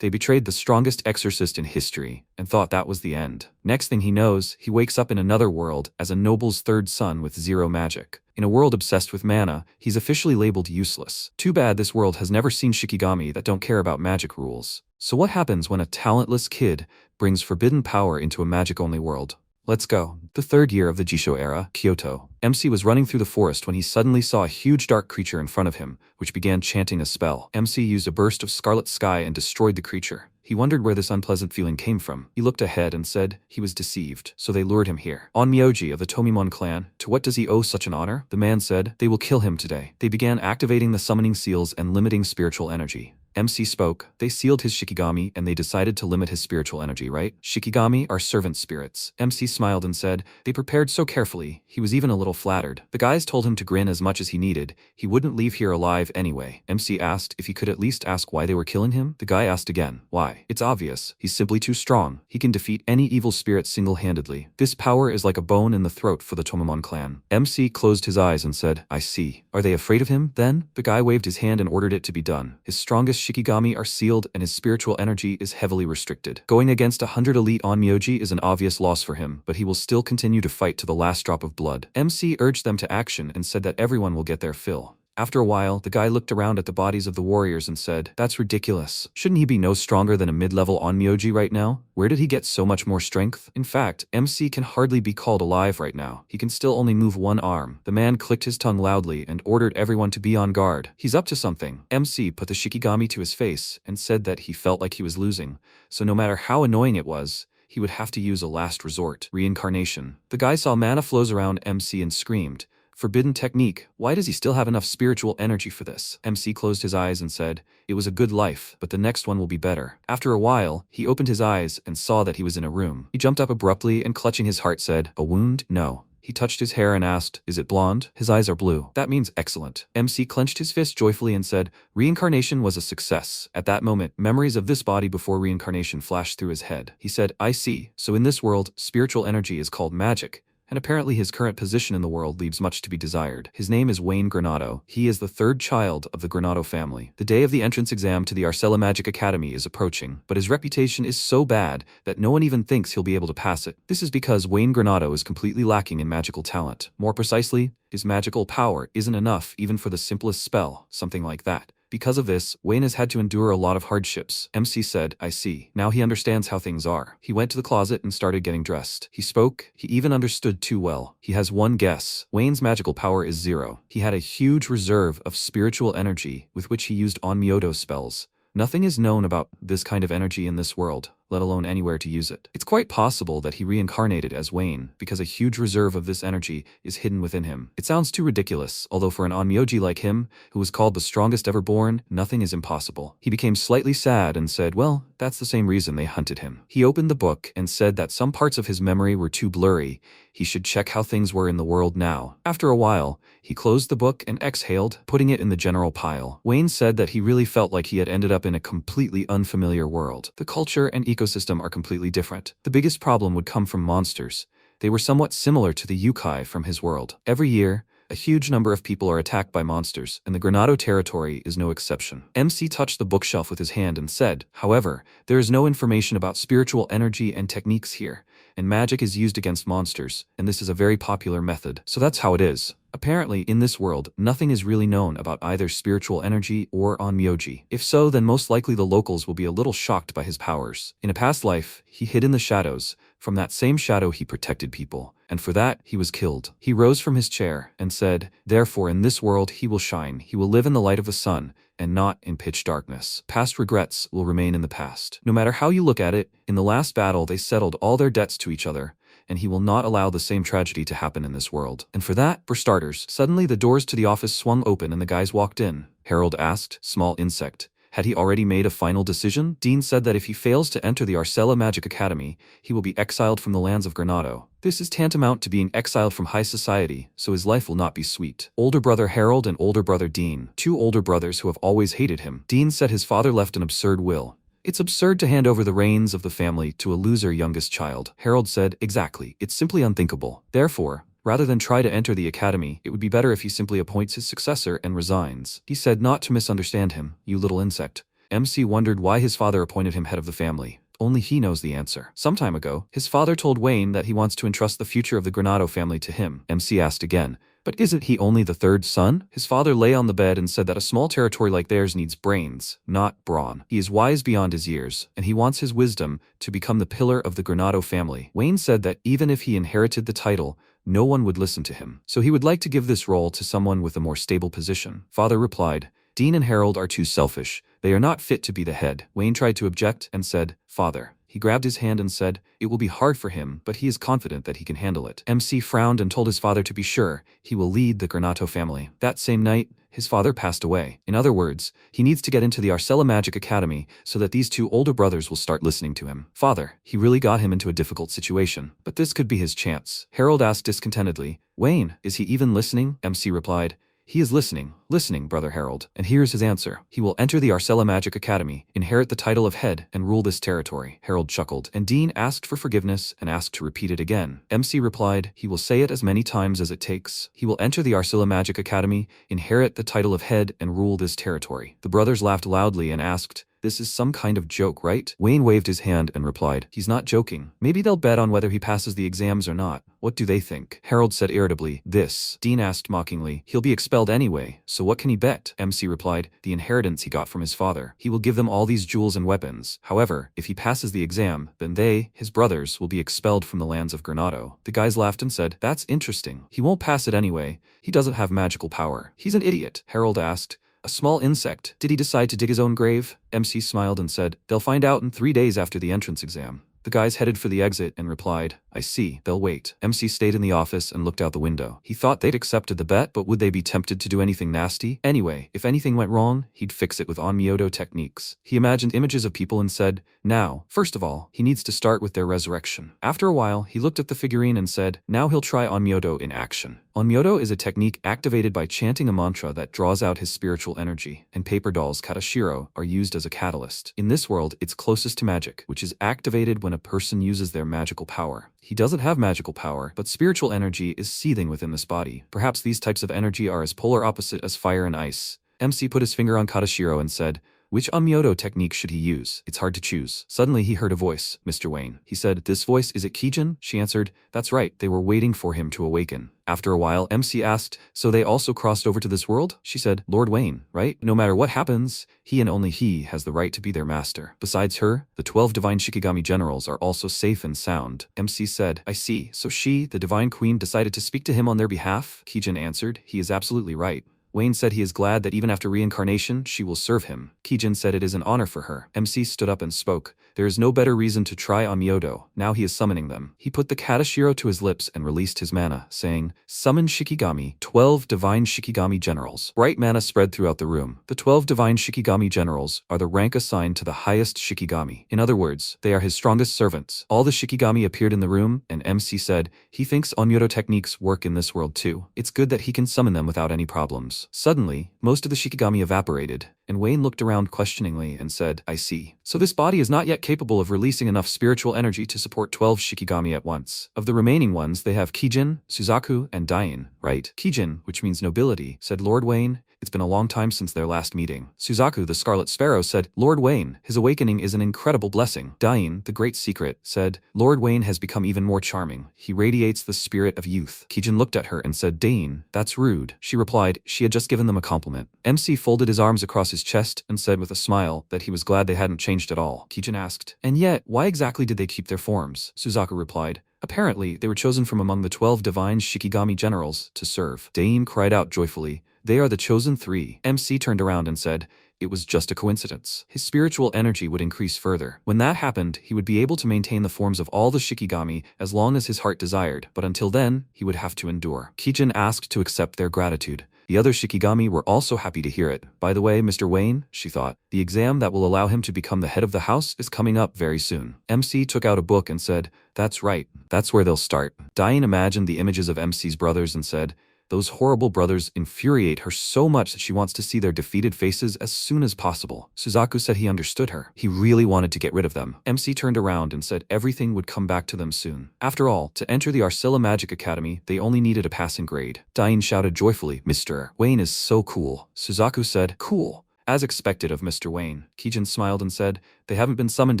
They betrayed the strongest exorcist in history and thought that was the end. Next thing he knows, he wakes up in another world as a noble's third son with zero magic. In a world obsessed with mana, he's officially labeled useless. Too bad this world has never seen Shikigami that don't care about magic rules. So what happens when a talentless kid brings forbidden power into a magic-only world? Let's go. The third year of the Jisho era, Kyoto. MC was running through the forest when he suddenly saw a huge dark creature in front of him, which began chanting a spell. MC used a burst of scarlet sky and destroyed the creature. He wondered where this unpleasant feeling came from. He looked ahead and said he was deceived, so they lured him here. Onmyoji of the Tomimon clan, to what does he owe such an honor? The man said, they will kill him today. They began activating the summoning seals and limiting spiritual energy. MC spoke. They sealed his Shikigami and they decided to limit his spiritual energy, right? Shikigami are servant spirits. MC smiled and said, they prepared so carefully. He was even a little flattered. The guys told him to grin as much as he needed. He wouldn't leave here alive anyway. MC asked if he could at least ask why they were killing him. The guy asked again. Why? It's obvious. He's simply too strong. He can defeat any evil spirit single-handedly. This power is like a bone in the throat for the Tomimon clan. MC closed his eyes and said, I see. Are they afraid of him, then? The guy waved his hand and ordered it to be done. His strongest Shikigami are sealed and his spiritual energy is heavily restricted. Going against 100 elite Onmyoji is an obvious loss for him, but he will still continue to fight to the last drop of blood. MC urged them to action and said that everyone will get their fill. After a while, the guy looked around at the bodies of the warriors and said, that's ridiculous. Shouldn't he be no stronger than a mid-level Onmyoji right now? Where did he get so much more strength? In fact, MC can hardly be called alive right now. He can still only move one arm. The man clicked his tongue loudly and ordered everyone to be on guard. He's up to something. MC put the Shikigami to his face and said that he felt like he was losing, so no matter how annoying it was, he would have to use a last resort, reincarnation. The guy saw mana flows around MC and screamed, forbidden technique, why does he still have enough spiritual energy for this? MC closed his eyes and said, it was a good life, but the next one will be better. After a while, he opened his eyes and saw that he was in a room. He jumped up abruptly and clutching his heart said, a wound? No. He touched his hair and asked, is it blonde? His eyes are blue. That means excellent. MC clenched his fist joyfully and said, reincarnation was a success. At that moment, memories of this body before reincarnation flashed through his head. He said, I see. So in this world, spiritual energy is called magic. And apparently his current position in the world leaves much to be desired. His name is Wayne Granado. He is the third child of the Granado family. The day of the entrance exam to the Arcella Magic Academy is approaching, but his reputation is so bad that no one even thinks he'll be able to pass it. This is because Wayne Granado is completely lacking in magical talent. More precisely, his magical power isn't enough even for the simplest spell, something like that. Because of this, Wayne has had to endure a lot of hardships. MC said, I see. Now he understands how things are. He went to the closet and started getting dressed. He spoke. He even understood too well. He has one guess. Wayne's magical power is 0. He had a huge reserve of spiritual energy with which he used Onmyodo spells. Nothing is known about this kind of energy in this world, let alone anywhere to use it. It's quite possible that he reincarnated as Wayne, because a huge reserve of this energy is hidden within him. It sounds too ridiculous, although for an Onmyoji like him, who was called the strongest ever born, nothing is impossible. He became slightly sad and said, well, that's the same reason they hunted him. He opened the book and said that some parts of his memory were too blurry. He should check how things were in the world now. After a while, he closed the book and exhaled, putting it in the general pile. Wayne said that he really felt like he had ended up in a completely unfamiliar world. The culture and ecosystem are completely different. The biggest problem would come from monsters. They were somewhat similar to the yokai from his world. Every year, a huge number of people are attacked by monsters, and the Granado territory is no exception. MC touched the bookshelf with his hand and said, however, there is no information about spiritual energy and techniques here, and magic is used against monsters, and this is a very popular method. So that's how it is. Apparently, in this world, nothing is really known about either spiritual energy or Onmyoji. If so, then most likely the locals will be a little shocked by his powers. In a past life, he hid in the shadows. From that same shadow he protected people, and for that he was killed. He rose from his chair and said, therefore in this world he will shine. He will live in the light of the sun, and not in pitch darkness. Past regrets will remain in the past. No matter how you look at it, in the last battle they settled all their debts to each other, and he will not allow the same tragedy to happen in this world. And for that, for starters, suddenly the doors to the office swung open and the guys walked in. Harold asked, small insect. Had he already made a final decision? Dean said that if he fails to enter the Arcella Magic Academy, he will be exiled from the lands of Granado. This is tantamount to being exiled from high society, so his life will not be sweet. Older brother Harold and older brother Dean, 2 older brothers who have always hated him. Dean said his father left an absurd will. It's absurd to hand over the reins of the family to a loser youngest child. Harold said, exactly, it's simply unthinkable. Therefore, rather than try to enter the academy, it would be better if he simply appoints his successor and resigns. He said not to misunderstand him, you little insect. MC wondered why his father appointed him head of the family. Only he knows the answer. Some time ago, his father told Wayne that he wants to entrust the future of the Granado family to him. MC asked again, but isn't he only the third son? His father lay on the bed and said that a small territory like theirs needs brains, not brawn. He is wise beyond his years, and he wants his wisdom to become the pillar of the Granado family. Wayne said that even if he inherited the title, no one would listen to him. So he would like to give this role to someone with a more stable position. Father replied, Dean and Harold are too selfish. They are not fit to be the head. Wayne tried to object and said, Father. He grabbed his hand and said, it will be hard for him, but he is confident that he can handle it. MC frowned and told his father to be sure, he will lead the Granado family. That same night, his father passed away. In other words, he needs to get into the Arcella Magic Academy so that these two older brothers will start listening to him. Father, he really got him into a difficult situation, but this could be his chance. Harold asked discontentedly, Wayne, is he even listening? MC replied, he is listening, Brother Harold. And here's his answer. He will enter the Arcella Magic Academy, inherit the title of head, and rule this territory. Harold chuckled, and Dean asked for forgiveness and asked to repeat it again. MC replied, he will say it as many times as it takes. He will enter the Arcella Magic Academy, inherit the title of head, and rule this territory. The brothers laughed loudly and asked, this is some kind of joke, right? Wayne waved his hand and replied, he's not joking. Maybe they'll bet on whether he passes the exams or not. What do they think? Harold said irritably, this. Dean asked mockingly, he'll be expelled anyway, so what can he bet? MC replied, the inheritance he got from his father. He will give them all these jewels and weapons. However, if he passes the exam, then they, his brothers, will be expelled from the lands of Granado. The guys laughed and said, that's interesting. He won't pass it anyway. He doesn't have magical power. He's an idiot. Harold asked, a small insect. Did he decide to dig his own grave? MC smiled and said, they'll find out in 3 days after the entrance exam. The guys headed for the exit and replied, I see, they'll wait. MC stayed in the office and looked out the window. He thought they'd accepted the bet, but would they be tempted to do anything nasty? Anyway, if anything went wrong, he'd fix it with onmyoto techniques. He imagined images of people and said, now, first of all, he needs to start with their resurrection. After a while, he looked at the figurine and said, now he'll try onmyoto in action. Onmyoto is a technique activated by chanting a mantra that draws out his spiritual energy, and paper dolls Katashiro are used as a catalyst. In this world, it's closest to magic, which is activated when a person uses their magical power. He doesn't have magical power, but spiritual energy is seething within this body. Perhaps these types of energy are as polar opposite as fire and ice. MC put his finger on Katashiro and said, which onmyoto technique should he use? It's hard to choose. Suddenly he heard a voice, Mr. Wayne. He said, this voice, is it Kijin? She answered, that's right, they were waiting for him to awaken. After a while, MC asked, so they also crossed over to this world? She said, Lord Wayne, right? No matter what happens, he and only he has the right to be their master. Besides her, the 12 divine Shikigami generals are also safe and sound. MC said, I see, so she, the divine queen, decided to speak to him on their behalf? Kijin answered, he is absolutely right. Wayne said he is glad that even after reincarnation, she will serve him. Kijin said it is an honor for her. MC stood up and spoke. There is no better reason to try onmyoto. Now he is summoning them. He put the Katashiro to his lips and released his mana, saying, summon Shikigami, 12 divine Shikigami generals. Bright mana spread throughout the room. The 12 divine Shikigami generals are the rank assigned to the highest Shikigami. In other words, they are his strongest servants. All the Shikigami appeared in the room, and MC said, he thinks onmyoto techniques work in this world too. It's good that he can summon them without any problems. Suddenly, most of the Shikigami evaporated, and Wayne looked around questioningly and said, I see. So this body is not yet capable of releasing enough spiritual energy to support 12 Shikigami at once. Of the remaining ones, they have Kijin, Suzaku, and Dain, right? Kijin, which means nobility, said Lord Wayne. It's been a long time since their last meeting. Suzaku, the Scarlet Sparrow, said, Lord Wayne, his awakening is an incredible blessing. Dain, the Great Secret, said, Lord Wayne has become even more charming. He radiates the spirit of youth. Kijin looked at her and said, Dain, that's rude. She replied, she had just given them a compliment. MC folded his arms across his chest and said with a smile that he was glad they hadn't changed at all. Kijin asked, and yet, why exactly did they keep their forms? Suzaku replied, apparently, they were chosen from among the 12 divine Shikigami generals to serve. Dain cried out joyfully, they are the chosen 3. MC turned around and said, it was just a coincidence. His spiritual energy would increase further. When that happened, he would be able to maintain the forms of all the Shikigami as long as his heart desired, but until then, he would have to endure. Kijin asked to accept their gratitude. The other Shikigami were also happy to hear it. By the way, Mr. Wayne, she thought, the exam that will allow him to become the head of the house is coming up very soon. MC took out a book and said, that's right, that's where they'll start. Dain imagined the images of MC's brothers and said, those horrible brothers infuriate her so much that she wants to see their defeated faces as soon as possible. Suzaku said he understood her. He really wanted to get rid of them. MC turned around and said everything would come back to them soon. After all, to enter the Arcella Magic Academy, they only needed a passing grade. Dain shouted joyfully, Mr. Wayne is so cool. Suzaku said, cool. As expected of Mr. Wayne, Kijin smiled and said, "They haven't been summoned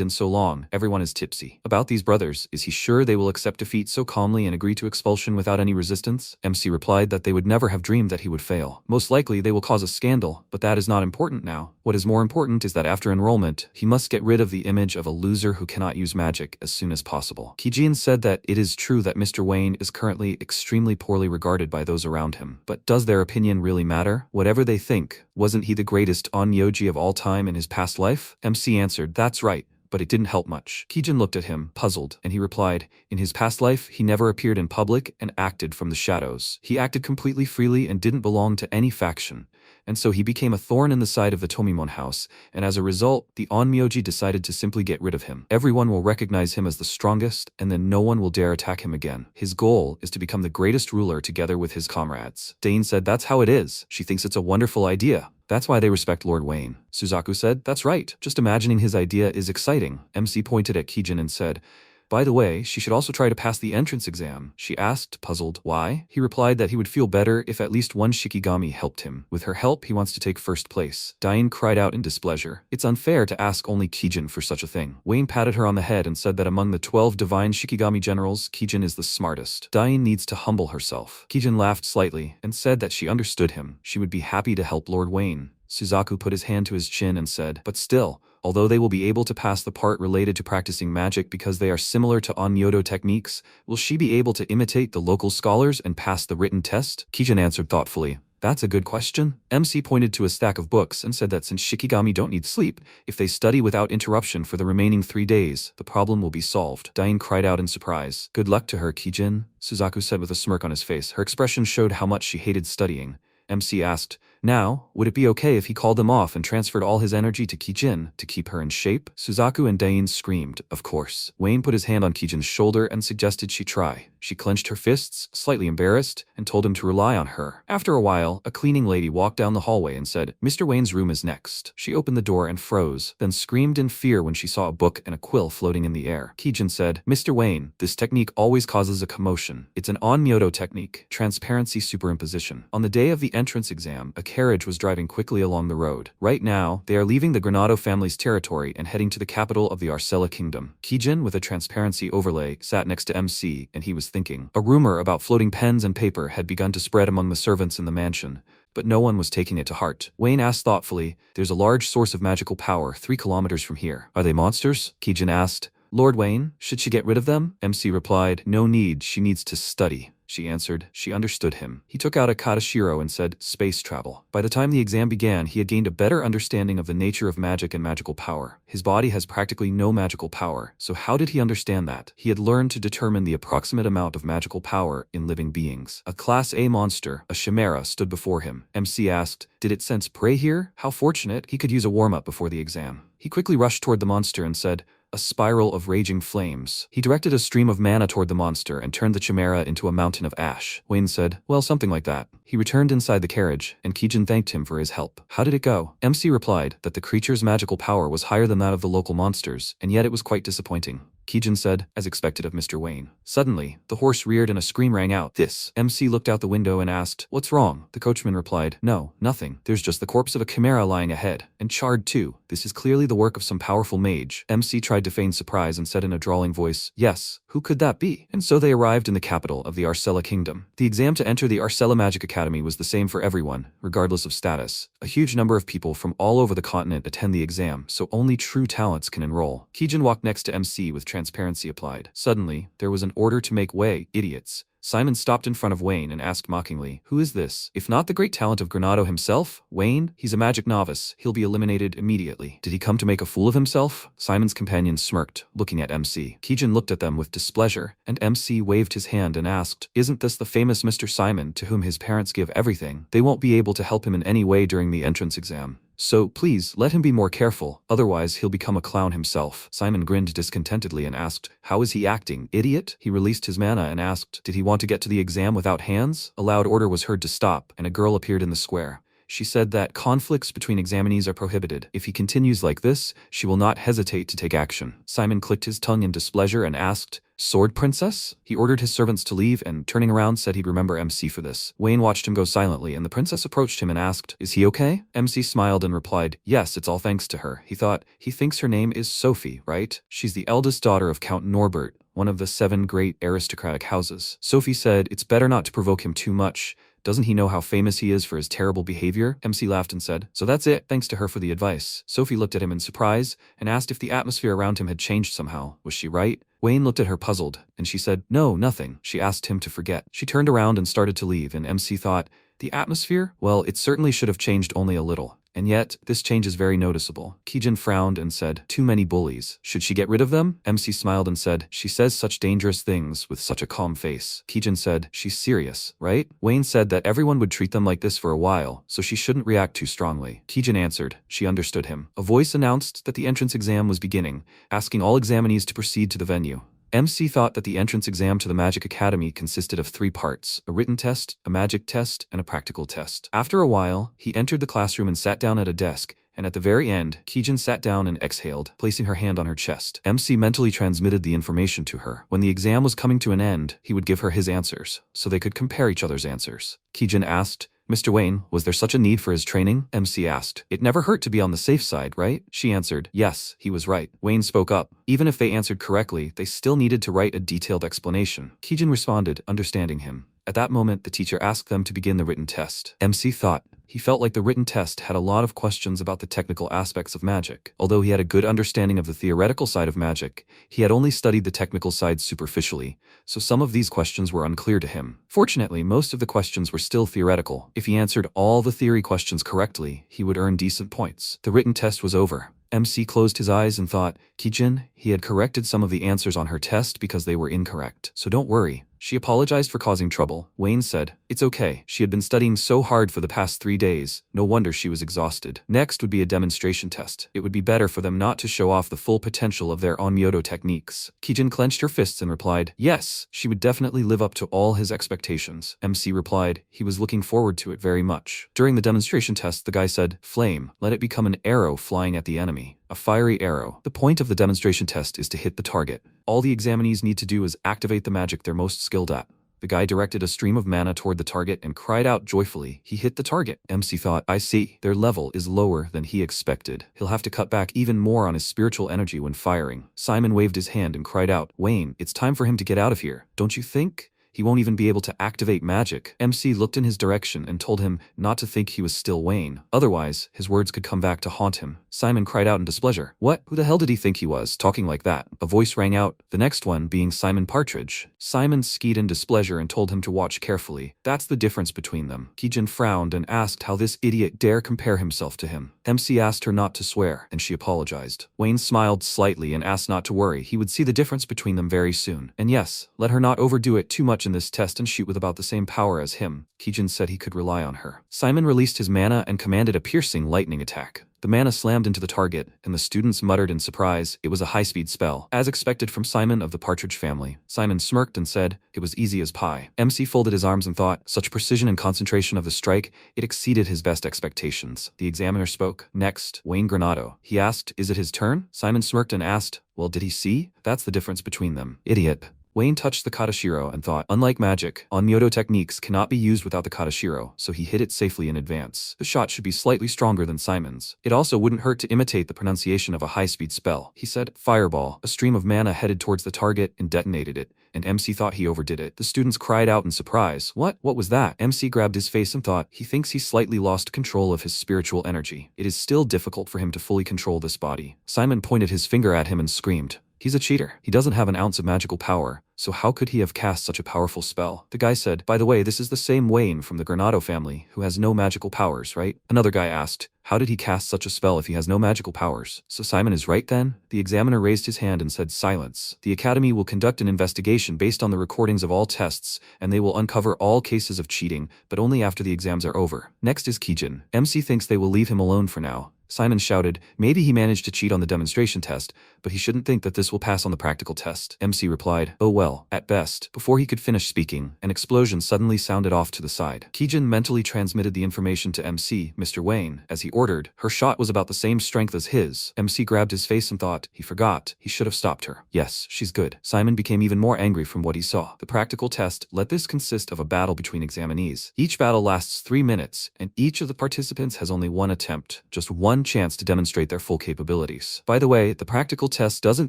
in so long, everyone is tipsy. About these brothers, is he sure they will accept defeat so calmly and agree to expulsion without any resistance?" MC replied that they would never have dreamed that he would fail. Most likely they will cause a scandal, but that is not important now. What is more important is that after enrollment, he must get rid of the image of a loser who cannot use magic as soon as possible. Kijin said that it is true that Mr. Wayne is currently extremely poorly regarded by those around him. But does their opinion really matter? Whatever they think, wasn't he the greatest onmyoji of all time in his past life? MC answered, "That's right. But it didn't help much." Kijin looked at him, puzzled, and he replied, "In his past life, he never appeared in public and acted from the shadows. He acted completely freely and didn't belong to any faction. And so he became a thorn in the side of the Tomimon house, and as a result, the onmyoji decided to simply get rid of him. Everyone will recognize him as the strongest, and then no one will dare attack him again. His goal is to become the greatest ruler together with his comrades." Dane said, "That's how it is. She thinks it's a wonderful idea. That's why they respect Lord Wayne." Suzaku said, "That's right. Just imagining his idea is exciting." MC pointed at Kijin and said, "By the way, she should also try to pass the entrance exam." She asked, puzzled, "Why?" He replied that he would feel better if at least one Shikigami helped him. With her help, he wants to take first place. Diane cried out in displeasure. It's unfair to ask only Kijin for such a thing. Wayne patted her on the head and said that among the 12 divine Shikigami generals, Kijin is the smartest. Diane needs to humble herself. Kijin laughed slightly and said that she understood him. She would be happy to help Lord Wayne. Suzaku put his hand to his chin and said, "But still, although they will be able to pass the part related to practicing magic because they are similar to onmyodo techniques, will she be able to imitate the local scholars and pass the written test?" Kijin answered thoughtfully, "That's a good question." MC pointed to a stack of books and said that since Shikigami don't need sleep, if they study without interruption for the remaining 3 days, the problem will be solved. Diane cried out in surprise. "Good luck to her, Kijin," Suzaku said with a smirk on his face. Her expression showed how much she hated studying. MC asked, "Now, would it be okay if he called them off and transferred all his energy to Kijin to keep her in shape?" Suzaku and Dain screamed, "Of course." Wayne put his hand on Kijin's shoulder and suggested she try. She clenched her fists, slightly embarrassed, and told him to rely on her. After a while, a cleaning lady walked down the hallway and said, "Mr. Wayne's room is next." She opened the door and froze, then screamed in fear when she saw a book and a quill floating in the air. Kijin said, "Mr. Wayne, this technique always causes a commotion. It's an onmyodo technique, transparency superimposition. On the day of the entrance exam, a carriage was driving quickly along the road. Right now, they are leaving the Granado family's territory and heading to the capital of the Arcella kingdom." Kijin, with a transparency overlay, sat next to MC, and he was thinking. A rumor about floating pens and paper had begun to spread among the servants in the mansion, but no one was taking it to heart. Wayne asked thoughtfully, "There's a large source of magical power 3 kilometers from here. Are they monsters?" Kijin asked, "Lord Wayne, should she get rid of them?" MC replied, "No need, she needs to study." She answered. She understood him. He took out a katashiro and said, "Space travel." By the time the exam began, he had gained a better understanding of the nature of magic and magical power. His body has practically no magical power, so how did he understand that? He had learned to determine the approximate amount of magical power in living beings. A Class A monster, a chimera, stood before him. MC asked, "Did it sense prey here? How fortunate, he could use a warm-up before the exam." He quickly rushed toward the monster and said, "A spiral of raging flames." He directed a stream of mana toward the monster and turned the chimera into a mountain of ash. Wayne said, "Well, something like that." He returned inside the carriage, and Kijin thanked him for his help. "How did it go?" MC replied that the creature's magical power was higher than that of the local monsters, and yet it was quite disappointing. Kijin said, as expected of Mr. Wayne. Suddenly, the horse reared and a scream rang out. "This." MC looked out the window and asked, "What's wrong?" The coachman replied, "No, nothing. There's just the corpse of a chimera lying ahead, and charred too. This is clearly the work of some powerful mage." MC tried to feign surprise and said in a drawling voice, "Yes, who could that be?" And so they arrived in the capital of the Arcella kingdom. The exam to enter the Arcella Magic Academy was the same for everyone, regardless of status. A huge number of people from all over the continent attend the exam, so only true talents can enroll. Kijin walked next to MC with transparency applied. Suddenly, there was an order to make way, idiots. Simon stopped in front of Wayne and asked mockingly, "Who is this? If not the great talent of Granado himself? Wayne? He's a magic novice. He'll be eliminated immediately." "Did he come to make a fool of himself?" Simon's companion smirked, looking at MC. Kijin looked at them with displeasure, and MC waved his hand and asked, "Isn't this the famous Mr. Simon to whom his parents give everything? They won't be able to help him in any way during the entrance exam. So, please, let him be more careful, otherwise he'll become a clown himself." Simon grinned discontentedly and asked, "How is he acting, idiot?" He released his mana and asked, "Did he want to get to the exam without hands?" A loud order was heard to stop, and a girl appeared in the square. She said that conflicts between examinees are prohibited. If he continues like this, she will not hesitate to take action. Simon clicked his tongue in displeasure and asked, "Sword Princess?" He ordered his servants to leave and, turning around, said he'd remember MC for this. Wayne watched him go silently, and the princess approached him and asked, "Is he okay?" MC smiled and replied, "Yes, it's all thanks to her." He thought, he thinks her name is Sophie, right? She's the eldest daughter of Count Norbert, one of the 7 great aristocratic houses. Sophie said, "It's better not to provoke him too much. Doesn't he know how famous he is for his terrible behavior?" MC laughed and said, "So that's it, thanks to her for the advice." Sophie looked at him in surprise and asked if the atmosphere around him had changed somehow. Was she right? Wayne looked at her puzzled, and she said, "No, nothing." She asked him to forget. She turned around and started to leave, and MC thought, the atmosphere? Well, it certainly should have changed only a little. And yet, this change is very noticeable. Kijin frowned and said, "Too many bullies. Should she get rid of them?" MC smiled and said, "She says such dangerous things with such a calm face." Kijin said, "She's serious, right?" Wayne said that everyone would treat them like this for a while, so she shouldn't react too strongly. Kijin answered. She understood him. A voice announced that the entrance exam was beginning, asking all examinees to proceed to the venue. MC thought that the entrance exam to the Magic Academy consisted of 3 parts, a written test, a magic test, and a practical test. After a while, he entered the classroom and sat down at a desk, and at the very end, Kijin sat down and exhaled, placing her hand on her chest. MC mentally transmitted the information to her. When the exam was coming to an end, he would give her his answers, so they could compare each other's answers. Kijin asked, "Mr. Wayne, was there such a need for his training?" MC asked. "It never hurt to be on the safe side, right?" She answered, "Yes, he was right." Wayne spoke up. Even if they answered correctly, they still needed to write a detailed explanation. Kijin responded, understanding him. At that moment, the teacher asked them to begin the written test. MC thought. He felt like the written test had a lot of questions about the technical aspects of magic. Although he had a good understanding of the theoretical side of magic, he had only studied the technical side superficially, so some of these questions were unclear to him. Fortunately, most of the questions were still theoretical. If he answered all the theory questions correctly, he would earn decent points. The written test was over. MC closed his eyes and thought, Kijin, he had corrected some of the answers on her test because they were incorrect. So don't worry. She apologized for causing trouble. Wayne said, "It's okay. She had been studying so hard for the past 3 days. No wonder she was exhausted." Next would be a demonstration test. It would be better for them not to show off the full potential of their onmyoto techniques. Kijin clenched her fists and replied, "Yes, she would definitely live up to all his expectations." MC replied, he was looking forward to it very much. During the demonstration test, the guy said, "Flame, let it become an arrow flying at the enemy." A fiery arrow. The point of the demonstration test is to hit the target. All the examinees need to do is activate the magic they're most skilled at. The guy directed a stream of mana toward the target and cried out joyfully. He hit the target. MC thought, I see. Their level is lower than he expected. He'll have to cut back even more on his spiritual energy when firing. Simon waved his hand and cried out, "Wayne, it's time for him to get out of here. Don't you think? He won't even be able to activate magic." MC looked in his direction and told him not to think he was still Wayne. Otherwise, his words could come back to haunt him. Simon cried out in displeasure. What? Who the hell did he think he was, talking like that? A voice rang out, the next one being Simon Partridge. Simon skied in displeasure and told him to watch carefully. That's the difference between them. Kijin frowned and asked how this idiot dare compare himself to him. MC asked her not to swear, and she apologized. Wayne smiled slightly and asked not to worry. He would see the difference between them very soon. And yes, let her not overdo it too much in this test and shoot with about the same power as him. Kijin said he could rely on her. Simon released his mana and commanded a piercing lightning attack. The mana slammed into the target, and the students muttered in surprise. It was a high-speed spell, as expected from Simon of the Partridge family. Simon smirked and said, "It was easy as pie." MC folded his arms and thought, such precision and concentration of the strike, it exceeded his best expectations. The examiner spoke. Next, Wayne Granado. He asked, "Is it his turn?" Simon smirked and asked, "Well, did he see? That's the difference between them." Idiot. Wayne touched the katashiro and thought, unlike magic, onmyoto techniques cannot be used without the katashiro, so he hit it safely in advance. The shot should be slightly stronger than Simon's. It also wouldn't hurt to imitate the pronunciation of a high-speed spell. He said, "Fireball." A stream of mana headed towards the target and detonated it, and MC thought he overdid it. The students cried out in surprise. What was that? MC grabbed his face and thought, he thinks he slightly lost control of his spiritual energy. It is still difficult for him to fully control this body. Simon pointed his finger at him and screamed. He's a cheater. He doesn't have an ounce of magical power, so how could he have cast such a powerful spell? The guy said, "By the way, this is the same Wayne from the Granado family who has no magical powers, right?" Another guy asked, "How did he cast such a spell if he has no magical powers?" So Simon is right then? The examiner raised his hand and said, "Silence. The Academy will conduct an investigation based on the recordings of all tests, and they will uncover all cases of cheating, but only after the exams are over." Next is Kijin. MC thinks they will leave him alone for now. Simon shouted. Maybe he managed to cheat on the demonstration test, but he shouldn't think that this will pass on the practical test. MC replied, oh well, at best. Before he could finish speaking, an explosion suddenly sounded off to the side. Kijin mentally transmitted the information to MC, Mr. Wayne, as he ordered. Her shot was about the same strength as his. MC grabbed his face and thought, he forgot. He should have stopped her. Yes, she's good. Simon became even more angry from what he saw. The practical test, let this consist of a battle between examinees. Each battle lasts 3 minutes, and each of the participants has only one attempt, just one chance to demonstrate their full capabilities. By the way, the practical test doesn't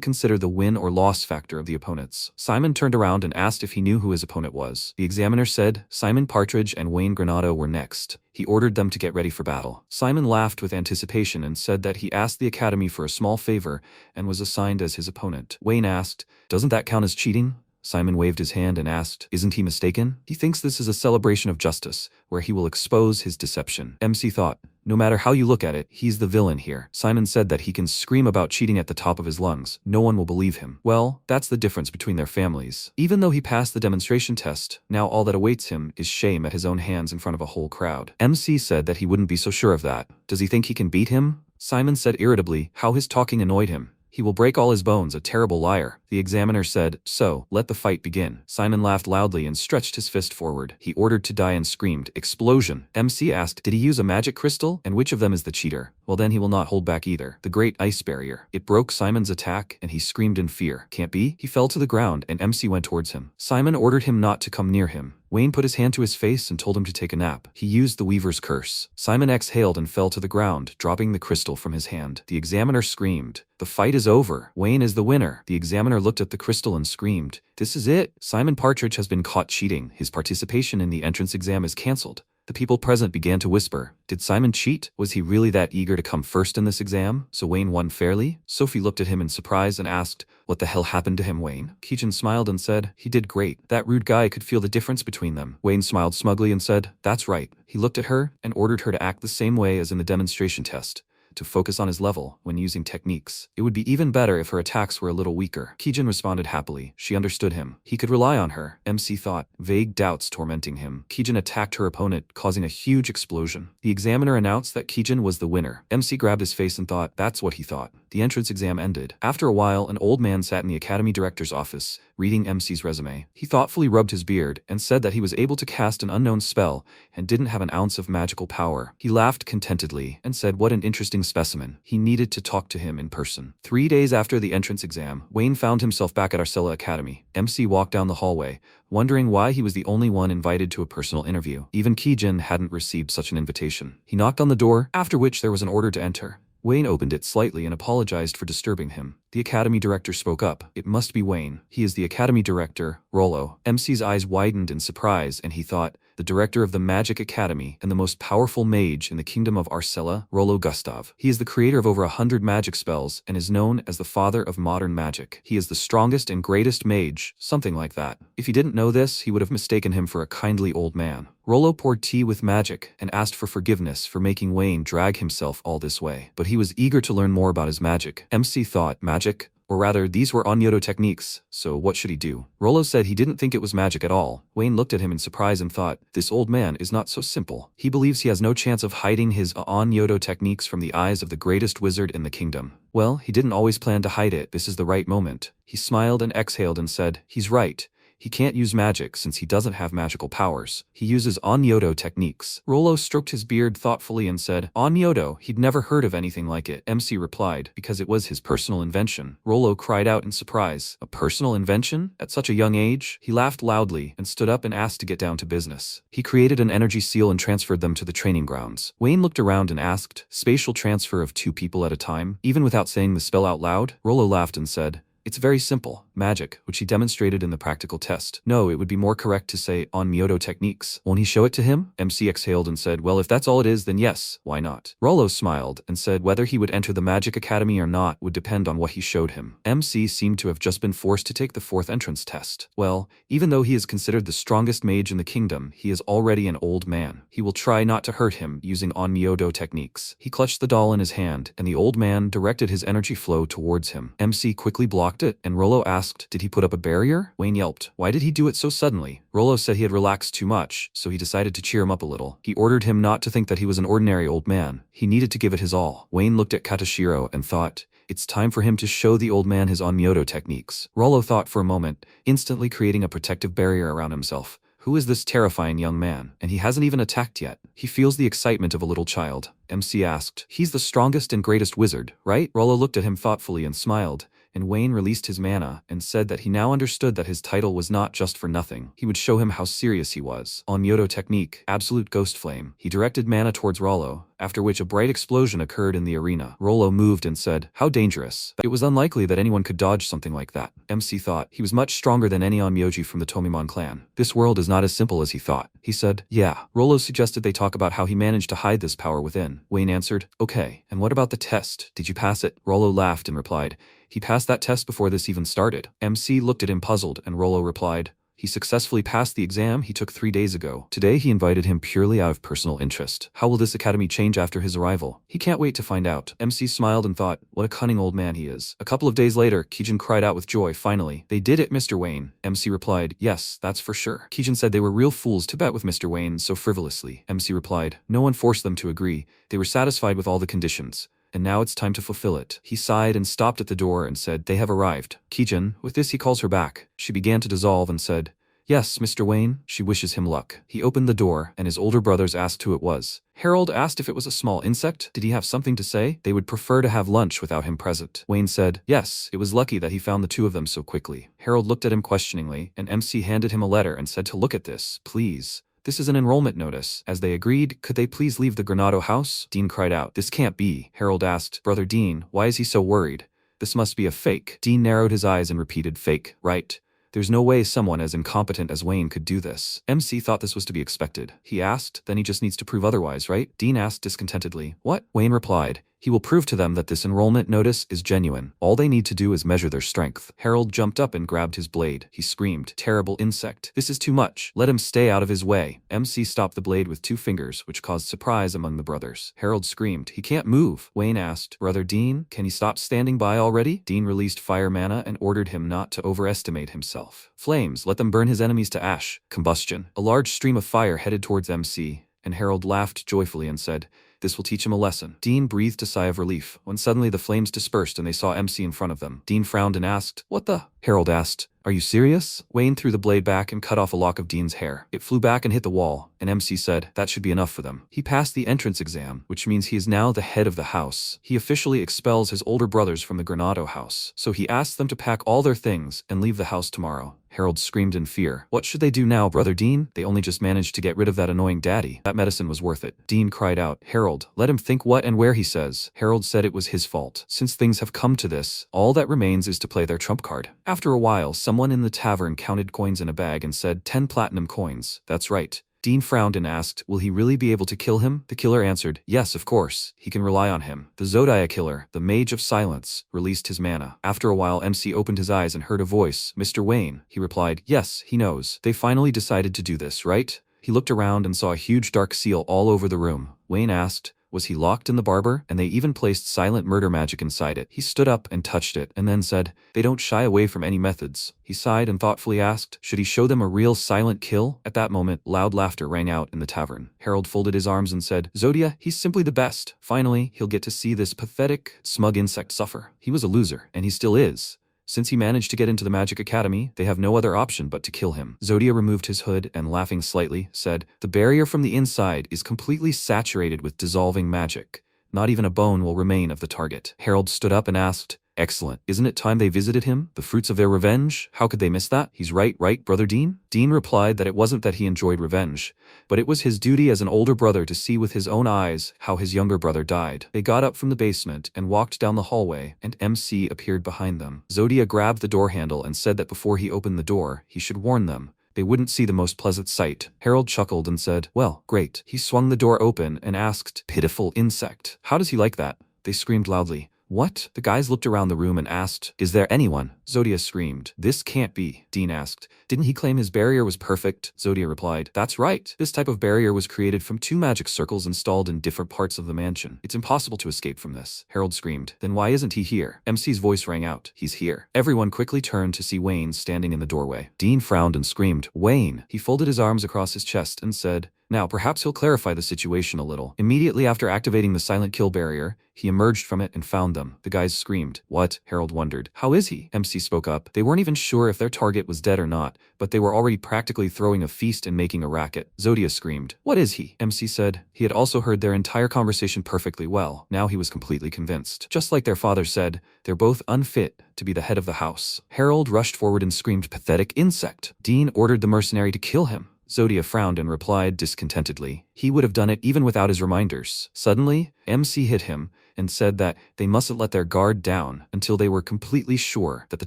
consider the win or loss factor of the opponents. Simon turned around and asked if he knew who his opponent was. The examiner said Simon Partridge and Wayne Granado were next. He ordered them to get ready for battle. Simon laughed with anticipation and said that he asked the Academy for a small favor and was assigned as his opponent. Wayne asked, doesn't that count as cheating? Simon waved his hand and asked, isn't he mistaken? He thinks this is a celebration of justice, where he will expose his deception. MC thought, no matter how you look at it, he's the villain here. Simon said that he can scream about cheating at the top of his lungs. No one will believe him. Well, that's the difference between their families. Even though he passed the demonstration test, now all that awaits him is shame at his own hands in front of a whole crowd. MC said that he wouldn't be so sure of that. Does he think he can beat him? Simon said irritably how his talking annoyed him. He will break all his bones, a terrible liar. The examiner said, so, let the fight begin. Simon laughed loudly and stretched his fist forward. He ordered to die and screamed, explosion. MC asked, did he use a magic crystal? And which of them is the cheater? Well then he will not hold back either. The great ice barrier. It broke Simon's attack and he screamed in fear. Can't be? He fell to the ground and MC went towards him. Simon ordered him not to come near him. Wayne put his hand to his face and told him to take a nap. He used the Weaver's curse. Simon exhaled and fell to the ground, dropping the crystal from his hand. The examiner screamed, the fight is over. Wayne is the winner. The examiner looked at the crystal and screamed, this is it. Simon Partridge has been caught cheating. His participation in the entrance exam is cancelled. The people present began to whisper, did Simon cheat? Was he really that eager to come first in this exam? So Wayne won fairly? Sophie looked at him in surprise and asked, what the hell happened to him, Wayne? Kijin smiled and said, he did great. That rude guy could feel the difference between them. Wayne smiled smugly and said, that's right. He looked at her and ordered her to act the same way as in the demonstration test, to focus on his level when using techniques. It would be even better if her attacks were a little weaker. Kijin responded happily. She understood him. He could rely on her. MC thought, vague doubts tormenting him. Kijin attacked her opponent, causing a huge explosion. The examiner announced that Kijin was the winner. MC grabbed his face and thought, that's what he thought. The entrance exam ended. After a while, an old man sat in the academy director's office, reading MC's resume. He thoughtfully rubbed his beard and said that he was able to cast an unknown spell and didn't have an ounce of magical power. He laughed contentedly and said what an interesting specimen. He needed to talk to him in person. 3 days after the entrance exam, Wayne found himself back at Arcella Academy. MC walked down the hallway, wondering why he was the only one invited to a personal interview. Even Kijin hadn't received such an invitation. He knocked on the door, after which there was an order to enter. Wayne opened it slightly and apologized for disturbing him. The academy director spoke up. It must be Wayne. He is the academy director, Rollo. MC's eyes widened in surprise and he thought, the director of the Magic Academy and the most powerful mage in the kingdom of Arcella, Rollo Gustav. He is the creator of over 100 magic spells and is known as the father of modern magic. He is the strongest and greatest mage, something like that. If he didn't know this, he would have mistaken him for a kindly old man. Rollo poured tea with magic and asked for forgiveness for making Wayne drag himself all this way. But he was eager to learn more about his magic. MC thought, magic? Or rather, these were Onyoto techniques, so what should he do? Rollo said he didn't think it was magic at all. Wayne looked at him in surprise and thought, this old man is not so simple. He believes he has no chance of hiding his Onyoto techniques from the eyes of the greatest wizard in the kingdom. Well, he didn't always plan to hide it. This is the right moment. He smiled and exhaled and said, he's right. He can't use magic since he doesn't have magical powers. He uses Onyoto techniques. Rollo stroked his beard thoughtfully and said, Onyoto, he'd never heard of anything like it. MC replied, because it was his personal invention. Rollo cried out in surprise, a personal invention? At such a young age? He laughed loudly and stood up and asked to get down to business. He created an energy seal and transferred them to the training grounds. Wayne looked around and asked, spatial transfer of 2 people at a time? Even without saying the spell out loud? Rollo laughed and said, it's very simple. Magic, which he demonstrated in the practical test. No, it would be more correct to say Onmyoto techniques. Won't he show it to him? MC exhaled and said, well, if that's all it is, then yes, why not? Rollo smiled and said whether he would enter the Magic Academy or not would depend on what he showed him. MC seemed to have just been forced to take the 4th entrance test. Well, even though he is considered the strongest mage in the kingdom, he is already an old man. He will try not to hurt him using Onmyoto techniques. He clutched the doll in his hand, and the old man directed his energy flow towards him. MC quickly blocked locked it, and Rollo asked, did he put up a barrier? Wayne yelped, why did he do it so suddenly? Rollo said he had relaxed too much, so he decided to cheer him up a little. He ordered him not to think that he was an ordinary old man. He needed to give it his all. Wayne looked at Katashiro and thought, it's time for him to show the old man his onmyoto techniques. Rollo thought for a moment, instantly creating a protective barrier around himself. Who is this terrifying young man? And he hasn't even attacked yet. He feels the excitement of a little child. MC asked, he's the strongest and greatest wizard, right? Rollo looked at him thoughtfully and smiled, and Wayne released his mana and said that he now understood that his title was not just for nothing. He would show him how serious he was. Onmyoto technique, absolute ghost flame. He directed mana towards Rollo, after which a bright explosion occurred in the arena. Rollo moved and said, how dangerous. It was unlikely that anyone could dodge something like that. MC thought, he was much stronger than any onmyoji from the Tomimon clan. This world is not as simple as he thought. He said, yeah. Rollo suggested they talk about how he managed to hide this power within. Wayne answered, okay, and what about the test? Did you pass it? Rollo laughed and replied, he passed that test before this even started. MC looked at him puzzled, and Rollo replied, he successfully passed the exam he took 3 days ago. Today he invited him purely out of personal interest. How will this academy change after his arrival? He can't wait to find out. MC smiled and thought, what a cunning old man he is. A couple of days later, Kijin cried out with joy, finally. They did it, Mr. Wayne. MC replied, yes, that's for sure. Kijin said they were real fools to bet with Mr. Wayne so frivolously. MC replied, no one forced them to agree. They were satisfied with all the conditions. And now it's time to fulfill it. He sighed and stopped at the door and said, they have arrived. Kijin, with this he calls her back. She began to dissolve and said, yes, Mr. Wayne, she wishes him luck. He opened the door, and his older brothers asked who it was. Harold asked if it was a small insect. Did he have something to say? They would prefer to have lunch without him present. Wayne said, yes, it was lucky that he found the two of them so quickly. Harold looked at him questioningly, and MC handed him a letter and said to look at this, please. This is an enrollment notice. As they agreed, could they please leave the Granado house? Dean cried out, this can't be. Harold asked, Brother Dean, why is he so worried? This must be a fake. Dean narrowed his eyes and repeated, fake, right? There's no way someone as incompetent as Wayne could do this. MC thought this was to be expected. He asked, then he just needs to prove otherwise, right? Dean asked discontentedly. What? Wayne replied, he will prove to them that this enrollment notice is genuine. All they need to do is measure their strength. Harold jumped up and grabbed his blade. He screamed, terrible insect. This is too much. Let him stay out of his way. MC stopped the blade with 2 fingers, which caused surprise among the brothers. Harold screamed, he can't move. Wayne asked, Brother Dean, can he stop standing by already? Dean released fire mana and ordered him not to overestimate himself. Flames, let them burn his enemies to ash. Combustion. A large stream of fire headed towards MC, and Harold laughed joyfully and said, this will teach him a lesson. Dean breathed a sigh of relief, when suddenly the flames dispersed and they saw MC in front of them. Dean frowned and asked, what the? Harold asked, are you serious? Wayne threw the blade back and cut off a lock of Dean's hair. It flew back and hit the wall, and MC said, that should be enough for them. He passed the entrance exam, which means he is now the head of the house. He officially expels his older brothers from the Granado house, so he asked them to pack all their things and leave the house tomorrow. Harold screamed in fear. What should they do now, Brother Dean? They only just managed to get rid of that annoying daddy. That medicine was worth it. Dean cried out, Harold, let him think what and where he says. Harold said it was his fault. Since things have come to this, all that remains is to play their trump card. After a while, someone in the tavern counted coins in a bag and said 10 platinum coins. That's right. Dean frowned and asked, will he really be able to kill him? The killer answered, yes, of course. He can rely on him. The Zodiac killer, the Mage of Silence, released his mana. After a while, MC opened his eyes and heard a voice. Mr. Wayne. He replied, yes, he knows. They finally decided to do this, right? He looked around and saw a huge dark seal all over the room. Wayne asked, was he locked in the barber? And they even placed silent murder magic inside it. He stood up and touched it, and then said, they don't shy away from any methods. He sighed and thoughtfully asked, should he show them a real silent kill? At that moment, loud laughter rang out in the tavern. Harold folded his arms and said, Zodia, he's simply the best. Finally, he'll get to see this pathetic, smug insect suffer. He was a loser, and he still is. Since he managed to get into the Magic Academy, they have no other option but to kill him. Zodia removed his hood and, laughing slightly, said, the barrier from the inside is completely saturated with dissolving magic. Not even a bone will remain of the target. Harold stood up and asked, excellent. Isn't it time they visited him? The fruits of their revenge? How could they miss that? He's right, Brother Dean? Dean replied that it wasn't that he enjoyed revenge, but it was his duty as an older brother to see with his own eyes how his younger brother died. They got up from the basement and walked down the hallway, and MC appeared behind them. Zodia grabbed the door handle and said that before he opened the door, he should warn them. They wouldn't see the most pleasant sight. Harold chuckled and said, well, great. He swung the door open and asked, pitiful insect. How does he like that? They screamed loudly. What? The guys looked around the room and asked, is there anyone? Zodia screamed. This can't be. Dean asked. Didn't he claim his barrier was perfect? Zodia replied. That's right. This type of barrier was created from 2 magic circles installed in different parts of the mansion. It's impossible to escape from this. Harold screamed. Then why isn't he here? MC's voice rang out. He's here. Everyone quickly turned to see Wayne standing in the doorway. Dean frowned and screamed, Wayne. He folded his arms across his chest and said, now, perhaps he'll clarify the situation a little. Immediately after activating the silent kill barrier, he emerged from it and found them. The guys screamed. What? Harold wondered. How is he? MC spoke up. They weren't even sure if their target was dead or not, but they were already practically throwing a feast and making a racket. Zodia screamed. What is he? MC said. He had also heard their entire conversation perfectly well. Now he was completely convinced. Just like their father said, they're both unfit to be the head of the house. Harold rushed forward and screamed, pathetic insect. Dean ordered the mercenary to kill him. Zodia frowned and replied discontentedly. He would have done it even without his reminders. Suddenly, MC hit him and said that they mustn't let their guard down until they were completely sure that the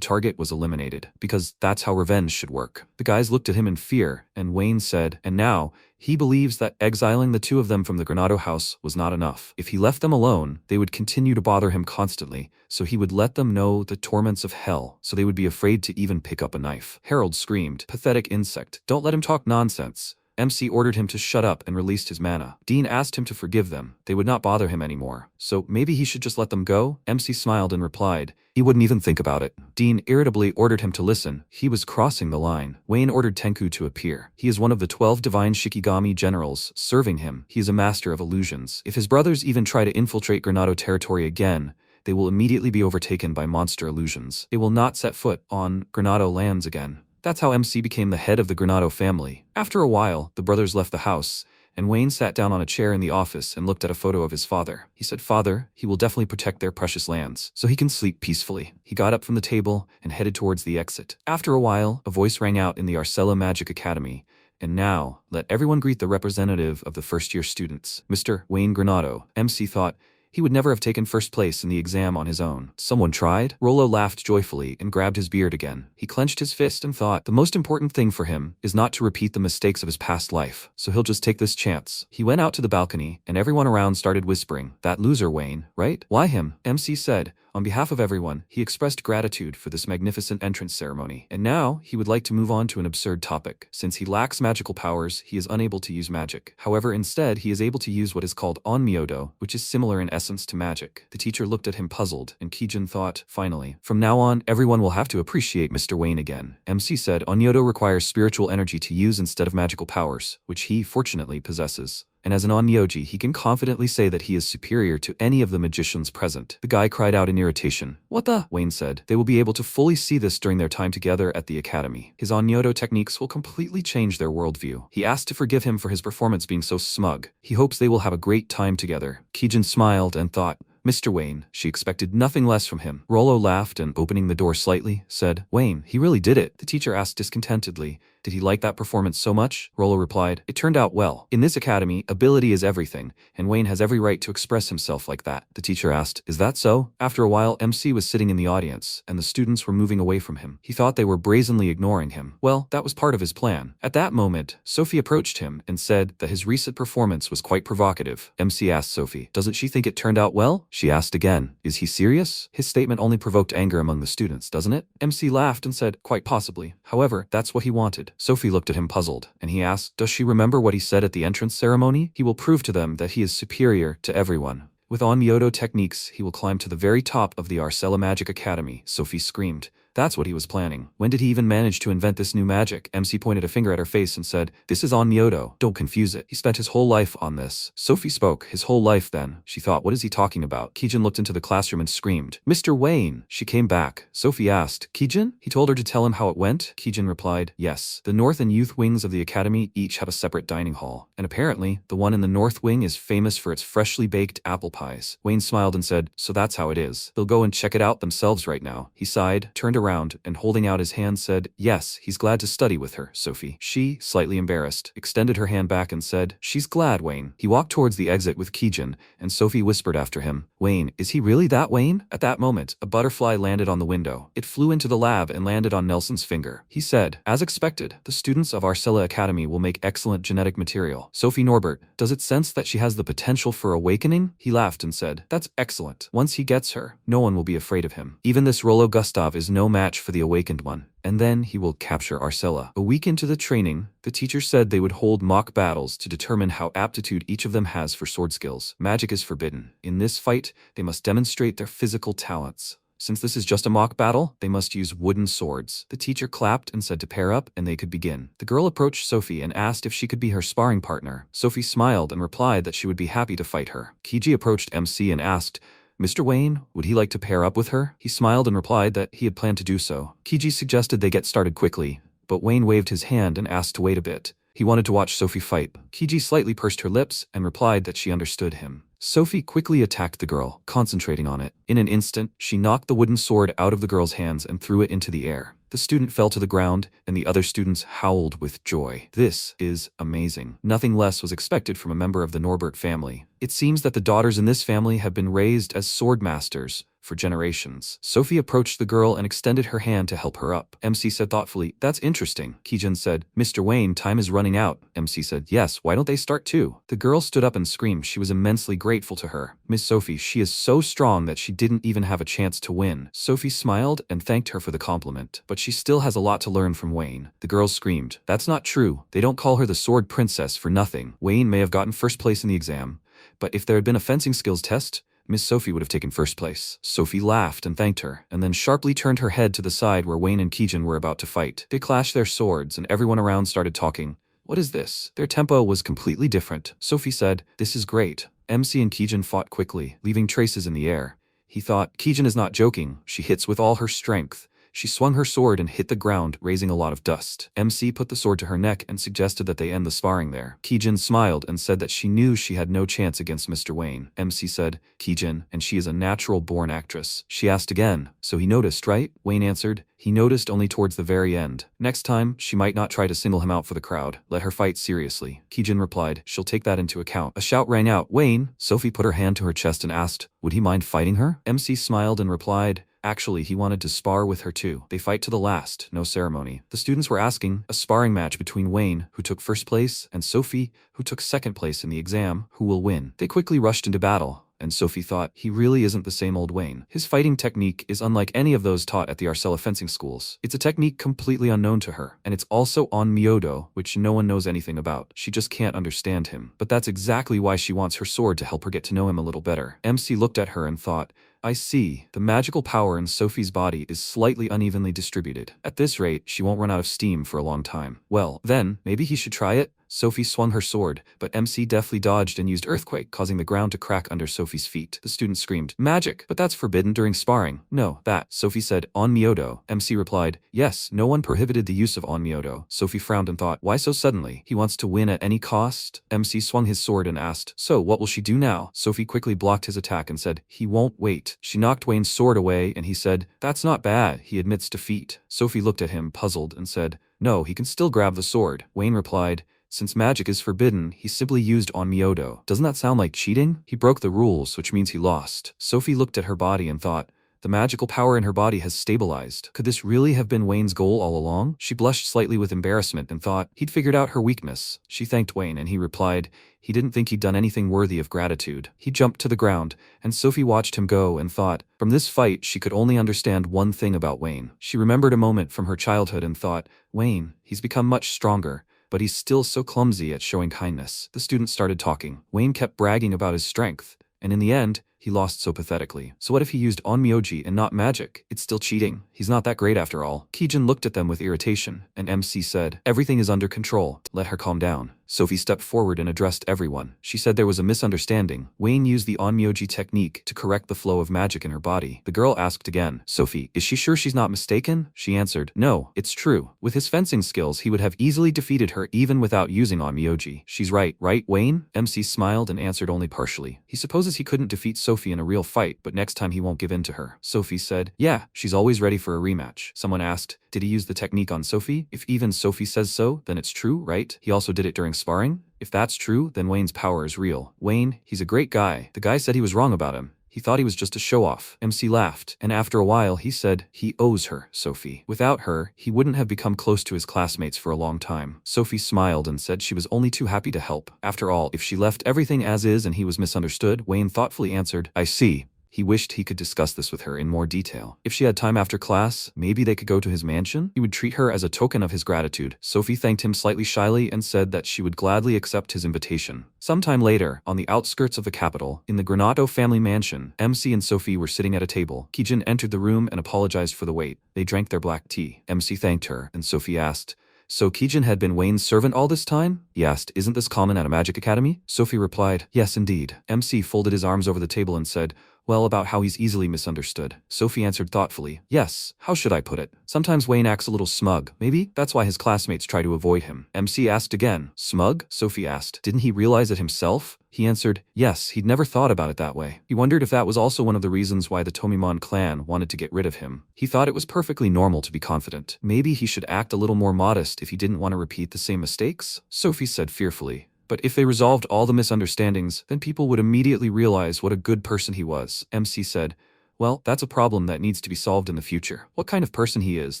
target was eliminated, because that's how revenge should work. The guys looked at him in fear, and Wayne said, and now, he believes that exiling the 2 of them from the Granado house was not enough. If he left them alone, they would continue to bother him constantly, so he would let them know the torments of hell, so they would be afraid to even pick up a knife. Harold screamed, pathetic insect, don't let him talk nonsense. MC ordered him to shut up and released his mana. Dean asked him to forgive them. They would not bother him anymore. So maybe he should just let them go? MC smiled and replied, he wouldn't even think about it. Dean irritably ordered him to listen. He was crossing the line. Wayne ordered Tenku to appear. He is one of the 12 divine Shikigami generals serving him. He is a master of illusions. If his brothers even try to infiltrate Granado territory again, they will immediately be overtaken by monster illusions. They will not set foot on Granado lands again. That's how MC became the head of the Granado family. After a while, the brothers left the house, and Wayne sat down on a chair in the office and looked at a photo of his father. He said, Father, he will definitely protect their precious lands, so he can sleep peacefully. He got up from the table and headed towards the exit. After a while, a voice rang out in the Arcella Magic Academy. And now, let everyone greet the representative of the first-year students, Mr. Wayne Granado. MC thought, he would never have taken first place in the exam on his own. Someone tried? Rollo laughed joyfully and grabbed his beard again. He clenched his fist and thought, the most important thing for him is not to repeat the mistakes of his past life, so he'll just take this chance. He went out to the balcony, and everyone around started whispering, that loser Wayne, right? Why him? MC said. On behalf of everyone, he expressed gratitude for this magnificent entrance ceremony. And now, he would like to move on to an absurd topic. Since he lacks magical powers, he is unable to use magic. However, instead, he is able to use what is called onmyodo, which is similar in essence to magic. The teacher looked at him puzzled, and Kijin thought, finally, from now on, everyone will have to appreciate Mr. Wayne again. MC said, onmyodo requires spiritual energy to use instead of magical powers, which he, fortunately, possesses. And as an onmyoji, he can confidently say that he is superior to any of the magicians present. The guy cried out in irritation. What the? Wayne said. They will be able to fully see this during their time together at the academy. His onmyodo techniques will completely change their worldview. He asked to forgive him for his performance being so smug. He hopes they will have a great time together. Kijin smiled and thought, Mr. Wayne, she expected nothing less from him. Rollo laughed and, opening the door slightly, said, Wayne, he really did it. The teacher asked discontentedly, did he like that performance so much? Rollo replied, it turned out well. In this academy, ability is everything, and Wayne has every right to express himself like that. The teacher asked, is that so? After a while, MC was sitting in the audience, and the students were moving away from him. He thought they were brazenly ignoring him. Well, that was part of his plan. At that moment, Sophie approached him and said that his recent performance was quite provocative. MC asked Sophie, doesn't she think it turned out well? She asked again, is he serious? His statement only provoked anger among the students, doesn't it? MC laughed and said, quite possibly. However, that's what he wanted. Sophie looked at him puzzled, and he asked, does she remember what he said at the entrance ceremony? He will prove to them that he is superior to everyone. With onmyodo techniques, he will climb to the very top of the Arcella Magic Academy, Sophie screamed. That's what he was planning. When did he even manage to invent this new magic? MC pointed a finger at her face and said, this is onmyodo. Don't confuse it. He spent his whole life on this. Sophie spoke, his whole life then. She thought, what is he talking about? Kijin looked into the classroom and screamed, Mr. Wayne. She came back. Sophie asked, Kijin? He told her to tell him how it went. Kijin replied, yes. The north and youth wings of the academy each have a separate dining hall. And apparently, the one in the north wing is famous for its freshly baked apple pies. Wayne smiled and said, so that's how it is. They'll go and check it out themselves right now. He sighed, turned around around and holding out his hand said, yes, he's glad to study with her, Sophie. She, slightly embarrassed, extended her hand back and said, she's glad, Wayne. He walked towards the exit with Kijin, and Sophie whispered after him, Wayne, is he really that Wayne? At that moment, a butterfly landed on the window. It flew into the lab and landed on Nelson's finger. He said, as expected, the students of Arcella Academy will make excellent genetic material. Sophie Norbert, does it sense that she has the potential for awakening? He laughed and said, that's excellent. Once he gets her, no one will be afraid of him. Even this Rollo Gustav is no match for the awakened one. And then he will capture Arcella. A week into the training, the teacher said they would hold mock battles to determine how aptitude each of them has for sword skills. Magic is forbidden. In this fight, they must demonstrate their physical talents. Since this is just a mock battle, they must use wooden swords. The teacher clapped and said to pair up, and they could begin. The girl approached Sophie and asked if she could be her sparring partner. Sophie smiled and replied that she would be happy to fight her. Kiji approached MC and asked, Mr. Wayne, would he like to pair up with her? He smiled and replied that he had planned to do so. Kiji suggested they get started quickly, but Wayne waved his hand and asked to wait a bit. He wanted to watch Sophie fight. Kiji slightly pursed her lips and replied that she understood him. Sophie quickly attacked the girl, concentrating on it. In an instant, she knocked the wooden sword out of the girl's hands and threw it into the air. The student fell to the ground, and the other students howled with joy. This is amazing. Nothing less was expected from a member of the Norbert family. It seems that the daughters in this family have been raised as sword masters for generations. Sophie approached the girl and extended her hand to help her up. MC said thoughtfully, that's interesting. Kijin said, Mr. Wayne, time is running out. MC said, yes, why don't they start too? The girl stood up and screamed. She was immensely grateful to her. Miss Sophie, she is so strong that she didn't even have a chance to win. Sophie smiled and thanked her for the compliment, but she still has a lot to learn from Wayne. The girl screamed, that's not true. They don't call her the sword princess for nothing. Wayne may have gotten first place in the exam, but if there had been a fencing skills test, Miss Sophie would have taken first place. Sophie laughed and thanked her, and then sharply turned her head to the side where Wayne and Kijin were about to fight. They clashed their swords, and everyone around started talking. What is this? Their tempo was completely different. Sophie said, this is great. MC and Kijin fought quickly, leaving traces in the air. He thought, Kijin is not joking. She hits with all her strength. She swung her sword and hit the ground, raising a lot of dust. MC put the sword to her neck and suggested that they end the sparring there. Kijin smiled and said that she knew she had no chance against Mr. Wayne. MC said, Kijin, and she is a natural-born actress. She asked again, so he noticed, right? Wayne answered, he noticed only towards the very end. Next time, she might not try to single him out for the crowd. Let her fight seriously. Kijin replied, she'll take that into account. A shout rang out, Wayne! Sophie put her hand to her chest and asked, would he mind fighting her? MC smiled and replied, actually, he wanted to spar with her too. They fight to the last, no ceremony. The students were asking a sparring match between Wayne, who took first place, and Sophie, who took second place in the exam, who will win. They quickly rushed into battle, and Sophie thought, he really isn't the same old Wayne. His fighting technique is unlike any of those taught at the Arcella fencing schools. It's a technique completely unknown to her, and it's also on Myodo, which no one knows anything about. She just can't understand him. But that's exactly why she wants her sword to help her get to know him a little better. MC looked at her and thought, I see. The magical power in Sophie's body is slightly unevenly distributed. At this rate, she won't run out of steam for a long time. Well, then, maybe he should try it? Sophie swung her sword, but MC deftly dodged and used earthquake, causing the ground to crack under Sophie's feet. The student screamed, magic, but that's forbidden during sparring. No, that, Sophie said, on Myodo. MC replied, yes, no one prohibited the use of on Myodo. Sophie frowned and thought, why so suddenly? He wants to win at any cost? MC swung his sword and asked, so what will she do now? Sophie quickly blocked his attack and said, he won't wait. She knocked Wayne's sword away and he said, that's not bad. He admits defeat. Sophie looked at him, puzzled, and said, no, he can still grab the sword. Wayne replied, since magic is forbidden, he simply used on Myodo. Doesn't that sound like cheating? He broke the rules, which means he lost. Sophie looked at her body and thought, the magical power in her body has stabilized. Could this really have been Wayne's goal all along? She blushed slightly with embarrassment and thought, he'd figured out her weakness. She thanked Wayne and he replied, he didn't think he'd done anything worthy of gratitude. He jumped to the ground, and Sophie watched him go and thought, from this fight she could only understand one thing about Wayne. She remembered a moment from her childhood and thought, Wayne, he's become much stronger, but he's still so clumsy at showing kindness. The students started talking. Wayne kept bragging about his strength, and in the end, he lost so pathetically. So what if he used onmyoji and not magic? It's still cheating. He's not that great after all. Kijin looked at them with irritation, and MC said, everything is under control. Let her calm down. Sophie stepped forward and addressed everyone. She said there was a misunderstanding. Wayne used the onmyoji technique to correct the flow of magic in her body. The girl asked again, Sophie, is she sure she's not mistaken? She answered, no, it's true. With his fencing skills, he would have easily defeated her even without using onmyoji. She's right, Wayne? MC smiled and answered only partially. He supposes he couldn't defeat Sophie Sophie in a real fight, but next time he won't give in to her. Sophie said, yeah, she's always ready for a rematch. Someone asked, did he use the technique on Sophie? If even Sophie says so, then it's true, right? He also did it during sparring? If that's true, then Wayne's power is real. Wayne, he's a great guy. The guy said he was wrong about him. He thought he was just a show-off. MC laughed, and after a while he said, he owes her, Sophie. Without her, he wouldn't have become close to his classmates for a long time. Sophie smiled and said she was only too happy to help. After all, if she left everything as is and he was misunderstood, Wayne thoughtfully answered, I see. He wished he could discuss this with her in more detail. If she had time after class, maybe they could go to his mansion? He would treat her as a token of his gratitude. Sophie thanked him slightly shyly and said that she would gladly accept his invitation. Sometime later, on the outskirts of the capital, in the Granado family mansion, MC and Sophie were sitting at a table. Kijin entered the room and apologized for the wait. They drank their black tea. MC thanked her, and Sophie asked, so Kijin had been Wayne's servant all this time? He asked, isn't this common at a magic academy? Sophie replied, yes indeed. MC folded his arms over the table and said, well, about how he's easily misunderstood. Sophie answered thoughtfully, yes, how should I put it? Sometimes Wayne acts a little smug. Maybe that's why his classmates try to avoid him. MC asked again, smug? Sophie asked, didn't he realize it himself? He answered, yes, he'd never thought about it that way. He wondered if that was also one of the reasons why the Tomimon clan wanted to get rid of him. He thought it was perfectly normal to be confident. Maybe he should act a little more modest if he didn't want to repeat the same mistakes? Sophie said fearfully. But if they resolved all the misunderstandings, then people would immediately realize what a good person he was. MC said, well, that's a problem that needs to be solved in the future. What kind of person he is,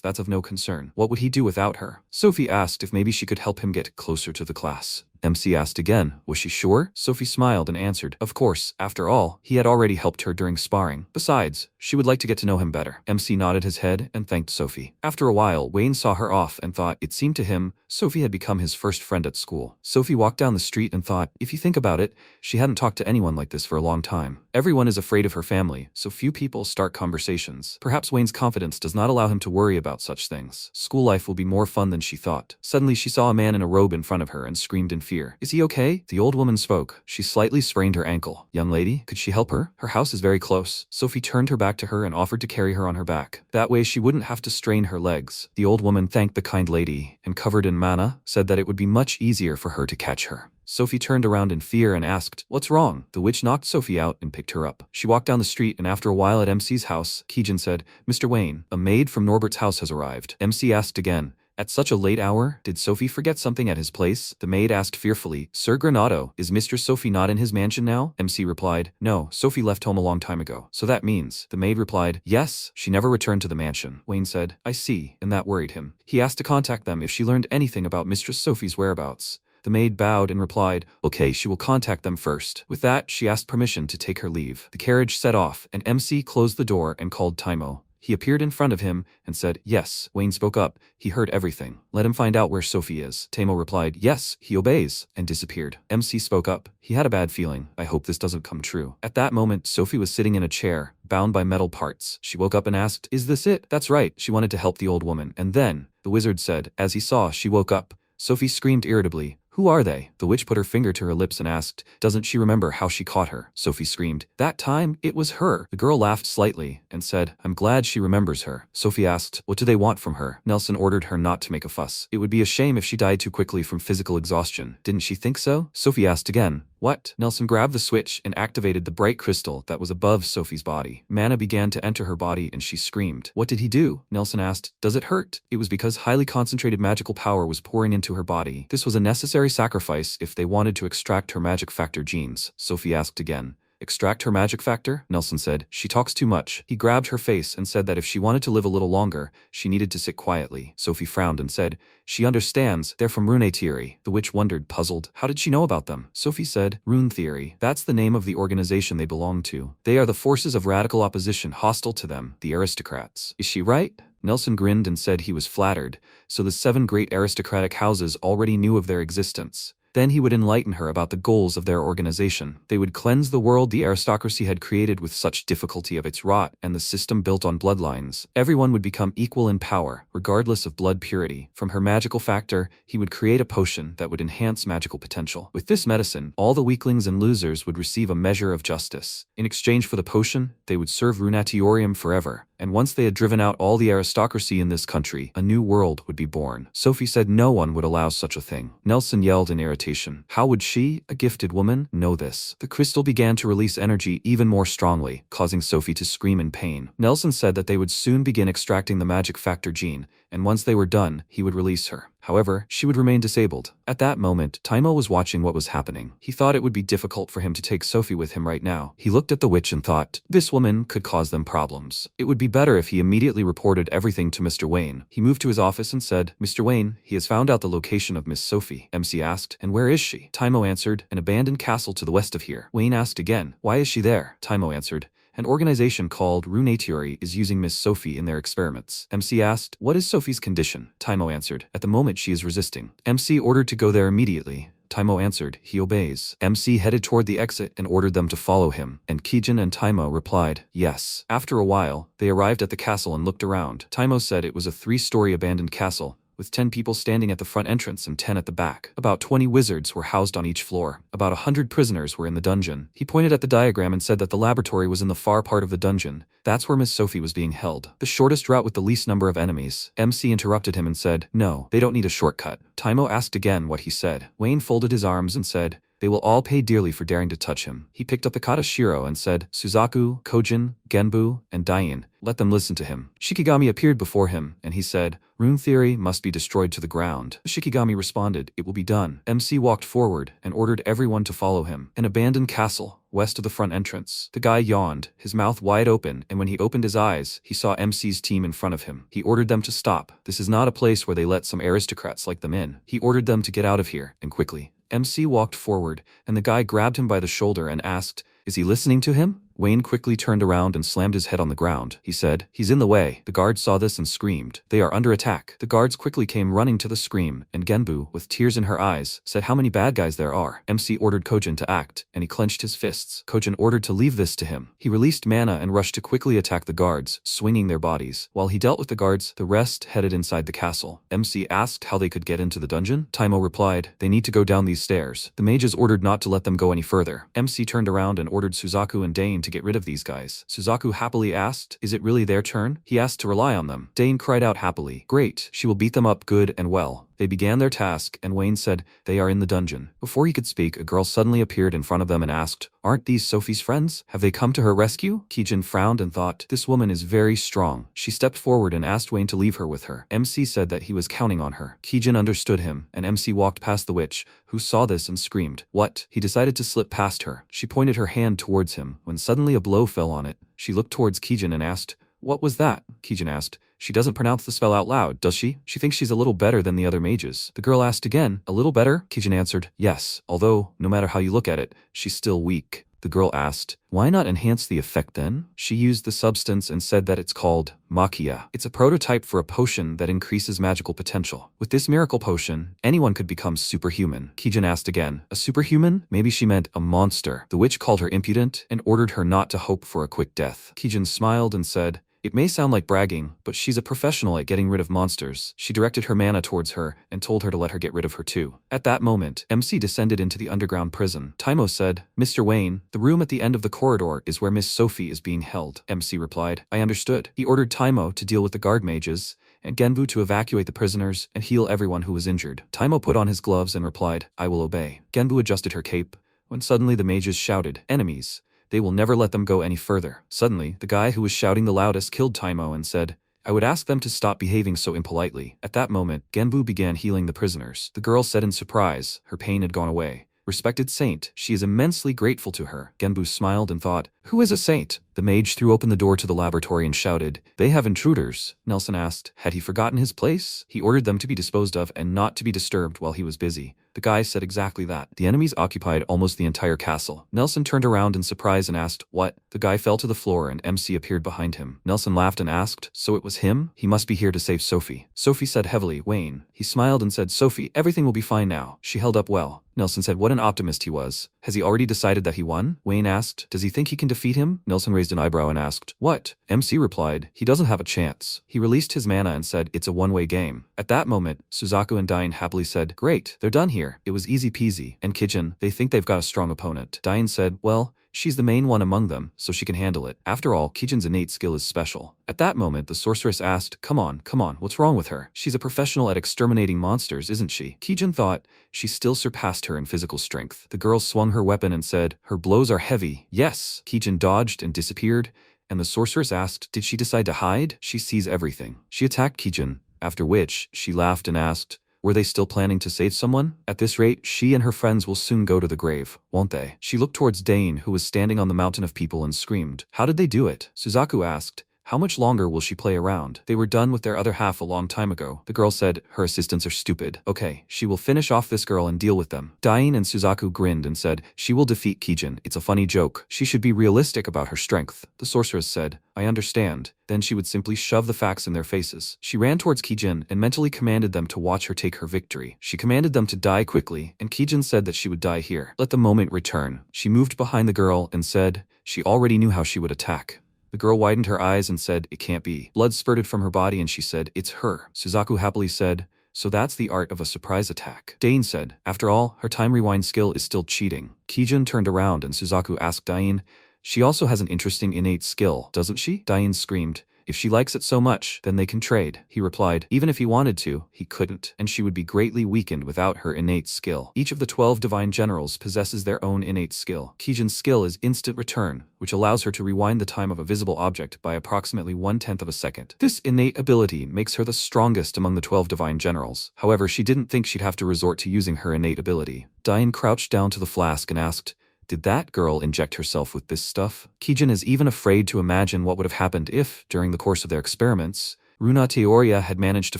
that's of no concern. What would he do without her? Sophie asked if maybe she could help him get closer to the class. MC asked again, was she sure? Sophie smiled and answered, of course, after all, he had already helped her during sparring. Besides, she would like to get to know him better. MC nodded his head and thanked Sophie. After a while, Wayne saw her off and thought, it seemed to him, Sophie had become his first friend at school. Sophie walked down the street and thought, if you think about it, she hadn't talked to anyone like this for a long time. Everyone is afraid of her family, so few people start conversations. Perhaps Wayne's confidence does not allow him to worry about such things. School life will be more fun than she thought. Suddenly she saw a man in a robe in front of her and screamed in fear. Is he okay? The old woman spoke. She slightly sprained her ankle. Young lady, could she help her? Her house is very close. Sophie turned her back to her and offered to carry her on her back. That way she wouldn't have to strain her legs. The old woman thanked the kind lady and, covered in mana, said that it would be much easier for her to catch her. Sophie turned around in fear and asked, what's wrong? The witch knocked Sophie out and picked her up. She walked down the street and after a while at MC's house, Kijin said, Mr. Wayne, a maid from Norbert's house has arrived. MC asked again, at such a late hour, did Sophie forget something at his place? The maid asked fearfully, Sir Granado, is Mistress Sophie not in his mansion now? MC replied, no, Sophie left home a long time ago. So that means, the maid replied, yes, she never returned to the mansion. Wayne said, I see, and that worried him. He asked to contact them if she learned anything about Mistress Sophie's whereabouts. The maid bowed and replied, okay, she will contact them first. With that, she asked permission to take her leave. The carriage set off, and MC closed the door and called Taimo. He appeared in front of him and said, yes. Wayne spoke up. He heard everything. Let him find out where Sophie is. Taimo replied, yes, he obeys, and disappeared. MC spoke up. He had a bad feeling. I hope this doesn't come true. At that moment, Sophie was sitting in a chair, bound by metal parts. She woke up and asked, is this it? That's right. She wanted to help the old woman. And then, the wizard said, as he saw she woke up. Sophie screamed irritably, who are they? The witch put her finger to her lips and asked, doesn't she remember how she caught her? Sophie screamed, that time, it was her. The girl laughed slightly and said, I'm glad she remembers her. Sophie asked, what do they want from her? Nelson ordered her not to make a fuss. It would be a shame if she died too quickly from physical exhaustion. Didn't she think so? Sophie asked again, what? Nelson grabbed the switch and activated the bright crystal that was above Sophie's body. Mana began to enter her body and she screamed. What did he do? Nelson asked, does it hurt? It was because highly concentrated magical power was pouring into her body. This was a necessary sacrifice if they wanted to extract her magic factor genes. Sophie asked again. Extract her magic factor? Nelson said, she talks too much. He grabbed her face and said that if she wanted to live a little longer, she needed to sit quietly. Sophie frowned and said, she understands, they're from Rune theory. The witch wondered, puzzled, how did she know about them? Sophie said, Rune theory. That's the name of the organization they belong to. They are the forces of radical opposition hostile to them, the aristocrats. Is she right? Nelson grinned and said he was flattered, so the 7 great aristocratic houses already knew of their existence. Then he would enlighten her about the goals of their organization. They would cleanse the world the aristocracy had created with such difficulty of its rot and the system built on bloodlines. Everyone would become equal in power, regardless of blood purity. From her magical factor, he would create a potion that would enhance magical potential. With this medicine, all the weaklings and losers would receive a measure of justice. In exchange for the potion, they would serve Runatorium forever. And once they had driven out all the aristocracy in this country, a new world would be born. Sophie said no one would allow such a thing. Nelson yelled in irritation. How would she, a gifted woman, know this? The crystal began to release energy even more strongly, causing Sophie to scream in pain. Nelson said that they would soon begin extracting the magic factor gene, and once they were done, he would release her. However, she would remain disabled. At that moment, Taimo was watching what was happening. He thought it would be difficult for him to take Sophie with him right now. He looked at the witch and thought, this woman could cause them problems. It would be better if he immediately reported everything to Mr. Wayne. He moved to his office and said, Mr. Wayne, he has found out the location of Miss Sophie. MC asked, and where is she? Taimo answered, an abandoned castle to the west of here. Wayne asked again, why is she there? Taimo answered, an organization called Rune is using Miss Sophie in their experiments. MC asked, what is Sophie's condition? Taimo answered, at the moment she is resisting. MC ordered to go there immediately. Taimo answered, he obeys. MC headed toward the exit and ordered them to follow him, and Kijin and Taimo replied, yes. After a while, they arrived at the castle and looked around. Taimo said it was a 3-story abandoned castle, with 10 people standing at the front entrance and 10 at the back. About 20 wizards were housed on each floor. About 100 prisoners were in the dungeon. He pointed at the diagram and said that the laboratory was in the far part of the dungeon. That's where Miss Sophie was being held. The shortest route with the least number of enemies. MC interrupted him and said, no, they don't need a shortcut. Taimo asked again what he said. Wayne folded his arms and said, they will all pay dearly for daring to touch him. He picked up the Katashiro and said, Suzaku, Kojin, Genbu, and Dain, let them listen to him. Shikigami appeared before him, and he said, Rune theory must be destroyed to the ground. Shikigami responded, it will be done. MC walked forward and ordered everyone to follow him. An abandoned castle, west of the front entrance. The guy yawned, his mouth wide open, and when he opened his eyes, he saw MC's team in front of him. He ordered them to stop. This is not a place where they let some aristocrats like them in. He ordered them to get out of here, and quickly. MC walked forward, and the guy grabbed him by the shoulder and asked, is he listening to him? Wayne quickly turned around and slammed his head on the ground. He said, he's in the way. The guards saw this and screamed. They are under attack. The guards quickly came running to the scream, and Genbu, with tears in her eyes, said how many bad guys there are. MC ordered Kojin to act, and he clenched his fists. Kojin ordered to leave this to him. He released mana and rushed to quickly attack the guards, swinging their bodies. While he dealt with the guards, the rest headed inside the castle. MC asked how they could get into the dungeon. Taimo replied, they need to go down these stairs. The mages ordered not to let them go any further. MC turned around and ordered Suzaku and Dane to get rid of these guys. Suzaku happily asked, is it really their turn? He asked to rely on them. Dane cried out happily, great, she will beat them up good and well. They began their task, and Wayne said, they are in the dungeon. Before he could speak, a girl suddenly appeared in front of them and asked, aren't these Sophie's friends? Have they come to her rescue? Kijin frowned and thought, this woman is very strong. She stepped forward and asked Wayne to leave her with her. MC said that he was counting on her. Kijin understood him, and MC walked past the witch, who saw this and screamed, what? He decided to slip past her. She pointed her hand towards him, when suddenly a blow fell on it. She looked towards Kijin and asked, what was that? Kijin asked, she doesn't pronounce the spell out loud, does she? She thinks she's a little better than the other mages. The girl asked again, a little better? Kijin answered, yes, although, no matter how you look at it, she's still weak. The girl asked, why not enhance the effect then? She used the substance and said that it's called Makia. It's a prototype for a potion that increases magical potential. With this miracle potion, anyone could become superhuman. Kijin asked again, a superhuman? Maybe she meant a monster. The witch called her impudent and ordered her not to hope for a quick death. Kijin smiled and said, it may sound like bragging, but she's a professional at getting rid of monsters. She directed her mana towards her and told her to let her get rid of her too. At that moment, MC descended into the underground prison. Taimo said, Mr. Wayne, the room at the end of the corridor is where Miss Sophie is being held. MC replied, I understood. He ordered Taimo to deal with the guard mages, and Genbu to evacuate the prisoners and heal everyone who was injured. Taimo put on his gloves and replied, I will obey. Genbu adjusted her cape, when suddenly the mages shouted, enemies. They will never let them go any further. Suddenly, the guy who was shouting the loudest killed Taimo and said, I would ask them to stop behaving so impolitely. At that moment, Genbu began healing the prisoners. The girl said in surprise, her pain had gone away. Respected saint, she is immensely grateful to her. Genbu smiled and thought, who is a saint? The mage threw open the door to the laboratory and shouted, they have intruders. Nelson asked, had he forgotten his place? He ordered them to be disposed of and not to be disturbed while he was busy. The guy said exactly that. The enemies occupied almost the entire castle. Nelson turned around in surprise and asked, what? The guy fell to the floor and MC appeared behind him. Nelson laughed and asked, so it was him? He must be here to save Sophie. Sophie said heavily, Wayne. He smiled and said, Sophie, everything will be fine now. She held up well. Nelson said what an optimist he was. Has he already decided that he won? Wayne asked, does he think he can defeat him? Nelson raised an eyebrow and asked, what? MC replied, he doesn't have a chance. He released his mana and said, it's a one-way game. At that moment, Suzaku and Dain happily said, great, they're done here. It was easy peasy. And Kijin, they think they've got a strong opponent. Dain said, well, She's the main one among them, so she can handle it. After all, Kijin's innate skill is special. At that moment, the sorceress asked, come on, what's wrong with her? She's a professional at exterminating monsters, isn't she? Kijin thought she still surpassed her in physical strength. The girl swung her weapon and said, her blows are heavy. Yes. Kijin dodged and disappeared, and the sorceress asked, did she decide to hide? She sees everything. She attacked Kijin, after which she laughed and asked, were they still planning to save someone? At this rate, she and her friends will soon go to the grave, won't they? She looked towards Dane, who was standing on the mountain of people, and screamed, how did they do it? Suzaku asked, how much longer will she play around? They were done with their other half a long time ago. The girl said, her assistants are stupid. Okay, she will finish off this girl and deal with them. Dain and Suzaku grinned and said, she will defeat Kijin. It's a funny joke. She should be realistic about her strength. The sorceress said, I understand. Then she would simply shove the facts in their faces. She ran towards Kijin and mentally commanded them to watch her take her victory. She commanded them to die quickly, and Kijin said that she would die here. Let the moment return. She moved behind the girl and said, she already knew how she would attack. The girl widened her eyes and said, it can't be. Blood spurted from her body and she said, it's her. Suzaku happily said, so that's the art of a surprise attack. Dane said, after all, her time rewind skill is still cheating. Kijin turned around and Suzaku asked Dain, she also has an interesting innate skill, doesn't she? Dain screamed, if she likes it so much, then they can trade. He replied, even if he wanted to, he couldn't, and she would be greatly weakened without her innate skill. Each of the 12 divine generals possesses their own innate skill. Kijin's skill is instant return, which allows her to rewind the time of a visible object by approximately 1/10 of a second. This innate ability makes her the strongest among the 12 divine generals. However, she didn't think she'd have to resort to using her innate ability. Dain crouched down to the flask and asked, did that girl inject herself with this stuff? Kijin is even afraid to imagine what would have happened if, during the course of their experiments, Rune Teoria had managed to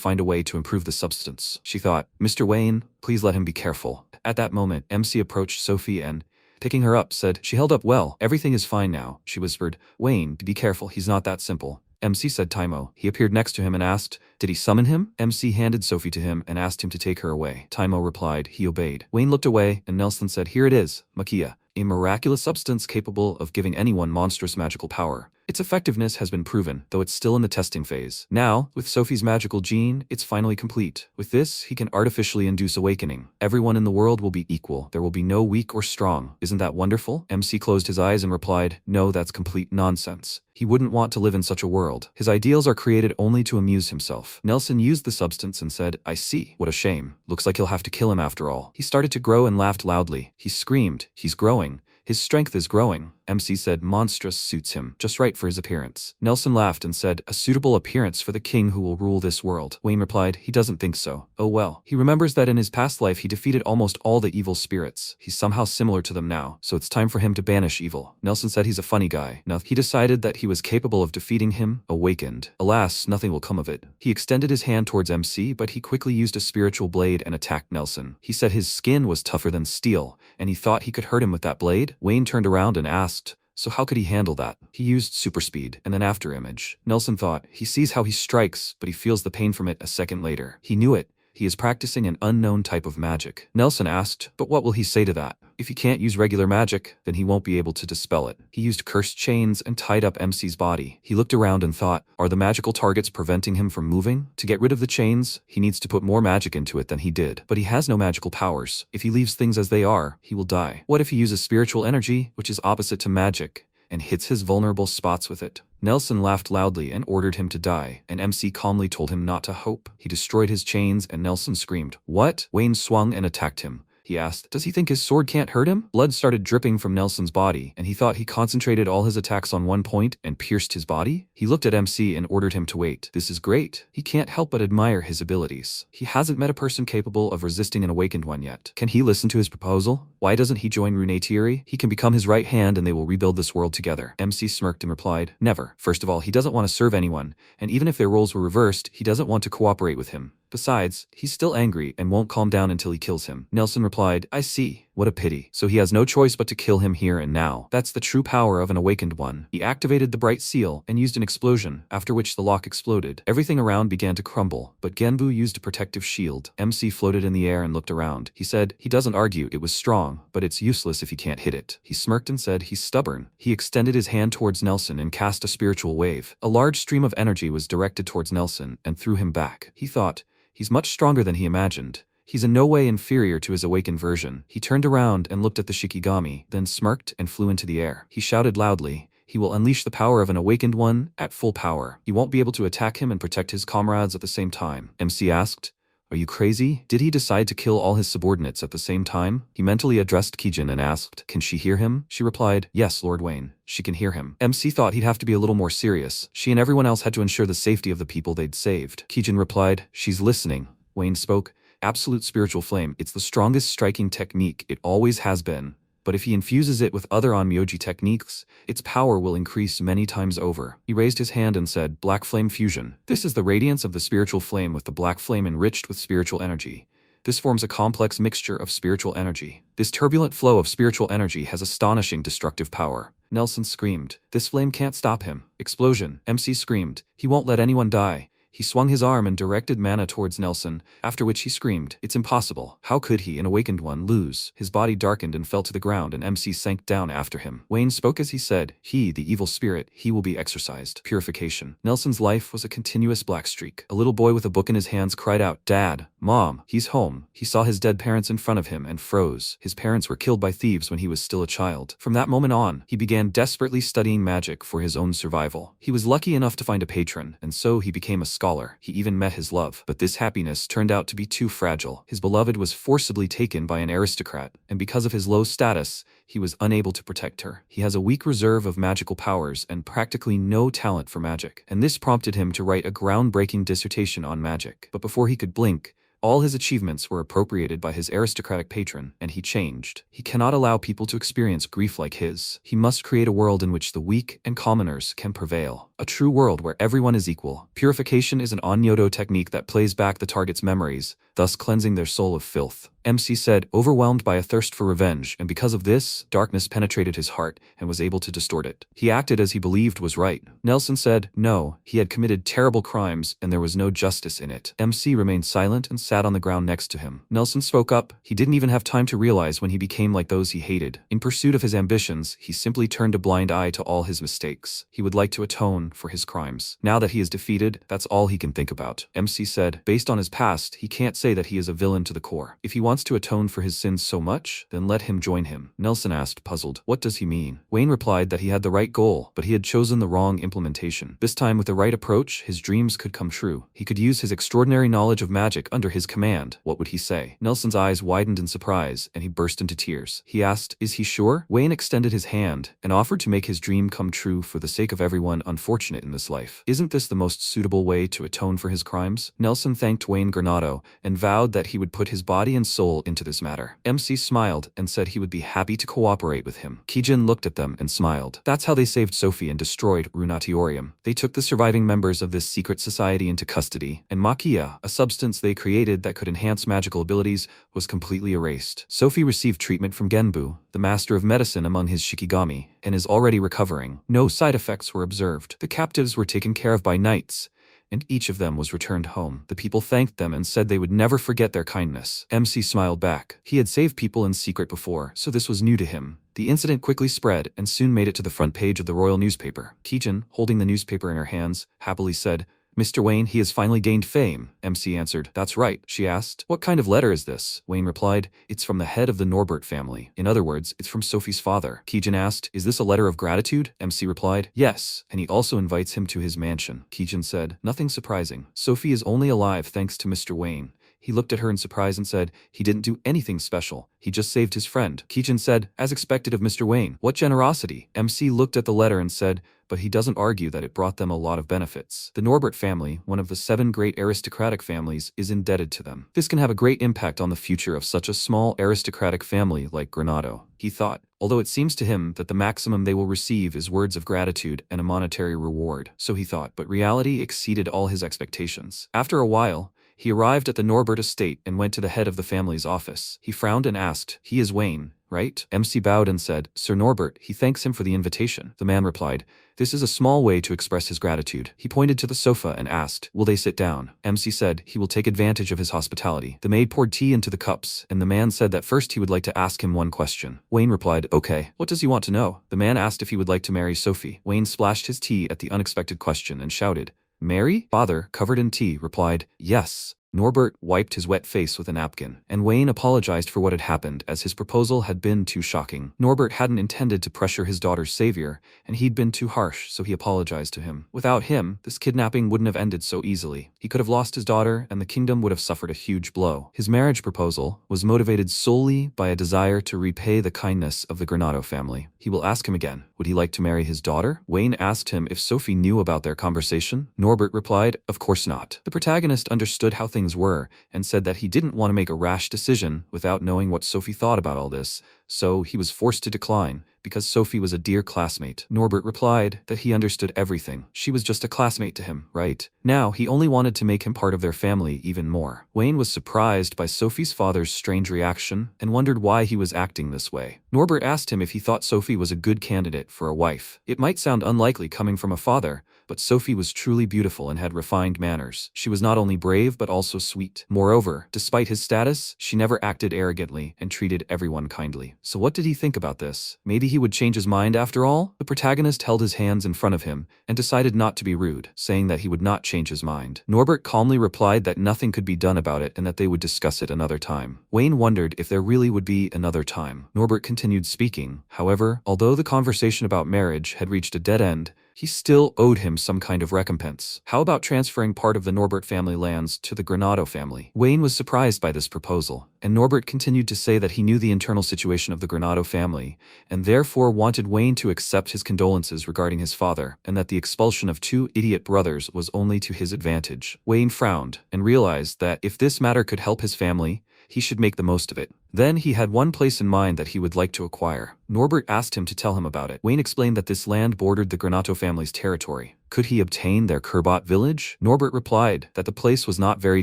find a way to improve the substance. She thought, Mr. Wayne, please let him be careful. At that moment, MC approached Sophie and, picking her up, said, she held up well. Everything is fine now. She whispered, Wayne, be careful, he's not that simple. MC said Taimo. He appeared next to him and asked, did he summon him? MC handed Sophie to him and asked him to take her away. Taimo replied, he obeyed. Wayne looked away and Nelson said, here it is, Makia, a miraculous substance capable of giving anyone monstrous magical power. Its effectiveness has been proven, though it's still in the testing phase. Now, with Sophie's magical gene, it's finally complete. With this, he can artificially induce awakening. Everyone in the world will be equal. There will be no weak or strong. Isn't that wonderful? MC closed his eyes and replied, no, that's complete nonsense. He wouldn't want to live in such a world. His ideals are created only to amuse himself. Nelson used the substance and said, I see. What a shame. Looks like he'll have to kill him after all. He started to grow and laughed loudly. He screamed, he's growing. His strength is growing. MC said monstrous suits him, just right for his appearance. Nelson laughed and said, a suitable appearance for the king who will rule this world. Wayne replied, he doesn't think so. Oh well. He remembers that in his past life he defeated almost all the evil spirits. He's somehow similar to them now, so it's time for him to banish evil. Nelson said he's a funny guy. Now he decided that he was capable of defeating him, awakened. Alas, nothing will come of it. He extended his hand towards MC, but he quickly used a spiritual blade and attacked Nelson. He said his skin was tougher than steel, and he thought he could hurt him with that blade. Wayne turned around and asked, so how could he handle that? He used super speed and then after image. Nelson thought, he sees how he strikes, but he feels the pain from it a second later. He knew it. He is practicing an unknown type of magic. Nelson asked, but what will he say to that? If he can't use regular magic, then he won't be able to dispel it. He used cursed chains and tied up MC's body. He looked around and thought, are the magical targets preventing him from moving? To get rid of the chains, he needs to put more magic into it than he did. But he has no magical powers. If he leaves things as they are, he will die. What if he uses spiritual energy, which is opposite to magic, and hits his vulnerable spots with it? Nelson laughed loudly and ordered him to die, and MC calmly told him not to hope. He destroyed his chains and Nelson screamed, what? Wayne swung and attacked him. He asked, does he think his sword can't hurt him? Blood started dripping from Nelson's body, and he thought he concentrated all his attacks on one point and pierced his body? He looked at MC and ordered him to wait. This is great. He can't help but admire his abilities. He hasn't met a person capable of resisting an awakened one yet. Can he listen to his proposal? Why doesn't he join Rune Thierry? He can become his right hand and they will rebuild this world together. MC smirked and replied, never. First of all, he doesn't want to serve anyone, and even if their roles were reversed, he doesn't want to cooperate with him. Besides, he's still angry and won't calm down until he kills him. Nelson replied, I see. What a pity. So he has no choice but to kill him here and now. That's the true power of an awakened one. He activated the bright seal and used an explosion, after which the lock exploded. Everything around began to crumble, but Genbu used a protective shield. MC floated in the air and looked around. He said, he doesn't argue, it was strong, but it's useless if he can't hit it. He smirked and said, he's stubborn. He extended his hand towards Nelson and cast a spiritual wave. A large stream of energy was directed towards Nelson and threw him back. He thought, he's much stronger than he imagined. He's in no way inferior to his awakened version. He turned around and looked at the Shikigami, then smirked and flew into the air. He shouted loudly, "He will unleash the power of an awakened one at full power. He won't be able to attack him and protect his comrades at the same time." MC asked, "Are you crazy? Did he decide to kill all his subordinates at the same time?" He mentally addressed Kijin and asked, "Can she hear him?" She replied, "Yes, Lord Wayne. She can hear him." MC thought he'd have to be a little more serious. She and everyone else had to ensure the safety of the people they'd saved. Kijin replied, "She's listening." Wayne spoke, "Absolute spiritual flame. It's the strongest striking technique. It always has been. But if he infuses it with other onmyoji techniques, its power will increase many times over." He raised his hand and said, "Black flame fusion. This is the radiance of the spiritual flame with the black flame enriched with spiritual energy. This forms a complex mixture of spiritual energy. This turbulent flow of spiritual energy has astonishing destructive power." Nelson screamed, "This flame can't stop him." Explosion. MC screamed, "He won't let anyone die." He swung his arm and directed mana towards Nelson, after which he screamed, "It's impossible. How could he, an awakened one, lose?" His body darkened and fell to the ground and MC sank down after him. Wayne spoke as he said, "He, the evil spirit, he will be exorcised." Purification. Nelson's life was a continuous black streak. A little boy with a book in his hands cried out, "Dad, Mom, he's home." He saw his dead parents in front of him and froze. His parents were killed by thieves when he was still a child. From that moment on, he began desperately studying magic for his own survival. He was lucky enough to find a patron, and so he became a scholar. He even met his love. But this happiness turned out to be too fragile. His beloved was forcibly taken by an aristocrat, and because of his low status, he was unable to protect her. He has a weak reserve of magical powers and practically no talent for magic, and this prompted him to write a groundbreaking dissertation on magic. But before he could blink, all his achievements were appropriated by his aristocratic patron, and he changed. He cannot allow people to experience grief like his. He must create a world in which the weak and commoners can prevail. A true world where everyone is equal. Purification is an onyodo technique that plays back the target's memories, thus cleansing their soul of filth. MC said, overwhelmed by a thirst for revenge, and because of this, darkness penetrated his heart and was able to distort it. He acted as he believed was right. Nelson said, no, he had committed terrible crimes and there was no justice in it. MC remained silent and sat on the ground next to him. Nelson spoke up. He didn't even have time to realize when he became like those he hated. In pursuit of his ambitions, he simply turned a blind eye to all his mistakes. He would like to atone for his crimes. Now that he is defeated, that's all he can think about. MC said, based on his past, he can't say that he is a villain to the core. If he wants to atone for his sins so much, then let him join him. Nelson asked, puzzled, what does he mean? Wayne replied that he had the right goal, but he had chosen the wrong implementation. This time with the right approach, his dreams could come true. He could use his extraordinary knowledge of magic under his command. What would he say? Nelson's eyes widened in surprise, and he burst into tears. He asked, is he sure? Wayne extended his hand and offered to make his dream come true for the sake of everyone unfortunate in this life. Isn't this the most suitable way to atone for his crimes? Nelson thanked Wayne Granado and vowed that he would put his body and soul into this matter. MC smiled and said he would be happy to cooperate with him. Kijin looked at them and smiled. That's how they saved Sophie and destroyed Runatorium. They took the surviving members of this secret society into custody, and Makia, a substance they created that could enhance magical abilities, was completely erased. Sophie received treatment from Genbu, the master of medicine among his Shikigami, and is already recovering. No side effects were observed. The captives were taken care of by knights, and each of them was returned home. The people thanked them and said they would never forget their kindness. MC smiled back. He had saved people in secret before, so this was new to him. The incident quickly spread and soon made it to the front page of the royal newspaper. Kijin, holding the newspaper in her hands, happily said, Mr. Wayne, he has finally gained fame. MC answered, that's right. She asked, what kind of letter is this? Wayne replied, it's from the head of the Norbert family. In other words, it's from Sophie's father. Kijin asked, is this a letter of gratitude? MC replied, yes, and he also invites him to his mansion. Kijin said, nothing surprising. Sophie is only alive thanks to Mr. Wayne. He looked at her in surprise and said, he didn't do anything special. He just saved his friend. Kijin said, as expected of Mr. Wayne. What generosity? MC looked at the letter and said, but he doesn't argue that it brought them a lot of benefits. The Norbert family, one of the 7 great aristocratic families, is indebted to them. This can have a great impact on the future of such a small aristocratic family like Granado, he thought, although it seems to him that the maximum they will receive is words of gratitude and a monetary reward. So he thought, but reality exceeded all his expectations. After a while, he arrived at the Norbert estate and went to the head of the family's office. He frowned and asked, he is Wayne, right? MC bowed and said, Sir Norbert, he thanks him for the invitation. The man replied, this is a small way to express his gratitude. He pointed to the sofa and asked, will they sit down? MC said he will take advantage of his hospitality. The maid poured tea into the cups, and the man said that first he would like to ask him one question. Wayne replied, okay. What does he want to know? The man asked if he would like to marry Sophie. Wayne splashed his tea at the unexpected question and shouted, Mary? Father, covered in tea, replied, yes. Norbert wiped his wet face with a napkin, and Wayne apologized for what had happened as his proposal had been too shocking. Norbert hadn't intended to pressure his daughter's savior, and he'd been too harsh, so he apologized to him. Without him, this kidnapping wouldn't have ended so easily. He could have lost his daughter, and the kingdom would have suffered a huge blow. His marriage proposal was motivated solely by a desire to repay the kindness of the Granado family. He will ask him again. Would he like to marry his daughter? Wayne asked him if Sophie knew about their conversation. Norbert replied, of course not. The protagonist understood how things were and said that he didn't want to make a rash decision without knowing what Sophie thought about all this, so he was forced to decline because Sophie was a dear classmate. Norbert replied that he understood everything. She was just a classmate to him, right? Now, he only wanted to make him part of their family even more. Wayne was surprised by Sophie's father's strange reaction and wondered why he was acting this way. Norbert asked him if he thought Sophie was a good candidate for a wife. It might sound unlikely coming from a father, but Sophie was truly beautiful and had refined manners. She was not only brave but also sweet. Moreover, despite his status, she never acted arrogantly and treated everyone kindly. So what did he think about this? Maybe he would change his mind after all? The protagonist held his hands in front of him and decided not to be rude, saying that he would not change his mind. Norbert calmly replied that nothing could be done about it and that they would discuss it another time. Wayne wondered if there really would be another time. Norbert continued speaking. However, although the conversation about marriage had reached a dead end, he still owed him some kind of recompense. How about transferring part of the Norbert family lands to the Granado family? Wayne was surprised by this proposal, and Norbert continued to say that he knew the internal situation of the Granado family, and therefore wanted Wayne to accept his condolences regarding his father, and that the expulsion of two idiot brothers was only to his advantage. Wayne frowned, and realized that if this matter could help his family, he should make the most of it. Then he had one place in mind that he would like to acquire. Norbert asked him to tell him about it. Wayne explained that this land bordered the Granado family's territory. Could he obtain their Kerbot village? Norbert replied that the place was not very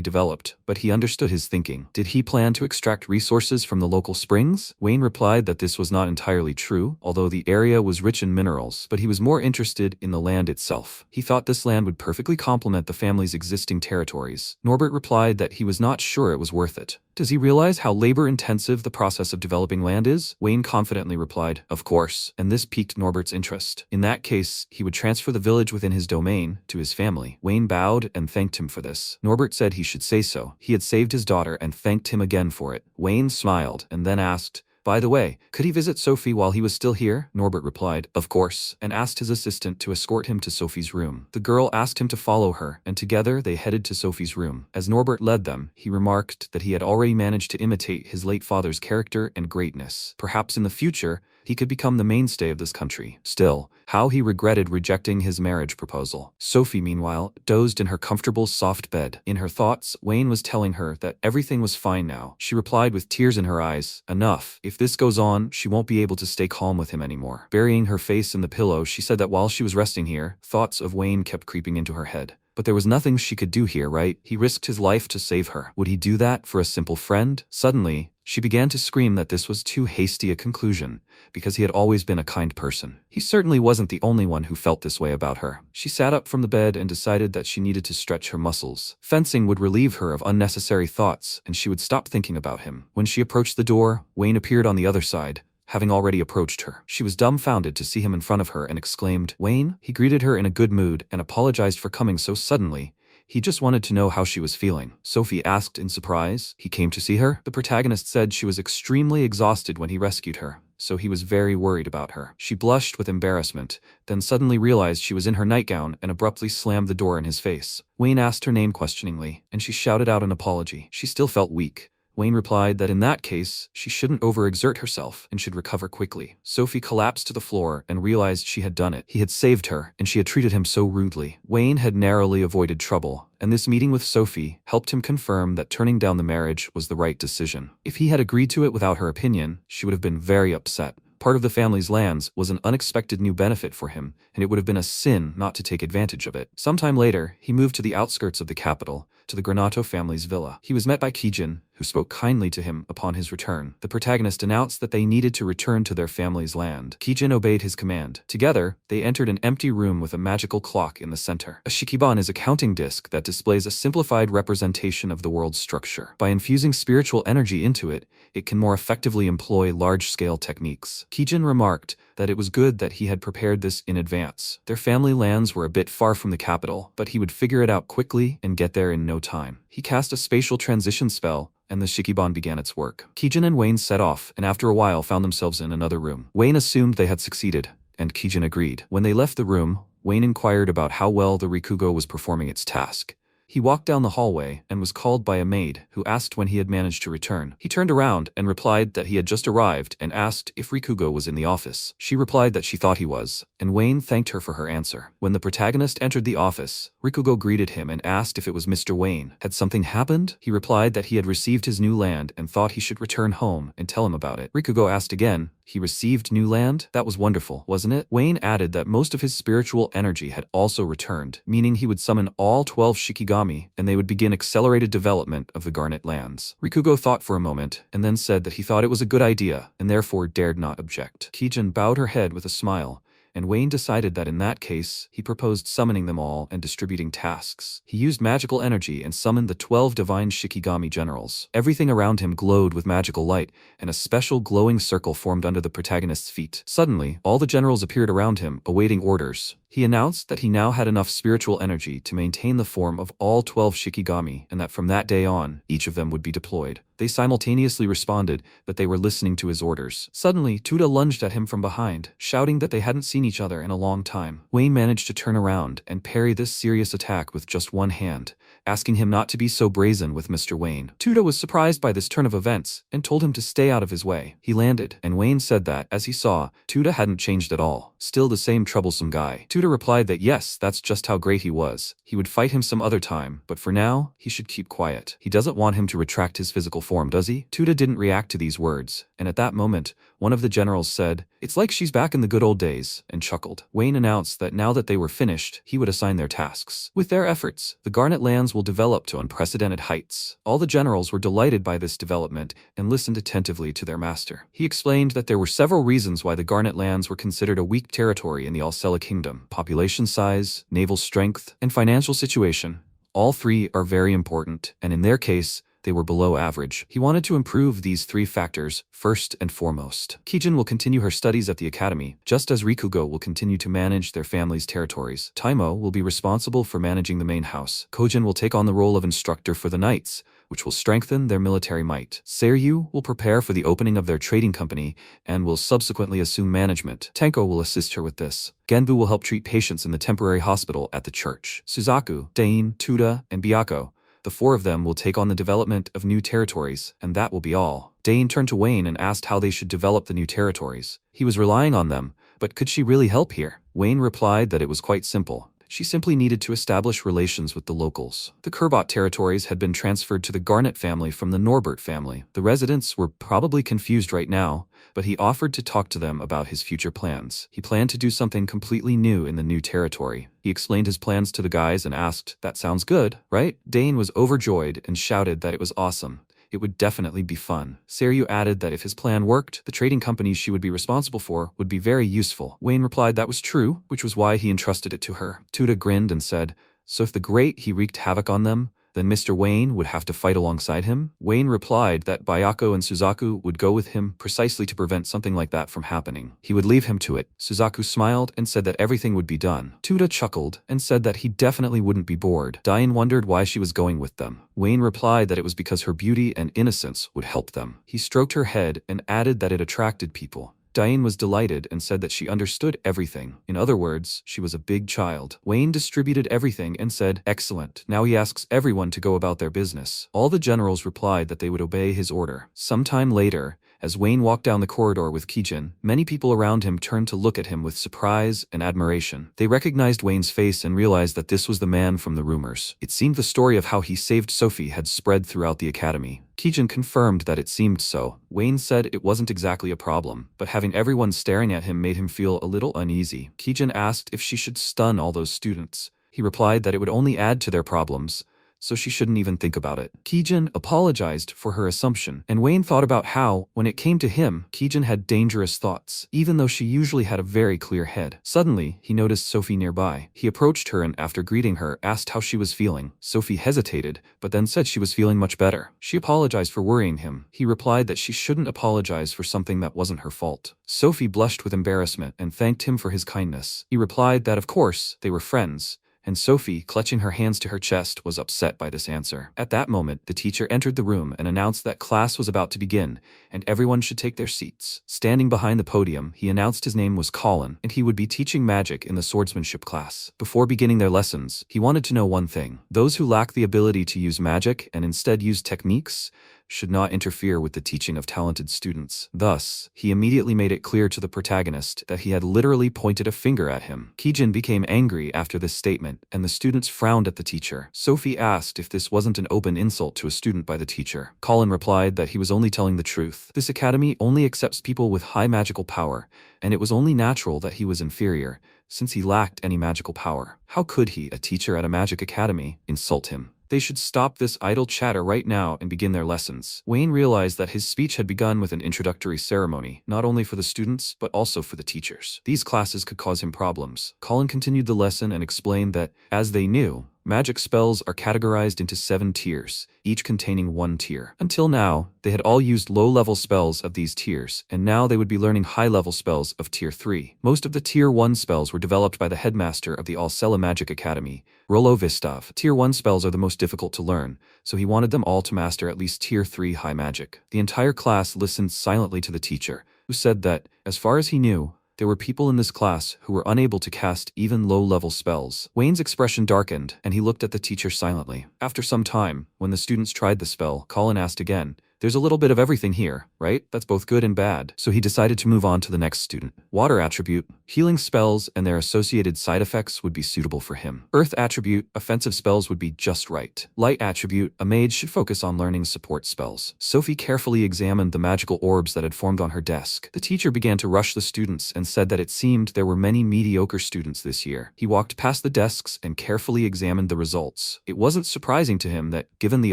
developed, but he understood his thinking. Did he plan to extract resources from the local springs? Wayne replied that this was not entirely true, although the area was rich in minerals, but he was more interested in the land itself. He thought this land would perfectly complement the family's existing territories. Norbert replied that he was not sure it was worth it. Does he realize how labor-intensive the process of developing land is? Wayne confidently replied, of course, and this piqued Norbert's interest. In that case, he would transfer the village within his domain to his family. Wayne bowed and thanked him for this. Norbert said he should say so. He had saved his daughter and thanked him again for it. Wayne smiled and then asked, by the way, could he visit Sophie while he was still here? Norbert replied, of course, and asked his assistant to escort him to Sophie's room. The girl asked him to follow her, and together they headed to Sophie's room. As Norbert led them, he remarked that he had already managed to imitate his late father's character and greatness. Perhaps in the future, he could become the mainstay of this country. Still, how he regretted rejecting his marriage proposal. Sophie, meanwhile, dozed in her comfortable, soft bed. In her thoughts, Wayne was telling her that everything was fine now. She replied with tears in her eyes, enough. If this goes on, she won't be able to stay calm with him anymore. Burying her face in the pillow, she said that while she was resting here, thoughts of Wayne kept creeping into her head. But there was nothing she could do here, right? He risked his life to save her. Would he do that for a simple friend? Suddenly, she began to scream that this was too hasty a conclusion, because he had always been a kind person. He certainly wasn't the only one who felt this way about her. She sat up from the bed and decided that she needed to stretch her muscles. Fencing would relieve her of unnecessary thoughts, and she would stop thinking about him. When she approached the door, Wayne appeared on the other side, having already approached her. She was dumbfounded to see him in front of her and exclaimed, Wayne? He greeted her in a good mood and apologized for coming so suddenly. He just wanted to know how she was feeling. Sophie asked in surprise. He came to see her? The protagonist said she was extremely exhausted when he rescued her, so he was very worried about her. She blushed with embarrassment, then suddenly realized she was in her nightgown and abruptly slammed the door in his face. Wayne asked her name questioningly, and she shouted out an apology. She still felt weak. Wayne replied that in that case, she shouldn't overexert herself and should recover quickly. Sophie collapsed to the floor and realized she had done it. He had saved her, and she had treated him so rudely. Wayne had narrowly avoided trouble, and this meeting with Sophie helped him confirm that turning down the marriage was the right decision. If he had agreed to it without her opinion, she would have been very upset. Part of the family's lands was an unexpected new benefit for him, and it would have been a sin not to take advantage of it. Sometime later, he moved to the outskirts of the capital, to the Granado family's villa. He was met by Kijin, who spoke kindly to him upon his return. The protagonist announced that they needed to return to their family's land. Kijin obeyed his command. Together, they entered an empty room with a magical clock in the center. A Shikigami is a counting disc that displays a simplified representation of the world's structure. By infusing spiritual energy into it, it can more effectively employ large-scale techniques. Kijin remarked that it was good that he had prepared this in advance. Their family lands were a bit far from the capital, but he would figure it out quickly and get there in no no time. He cast a spatial transition spell, and the Shikigami began its work. Kijin and Wayne set off, and after a while found themselves in another room. Wayne assumed they had succeeded, and Kijin agreed. When they left the room, Wayne inquired about how well the Rikugo was performing its task. He walked down the hallway and was called by a maid, who asked when he had managed to return. He turned around and replied that he had just arrived and asked if Rikugo was in the office. She replied that she thought he was, and Wayne thanked her for her answer. When the protagonist entered the office, Rikugo greeted him and asked if it was Mr. Wayne. Had something happened? He replied that he had received his new land and thought he should return home and tell him about it. Rikugo asked again, he received new land? That was wonderful, wasn't it? Wayne added that most of his spiritual energy had also returned, meaning he would summon all 12 Shikigami and they would begin accelerated development of the Garnet lands. Rikugo thought for a moment and then said that he thought it was a good idea and therefore dared not object. Kijin bowed her head with a smile, and Wayne decided that in that case, he proposed summoning them all and distributing tasks. He used magical energy and summoned the 12 divine Shikigami generals. Everything around him glowed with magical light, and a special glowing circle formed under the protagonist's feet. Suddenly, all the generals appeared around him, awaiting orders. He announced that he now had enough spiritual energy to maintain the form of all 12 Shikigami, and that from that day on, each of them would be deployed. They simultaneously responded that they were listening to his orders. Suddenly, Tuda lunged at him from behind, shouting that they hadn't seen each other in a long time. Wayne managed to turn around and parry this serious attack with just one hand, asking him not to be so brazen with Mr. Wayne. Tuda was surprised by this turn of events and told him to stay out of his way. He landed, and Wayne said that, as he saw, Tuda hadn't changed at all. Still the same troublesome guy. Tuda replied that yes, that's just how great he was. He would fight him some other time, but for now, he should keep quiet. He doesn't want him to retract his physical form, does he? Tuda didn't react to these words, and at that moment, one of the generals said, "It's like she's back in the good old days," and chuckled. Wayne announced that now that they were finished, he would assign their tasks. With their efforts, the Garnet lands will develop to unprecedented heights. All the generals were delighted by this development and listened attentively to their master. He explained that there were several reasons why the Garnet lands were considered a weak territory in the Alcela kingdom: population size, naval strength, and financial situation. All three are very important, and in their case, they were below average. He wanted to improve these three factors first and foremost. Kijin will continue her studies at the academy, just as Rikugo will continue to manage their family's territories. Taimo will be responsible for managing the main house. Kojin will take on the role of instructor for the knights, which will strengthen their military might. Seiryu will prepare for the opening of their trading company and will subsequently assume management. Tenko will assist her with this. Genbu will help treat patients in the temporary hospital at the church. Suzaku, Dain, Tuda, and Byako, the four of them will take on the development of new territories, and that will be all. Dain turned to Wayne and asked how they should develop the new territories. He was relying on them, but could she really help here? Wayne replied that it was quite simple. She simply needed to establish relations with the locals. The Kurbot territories had been transferred to the Garnet family from the Norbert family. The residents were probably confused right now, but he offered to talk to them about his future plans. He planned to do something completely new in the new territory. He explained his plans to the guys and asked, "That sounds good, right?" Dain was overjoyed and shouted that it was awesome. It would definitely be fun. Seiryu added that if his plan worked, the trading companies she would be responsible for would be very useful. Wayne replied that was true, which was why he entrusted it to her. Tuda grinned and said, "So if the great he wreaked havoc on them, then Mr. Wayne would have to fight alongside him?" Wayne replied that Byako and Suzaku would go with him precisely to prevent something like that from happening. He would leave him to it. Suzaku smiled and said that everything would be done. Tuda chuckled and said that he definitely wouldn't be bored. Dain wondered why she was going with them. Wayne replied that it was because her beauty and innocence would help them. He stroked her head and added that it attracted people. Dain was delighted and said that she understood everything. In other words, she was a big child. Wayne distributed everything and said, "Excellent. Now he asks everyone to go about their business." All the generals replied that they would obey his order. Sometime later, as Wayne walked down the corridor with Kijin, many people around him turned to look at him with surprise and admiration. They recognized Wayne's face and realized that this was the man from the rumors. It seemed the story of how he saved Sophie had spread throughout the academy. Kijin confirmed that it seemed so. Wayne said it wasn't exactly a problem, but having everyone staring at him made him feel a little uneasy. Kijin asked if she should stun all those students. He replied that it would only add to their problems, so she shouldn't even think about it. Kijin apologized for her assumption, and Wayne thought about how, when it came to him, Kijin had dangerous thoughts, even though she usually had a very clear head. Suddenly, he noticed Sophie nearby. He approached her and after greeting her, asked how she was feeling. Sophie hesitated, but then said she was feeling much better. She apologized for worrying him. He replied that she shouldn't apologize for something that wasn't her fault. Sophie blushed with embarrassment and thanked him for his kindness. He replied that of course, they were friends, and Sophie, clutching her hands to her chest, was upset by this answer. At that moment, the teacher entered the room and announced that class was about to begin, and everyone should take their seats. Standing behind the podium, he announced his name was Colin, and he would be teaching magic in the swordsmanship class. Before beginning their lessons, he wanted to know one thing. Those who lack the ability to use magic and instead use techniques should not interfere with the teaching of talented students. Thus, he immediately made it clear to the protagonist that he had literally pointed a finger at him. Kijin became angry after this statement, and the students frowned at the teacher. Sophie asked if this wasn't an open insult to a student by the teacher. Colin replied that he was only telling the truth. This academy only accepts people with high magical power, and it was only natural that he was inferior, since he lacked any magical power. How could he, a teacher at a magic academy, insult him? They should stop this idle chatter right now and begin their lessons. Wayne realized that his speech had begun with an introductory ceremony, not only for the students, but also for the teachers. These classes could cause him problems. Colin continued the lesson and explained that, as they knew, magic spells are categorized into 7 tiers, each containing 1 tier. Until now, they had all used low-level spells of these tiers, and now they would be learning high-level spells of Tier 3. Most of the Tier 1 spells were developed by the headmaster of the Alcela Magic Academy, Rolo Vistav. Tier 1 spells are the most difficult to learn, so he wanted them all to master at least Tier 3 high magic. The entire class listened silently to the teacher, who said that, as far as he knew, there were people in this class who were unable to cast even low-level spells. Wayne's expression darkened, and he looked at the teacher silently. After some time, when the students tried the spell, Colin asked again, "There's a little bit of everything here, right? That's both good and bad." So he decided to move on to the next student. Water attribute, healing spells and their associated side effects would be suitable for him. Earth attribute, offensive spells would be just right. Light attribute, a mage should focus on learning support spells. Sophie carefully examined the magical orbs that had formed on her desk. The teacher began to rush the students and said that it seemed there were many mediocre students this year. He walked past the desks and carefully examined the results. It wasn't surprising to him that, given the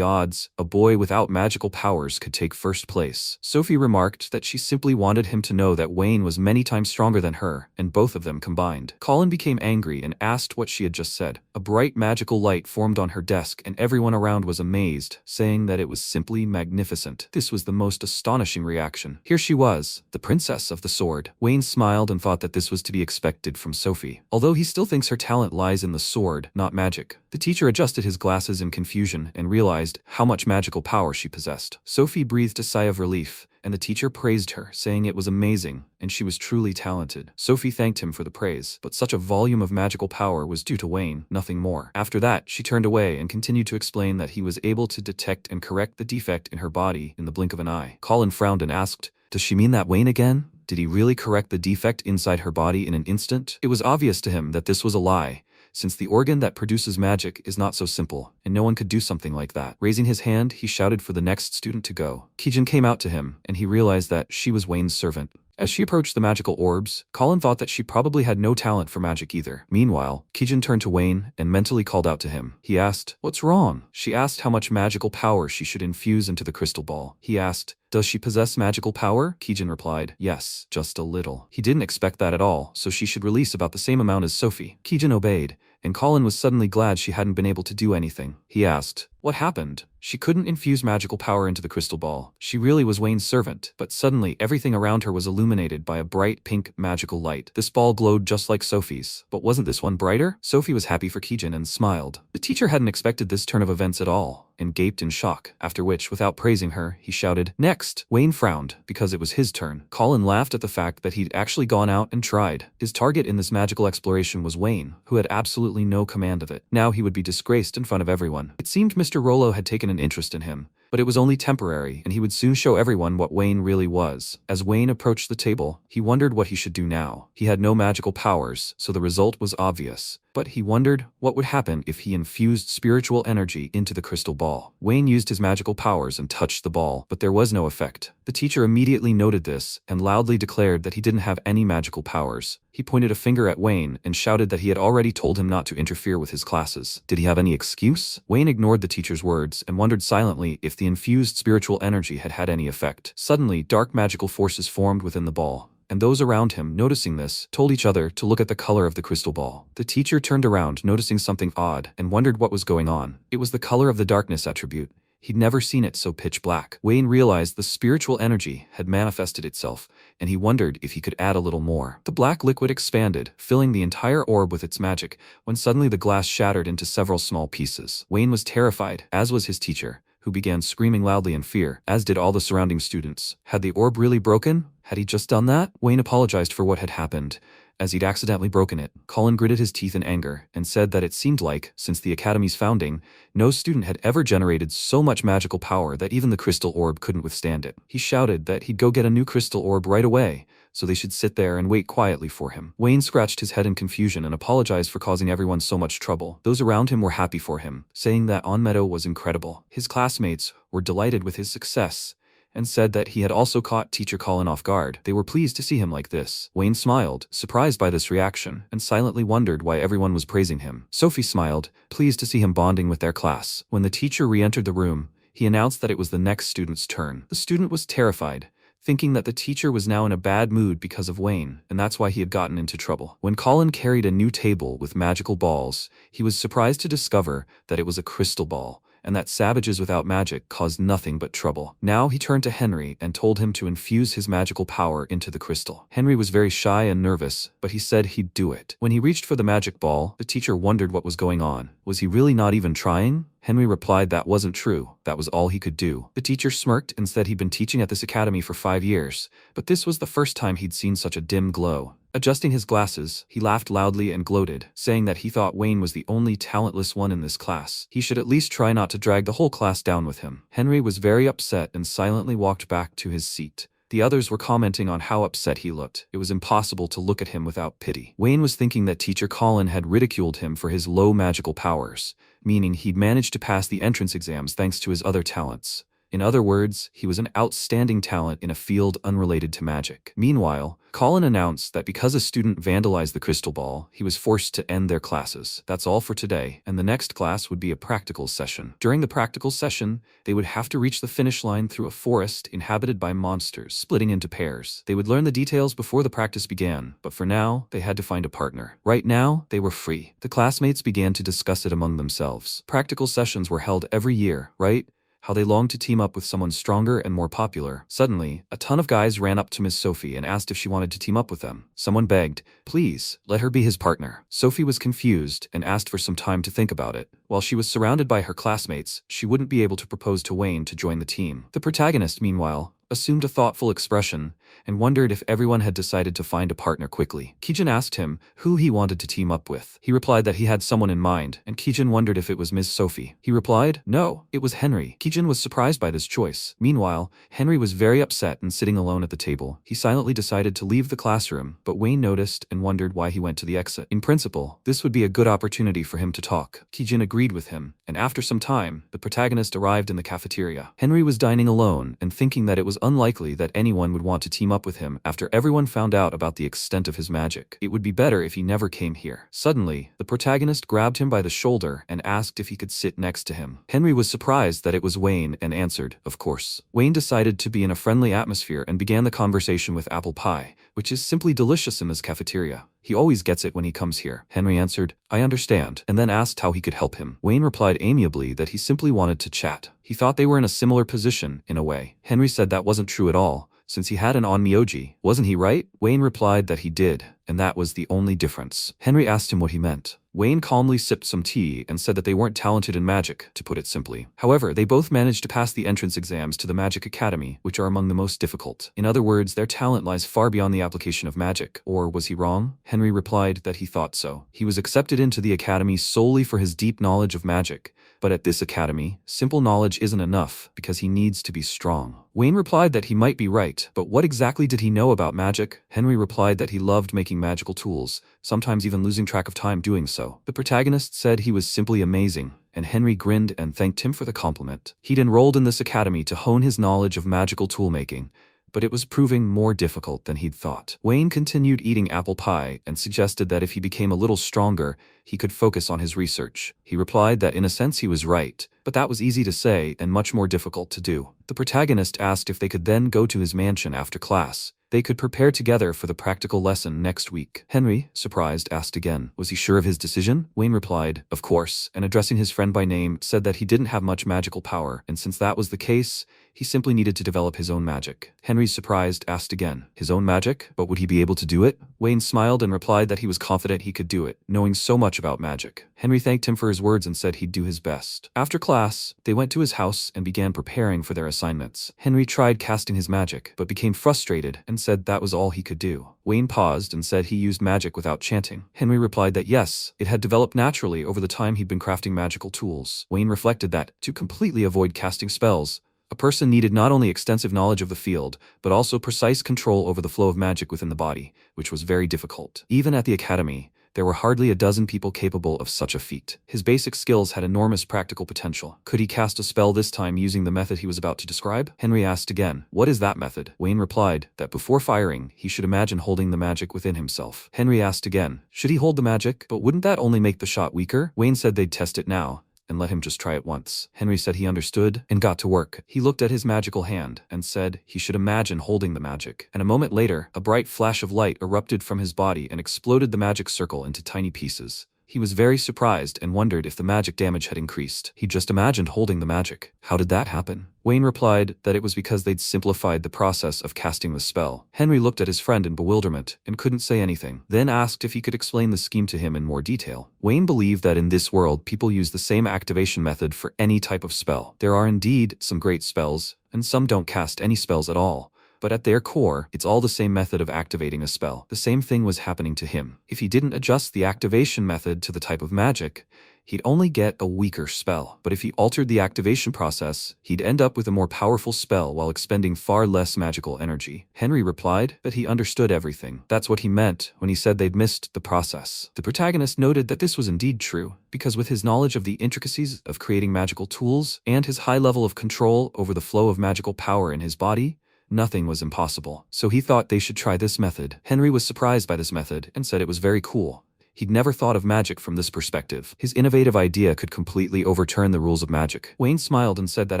odds, a boy without magical powers could take first place. Sophie remarked that she simply wanted him to know that Wayne was many times stronger than her, and both of them combined. Colin became angry and asked what she had just said. A bright magical light formed on her desk and everyone around was amazed, saying that it was simply magnificent. This was the most astonishing reaction. Here she was, the princess of the sword. Wayne smiled and thought that this was to be expected from Sophie, although he still thinks her talent lies in the sword, not magic. The teacher adjusted his glasses in confusion and realized how much magical power she possessed. Sophie breathed a sigh of relief, and the teacher praised her, saying it was amazing, and she was truly talented. Sophie thanked him for the praise, but such a volume of magical power was due to Wayne, nothing more. After that, she turned away and continued to explain that he was able to detect and correct the defect in her body in the blink of an eye. Colin frowned and asked, "Does she mean that Wayne again? Did he really correct the defect inside her body in an instant?" It was obvious to him that this was a lie, since the organ that produces magic is not so simple, and no one could do something like that. Raising his hand, he shouted for the next student to go. Kijin came out to him, and he realized that she was Wayne's servant. As she approached the magical orbs, Colin thought that she probably had no talent for magic either. Meanwhile, Kijin turned to Wayne and mentally called out to him. He asked, "What's wrong?" She asked how much magical power she should infuse into the crystal ball. He asked, "Does she possess magical power?" Kijin replied, "Yes, just a little." He didn't expect that at all, so she should release about the same amount as Sophie. Kijin obeyed, and Colin was suddenly glad she hadn't been able to do anything. He asked, "What happened?" She couldn't infuse magical power into the crystal ball. She really was Wayne's servant, but suddenly everything around her was illuminated by a bright pink magical light. This ball glowed just like Sophie's, but wasn't this one brighter? Sophie was happy for Kijin and smiled. The teacher hadn't expected this turn of events at all, and gaped in shock, after which, without praising her, he shouted, "Next!" Wayne frowned, because it was his turn. Colin laughed at the fact that he'd actually gone out and tried. His target in this magical exploration was Wayne, who had absolutely no command of it. Now he would be disgraced in front of everyone. It seemed Mr. Rollo had taken an interest in him, but it was only temporary, and he would soon show everyone what Wayne really was. As Wayne approached the table, he wondered what he should do now. He had no magical powers, so the result was obvious. But he wondered what would happen if he infused spiritual energy into the crystal ball. Wayne used his magical powers and touched the ball, but there was no effect. The teacher immediately noted this and loudly declared that he didn't have any magical powers. He pointed a finger at Wayne and shouted that he had already told him not to interfere with his classes. Did he have any excuse? Wayne ignored the teacher's words and wondered silently if the infused spiritual energy had had any effect. Suddenly, dark magical forces formed within the ball, and those around him, noticing this, told each other to look at the color of the crystal ball. The teacher turned around, noticing something odd, and wondered what was going on. It was the color of the darkness attribute. He'd never seen it so pitch black. Wayne realized the spiritual energy had manifested itself, and he wondered if he could add a little more. The black liquid expanded, filling the entire orb with its magic, when suddenly the glass shattered into several small pieces. Wayne was terrified, as was his teacher, who began screaming loudly in fear, as did all the surrounding students. Had the orb really broken? Had he just done that? Wayne apologized for what had happened, as he'd accidentally broken it. Colin gritted his teeth in anger and said that it seemed like, since the Academy's founding, no student had ever generated so much magical power that even the crystal orb couldn't withstand it. He shouted that he'd go get a new crystal orb right away, so they should sit there and wait quietly for him. Wayne scratched his head in confusion and apologized for causing everyone so much trouble. Those around him were happy for him, saying that Onmeadow was incredible. His classmates were delighted with his success, and said that he had also caught Teacher Colin off guard. They were pleased to see him like this. Wayne smiled, surprised by this reaction, and silently wondered why everyone was praising him. Sophie smiled, pleased to see him bonding with their class. When the teacher re-entered the room, he announced that it was the next student's turn. The student was terrified, thinking that the teacher was now in a bad mood because of Wayne, and that's why he had gotten into trouble. When Colin carried a new table with magical balls, he was surprised to discover that it was a crystal ball, and that savages without magic caused nothing but trouble. Now he turned to Henry and told him to infuse his magical power into the crystal. Henry was very shy and nervous, but he said he'd do it. When he reached for the magic ball, the teacher wondered what was going on. Was he really not even trying? Henry replied that wasn't true, that was all he could do. The teacher smirked and said he'd been teaching at this academy for 5 years, but this was the first time he'd seen such a dim glow. Adjusting his glasses, he laughed loudly and gloated, saying that he thought Wayne was the only talentless one in this class. He should at least try not to drag the whole class down with him. Henry was very upset and silently walked back to his seat. The others were commenting on how upset he looked. It was impossible to look at him without pity. Wayne was thinking that Teacher Colin had ridiculed him for his low magical powers, meaning he'd managed to pass the entrance exams thanks to his other talents. In other words, he was an outstanding talent in a field unrelated to magic. Meanwhile, Colin announced that because a student vandalized the crystal ball, he was forced to end their classes. That's all for today, and the next class would be a practical session. During the practical session, they would have to reach the finish line through a forest inhabited by monsters, splitting into pairs. They would learn the details before the practice began, but for now, they had to find a partner. Right now, they were free. The classmates began to discuss it among themselves. Practical sessions were held every year, right? How they longed to team up with someone stronger and more popular. Suddenly, a ton of guys ran up to Miss Sophie and asked if she wanted to team up with them. Someone begged, please, let her be his partner. Sophie was confused and asked for some time to think about it. While she was surrounded by her classmates, she wouldn't be able to propose to Wayne to join the team. The protagonist, meanwhile, assumed a thoughtful expression and wondered if everyone had decided to find a partner quickly. Kijin asked him who he wanted to team up with. He replied that he had someone in mind, and Kijin wondered if it was Miss Sophie. He replied, no, it was Henry. Kijin was surprised by this choice. Meanwhile, Henry was very upset and sitting alone at the table. He silently decided to leave the classroom, but Wayne noticed and wondered why he went to the exit. In principle, this would be a good opportunity for him to talk. Kijin agreed with him, and after some time, the protagonist arrived in the cafeteria. Henry was dining alone and thinking that it was unlikely that anyone would want to team up with him after everyone found out about the extent of his magic. It would be better if he never came here. Suddenly, the protagonist grabbed him by the shoulder and asked if he could sit next to him. Henry was surprised that it was Wayne and answered, of course. Wayne decided to be in a friendly atmosphere and began the conversation with apple pie, which is simply delicious in this cafeteria. He always gets it when he comes here. Henry answered, I understand, and then asked how he could help him. Wayne replied amiably that he simply wanted to chat. He thought they were in a similar position, in a way. Henry said that wasn't true at all, since he had an onmyoji. Wasn't he right? Wayne replied that he did, and that was the only difference. Henry asked him what he meant. Wayne calmly sipped some tea and said that they weren't talented in magic, to put it simply. However, they both managed to pass the entrance exams to the Magic Academy, which are among the most difficult. In other words, their talent lies far beyond the application of magic. Or was he wrong? Henry replied that he thought so. He was accepted into the academy solely for his deep knowledge of magic. But at this academy, simple knowledge isn't enough because he needs to be strong. Wayne replied that he might be right, but what exactly did he know about magic? Henry replied that he loved making magical tools, sometimes even losing track of time doing so. The protagonist said he was simply amazing, and Henry grinned and thanked him for the compliment. He'd enrolled in this academy to hone his knowledge of magical toolmaking, but it was proving more difficult than he'd thought. Wayne continued eating apple pie and suggested that if he became a little stronger, he could focus on his research. He replied that in a sense he was right, but that was easy to say and much more difficult to do. The protagonist asked if they could then go to his mansion after class. They could prepare together for the practical lesson next week. Henry, surprised, asked again, was he sure of his decision? Wayne replied, of course, and addressing his friend by name, said that he didn't have much magical power, and since that was the case, he simply needed to develop his own magic. Henry, surprised, asked again, his own magic? But would he be able to do it? Wayne smiled and replied that he was confident he could do it, knowing so much about magic. Henry thanked him for his words and said he'd do his best. After class, they went to his house and began preparing for their assignments. Henry tried casting his magic, but became frustrated and said that was all he could do. Wayne paused and said he used magic without chanting. Henry replied that yes, it had developed naturally over the time he'd been crafting magical tools. Wayne reflected that, to completely avoid casting spells, a person needed not only extensive knowledge of the field, but also precise control over the flow of magic within the body, which was very difficult. Even at the academy, there were hardly a dozen people capable of such a feat. His basic skills had enormous practical potential. Could he cast a spell this time using the method he was about to describe? Henry asked again, what is that method? Wayne replied that before firing, he should imagine holding the magic within himself. Henry asked again, should he hold the magic? But wouldn't that only make the shot weaker? Wayne said they'd test it now and let him just try it once. Henry said he understood and got to work. He looked at his magical hand and said he should imagine holding the magic. And a moment later, a bright flash of light erupted from his body and exploded the magic circle into tiny pieces. He was very surprised and wondered if the magic damage had increased. He just imagined holding the magic. How did that happen? Wayne replied that it was because they'd simplified the process of casting the spell. Henry looked at his friend in bewilderment and couldn't say anything, then asked if he could explain the scheme to him in more detail. Wayne believed that in this world people use the same activation method for any type of spell. There are indeed some great spells, and some don't cast any spells at all. But at their core, it's all the same method of activating a spell. The same thing was happening to him. If he didn't adjust the activation method to the type of magic, he'd only get a weaker spell. But if he altered the activation process, he'd end up with a more powerful spell while expending far less magical energy. Henry replied that he understood everything. That's what he meant when he said they'd missed the process. The protagonist noted that this was indeed true, because with his knowledge of the intricacies of creating magical tools and his high level of control over the flow of magical power in his body, nothing was impossible. So he thought they should try this method. Henry was surprised by this method and said it was very cool. He'd never thought of magic from this perspective. His innovative idea could completely overturn the rules of magic. Wayne smiled and said that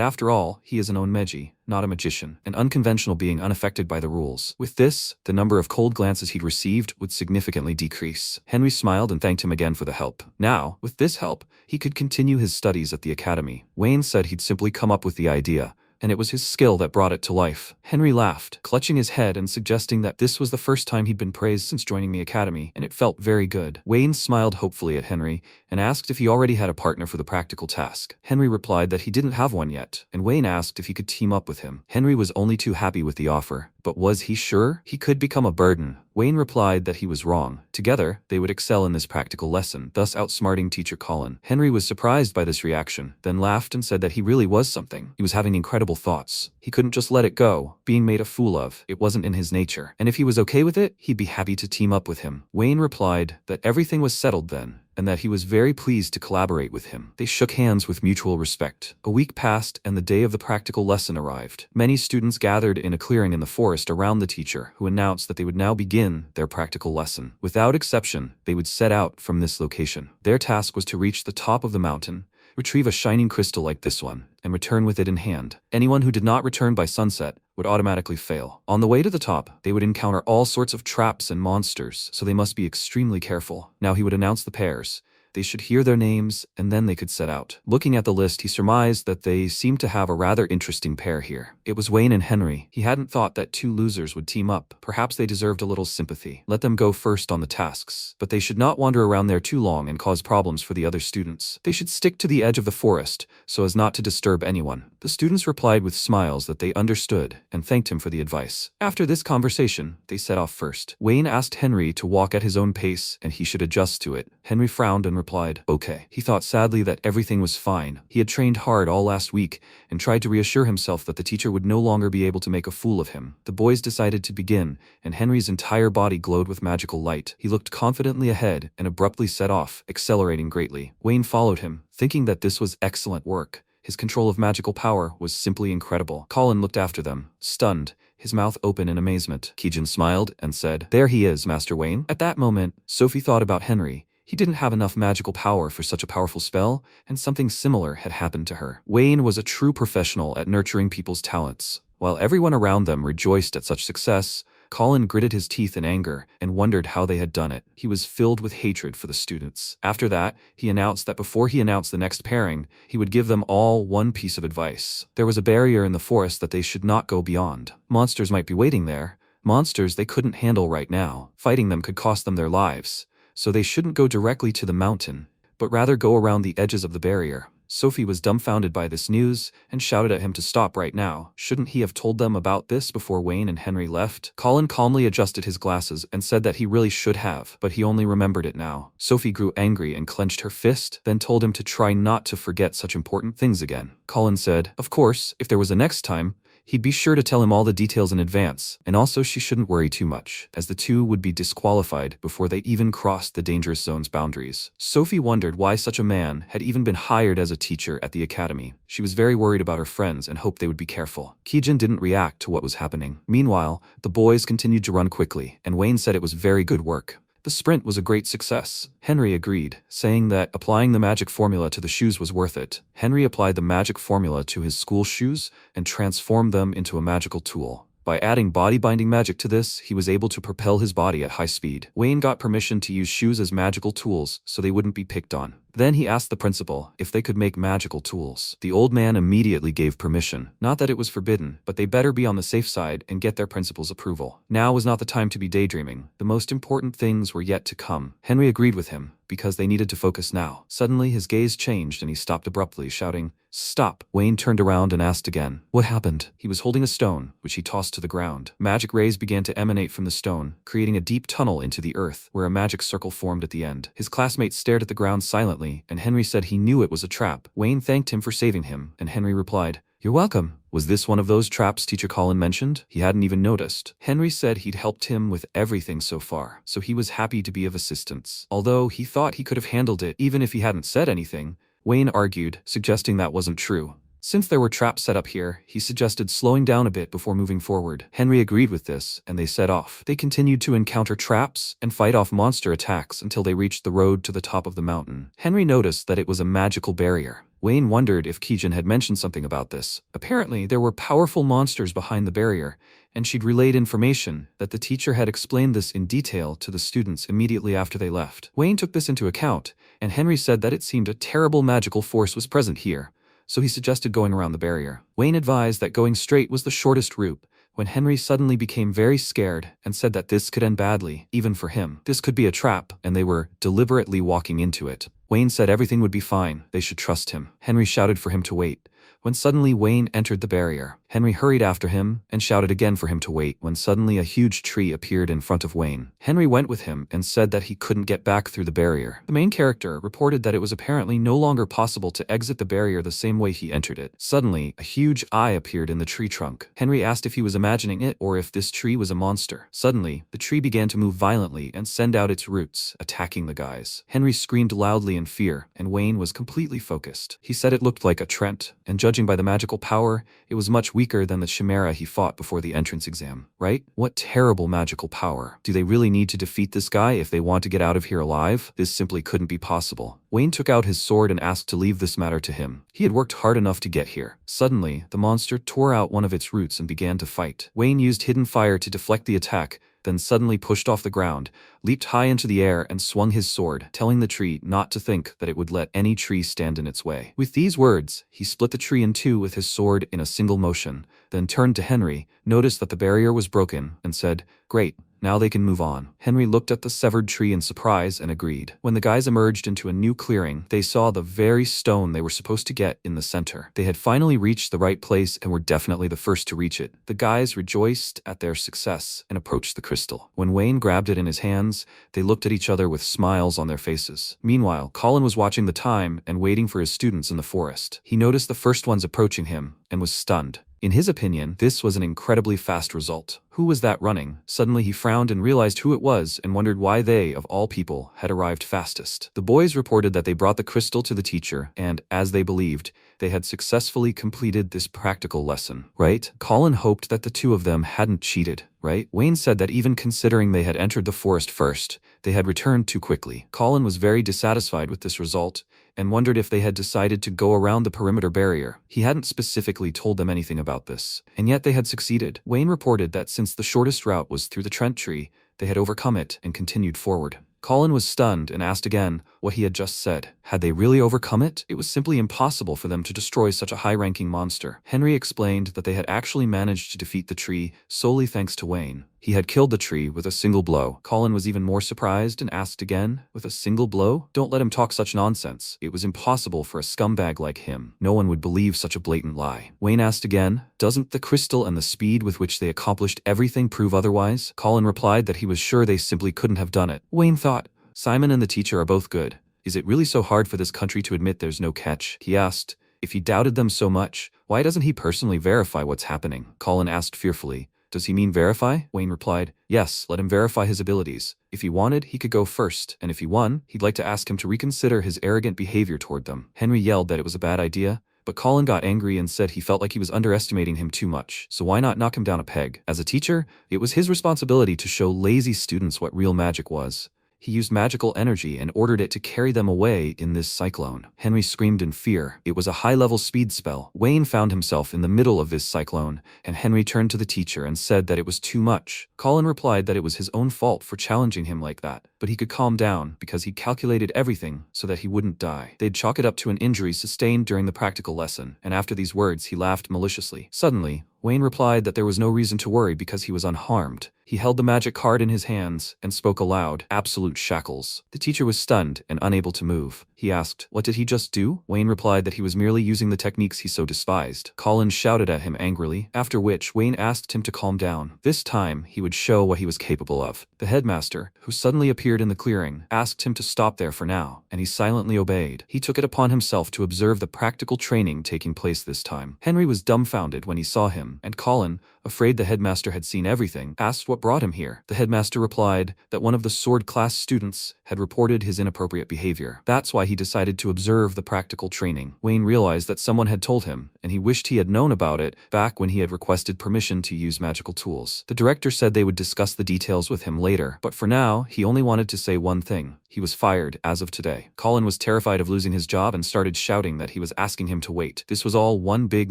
after all, he is an onmeji, not a magician, an unconventional being unaffected by the rules. With this, the number of cold glances he'd received would significantly decrease. Henry smiled and thanked him again for the help. Now, with this help, he could continue his studies at the academy. Wayne said he'd simply come up with the idea, and it was his skill that brought it to life. Henry laughed, clutching his head and suggesting that this was the first time he'd been praised since joining the academy, and it felt very good. Wayne smiled hopefully at Henry and asked if he already had a partner for the practical task. Henry replied that he didn't have one yet, and Wayne asked if he could team up with him. Henry was only too happy with the offer, but was he sure he could become a burden? Wayne replied that he was wrong. Together, they would excel in this practical lesson, thus outsmarting teacher Colin. Henry was surprised by this reaction, then laughed and said that he really was something. He was having incredible thoughts. He couldn't just let it go, being made a fool of. It wasn't in his nature. And if he was okay with it, he'd be happy to team up with him. Wayne replied that everything was settled then, and that he was very pleased to collaborate with him. They shook hands with mutual respect. A week passed and the day of the practical lesson arrived. Many students gathered in a clearing in the forest around the teacher, who announced that they would now begin their practical lesson. Without exception, they would set out from this location. Their task was to reach the top of the mountain, retrieve a shining crystal like this one, and return with it in hand. Anyone who did not return by sunset would automatically fail. On the way to the top, they would encounter all sorts of traps and monsters, so they must be extremely careful. Now he would announce the pairs. They should hear their names, and then they could set out. Looking at the list, he surmised that they seemed to have a rather interesting pair here. It was Wayne and Henry. He hadn't thought that two losers would team up. Perhaps they deserved a little sympathy. Let them go first on the tasks. But they should not wander around there too long and cause problems for the other students. They should stick to the edge of the forest, so as not to disturb anyone. The students replied with smiles that they understood, and thanked him for the advice. After this conversation, they set off first. Wayne asked Henry to walk at his own pace, and he should adjust to it. Henry frowned and replied, okay. He thought sadly that everything was fine. He had trained hard all last week and tried to reassure himself that the teacher would no longer be able to make a fool of him. The boys decided to begin, and Henry's entire body glowed with magical light. He looked confidently ahead and abruptly set off, accelerating greatly. Wayne followed him, thinking that this was excellent work. His control of magical power was simply incredible. Colin looked after them, stunned, his mouth open in amazement. Kijin smiled and said, there he is, Master Wayne. At that moment, Sophie thought about Henry. He didn't have enough magical power for such a powerful spell, and something similar had happened to her. Wayne was a true professional at nurturing people's talents. While everyone around them rejoiced at such success, Colin gritted his teeth in anger and wondered how they had done it. He was filled with hatred for the students. After that, he announced that before he announced the next pairing, he would give them all one piece of advice. There was a barrier in the forest that they should not go beyond. Monsters might be waiting there. Monsters they couldn't handle right now. Fighting them could cost them their lives. So they shouldn't go directly to the mountain, but rather go around the edges of the barrier. Sophie was dumbfounded by this news and shouted at him to stop right now. Shouldn't he have told them about this before Wayne and Henry left? Colin calmly adjusted his glasses and said that he really should have, but he only remembered it now. Sophie grew angry and clenched her fist, then told him to try not to forget such important things again. Colin said, of course, if there was a next time, he'd be sure to tell him all the details in advance, and also she shouldn't worry too much, as the two would be disqualified before they even crossed the dangerous zone's boundaries. Sophie wondered why such a man had even been hired as a teacher at the academy. She was very worried about her friends and hoped they would be careful. Kijin didn't react to what was happening. Meanwhile, the boys continued to run quickly, and Wayne said it was very good work. The sprint was a great success. Henry agreed, saying that applying the magic formula to the shoes was worth it. Henry applied the magic formula to his school shoes and transformed them into a magical tool. By adding body-binding magic to this, he was able to propel his body at high speed. Wayne got permission to use shoes as magical tools so they wouldn't be picked on. Then he asked the principal if they could make magical tools. The old man immediately gave permission. Not that it was forbidden, but they better be on the safe side and get their principal's approval. Now was not the time to be daydreaming. The most important things were yet to come. Henry agreed with him, because they needed to focus now. Suddenly his gaze changed and he stopped abruptly, shouting, "Stop!" Wayne turned around and asked again, "What happened?" He was holding a stone, which he tossed to the ground. Magic rays began to emanate from the stone, creating a deep tunnel into the earth, where a magic circle formed at the end. His classmates stared at the ground silently, and Henry said he knew it was a trap. Wayne thanked him for saving him, and Henry replied, "You're welcome." Was this one of those traps Teacher Colin mentioned? He hadn't even noticed. Henry said he'd helped him with everything so far, so he was happy to be of assistance. Although he thought he could have handled it even if he hadn't said anything, Wayne argued, suggesting that wasn't true. Since there were traps set up here, he suggested slowing down a bit before moving forward. Henry agreed with this, and they set off. They continued to encounter traps and fight off monster attacks until they reached the road to the top of the mountain. Henry noticed that it was a magical barrier. Wayne wondered if Kijin had mentioned something about this. Apparently, there were powerful monsters behind the barrier, and she'd relayed information that the teacher had explained this in detail to the students immediately after they left. Wayne took this into account, and Henry said that it seemed a terrible magical force was present here, so he suggested going around the barrier. Wayne advised that going straight was the shortest route, when Henry suddenly became very scared and said that this could end badly, even for him. This could be a trap, and they were deliberately walking into it. Wayne said everything would be fine, they should trust him. Henry shouted for him to wait, when suddenly Wayne entered the barrier. Henry hurried after him and shouted again for him to wait when suddenly a huge tree appeared in front of Wayne. Henry went with him and said that he couldn't get back through the barrier. The main character reported that it was apparently no longer possible to exit the barrier the same way he entered it. Suddenly, a huge eye appeared in the tree trunk. Henry asked if he was imagining it or if this tree was a monster. Suddenly, the tree began to move violently and send out its roots, attacking the guys. Henry screamed loudly in fear, and Wayne was completely focused. He said it looked like a Trent, and judging by the magical power, it was much weaker than the chimera he fought before the entrance exam, right? What terrible magical power. Do they really need to defeat this guy if they want to get out of here alive? This simply couldn't be possible. Wayne took out his sword and asked to leave this matter to him. He had worked hard enough to get here. Suddenly, the monster tore out one of its roots and began to fight. Wayne used hidden fire to deflect the attack, then suddenly pushed off the ground, leaped high into the air and swung his sword, telling the tree not to think that it would let any tree stand in its way. With these words, he split the tree in two with his sword in a single motion, then turned to Henry, noticed that the barrier was broken, and said, "Great. Now they can move on." Henry looked at the severed tree in surprise and agreed. When the guys emerged into a new clearing, they saw the very stone they were supposed to get in the center. They had finally reached the right place and were definitely the first to reach it. The guys rejoiced at their success and approached the crystal. When Wayne grabbed it in his hands, they looked at each other with smiles on their faces. Meanwhile, Colin was watching the time and waiting for his students in the forest. He noticed the first ones approaching him and was stunned. In his opinion, this was an incredibly fast result. Who was that running? Suddenly he frowned and realized who it was and wondered why they, of all people, had arrived fastest. The boys reported that they brought the crystal to the teacher and, as they believed, they had successfully completed this practical lesson, right? Colin hoped that the two of them hadn't cheated, right? Wayne said that even considering they had entered the forest first, they had returned too quickly. Colin was very dissatisfied with this result and wondered if they had decided to go around the perimeter barrier. He hadn't specifically told them anything about this, and yet they had succeeded. Wayne reported that since the shortest route was through the Trent tree, they had overcome it and continued forward. Colin was stunned and asked again what he had just said. Had they really overcome it? It was simply impossible for them to destroy such a high-ranking monster. Henry explained that they had actually managed to defeat the tree solely thanks to Wayne. He had killed the tree with a single blow. Colin was even more surprised and asked again, with a single blow? Don't let him talk such nonsense. It was impossible for a scumbag like him. No one would believe such a blatant lie. Wayne asked again, doesn't the crystal and the speed with which they accomplished everything prove otherwise? Colin replied that he was sure they simply couldn't have done it. Wayne thought, Simon and the teacher are both good. Is it really so hard for this country to admit there's no catch? He asked. If he doubted them so much, why doesn't he personally verify what's happening? Colin asked fearfully. Does he mean verify? Wayne replied, yes, let him verify his abilities. If he wanted, he could go first, and if he won, he'd like to ask him to reconsider his arrogant behavior toward them. Henry yelled that it was a bad idea, but Colin got angry and said he felt like he was underestimating him too much, so why not knock him down a peg? As a teacher, it was his responsibility to show lazy students what real magic was. He used magical energy and ordered it to carry them away in this cyclone. Henry screamed in fear. It was a high-level speed spell. Wayne found himself in the middle of this cyclone, and Henry turned to the teacher and said that it was too much. Colin replied that it was his own fault for challenging him like that, but he could calm down because he calculated everything so that he wouldn't die. They'd chalk it up to an injury sustained during the practical lesson, and after these words he laughed maliciously. Suddenly, Wayne replied that there was no reason to worry because he was unharmed. He held the magic card in his hands and spoke aloud, absolute shackles. The teacher was stunned and unable to move. He asked, what did he just do? Wayne replied that he was merely using the techniques he so despised. Colin shouted at him angrily, after which Wayne asked him to calm down. This time, he would show what he was capable of. The headmaster, who suddenly appeared in the clearing, asked him to stop there for now, and he silently obeyed. He took it upon himself to observe the practical training taking place this time. Henry was dumbfounded when he saw him, and Colin, afraid the headmaster had seen everything, asked what brought him here. The headmaster replied that one of the sword class students had reported his inappropriate behavior. That's why he decided to observe the practical training. Wayne realized that someone had told him, and he wished he had known about it back when he had requested permission to use magical tools. The director said they would discuss the details with him later, but for now, he only wanted to say one thing. He was fired as of today. Colin was terrified of losing his job and started shouting that he was asking him to wait. This was all one big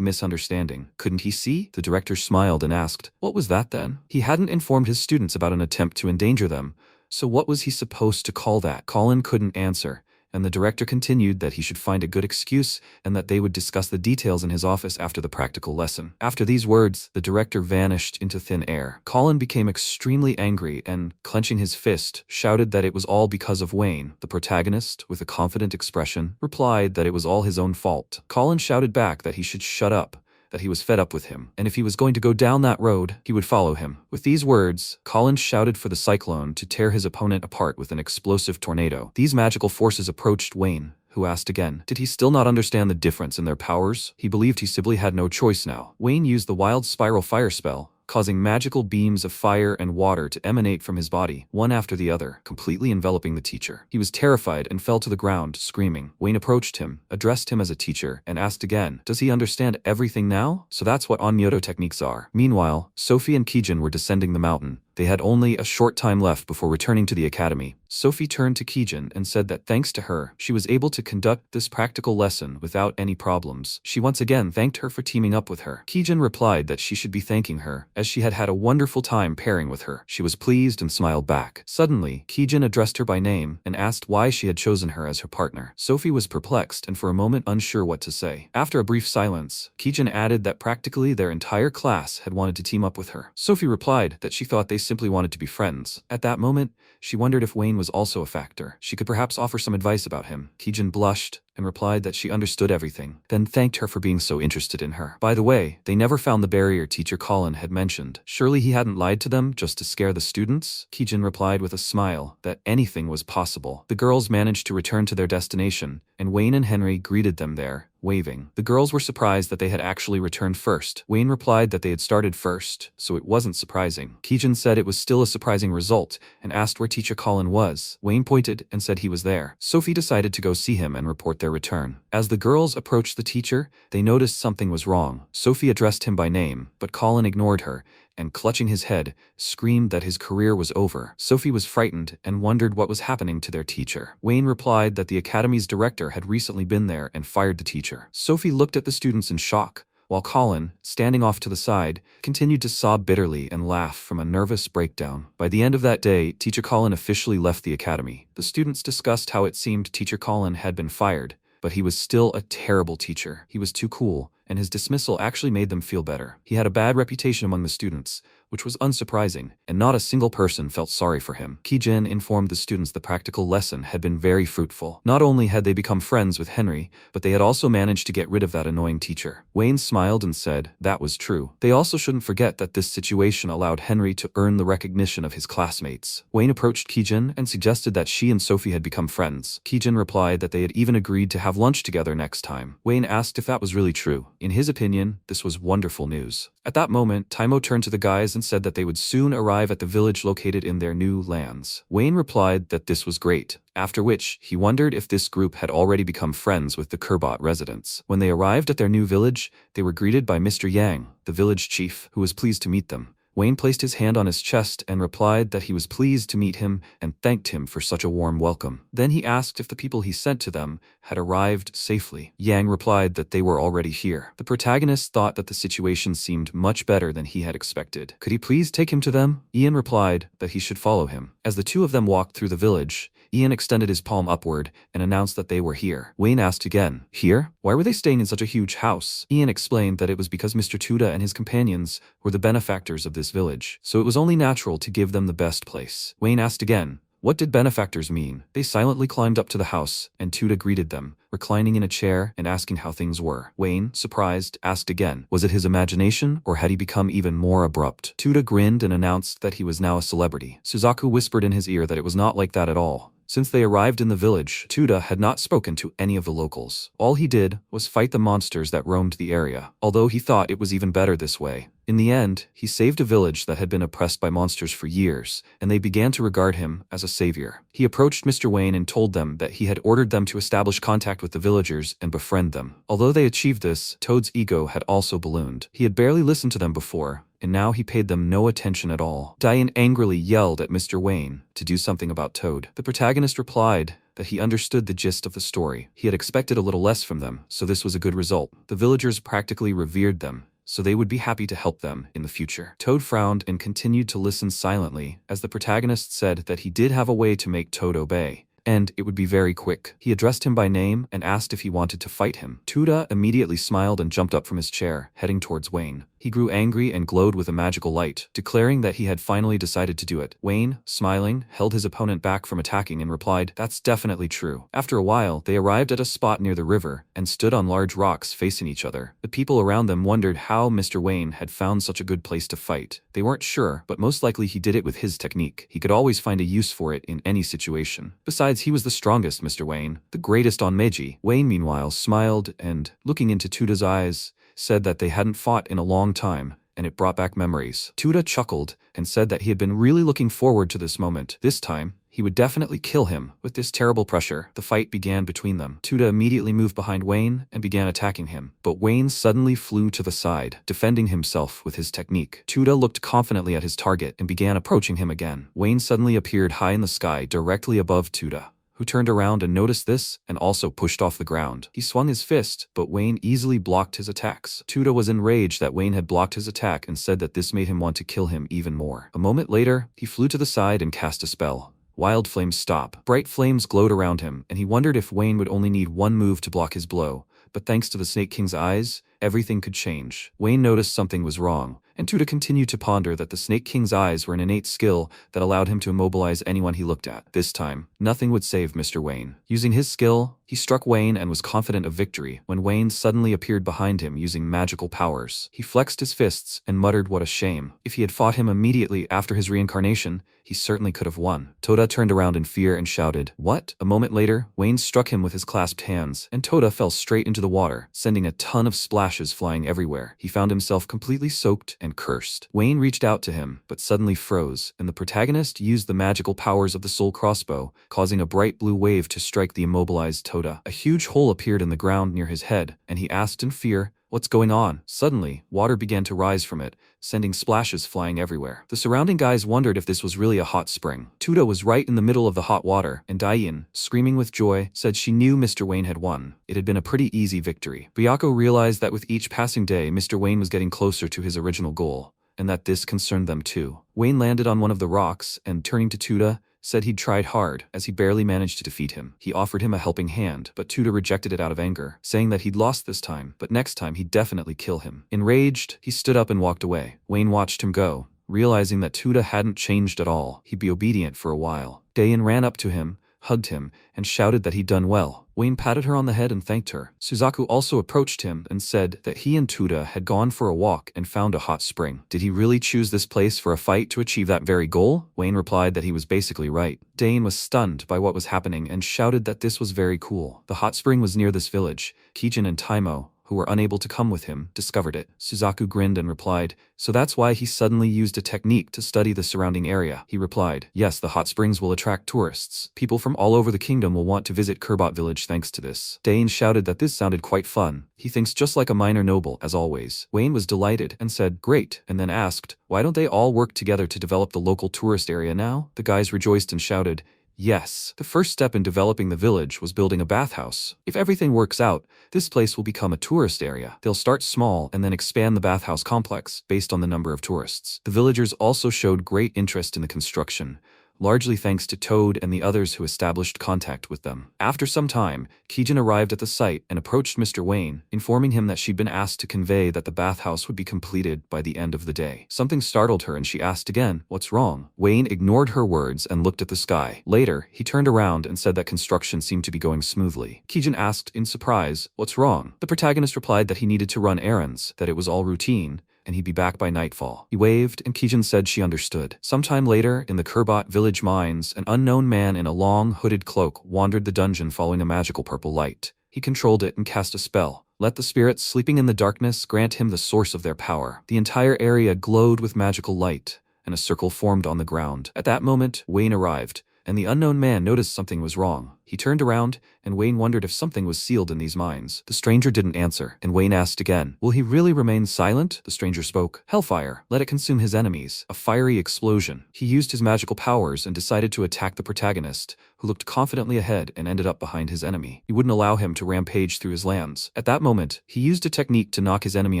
misunderstanding. Couldn't he see? The director smiled and asked, what was that then? He hadn't informed his students about an attempt to endanger them, so what was he supposed to call that? Colin couldn't answer, and the director continued that he should find a good excuse and that they would discuss the details in his office after the practical lesson. After these words, the director vanished into thin air. Colin became extremely angry and, clenching his fist, shouted that it was all because of Wayne. The protagonist, with a confident expression, replied that it was all his own fault. Colin shouted back that he should shut up, that he was fed up with him, and if he was going to go down that road, he would follow him. With these words, Colin shouted for the cyclone to tear his opponent apart with an explosive tornado. These magical forces approached Wayne, who asked again, did he still not understand the difference in their powers? He believed he simply had no choice now. Wayne used the wild spiral fire spell, causing magical beams of fire and water to emanate from his body, one after the other, completely enveloping the teacher. He was terrified and fell to the ground, screaming. Wayne approached him, addressed him as a teacher, and asked again, does he understand everything now? So that's what Onmyoto techniques are. Meanwhile, Sophie and Kijin were descending the mountain. They had only a short time left before returning to the academy. Sophie turned to Kijin and said that thanks to her, she was able to conduct this practical lesson without any problems. She once again thanked her for teaming up with her. Kijin replied that she should be thanking her, as she had had a wonderful time pairing with her. She was pleased and smiled back. Suddenly, Kijin addressed her by name and asked why she had chosen her as her partner. Sophie was perplexed and for a moment unsure what to say. After a brief silence, Kijin added that practically their entire class had wanted to team up with her. Sophie replied that she thought they simply wanted to be friends. At that moment, she wondered if Wayne was also a factor. She could perhaps offer some advice about him. Kijin blushed and replied that she understood everything, then thanked her for being so interested in her. By the way, they never found the barrier teacher Colin had mentioned. Surely he hadn't lied to them just to scare the students? Kijin replied with a smile that anything was possible. The girls managed to return to their destination, and Wayne and Henry greeted them there, waving. The girls were surprised that they had actually returned first. Wayne replied that they had started first, so it wasn't surprising. Kijin said it was still a surprising result and asked where teacher Colin was. Wayne pointed and said he was there. Sophie decided to go see him and report their return. As the girls approached the teacher, they noticed something was wrong. Sophie addressed him by name, but Colin ignored her and, clutching his head, screamed that his career was over. Sophie was frightened and wondered what was happening to their teacher. Wayne replied that the academy's director had recently been there and fired the teacher. Sophie looked at the students in shock, while Colin, standing off to the side, continued to sob bitterly and laugh from a nervous breakdown. By the end of that day, Teacher Colin officially left the academy. The students discussed how it seemed Teacher Colin had been fired, but he was still a terrible teacher. He was too cool, and his dismissal actually made them feel better. He had a bad reputation among the students, which was unsurprising, and not a single person felt sorry for him. Kijin informed the students the practical lesson had been very fruitful. Not only had they become friends with Henry, but they had also managed to get rid of that annoying teacher. Wayne smiled and said that was true. They also shouldn't forget that this situation allowed Henry to earn the recognition of his classmates. Wayne approached Kijin and suggested that she and Sophie had become friends. Kijin replied that they had even agreed to have lunch together next time. Wayne asked if that was really true. In his opinion, this was wonderful news. At that moment, Taimo turned to the guys and said that they would soon arrive at the village located in their new lands. Wayne replied that this was great, after which he wondered if this group had already become friends with the Kurbot residents. When they arrived at their new village, they were greeted by Mr. Yang, the village chief, who was pleased to meet them. Wayne placed his hand on his chest and replied that he was pleased to meet him and thanked him for such a warm welcome. Then he asked if the people he sent to them had arrived safely. Yang replied that they were already here. The protagonist thought that the situation seemed much better than he had expected. Could he please take him to them? Ian replied that he should follow him. As the two of them walked through the village, Ian extended his palm upward and announced that they were here. Wayne asked again, "Here? Why were they staying in such a huge house?" Ian explained that it was because Mr. Tuda and his companions were the benefactors of this village, so it was only natural to give them the best place. Wayne asked again, what did benefactors mean? They silently climbed up to the house, and Tuda greeted them, reclining in a chair and asking how things were. Wayne, surprised, asked again, was it his imagination, or had he become even more abrupt? Tuda grinned and announced that he was now a celebrity. Suzaku whispered in his ear that it was not like that at all. Since they arrived in the village, Tuda had not spoken to any of the locals. All he did was fight the monsters that roamed the area, although he thought it was even better this way. In the end, he saved a village that had been oppressed by monsters for years, and they began to regard him as a savior. He approached Mr. Wayne and told them that he had ordered them to establish contact with the villagers and befriend them. Although they achieved this, Toad's ego had also ballooned. He had barely listened to them before, and now he paid them no attention at all. Diane angrily yelled at Mr. Wayne to do something about Toad. The protagonist replied that he understood the gist of the story. He had expected a little less from them, so this was a good result. The villagers practically revered them, so they would be happy to help them in the future. Toad frowned and continued to listen silently as the protagonist said that he did have a way to make Toad obey, and it would be very quick. He addressed him by name and asked if he wanted to fight him. Tuda immediately smiled and jumped up from his chair, heading towards Wayne. He grew angry and glowed with a magical light, declaring that he had finally decided to do it. Wayne, smiling, held his opponent back from attacking and replied, "That's definitely true." After a while, they arrived at a spot near the river and stood on large rocks facing each other. The people around them wondered how Mr. Wayne had found such a good place to fight. They weren't sure, but most likely he did it with his technique. He could always find a use for it in any situation. Besides, he was the strongest Mr. Wayne, the greatest on Meiji. Wayne, meanwhile, smiled and, looking into Tuda's eyes, said that they hadn't fought in a long time, and it brought back memories. Tuda chuckled and said that he had been really looking forward to this moment. This time, he would definitely kill him. With this terrible pressure, the fight began between them. Tuda immediately moved behind Wayne and began attacking him, but Wayne suddenly flew to the side, defending himself with his technique. Tuda looked confidently at his target and began approaching him again. Wayne suddenly appeared high in the sky directly above Tuda, who turned around and noticed this and also pushed off the ground. He swung his fist, but Wayne easily blocked his attacks. Tuda was enraged that Wayne had blocked his attack and said that this made him want to kill him even more. A moment later, he flew to the side and cast a spell. Wild flames stop. Bright flames glowed around him, and he wondered if Wayne would only need one move to block his blow, but thanks to the Snake King's eyes, everything could change. Wayne noticed something was wrong, and Tuda continued to ponder that the Snake King's eyes were an innate skill that allowed him to immobilize anyone he looked at. This time, nothing would save Mr. Wayne. Using his skill, he struck Wayne and was confident of victory when Wayne suddenly appeared behind him using magical powers. He flexed his fists and muttered what a shame. If he had fought him immediately after his reincarnation, he certainly could have won. Toda turned around in fear and shouted, "What?" A moment later, Wayne struck him with his clasped hands, and Toda fell straight into the water, sending a ton of splashes flying everywhere. He found himself completely soaked and cursed. Wayne reached out to him, but suddenly froze, and the protagonist used the magical powers of the soul crossbow, causing a bright blue wave to strike the immobilized Toda. A huge hole appeared in the ground near his head, and he asked in fear, What's going on? Suddenly, water began to rise from it, sending splashes flying everywhere. The surrounding guys wondered if this was really a hot spring. Tuda was right in the middle of the hot water, and Diane, screaming with joy, said she knew Mr. Wayne had won. It had been a pretty easy victory. Byako realized that with each passing day, Mr. Wayne was getting closer to his original goal, and that this concerned them too. Wayne landed on one of the rocks and, turning to Tuda, said he'd tried hard, as he barely managed to defeat him. He offered him a helping hand, but Tuda rejected it out of anger, saying that he'd lost this time, but next time he'd definitely kill him. Enraged, he stood up and walked away. Wayne watched him go, realizing that Tuda hadn't changed at all. He'd be obedient for a while. Dayan ran up to him, hugged him, and shouted that he'd done well. Wayne patted her on the head and thanked her. Suzaku also approached him and said that he and Tuda had gone for a walk and found a hot spring. Did he really choose this place for a fight to achieve that very goal? Wayne replied that he was basically right. Dane was stunned by what was happening and shouted that this was very cool. The hot spring was near this village. Kijin and Taimo, who were unable to come with him, discovered it. Suzaku grinned and replied, "So that's why he suddenly used a technique to study the surrounding area." He replied, "Yes, the hot springs will attract tourists. People from all over the kingdom will want to visit Kerbot village thanks to this." Dane shouted that this sounded quite fun. He thinks just like a minor noble, as always. Wayne was delighted and said, "Great," and then asked, "Why don't they all work together to develop the local tourist area now?" The guys rejoiced and shouted, "Yes, the first step in developing the village was building a bathhouse. If everything works out, this place will become a tourist area. They'll start small and then expand the bathhouse complex based on the number of tourists." The villagers also showed great interest in the construction, largely thanks to Toad and the others who established contact with them. After some time, Kijin arrived at the site and approached Mr. Wayne, informing him that she'd been asked to convey that the bathhouse would be completed by the end of the day. Something startled her and she asked again, "What's wrong?" Wayne ignored her words and looked at the sky. Later, he turned around and said that construction seemed to be going smoothly. Kijin asked in surprise, "What's wrong?" The protagonist replied that he needed to run errands, that it was all routine, and he'd be back by nightfall. He waved, and Kijin said she understood. Sometime later, in the Kerbot village mines, an unknown man in a long, hooded cloak wandered the dungeon following a magical purple light. He controlled it and cast a spell. Let the spirits sleeping in the darkness grant him the source of their power. The entire area glowed with magical light, and a circle formed on the ground. At that moment, Wayne arrived, and the unknown man noticed something was wrong. He turned around, and Wayne wondered if something was sealed in these mines. The stranger didn't answer, and Wayne asked again, "Will he really remain silent?" The stranger spoke. "Hellfire. Let it consume his enemies." A fiery explosion. He used his magical powers and decided to attack the protagonist, who looked confidently ahead and ended up behind his enemy. He wouldn't allow him to rampage through his lands. At that moment, he used a technique to knock his enemy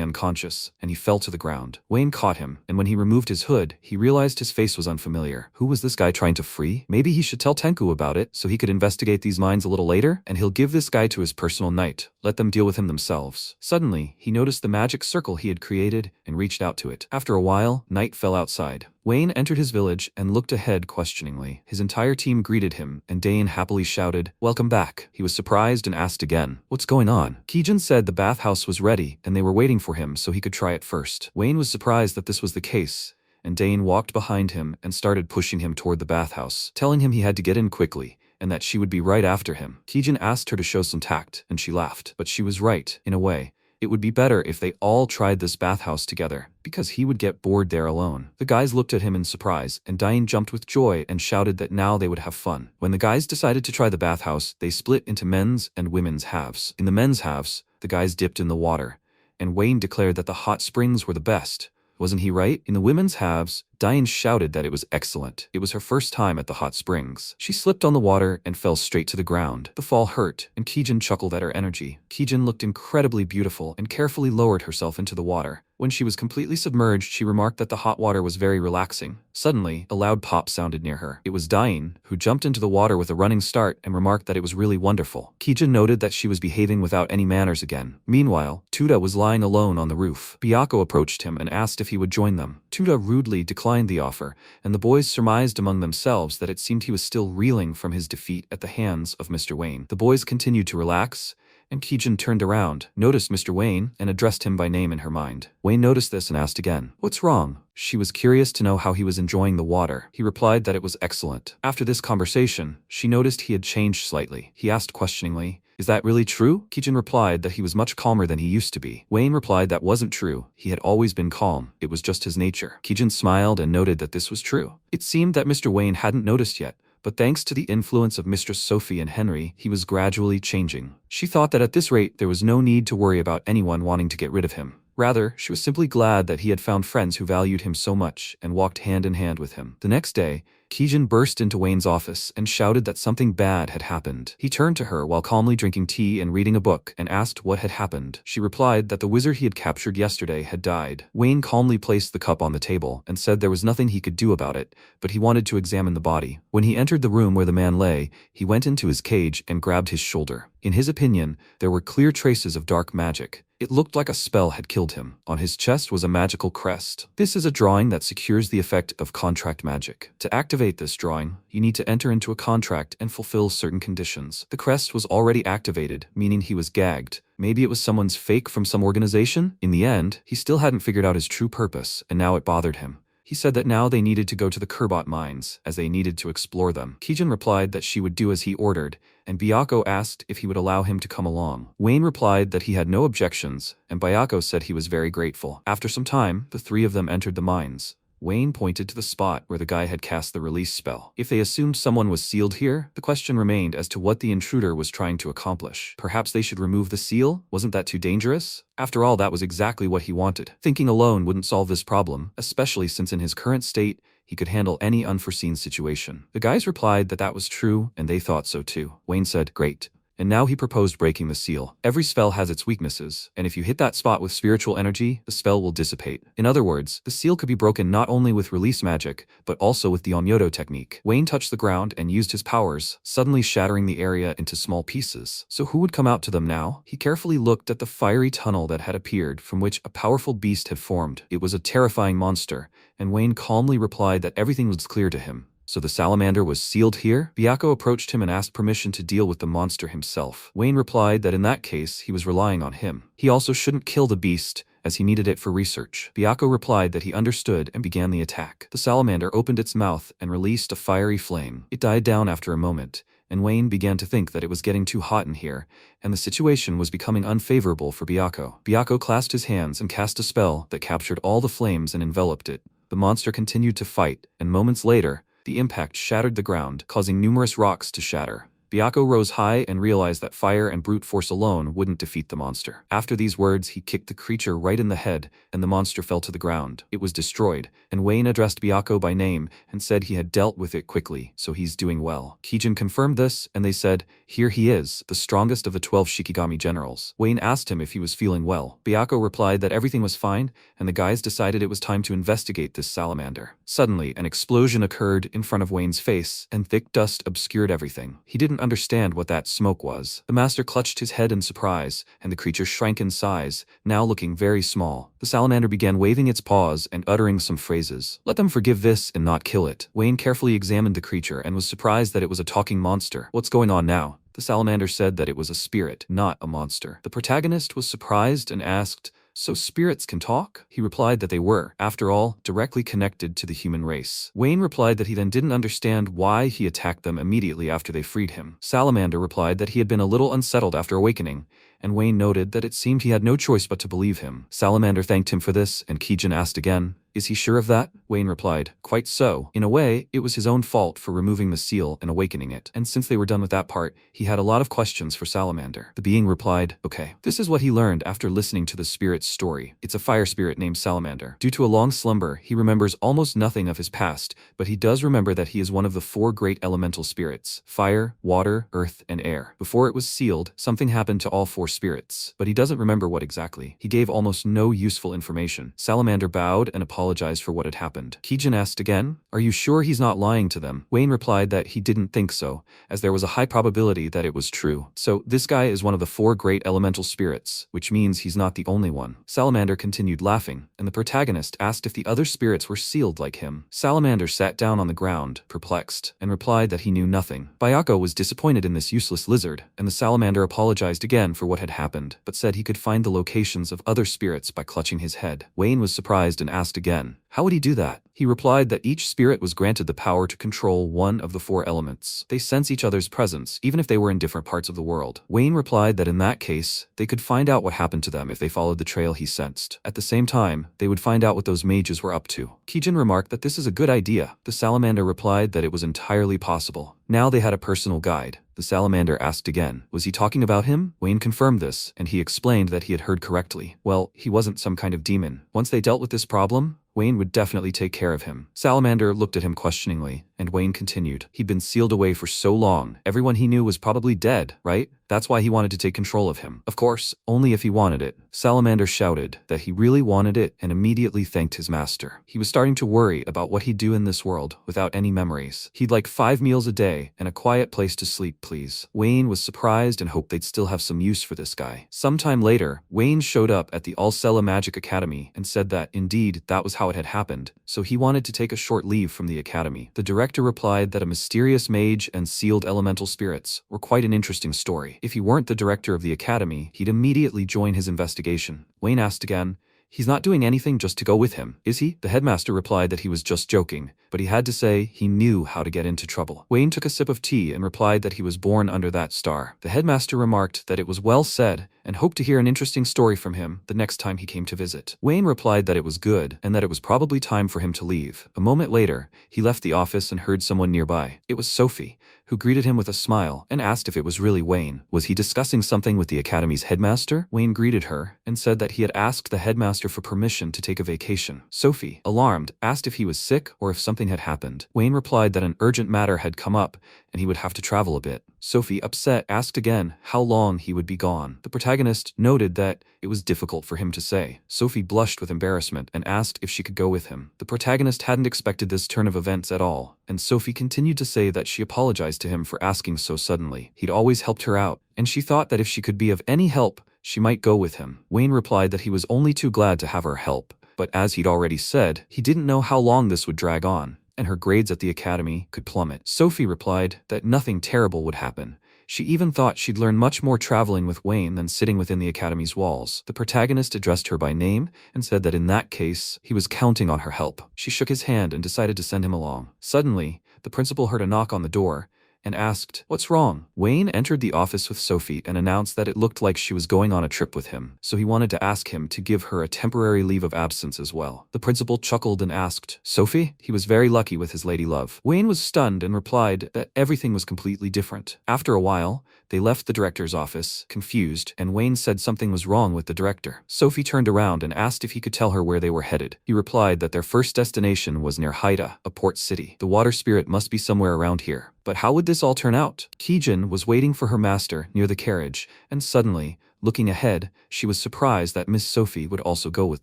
unconscious, and he fell to the ground. Wayne caught him, and when he removed his hood, he realized his face was unfamiliar. Who was this guy trying to free? Maybe he should tell Tenku about it, so he could investigate these mines a little later, and he'll give this guy to his personal knight. Let them deal with him themselves. Suddenly, he noticed the magic circle he had created and reached out to it. After a while, night fell outside. Wayne entered his village and looked ahead questioningly. His entire team greeted him, and Dane happily shouted, "Welcome back." He was surprised and asked again, "What's going on?" Kijin said the bathhouse was ready, and they were waiting for him so he could try it first. Wayne was surprised that this was the case, and Dane walked behind him and started pushing him toward the bathhouse, telling him he had to get in quickly, and that she would be right after him. Kijin asked her to show some tact, and she laughed. But she was right, in a way. It would be better if they all tried this bathhouse together, because he would get bored there alone. The guys looked at him in surprise, and Diane jumped with joy and shouted that now they would have fun. When the guys decided to try the bathhouse, they split into men's and women's halves. In the men's halves, the guys dipped in the water, and Wayne declared that the hot springs were the best. Wasn't he right? In the women's halves, Diane shouted that it was excellent. It was her first time at the hot springs. She slipped on the water and fell straight to the ground. The fall hurt, and Kijin chuckled at her energy. Kijin looked incredibly beautiful and carefully lowered herself into the water. When she was completely submerged, she remarked that the hot water was very relaxing. Suddenly, a loud pop sounded near her. It was Diane, who jumped into the water with a running start and remarked that it was really wonderful. Kijin noted that she was behaving without any manners again. Meanwhile, Tuda was lying alone on the roof. Byako approached him and asked if he would join them. Tuda rudely declined the offer, and the boys surmised among themselves that it seemed he was still reeling from his defeat at the hands of Mr. Wayne. The boys continued to relax, and Kijin turned around, noticed Mr. Wayne, and addressed him by name in her mind. Wayne noticed this and asked again, "What's wrong?" She was curious to know how he was enjoying the water. He replied that it was excellent. After this conversation, she noticed he had changed slightly. He asked questioningly, "Is that really true?" Kijin replied that he was much calmer than he used to be. Wayne replied that wasn't true. He had always been calm. It was just his nature. Kijin smiled and noted that this was true. It seemed that Mr. Wayne hadn't noticed yet, but thanks to the influence of Mistress Sophie and Henry, he was gradually changing. She thought that at this rate there was no need to worry about anyone wanting to get rid of him. Rather, she was simply glad that he had found friends who valued him so much and walked hand in hand with him. The next day, Kijin burst into Wayne's office and shouted that something bad had happened. He turned to her while calmly drinking tea and reading a book and asked what had happened. She replied that the wizard he had captured yesterday had died. Wayne calmly placed the cup on the table and said there was nothing he could do about it, but he wanted to examine the body. When he entered the room where the man lay, he went into his cage and grabbed his shoulder. In his opinion, there were clear traces of dark magic. It looked like a spell had killed him. On his chest was a magical crest. This is a drawing that secures the effect of contract magic. To activate this drawing, you need to enter into a contract and fulfill certain conditions. The crest was already activated, meaning he was gagged. Maybe it was someone's fake from some organization? In the end, he still hadn't figured out his true purpose, and now it bothered him. He said that now they needed to go to the Kerbot mines, as they needed to explore them. Kijin replied that she would do as he ordered, and Byako asked if he would allow him to come along. Wayne replied that he had no objections, and Byako said he was very grateful. After some time, the three of them entered the mines. Wayne pointed to the spot where the guy had cast the release spell. If they assumed someone was sealed here, the question remained as to what the intruder was trying to accomplish. Perhaps they should remove the seal? Wasn't that too dangerous? After all, that was exactly what he wanted. Thinking alone wouldn't solve this problem, especially since in his current state, he could handle any unforeseen situation. The guys replied that that was true, and they thought so too. Wayne said, "Great." And now he proposed breaking the seal. Every spell has its weaknesses, and if you hit that spot with spiritual energy, the spell will dissipate. In other words, the seal could be broken not only with release magic, but also with the Onyoto technique. Wayne touched the ground and used his powers, suddenly shattering the area into small pieces. So who would come out to them now? He carefully looked at the fiery tunnel that had appeared, from which a powerful beast had formed. It was a terrifying monster, and Wayne calmly replied that everything was clear to him. So the salamander was sealed here? Byako approached him and asked permission to deal with the monster himself. Wayne replied that in that case, he was relying on him. He also shouldn't kill the beast, as he needed it for research. Byako replied that he understood and began the attack. The salamander opened its mouth and released a fiery flame. It died down after a moment, and Wayne began to think that it was getting too hot in here, and the situation was becoming unfavorable for Byako. Byako clasped his hands and cast a spell that captured all the flames and enveloped it. The monster continued to fight, and moments later, the impact shattered the ground, causing numerous rocks to shatter. Byako rose high and realized that fire and brute force alone wouldn't defeat the monster. After these words, he kicked the creature right in the head, and the monster fell to the ground. It was destroyed, and Wayne addressed Byako by name and said he had dealt with it quickly, so he's doing well. Kijin confirmed this, and they said, "Here he is, the strongest of the 12 Shikigami generals." Wayne asked him if he was feeling well. Byako replied that everything was fine, and the guys decided it was time to investigate this salamander. Suddenly, an explosion occurred in front of Wayne's face, and thick dust obscured everything. He didn't understand what that smoke was. The master clutched his head in surprise, and the creature shrank in size, now looking very small. The salamander began waving its paws and uttering some phrases. "Let them forgive this and not kill it." Wayne carefully examined the creature and was surprised that it was a talking monster. "What's going on now?" The salamander said that it was a spirit, not a monster. The protagonist was surprised and asked, "So spirits can talk?" He replied that they were, after all, directly connected to the human race. Wayne replied that he then didn't understand why he attacked them immediately after they freed him. Salamander replied that he had been a little unsettled after awakening, and Wayne noted that it seemed he had no choice but to believe him. Salamander thanked him for this, and Kijin asked again, "Is he sure of that?" Wayne replied, "Quite so. In a way, it was his own fault for removing the seal and awakening it." And since they were done with that part, he had a lot of questions for Salamander. The being replied, "Okay." This is what he learned after listening to the spirit's story. It's a fire spirit named Salamander. Due to a long slumber, he remembers almost nothing of his past, but he does remember that he is one of the 4 great elemental spirits: fire, water, earth, and air. Before it was sealed, something happened to all 4 spirits, but he doesn't remember what exactly. He gave almost no useful information. Salamander bowed and apologized for what had happened. Kijin asked again, "Are you sure he's not lying to them?" Wayne replied that he didn't think so, as there was a high probability that it was true. So, this guy is one of the 4 great elemental spirits, which means he's not the only one. Salamander continued laughing, and the protagonist asked if the other spirits were sealed like him. Salamander sat down on the ground, perplexed, and replied that he knew nothing. Byako was disappointed in this useless lizard, and the salamander apologized again for what had happened, but said he could find the locations of other spirits by clutching his head. Wayne was surprised and asked again again. How would he do that? He replied that each spirit was granted the power to control one of the 4 elements. They sense each other's presence, even if they were in different parts of the world. Wayne replied that in that case, they could find out what happened to them if they followed the trail he sensed. At the same time, they would find out what those mages were up to. Kijin remarked that this is a good idea. The salamander replied that it was entirely possible. Now they had a personal guide. The salamander asked again, was he talking about him? Wayne confirmed this, and he explained that he had heard correctly. Well, he wasn't some kind of demon. Once they dealt with this problem, Wayne would definitely take care of him. Salamander looked at him questioningly, and Wayne continued. He'd been sealed away for so long. Everyone he knew was probably dead, right? That's why he wanted to take control of him. Of course, only if he wanted it. Salamander shouted that he really wanted it and immediately thanked his master. He was starting to worry about what he'd do in this world without any memories. He'd like 5 meals a day and a quiet place to sleep, please. Wayne was surprised and hoped they'd still have some use for this guy. Sometime later, Wayne showed up at the All-Sela Magic Academy and said that, indeed, that was how it had happened, so he wanted to take a short leave from the academy. The director replied that a mysterious mage and sealed elemental spirits were quite an interesting story. If he weren't the director of the academy, he'd immediately join his investigation. Wayne asked again, he's not doing anything just to go with him, is he? The headmaster replied that he was just joking, but he had to say he knew how to get into trouble. Wayne took a sip of tea and replied that he was born under that star. The headmaster remarked that it was well said and hoped to hear an interesting story from him the next time he came to visit. Wayne replied that it was good and that it was probably time for him to leave. A moment later, he left the office and heard someone nearby. It was Sophie, who greeted him with a smile and asked if it was really Wayne. Was he discussing something with the academy's headmaster? Wayne greeted her and said that he had asked the headmaster for permission to take a vacation. Sophie, alarmed, asked if he was sick or if something had happened. Wayne replied that an urgent matter had come up and he would have to travel a bit. Sophie, upset, asked again how long he would be gone. The protagonist noted that it was difficult for him to say. Sophie blushed with embarrassment and asked if she could go with him. The protagonist hadn't expected this turn of events at all, and Sophie continued to say that she apologized to him for asking so suddenly. He'd always helped her out, and she thought that if she could be of any help, she might go with him. Wayne replied that he was only too glad to have her help, but as he'd already said, he didn't know how long this would drag on, and her grades at the academy could plummet. Sophie replied that nothing terrible would happen. She even thought she'd learn much more traveling with Wayne than sitting within the academy's walls. The protagonist addressed her by name and said that in that case, he was counting on her help. She shook his hand and decided to send him along. Suddenly, the principal heard a knock on the door and asked, "What's wrong?" Wayne entered the office with Sophie and announced that it looked like she was going on a trip with him, so he wanted to ask him to give her a temporary leave of absence as well. The principal chuckled and asked, "Sophie?" He was very lucky with his lady love. Wayne was stunned and replied that everything was completely different. After a while, they left the director's office, confused, and Wayne said something was wrong with the director. Sophie turned around and asked if he could tell her where they were headed. He replied that their first destination was near Haida, a port city. The water spirit must be somewhere around here. But how would this all turn out? Kijin was waiting for her master near the carriage, and suddenly, looking ahead, she was surprised that Miss Sophie would also go with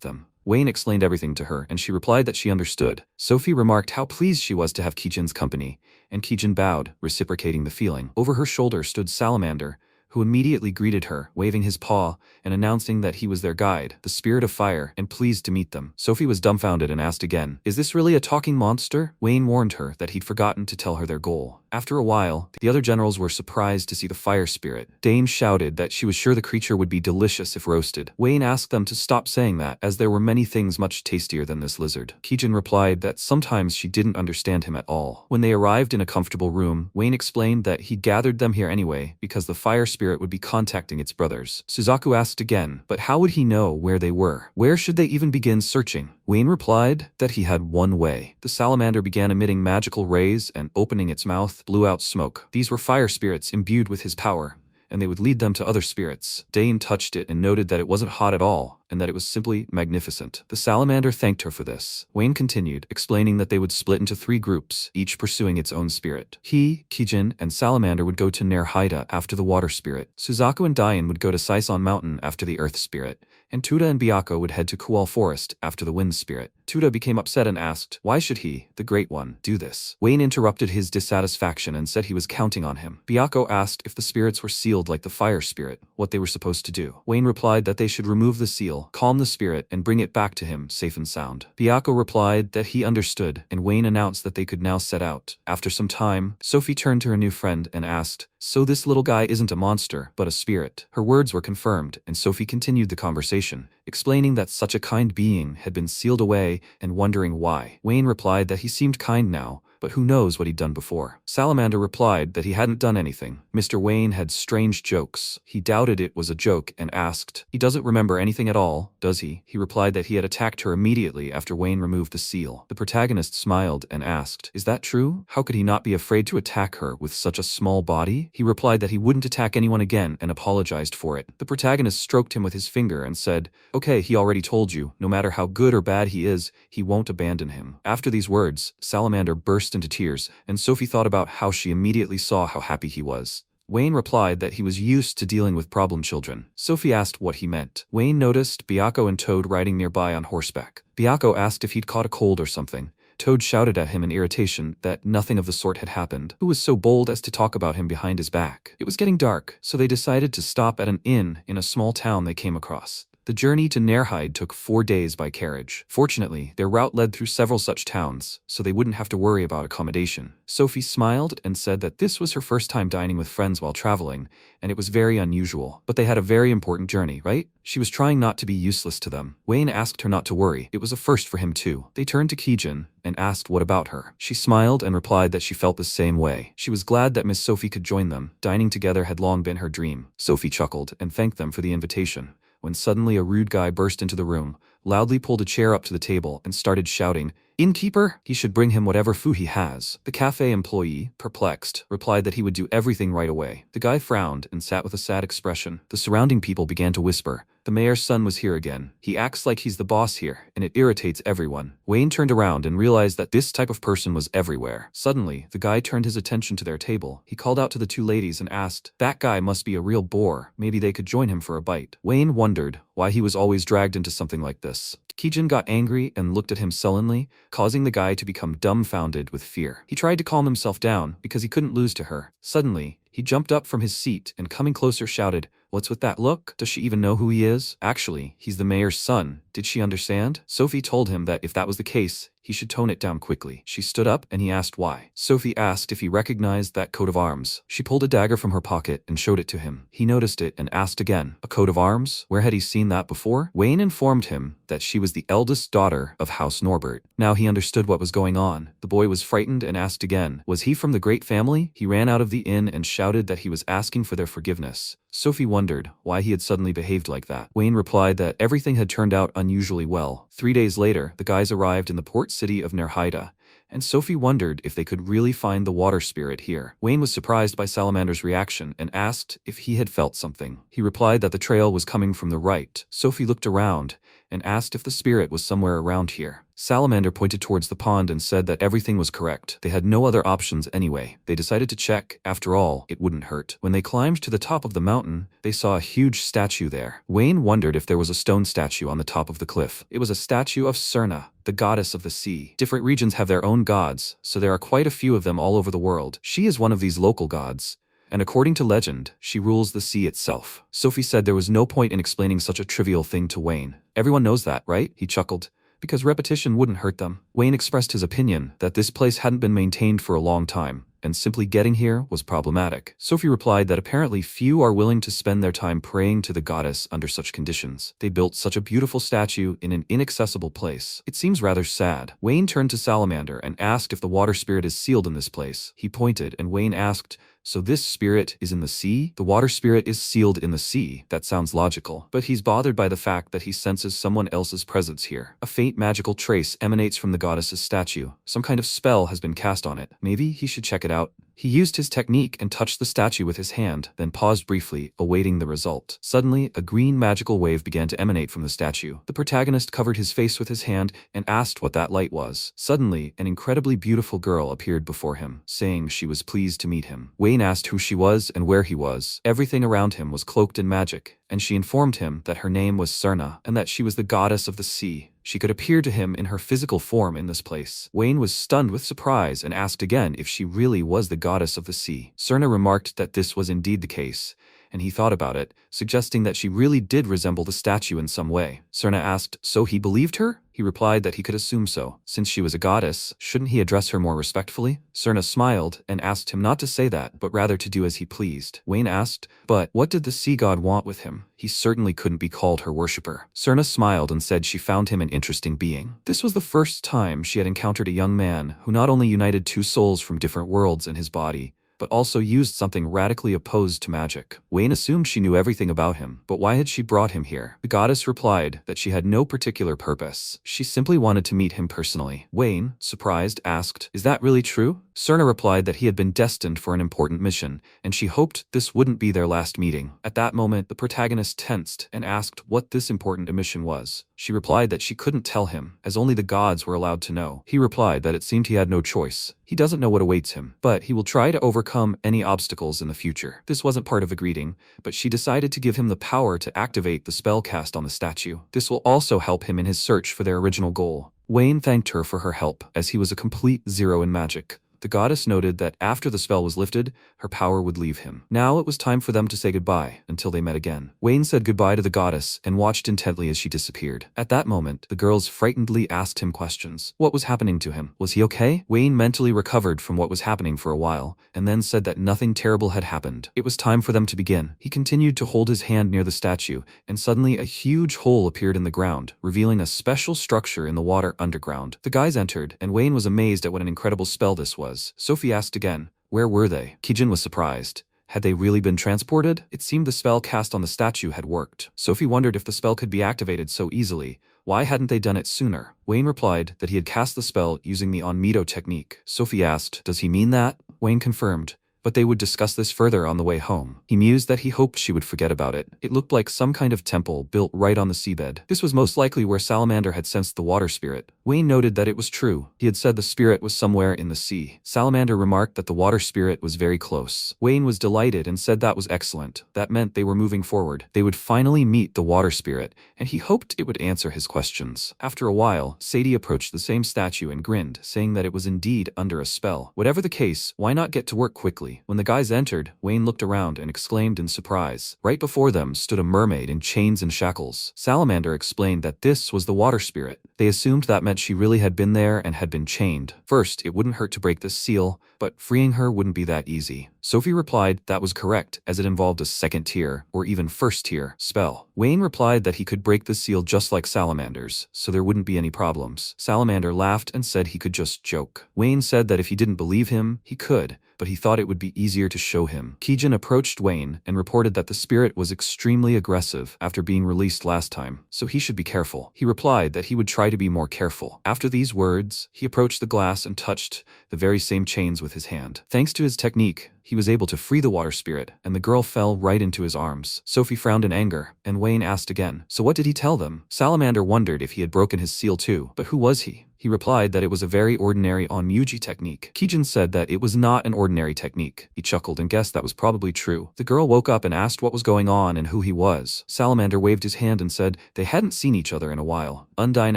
them. Wayne explained everything to her, and she replied that she understood. Sophie remarked how pleased she was to have Kijin's company, and Kijin bowed, reciprocating the feeling. Over her shoulder stood Salamander, who immediately greeted her, waving his paw and announcing that he was their guide, the spirit of fire, and pleased to meet them. Sophie was dumbfounded and asked again, "Is this really a talking monster?" Wayne warned her that he'd forgotten to tell her their goal. After a while, the other generals were surprised to see the fire spirit. Dame shouted that she was sure the creature would be delicious if roasted. Wayne asked them to stop saying that, as there were many things much tastier than this lizard. Kijin replied that sometimes she didn't understand him at all. When they arrived in a comfortable room, Wayne explained that he'd gathered them here anyway because the fire spirit would be contacting its brothers. Suzaku asked again, but how would he know where they were? Where should they even begin searching? Wayne replied that he had one way. The salamander began emitting magical rays and, opening its mouth, blew out smoke. These were fire spirits imbued with his power, and they would lead them to other spirits. Dame touched it and noted that it wasn't hot at all, and that it was simply magnificent. The salamander thanked her for this. Wayne continued, explaining that they would split into 3 groups, each pursuing its own spirit. He, Kijin, and Salamander would go to Ner Haida after the water spirit. Suzaku and Dian would go to Saison Mountain after the earth spirit, and Tuda and Byako would head to Kual Forest after the wind spirit. Tuda became upset and asked, why should he, the Great One, do this? Wayne interrupted his dissatisfaction and said he was counting on him. Byako asked if the spirits were sealed like the fire spirit, what they were supposed to do. Wayne replied that they should remove the seal seal, calm the spirit, and bring it back to him safe and sound. Byako replied that he understood, and Wayne announced that they could now set out. After some time, Sophie turned to her new friend and asked, "So this little guy isn't a monster, but a spirit?" Her words were confirmed, and Sophie continued the conversation, explaining that such a kind being had been sealed away and wondering why. Wayne replied that he seemed kind now, but who knows what he'd done before. Salamander replied that he hadn't done anything. Mr. Wayne had strange jokes. He doubted it was a joke and asked, "He doesn't remember anything at all, does he?" He replied that he had attacked her immediately after Wayne removed the seal. The protagonist smiled and asked, "Is that true? How could he not be afraid to attack her with such a small body?" He replied that he wouldn't attack anyone again and apologized for it. The protagonist stroked him with his finger and said, "Okay, he already told you, no matter how good or bad he is, he won't abandon him." After these words, Salamander burst into tears, and Sophie thought about how she immediately saw how happy he was. Wayne replied that he was used to dealing with problem children. Sophie asked what he meant. Wayne noticed Byako and Toad riding nearby on horseback. Byako asked if he'd caught a cold or something. Toad shouted at him in irritation that nothing of the sort had happened. Who was so bold as to talk about him behind his back? It was getting dark, so they decided to stop at an inn in a small town they came across. The journey to Nerhide took 4 days by carriage. Fortunately, their route led through several such towns, so they wouldn't have to worry about accommodation. Sophie smiled and said that this was her first time dining with friends while traveling, and it was very unusual. But they had a very important journey, right? She was trying not to be useless to them. Wayne asked her not to worry. It was a first for him too. They turned to Kijin and asked what about her. She smiled and replied that she felt the same way. She was glad that Miss Sophie could join them. Dining together had long been her dream. Sophie chuckled and thanked them for the invitation, when suddenly a rude guy burst into the room, loudly pulled a chair up to the table, and started shouting, "Innkeeper, he should bring him whatever food he has." The cafe employee, perplexed, replied that he would do everything right away. The guy frowned and sat with a sad expression. The surrounding people began to whisper, "The mayor's son was here again. He acts like he's the boss here, and it irritates everyone." Wayne turned around and realized that this type of person was everywhere. Suddenly, the guy turned his attention to their table. He called out to the two ladies and asked, "That guy must be a real bore. Maybe they could join him for a bite." Wayne wondered why he was always dragged into something like this. Kijin got angry and looked at him sullenly, causing the guy to become dumbfounded with fear. He tried to calm himself down because he couldn't lose to her. Suddenly, he jumped up from his seat and coming closer shouted, "What's with that look? Does she even know who he is? Actually, he's the mayor's son. Did she understand?" Sophie told him that if that was the case, he should tone it down quickly. She stood up and he asked why. Sophie asked if he recognized that coat of arms. She pulled a dagger from her pocket and showed it to him. He noticed it and asked again, "A coat of arms? Where had he seen that before?" Wayne informed him that she was the eldest daughter of House Norbert. Now he understood what was going on. The boy was frightened and asked again, was he from the great family? He ran out of the inn and shouted that he was asking for their forgiveness. Sophie wondered why he had suddenly behaved like that. Wayne replied that everything had turned out unusually well. 3 days later, the guys arrived in the port city of Nerhide, and Sophie wondered if they could really find the water spirit here. Wayne was surprised by Salamander's reaction and asked if he had felt something. He replied that the trail was coming from the right. Sophie looked around and asked if the spirit was somewhere around here. Salamander pointed towards the pond and said that everything was correct. They had no other options anyway. They decided to check. After all, it wouldn't hurt. When they climbed to the top of the mountain, they saw a huge statue there. Wayne wondered if there was a stone statue on the top of the cliff. It was a statue of Serna, the goddess of the sea. Different regions have their own gods, so there are quite a few of them all over the world. She is one of these local gods, and according to legend, she rules the sea itself. Sophie said there was no point in explaining such a trivial thing to Wayne. Everyone knows that, right? He chuckled, because repetition wouldn't hurt them. Wayne expressed his opinion that this place hadn't been maintained for a long time, and simply getting here was problematic. Sophie replied that apparently few are willing to spend their time praying to the goddess under such conditions. They built such a beautiful statue in an inaccessible place. It seems rather sad. Wayne turned to Salamander and asked if the water spirit is sealed in this place. He pointed, and Wayne asked, "So this spirit is in the sea? The water spirit is sealed in the sea. That sounds logical." But he's bothered by the fact that he senses someone else's presence here. A faint magical trace emanates from the goddess's statue. Some kind of spell has been cast on it. Maybe he should check it out. He used his technique and touched the statue with his hand, then paused briefly, awaiting the result. Suddenly, a green magical wave began to emanate from the statue. The protagonist covered his face with his hand and asked what that light was. Suddenly, an incredibly beautiful girl appeared before him, saying she was pleased to meet him. Wayne asked who she was and where he was. Everything around him was cloaked in magic, and she informed him that her name was Serna, and that she was the goddess of the sea. She could appear to him in her physical form in this place. Wayne was stunned with surprise and asked again if she really was the goddess of the sea. Serna remarked that this was indeed the case, and he thought about it, suggesting that she really did resemble the statue in some way. Serna asked, so he believed her? He replied that he could assume so. Since she was a goddess, shouldn't he address her more respectfully? Serna smiled and asked him not to say that, but rather to do as he pleased. Wayne asked, but what did the sea god want with him? He certainly couldn't be called her worshipper. Serna smiled and said she found him an interesting being. This was the first time she had encountered a young man who not only united two souls from different worlds in his body, but also used something radically opposed to magic. Wayne assumed she knew everything about him, but why had she brought him here? The goddess replied that she had no particular purpose. She simply wanted to meet him personally. Wayne, surprised, asked, is that really true? Serna replied that he had been destined for an important mission, and she hoped this wouldn't be their last meeting. At that moment, the protagonist tensed and asked what this important mission was. She replied that she couldn't tell him, as only the gods were allowed to know. He replied that it seemed he had no choice. He doesn't know what awaits him, but he will try to overcome any obstacles in the future. This wasn't part of a greeting, but she decided to give him the power to activate the spell cast on the statue. This will also help him in his search for their original goal. Wayne thanked her for her help, as he was a complete zero in magic. The goddess noted that after the spell was lifted, her power would leave him. Now it was time for them to say goodbye, until they met again. Wayne said goodbye to the goddess and watched intently as she disappeared. At that moment, the girls frightenedly asked him questions. What was happening to him? Was he okay? Wayne mentally recovered from what was happening for a while, and then said that nothing terrible had happened. It was time for them to begin. He continued to hold his hand near the statue, and suddenly a huge hole appeared in the ground, revealing a special structure in the water underground. The guys entered, and Wayne was amazed at what an incredible spell this was. Sophie asked again, where were they? Kijin was surprised. Had they really been transported? It seemed the spell cast on the statue had worked. Sophie wondered if the spell could be activated so easily. Why hadn't they done it sooner? Wayne replied that he had cast the spell using the Onmito technique. Sophie asked, does he mean that? Wayne confirmed, but they would discuss this further on the way home. He mused that he hoped she would forget about it. It looked like some kind of temple built right on the seabed. This was most likely where Salamander had sensed the water spirit. Wayne noted that it was true. He had said the spirit was somewhere in the sea. Salamander remarked that the water spirit was very close. Wayne was delighted and said that was excellent. That meant they were moving forward. They would finally meet the water spirit, and he hoped it would answer his questions. After a while, Sadie approached the same statue and grinned, saying that it was indeed under a spell. Whatever the case, why not get to work quickly? When the guys entered, Wayne looked around and exclaimed in surprise. Right before them stood a mermaid in chains and shackles. Salamander explained that this was the water spirit. They assumed that meant she really had been there and had been chained. First, it wouldn't hurt to break this seal, but freeing her wouldn't be that easy. Sophie replied that was correct, as it involved a second tier, or even first tier, spell. Wayne replied that he could break the seal just like Salamander's, so there wouldn't be any problems. Salamander laughed and said he could just joke. Wayne said that if he didn't believe him, he could, but he thought it would be easier to show him. Kijin approached Wayne and reported that the spirit was extremely aggressive after being released last time, so he should be careful. He replied that he would try to be more careful. After these words, he approached the glass and touched the very same chains with his hand. Thanks to his technique, he was able to free the water spirit, and the girl fell right into his arms. Sophie frowned in anger, and Wayne asked again, so what did he tell them? Salamander wondered if he had broken his seal too, but who was he? He replied that it was a very ordinary Onmyuji technique. Kijin said that it was not an ordinary technique. He chuckled and guessed that was probably true. The girl woke up and asked what was going on and who he was. Salamander waved his hand and said they hadn't seen each other in a while. Undine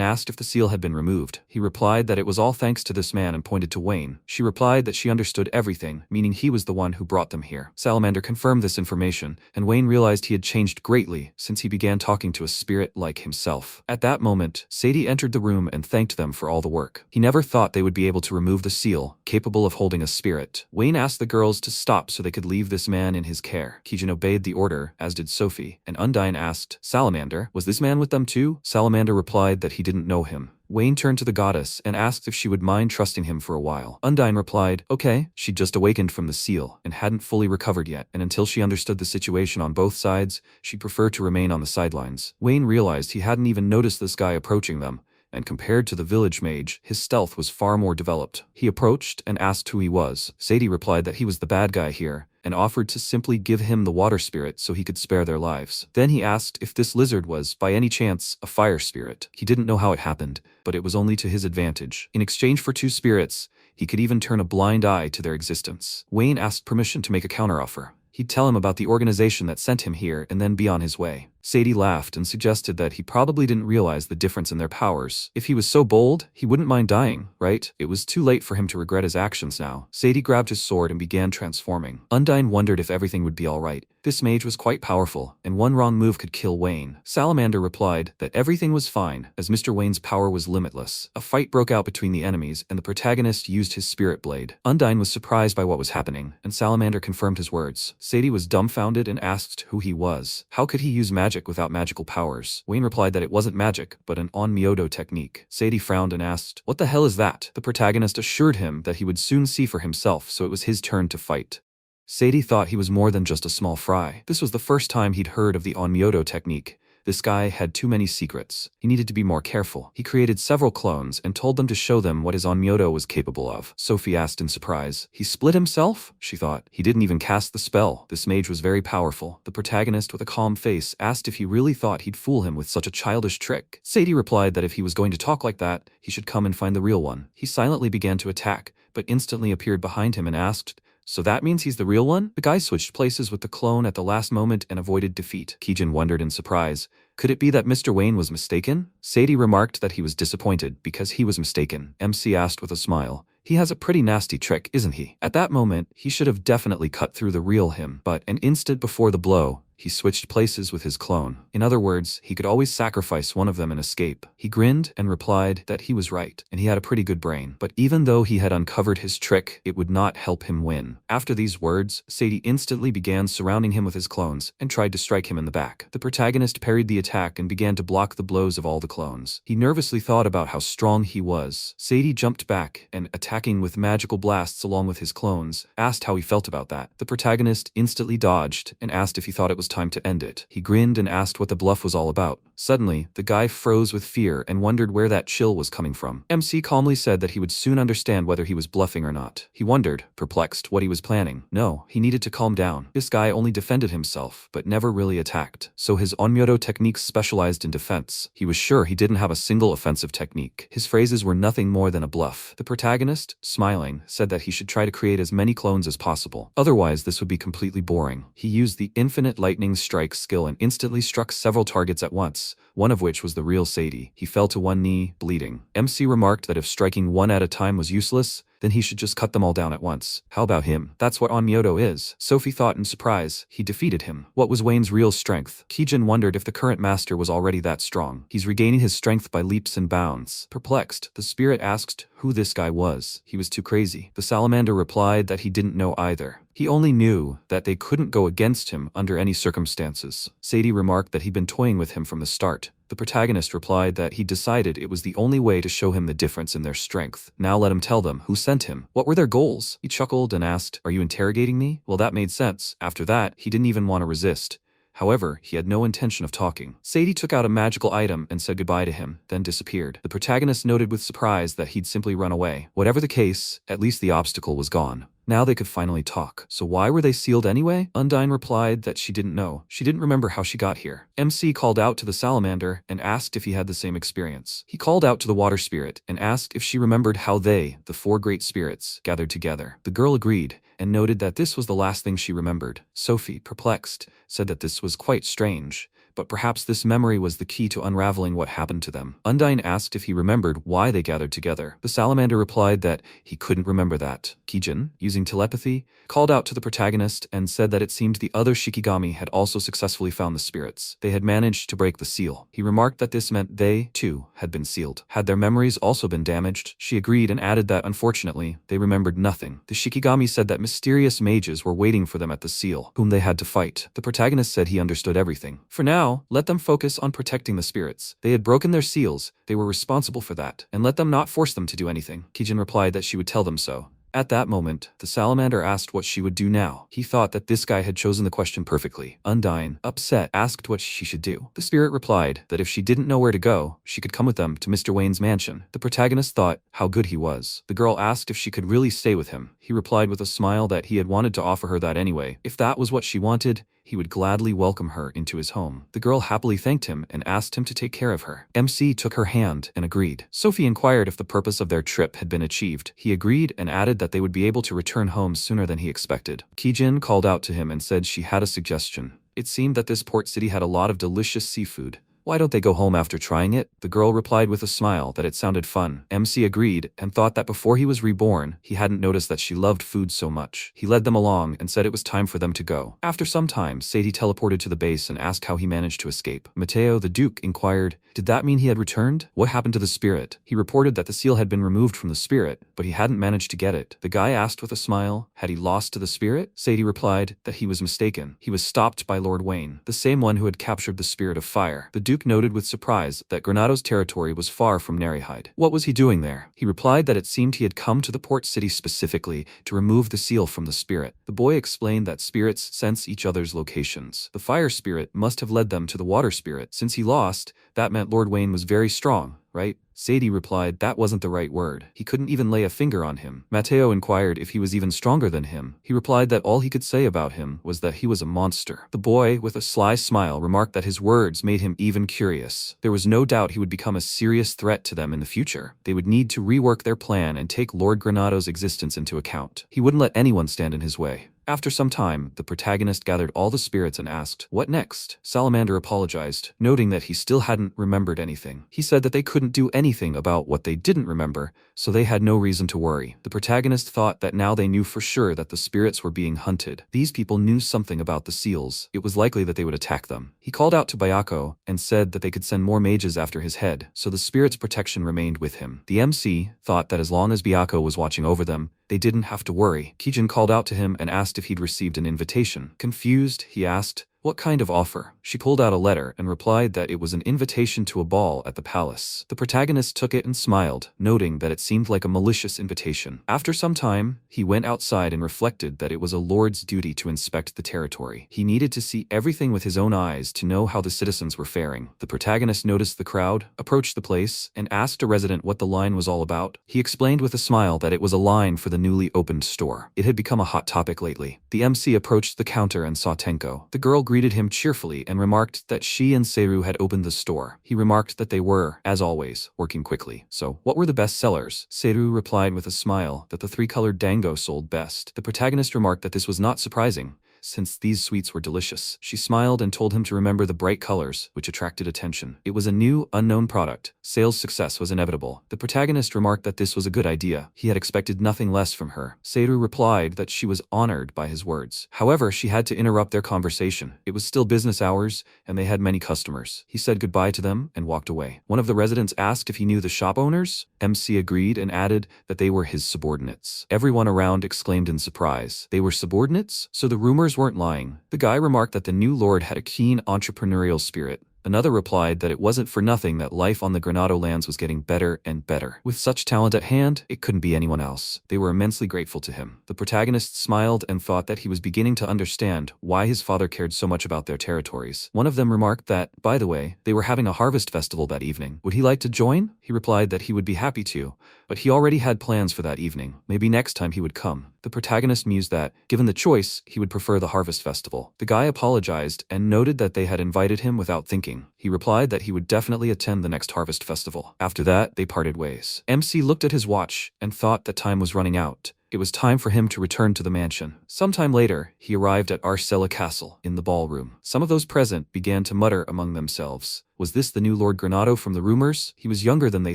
asked if the seal had been removed. He replied that it was all thanks to this man and pointed to Wayne. She replied that she understood everything, meaning he was the one who brought them here. Salamander confirmed this information, and Wayne realized he had changed greatly since he began talking to a spirit like himself. At that moment, Sadie entered the room and thanked them for all the work. He never thought they would be able to remove the seal, capable of holding a spirit. Wayne asked the girls to stop so they could leave this man in his care. Kijin obeyed the order, as did Sophie, and Undine asked, Salamander, was this man with them too? Salamander replied that he didn't know him. Wayne turned to the goddess and asked if she would mind trusting him for a while. Undine replied, okay. She'd just awakened from the seal and hadn't fully recovered yet, and until she understood the situation on both sides, she'd prefer to remain on the sidelines. Wayne realized he hadn't even noticed this guy approaching them, and compared to the village mage, his stealth was far more developed. He approached and asked who he was. Sadie replied that he was the bad guy here, and offered to simply give him the water spirit so he could spare their lives. Then he asked if this lizard was, by any chance, a fire spirit. He didn't know how it happened, but it was only to his advantage. In exchange for 2 spirits, he could even turn a blind eye to their existence. Wayne asked permission to make a counteroffer. He'd tell him about the organization that sent him here and then be on his way. Sadie laughed and suggested that he probably didn't realize the difference in their powers. If he was so bold, he wouldn't mind dying, right? It was too late for him to regret his actions now. Sadie grabbed his sword and began transforming. Undyne wondered if everything would be alright. This mage was quite powerful, and one wrong move could kill Wayne. Salamander replied that everything was fine, as Mr. Wayne's power was limitless. A fight broke out between the enemies, and the protagonist used his spirit blade. Undyne was surprised by what was happening, and Salamander confirmed his words. Sadie was dumbfounded and asked who he was. How could he use magic without magical powers? Wayne replied that it wasn't magic, but an onmyoto technique. Sadie frowned and asked, "What the hell is that?" The protagonist assured him that he would soon see for himself, so it was his turn to fight. Sadie thought he was more than just a small fry. This was the first time he'd heard of the onmyoto technique. This guy had too many secrets. He needed to be more careful. He created several clones and told them to show them what his onmyoto was capable of. Sophie asked in surprise. He split himself? She thought. He didn't even cast the spell. This mage was very powerful. The protagonist, with a calm face, asked if he really thought he'd fool him with such a childish trick. Sadie replied that if he was going to talk like that, he should come and find the real one. He silently began to attack, but instantly appeared behind him and asked, "So that means he's the real one?" The guy switched places with the clone at the last moment and avoided defeat. Kijin wondered in surprise. Could it be that Mr. Wayne was mistaken? Sadie remarked that he was disappointed because he was mistaken. MC asked with a smile. He has a pretty nasty trick, isn't he? At that moment, he should have definitely cut through the real him, but an instant before the blow, he switched places with his clone. In other words, he could always sacrifice one of them and escape. He grinned and replied that he was right, and he had a pretty good brain. But even though he had uncovered his trick, it would not help him win. After these words, Sadie instantly began surrounding him with his clones and tried to strike him in the back. The protagonist parried the attack and began to block the blows of all the clones. He nervously thought about how strong he was. Sadie jumped back and, attacking with magical blasts along with his clones, asked how he felt about that. The protagonist instantly dodged and asked if he thought it was time to end it. He grinned and asked what the bluff was all about. Suddenly, the guy froze with fear and wondered where that chill was coming from. MC calmly said that he would soon understand whether he was bluffing or not. He wondered, perplexed, what he was planning. No, he needed to calm down. This guy only defended himself, but never really attacked. So his onmyoto techniques specialized in defense. He was sure he didn't have a single offensive technique. His phrases were nothing more than a bluff. The protagonist, smiling, said that he should try to create as many clones as possible. Otherwise, this would be completely boring. He used the infinite lightning strike skill and instantly struck several targets at once, one of which was the real Sadie. He fell to one knee, bleeding. MC remarked that if striking one at a time was useless, then he should just cut them all down at once. How about him? That's what onmyoto is. Sophie thought in surprise. He defeated him. What was Wayne's real strength? Kijin wondered if the current master was already that strong. He's regaining his strength by leaps and bounds. Perplexed, the spirit asked who this guy was. He was too crazy. The salamander replied that he didn't know either. He only knew that they couldn't go against him under any circumstances. Sadie remarked that he'd been toying with him from the start. The protagonist replied that he decided it was the only way to show him the difference in their strength. Now let him tell them who sent him. What were their goals? He chuckled and asked, "Are you interrogating me?" Well, that made sense. After that, he didn't even want to resist. However, he had no intention of talking. Sadie took out a magical item and said goodbye to him, then disappeared. The protagonist noted with surprise that he'd simply run away. Whatever the case, at least the obstacle was gone. Now they could finally talk. So why were they sealed anyway? Undyne replied that she didn't know. She didn't remember how she got here. MC called out to the salamander and asked if he had the same experience. He called out to the water spirit and asked if she remembered how they, the four great spirits, gathered together. The girl agreed and noted that this was the last thing she remembered. Sophie, perplexed, said that this was quite strange, but perhaps this memory was the key to unraveling what happened to them. Undyne asked if he remembered why they gathered together. The salamander replied that he couldn't remember that. Kijin, using telepathy, called out to the protagonist and said that it seemed the other Shikigami had also successfully found the spirits. They had managed to break the seal. He remarked that this meant they, too, had been sealed. Had their memories also been damaged? She agreed and added that, unfortunately, they remembered nothing. The Shikigami said that mysterious mages were waiting for them at the seal, whom they had to fight. The protagonist said he understood everything. For now, let them focus on protecting the spirits. They had broken their seals, they were responsible for that, and let them not force them to do anything. Kijin replied that she would tell them so. At that moment, the salamander asked what she would do now. He thought that this guy had chosen the question perfectly. Undyne, upset, asked what she should do. The spirit replied that if she didn't know where to go, she could come with them to Mr. Wayne's mansion. The protagonist thought how good he was. The girl asked if she could really stay with him. He replied with a smile that he had wanted to offer her that anyway. If that was what she wanted, he would gladly welcome her into his home. The girl happily thanked him and asked him to take care of her. MC took her hand and agreed. Sophie inquired if the purpose of their trip had been achieved. He agreed and added that they would be able to return home sooner than he expected. Kijin called out to him and said she had a suggestion. It seemed that this port city had a lot of delicious seafood. Why don't they go home after trying it? The girl replied with a smile that it sounded fun. MC agreed and thought that before he was reborn, he hadn't noticed that she loved food so much. He led them along and said it was time for them to go. After some time, Sadie teleported to the base and asked how he managed to escape. Matteo, the Duke, inquired, did that mean he had returned? What happened to the spirit? He reported that the seal had been removed from the spirit, but he hadn't managed to get it. The guy asked with a smile, had he lost to the spirit? Sadie replied that he was mistaken. He was stopped by Lord Wayne, the same one who had captured the spirit of fire. The Duke noted with surprise that Granado's territory was far from Nerihide. What was he doing there? He replied that it seemed he had come to the port city specifically to remove the seal from the spirit. The boy explained that spirits sense each other's locations. The fire spirit must have led them to the water spirit. Since he lost, that meant Lord Wayne was very strong, right? Sadie replied that wasn't the right word. He couldn't even lay a finger on him. Matteo inquired if he was even stronger than him. He replied that all he could say about him was that he was a monster. The boy, with a sly smile, remarked that his words made him even curious. There was no doubt he would become a serious threat to them in the future. They would need to rework their plan and take Lord Granado's existence into account. He wouldn't let anyone stand in his way. After some time, the protagonist gathered all the spirits and asked, what next? Salamander apologized, noting that he still hadn't remembered anything. He said that they couldn't do anything about what they didn't remember, so they had no reason to worry. The protagonist thought that now they knew for sure that the spirits were being hunted. These people knew something about the seals. It was likely that they would attack them. He called out to Bayako and said that they could send more mages after his head, so the spirit's protection remained with him. The MC thought that as long as Bayako was watching over them, they didn't have to worry. Kijin called out to him and asked if he'd received an invitation. Confused, he asked, what kind of offer? She pulled out a letter and replied that it was an invitation to a ball at the palace. The protagonist took it and smiled, noting that it seemed like a malicious invitation. After some time, he went outside and reflected that it was a lord's duty to inspect the territory. He needed to see everything with his own eyes to know how the citizens were faring. The protagonist noticed the crowd, approached the place, and asked a resident what the line was all about. He explained with a smile that it was a line for the newly opened store. It had become a hot topic lately. The MC approached the counter and saw Tenko. The girl greeted him cheerfully and remarked that she and Seru had opened the store. He remarked that they were, as always, working quickly. So, what were the best sellers? Seru replied with a smile that the three-colored dango sold best. The protagonist remarked that this was not surprising, since these sweets were delicious. She smiled and told him to remember the bright colors, which attracted attention. It was a new, unknown product. Sales success was inevitable. The protagonist remarked that this was a good idea. He had expected nothing less from her. Seru replied that she was honored by his words. However, she had to interrupt their conversation. It was still business hours, and they had many customers. He said goodbye to them and walked away. One of the residents asked if he knew the shop owners. MC agreed and added that they were his subordinates. Everyone around exclaimed in surprise. They were subordinates? So the rumors weren't lying. The guy remarked that the new lord had a keen entrepreneurial spirit. Another replied that it wasn't for nothing that life on the Granado lands was getting better and better. With such talent at hand, it couldn't be anyone else. They were immensely grateful to him. The protagonist smiled and thought that he was beginning to understand why his father cared so much about their territories. One of them remarked that, by the way, they were having a harvest festival that evening. Would he like to join? He replied that he would be happy to, but he already had plans for that evening. Maybe next time he would come. The protagonist mused that, given the choice, he would prefer the harvest festival. The guy apologized and noted that they had invited him without thinking. He replied that he would definitely attend the next harvest festival. After that, they parted ways. MC looked at his watch and thought that time was running out. It was time for him to return to the mansion. Sometime later, he arrived at Arcella Castle, in the ballroom. Some of those present began to mutter among themselves. Was this the new Lord Granado from the rumors? He was younger than they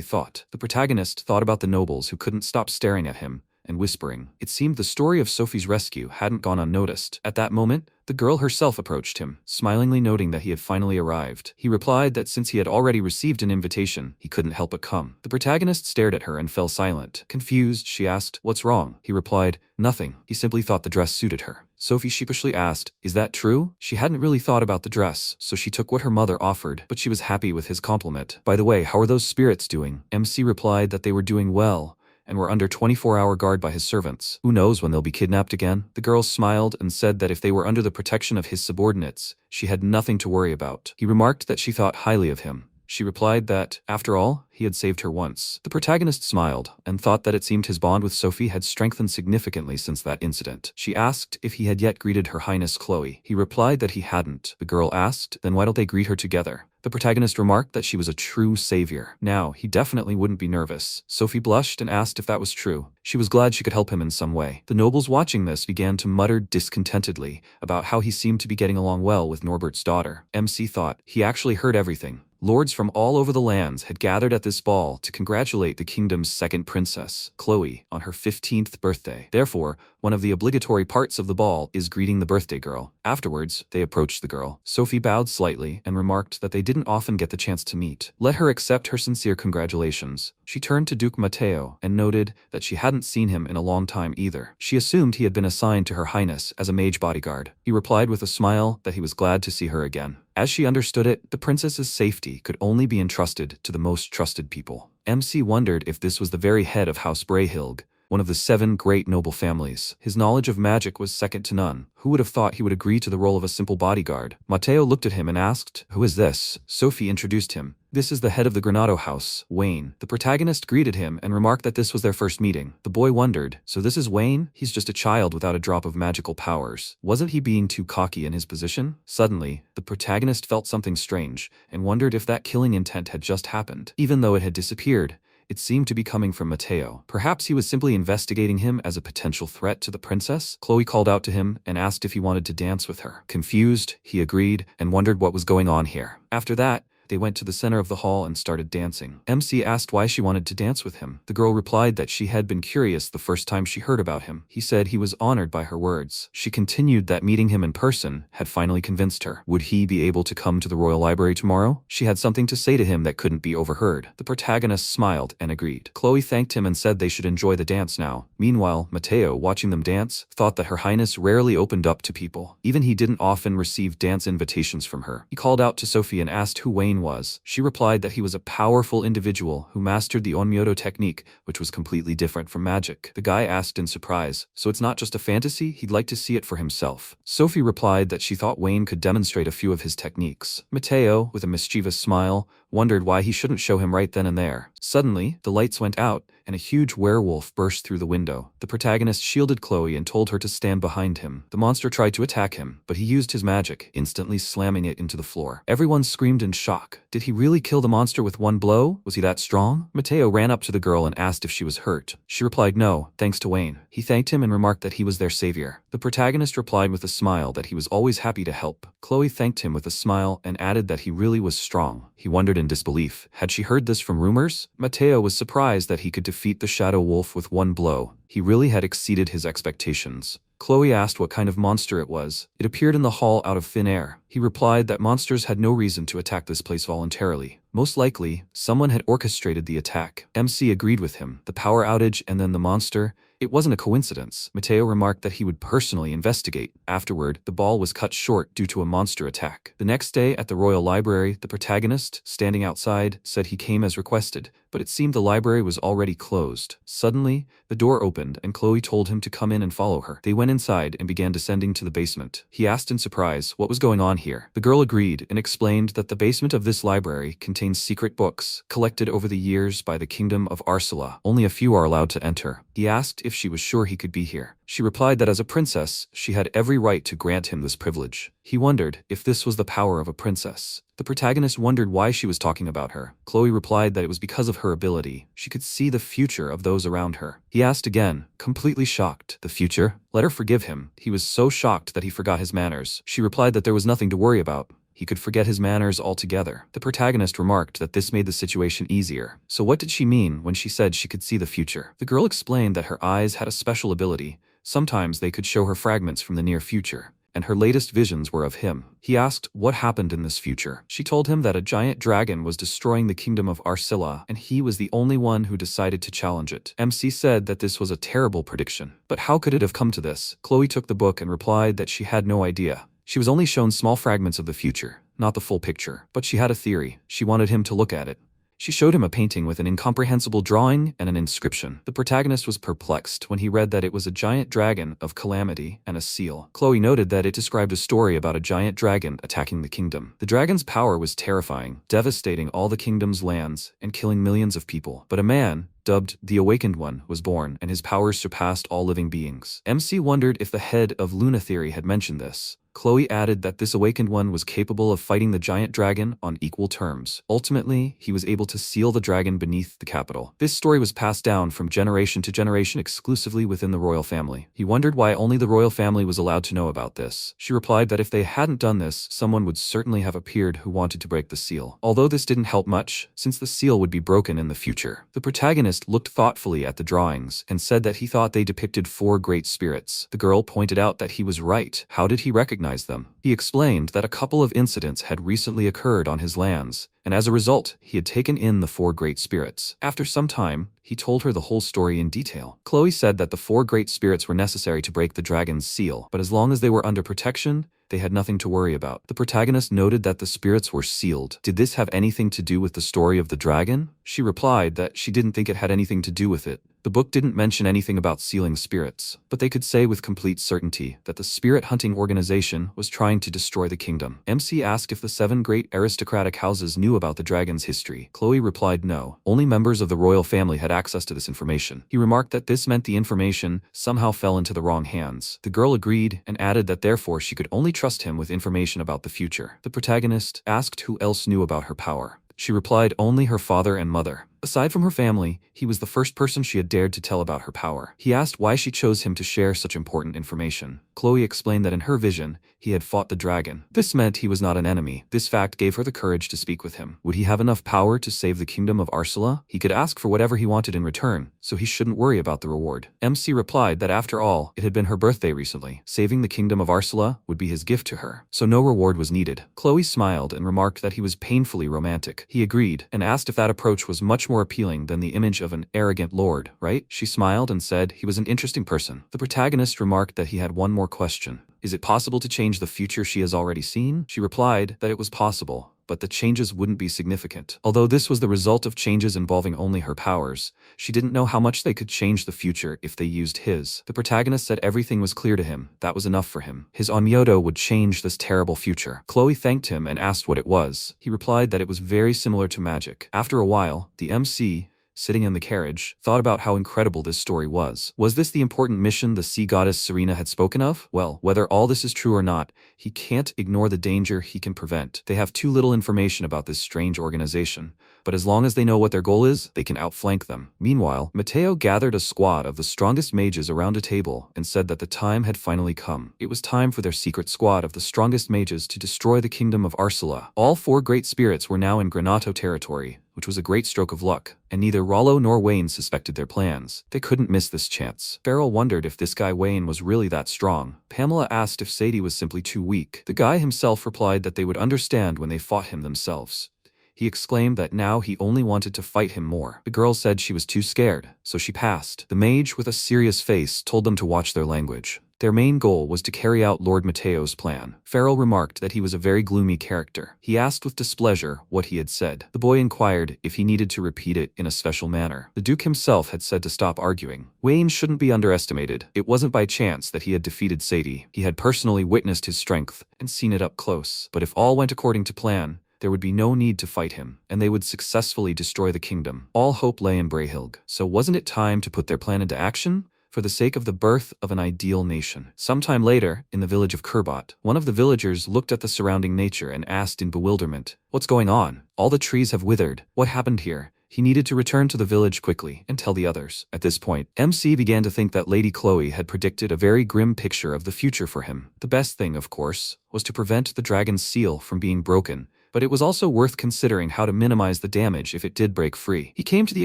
thought. The protagonist thought about the nobles who couldn't stop staring at him and whispering. It seemed the story of Sophie's rescue hadn't gone unnoticed. At that moment, the girl herself approached him, smilingly noting that he had finally arrived. He replied that since he had already received an invitation, he couldn't help but come. The protagonist stared at her and fell silent. Confused, she asked, "What's wrong?" He replied, "Nothing." He simply thought the dress suited her. Sophie sheepishly asked, "Is that true?" She hadn't really thought about the dress, so she took what her mother offered, but she was happy with his compliment. "By the way, how are those spirits doing?" MC replied that they were doing well, and were under 24-hour guard by his servants. Who knows when they'll be kidnapped again? The girl smiled and said that if they were under the protection of his subordinates, she had nothing to worry about. He remarked that she thought highly of him. She replied that, after all, he had saved her once. The protagonist smiled and thought that it seemed his bond with Sophie had strengthened significantly since that incident. She asked if he had yet greeted Her Highness Chloe. He replied that he hadn't. The girl asked, then why don't they greet her together? The protagonist remarked that she was a true savior. Now, he definitely wouldn't be nervous. Sophie blushed and asked if that was true. She was glad she could help him in some way. The nobles watching this began to mutter discontentedly about how he seemed to be getting along well with Norbert's daughter. MC thought he actually heard everything. Lords from all over the lands had gathered at this ball to congratulate the kingdom's second princess, Chloe, on her 15th birthday. Therefore, one of the obligatory parts of the ball is greeting the birthday girl. Afterwards, they approached the girl. Sophie bowed slightly and remarked that they didn't often get the chance to meet. Let her accept her sincere congratulations. She turned to Duke Matteo and noted that she hadn't seen him in a long time either. She assumed he had been assigned to Her Highness as a mage bodyguard. He replied with a smile that he was glad to see her again. As she understood it, the princess's safety could only be entrusted to the most trusted people. MC wondered if this was the very head of House Brehilg, one of the 7 great noble families. His knowledge of magic was second to none. Who would have thought he would agree to the role of a simple bodyguard? Matteo looked at him and asked, "Who is this?" Sophie introduced him. "This is the head of the Granado house, Wayne." The protagonist greeted him and remarked that this was their first meeting. The boy wondered, so this is Wayne? He's just a child without a drop of magical powers. Wasn't he being too cocky in his position? Suddenly, the protagonist felt something strange and wondered if that killing intent had just happened. Even though it had disappeared, it seemed to be coming from Matteo. Perhaps he was simply investigating him as a potential threat to the princess? Chloe called out to him and asked if he wanted to dance with her. Confused, he agreed and wondered what was going on here. After that, they went to the center of the hall and started dancing. MC asked why she wanted to dance with him. The girl replied that she had been curious the first time she heard about him. He said he was honored by her words. She continued that meeting him in person had finally convinced her. Would he be able to come to the Royal Library tomorrow? She had something to say to him that couldn't be overheard. The protagonist smiled and agreed. Chloe thanked him and said they should enjoy the dance now. Meanwhile, Matteo, watching them dance, thought that Her Highness rarely opened up to people. Even he didn't often receive dance invitations from her. He called out to Sophie and asked who Wayne was. She replied that he was a powerful individual who mastered the Onmyoto technique, which was completely different from magic. The guy asked in surprise, so it's not just a fantasy? He'd like to see it for himself. Sophie replied that she thought Wayne could demonstrate a few of his techniques. Matteo, with a mischievous smile, wondered why he shouldn't show him right then and there. Suddenly, the lights went out, and a huge werewolf burst through the window. The protagonist shielded Chloe and told her to stand behind him. The monster tried to attack him, but he used his magic, instantly slamming it into the floor. Everyone screamed in shock. Did he really kill the monster with one blow? Was he that strong? Matteo ran up to the girl and asked if she was hurt. She replied no, thanks to Wayne. He thanked him and remarked that he was their savior. The protagonist replied with a smile that he was always happy to help. Chloe thanked him with a smile and added that he really was strong. He wondered in disbelief. Had she heard this from rumors? Matteo was surprised that he could defeat the Shadow Wolf with one blow. He really had exceeded his expectations. Chloe asked what kind of monster it was. It appeared in the hall out of thin air. He replied that monsters had no reason to attack this place voluntarily. Most likely, someone had orchestrated the attack. MC agreed with him. The power outage and then the monster. It wasn't a coincidence. Matteo remarked that he would personally investigate. Afterward, the ball was cut short due to a monster attack. The next day at the Royal Library, the protagonist, standing outside, said he came as requested, but it seemed the library was already closed. Suddenly, the door opened and Chloe told him to come in and follow her. They went inside and began descending to the basement. He asked in surprise what was going on here. The girl agreed and explained that the basement of this library contains secret books collected over the years by the kingdom of Arsula. Only a few are allowed to enter. He asked if she was sure he could be here. She replied that as a princess, she had every right to grant him this privilege. He wondered if this was the power of a princess. The protagonist wondered why she was talking about her. Chloe replied that it was because of her ability. She could see the future of those around her. He asked again, completely shocked. The future? Let her forgive him. He was so shocked that he forgot his manners. She replied that there was nothing to worry about. He could forget his manners altogether. The protagonist remarked that this made the situation easier. So what did she mean when she said she could see the future? The girl explained that her eyes had a special ability. Sometimes they could show her fragments from the near future, and her latest visions were of him. He asked what happened in this future. She told him that a giant dragon was destroying the kingdom of Arsila, and he was the only one who decided to challenge it. MC said that this was a terrible prediction. But how could it have come to this? Chloe took the book and replied that she had no idea. She was only shown small fragments of the future, not the full picture. But she had a theory. She wanted him to look at it. She showed him a painting with an incomprehensible drawing and an inscription. The protagonist was perplexed when he read that it was a giant dragon of calamity and a seal. Chloe noted that it described a story about a giant dragon attacking the kingdom. The dragon's power was terrifying, devastating all the kingdom's lands and killing millions of people. But a man, dubbed the Awakened One, was born, and his powers surpassed all living beings. MC wondered if the head of Luna Theory had mentioned this. Chloe added that this awakened one was capable of fighting the giant dragon on equal terms. Ultimately, he was able to seal the dragon beneath the capital. This story was passed down from generation to generation exclusively within the royal family. He wondered why only the royal family was allowed to know about this. She replied that if they hadn't done this, someone would certainly have appeared who wanted to break the seal. Although this didn't help much, since the seal would be broken in the future. The protagonist looked thoughtfully at the drawings and said that he thought they depicted 4 great spirits. The girl pointed out that he was right. How did he recognize them? He explained that a couple of incidents had recently occurred on his lands, and as a result, he had taken in the 4 great spirits. After some time, he told her the whole story in detail. Chloe said that the 4 great spirits were necessary to break the dragon's seal, but as long as they were under protection, they had nothing to worry about. The protagonist noted that the spirits were sealed. Did this have anything to do with the story of the dragon? She replied that she didn't think it had anything to do with it. The book didn't mention anything about sealing spirits, but they could say with complete certainty that the spirit hunting organization was trying to destroy the kingdom. MC asked if the 7 great aristocratic houses knew about the dragon's history. Chloe replied no. Only members of the royal family had access to this information. He remarked that this meant the information somehow fell into the wrong hands. The girl agreed and added that therefore she could only trust him with information about the future. The protagonist asked who else knew about her power. She replied only her father and mother. Aside from her family, he was the first person she had dared to tell about her power. He asked why she chose him to share such important information. Chloe explained that in her vision, he had fought the dragon. This meant he was not an enemy. This fact gave her the courage to speak with him. Would he have enough power to save the kingdom of Asura? He could ask for whatever he wanted in return, so he shouldn't worry about the reward. MC replied that after all, it had been her birthday recently. Saving the kingdom of Asura would be his gift to her, so no reward was needed. Chloe smiled and remarked that he was painfully romantic. He agreed and asked if that approach was much more appealing than the image of an arrogant lord, right? She smiled and said he was an interesting person. The protagonist remarked that he had one more question. Is it possible to change the future she has already seen? She replied that it was possible, but the changes wouldn't be significant. Although this was the result of changes involving only her powers, she didn't know how much they could change the future if they used his. The protagonist said everything was clear to him. That was enough for him. His onmyoto would change this terrible future. Chloe thanked him and asked what it was. He replied that it was very similar to magic. After a while, the MC, sitting in the carriage, thought about how incredible this story was. Was this the important mission the sea goddess Serena had spoken of? Well, whether all this is true or not, he can't ignore the danger he can prevent. They have too little information about this strange organization, but as long as they know what their goal is, they can outflank them. Meanwhile, Mateo gathered a squad of the strongest mages around a table and said that the time had finally come. It was time for their secret squad of the strongest mages to destroy the kingdom of Asura. All 4 great spirits were now in Granado territory, which was a great stroke of luck, and neither Rollo nor Wayne suspected their plans. They couldn't miss this chance. Farrell wondered if this guy Wayne was really that strong. Pamela asked if Sadie was simply too weak. The guy himself replied that they would understand when they fought him themselves. He exclaimed that now he only wanted to fight him more. The girl said she was too scared, so she passed. The mage with a serious face told them to watch their language. Their main goal was to carry out Lord Mateo's plan. Farrell remarked that he was a very gloomy character. He asked with displeasure what he had said. The boy inquired if he needed to repeat it in a special manner. The Duke himself had said to stop arguing. Wayne shouldn't be underestimated. It wasn't by chance that he had defeated Sadie. He had personally witnessed his strength and seen it up close. But if all went according to plan, there would be no need to fight him, and they would successfully destroy the kingdom. All hope lay in Brehilg. So wasn't it time to put their plan into action? For the sake of the birth of an ideal nation. Sometime later, in the village of Kurbot, one of the villagers looked at the surrounding nature and asked in bewilderment, "What's going on? All the trees have withered. What happened here?" He needed to return to the village quickly and tell the others. At this point, MC began to think that Lady Chloe had predicted a very grim picture of the future for him. The best thing, of course, was to prevent the dragon's seal from being broken, but it was also worth considering how to minimize the damage if it did break free. He came to the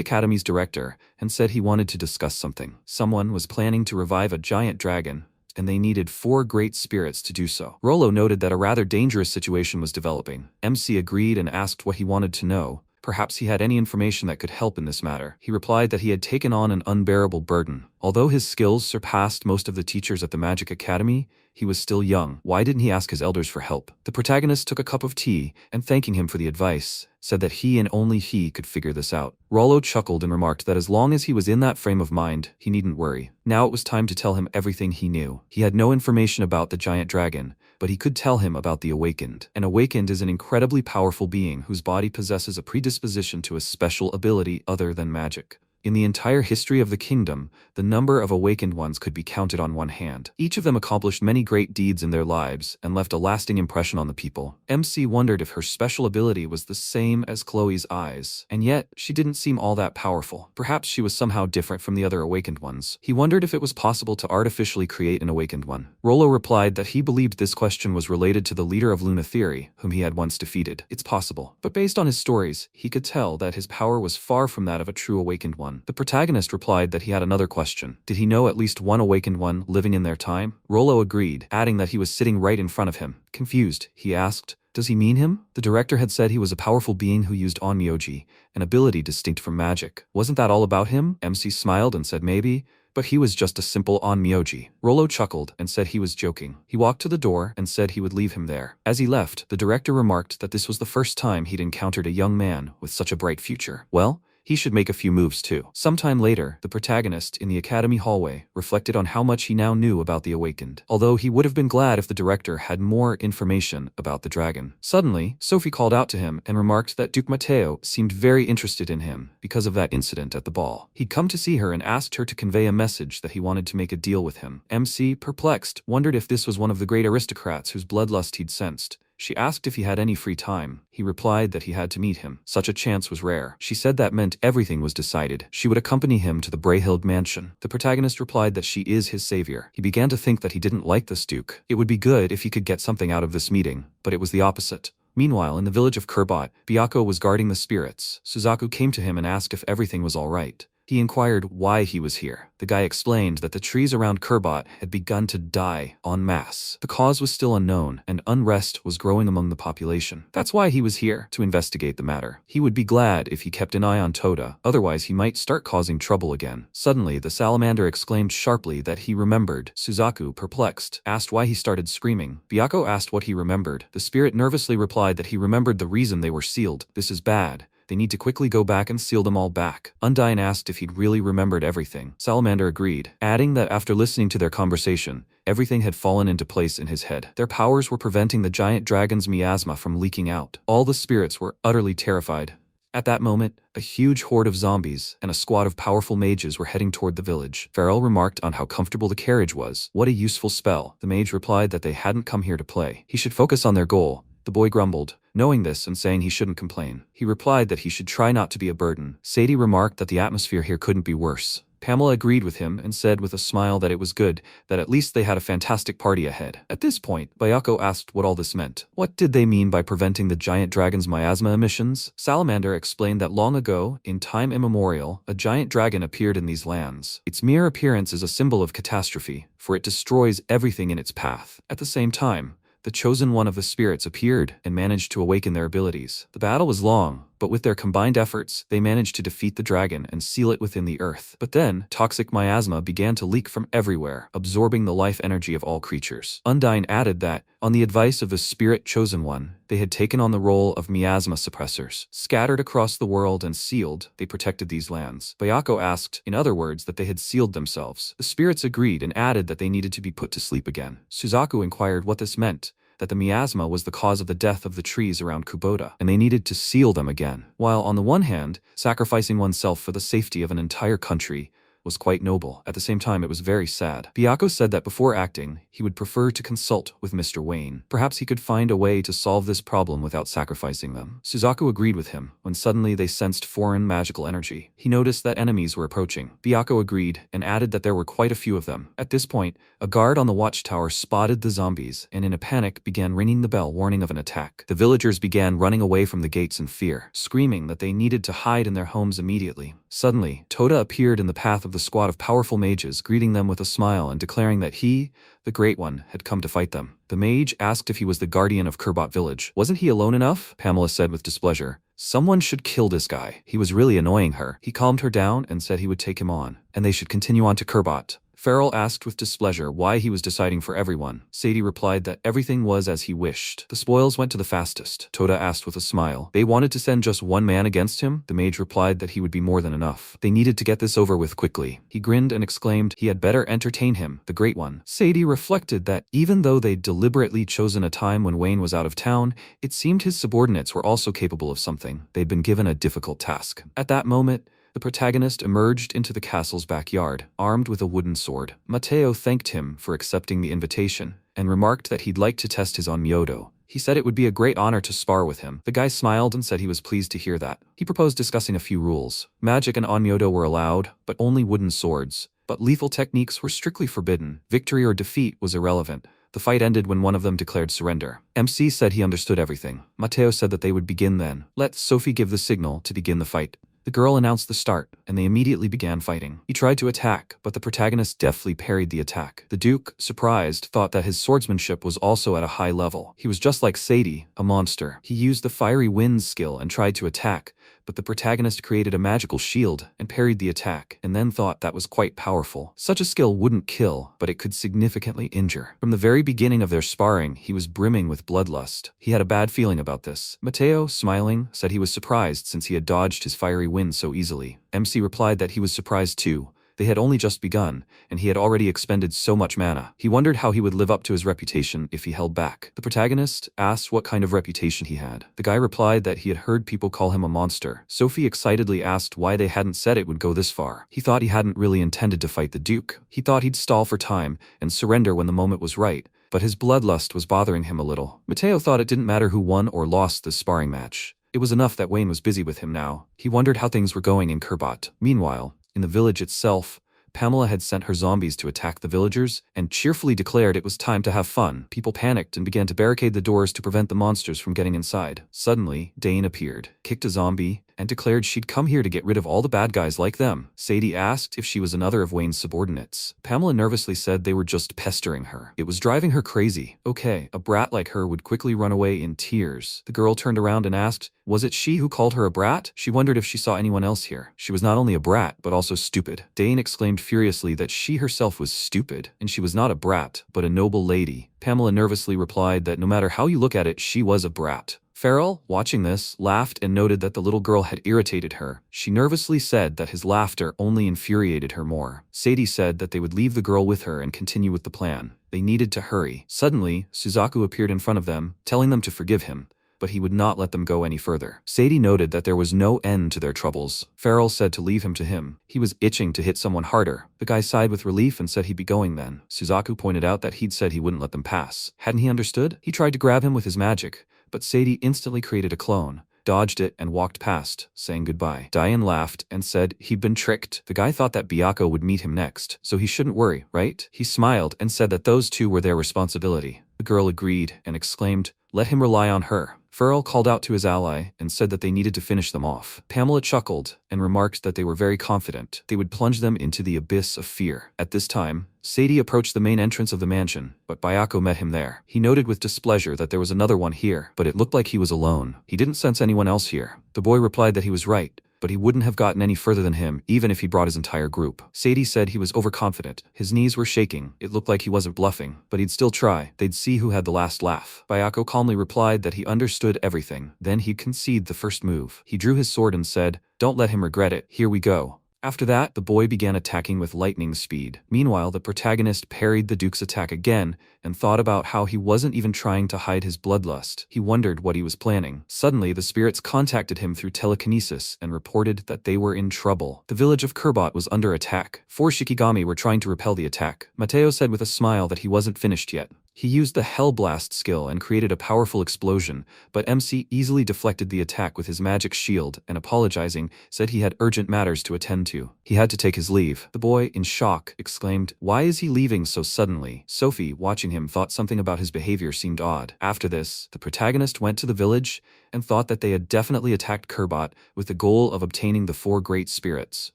academy's director and said he wanted to discuss something. Someone was planning to revive a giant dragon, and they needed 4 great spirits to do so. Rollo noted that a rather dangerous situation was developing. MC agreed and asked what he wanted to know. Perhaps he had any information that could help in this matter. He replied that he had taken on an unbearable burden. Although his skills surpassed most of the teachers at the Magic Academy, he was still young. Why didn't he ask his elders for help? The protagonist took a cup of tea and, thanking him for the advice, said that he and only he could figure this out. Rollo chuckled and remarked that as long as he was in that frame of mind, he needn't worry. Now it was time to tell him everything he knew. He had no information about the giant dragon, but he could tell him about the Awakened. An Awakened is an incredibly powerful being whose body possesses a predisposition to a special ability other than magic. In the entire history of the kingdom, the number of awakened ones could be counted on one hand. Each of them accomplished many great deeds in their lives and left a lasting impression on the people. MC wondered if her special ability was the same as Chloe's eyes, and yet she didn't seem all that powerful. Perhaps she was somehow different from the other awakened ones. He wondered if it was possible to artificially create an awakened one. Rollo replied that he believed this question was related to the leader of Luna Theory, whom he had once defeated. It's possible, but based on his stories, he could tell that his power was far from that of a true awakened one. The protagonist replied that he had another question. Did he know at least one awakened one living in their time? Rollo agreed, adding that he was sitting right in front of him. Confused, he asked, "Does he mean him?" The director had said he was a powerful being who used onmyoji, an ability distinct from magic. Wasn't that all about him? MC smiled and said maybe, but he was just a simple onmyoji. Rollo chuckled and said he was joking. He walked to the door and said he would leave him there. As he left, the director remarked that this was the first time he'd encountered a young man with such a bright future. Well, he should make a few moves too. Sometime later, the protagonist in the academy hallway reflected on how much he now knew about the awakened, although he would have been glad if the director had more information about the dragon. Suddenly, Sophie called out to him and remarked that Duke Matteo seemed very interested in him because of that incident at the ball. He'd come to see her and asked her to convey a message that he wanted to make a deal with him. MC, perplexed, wondered if this was one of the great aristocrats whose bloodlust he'd sensed. She asked if he had any free time. He replied that he had to meet him. Such a chance was rare. She said that meant everything was decided. She would accompany him to the Brayhild mansion. The protagonist replied that she is his savior. He began to think that he didn't like this duke. It would be good if he could get something out of this meeting, but it was the opposite. Meanwhile, in the village of Kurbot, Byako was guarding the spirits. Suzaku came to him and asked if everything was all right. He inquired why he was here. The guy explained that the trees around Kurbot had begun to die en masse. The cause was still unknown, and unrest was growing among the population. That's why he was here, to investigate the matter. He would be glad if he kept an eye on Toda, otherwise he might start causing trouble again. Suddenly, the salamander exclaimed sharply that he remembered. Suzaku, perplexed, asked why he started screaming. Byako asked what he remembered. The spirit nervously replied that he remembered the reason they were sealed. This is bad. They need to quickly go back and seal them all back. Undyne asked if he'd really remembered everything. Salamander agreed, adding that after listening to their conversation, everything had fallen into place in his head. Their powers were preventing the giant dragon's miasma from leaking out. All the spirits were utterly terrified. At that moment, a huge horde of zombies and a squad of powerful mages were heading toward the village. Farrell remarked on how comfortable the carriage was. What a useful spell. The mage replied that they hadn't come here to play. He should focus on their goal. The boy grumbled, knowing this and saying he shouldn't complain. He replied that he should try not to be a burden. Sadie remarked that the atmosphere here couldn't be worse. Pamela agreed with him and said with a smile that it was good, that at least they had a fantastic party ahead. At this point, Byako asked what all this meant. What did they mean by preventing the giant dragon's miasma emissions? Salamander explained that long ago, in time immemorial, a giant dragon appeared in these lands. Its mere appearance is a symbol of catastrophe, for it destroys everything in its path. At the same time, the chosen one of the spirits appeared and managed to awaken their abilities. The battle was long, but with their combined efforts, they managed to defeat the dragon and seal it within the earth. But then, toxic miasma began to leak from everywhere, absorbing the life energy of all creatures. Undyne added that, on the advice of the spirit chosen one, they had taken on the role of miasma suppressors. Scattered across the world and sealed, they protected these lands. Byako asked, in other words, that they had sealed themselves. The spirits agreed and added that they needed to be put to sleep again. Suzaku inquired what this meant, that the miasma was the cause of the death of the trees around Kubota, and they needed to seal them again. While on the one hand, sacrificing oneself for the safety of an entire country was quite noble. At the same time, it was very sad. Byako said that before acting, he would prefer to consult with Mr. Wayne. Perhaps he could find a way to solve this problem without sacrificing them. Suzaku agreed with him, when suddenly they sensed foreign magical energy. He noticed that enemies were approaching. Byako agreed, and added that there were quite a few of them. At this point, a guard on the watchtower spotted the zombies, and in a panic began ringing the bell warning of an attack. The villagers began running away from the gates in fear, screaming that they needed to hide in their homes immediately. Suddenly, Toda appeared in the path of the squad of powerful mages, greeting them with a smile and declaring that he, the Great One, had come to fight them. The mage asked if he was the guardian of Kurbot village. Wasn't he alone enough? Pamela said with displeasure. Someone should kill this guy. He was really annoying her. He calmed her down and said he would take him on, and they should continue on to Kurbot. Farrell asked with displeasure why he was deciding for everyone. Sadie replied that everything was as he wished. The spoils went to the fastest. Toda asked with a smile. They wanted to send just one man against him? The mage replied that he would be more than enough. They needed to get this over with quickly. He grinned and exclaimed he had better entertain him, the Great One. Sadie reflected that even though they'd deliberately chosen a time when Wayne was out of town, it seemed his subordinates were also capable of something. They'd been given a difficult task. At that moment, The protagonist emerged into the castle's backyard, armed with a wooden sword. Mateo thanked him for accepting the invitation, and remarked that he'd like to test his onmyodo. He said it would be a great honor to spar with him. The guy smiled and said he was pleased to hear that. He proposed discussing a few rules. Magic and onmyodo were allowed, but only wooden swords. But lethal techniques were strictly forbidden. Victory or defeat was irrelevant. The fight ended when one of them declared surrender. MC said he understood everything. Mateo said that they would begin then. Let Sophie give the signal to begin the fight. The girl announced the start, and they immediately began fighting. He tried to attack, but the protagonist deftly parried the attack. The Duke, surprised, thought that his swordsmanship was also at a high level. He was just like Sadie, a monster. He used the fiery winds skill and tried to attack, but the protagonist created a magical shield and parried the attack, and then thought that was quite powerful. Such a skill wouldn't kill, but it could significantly injure. From the very beginning of their sparring, he was brimming with bloodlust. He had a bad feeling about this. Mateo, smiling, said he was surprised since he had dodged his fiery wind so easily. MC replied that he was surprised too. They had only just begun, and he had already expended so much mana. He wondered how he would live up to his reputation if he held back. The protagonist asked what kind of reputation he had. The guy replied that he had heard people call him a monster. Sophie excitedly asked why they hadn't said it would go this far. He thought he hadn't really intended to fight the Duke. He thought he'd stall for time and surrender when the moment was right, but his bloodlust was bothering him a little. Mateo thought it didn't matter who won or lost this sparring match. It was enough that Wayne was busy with him now. He wondered how things were going in Kerbot. Meanwhile, in the village itself, Pamela had sent her zombies to attack the villagers and cheerfully declared it was time to have fun. People panicked and began to barricade the doors to prevent the monsters from getting inside. Suddenly, Dane appeared, kicked a zombie, and declared she'd come here to get rid of all the bad guys like them. Sadie asked if she was another of Wayne's subordinates. Pamela nervously said they were just pestering her. It was driving her crazy. Okay, a brat like her would quickly run away in tears. The girl turned around and asked, was it she who called her a brat? She wondered if she saw anyone else here. She was not only a brat, but also stupid. Dane exclaimed furiously that she herself was stupid, and she was not a brat, but a noble lady. Pamela nervously replied that no matter how you look at it, she was a brat. Farrell, watching this, laughed and noted that the little girl had irritated her. She nervously said that his laughter only infuriated her more. Sadie said that they would leave the girl with her and continue with the plan. They needed to hurry. Suddenly, Suzaku appeared in front of them, telling them to forgive him, but he would not let them go any further. Sadie noted that there was no end to their troubles. Farrell said to leave him to him. He was itching to hit someone harder. The guy sighed with relief and said he'd be going then. Suzaku pointed out that he'd said he wouldn't let them pass. Hadn't he understood? He tried to grab him with his magic, but Sadie instantly created a clone, dodged it, and walked past, saying goodbye. Diane laughed and said he'd been tricked. The guy thought that Byaku would meet him next, so he shouldn't worry, right? He smiled and said that those two were their responsibility. The girl agreed and exclaimed, let him rely on her. Farrell called out to his ally and said that they needed to finish them off. Pamela chuckled and remarked that they were very confident they would plunge them into the abyss of fear. At this time, Sadie approached the main entrance of the mansion, but Byaku met him there. He noted with displeasure that there was another one here, but it looked like he was alone. He didn't sense anyone else here. The boy replied that he was right, but he wouldn't have gotten any further than him even if he brought his entire group. Sadie said he was overconfident. His knees were shaking. It looked like he wasn't bluffing, but he'd still try. They'd see who had the last laugh. Byaku calmly replied that he understood everything. Then he'd concede the first move. He drew his sword and said, don't let him regret it. Here we go. After that, the boy began attacking with lightning speed. Meanwhile, the protagonist parried the Duke's attack again and thought about how he wasn't even trying to hide his bloodlust. He wondered what he was planning. Suddenly, the spirits contacted him through telekinesis and reported that they were in trouble. The village of Kerbot was under attack. 4 Shikigami were trying to repel the attack. Mateo said with a smile that he wasn't finished yet. He used the Hellblast skill and created a powerful explosion, but MC easily deflected the attack with his magic shield and, apologizing, said he had urgent matters to attend to. He had to take his leave. The boy, in shock, exclaimed, why is he leaving so suddenly? Sophie, watching him, thought something about his behavior seemed odd. After this, the protagonist went to the village and thought that they had definitely attacked Kerbot with the goal of obtaining the 4 great spirits.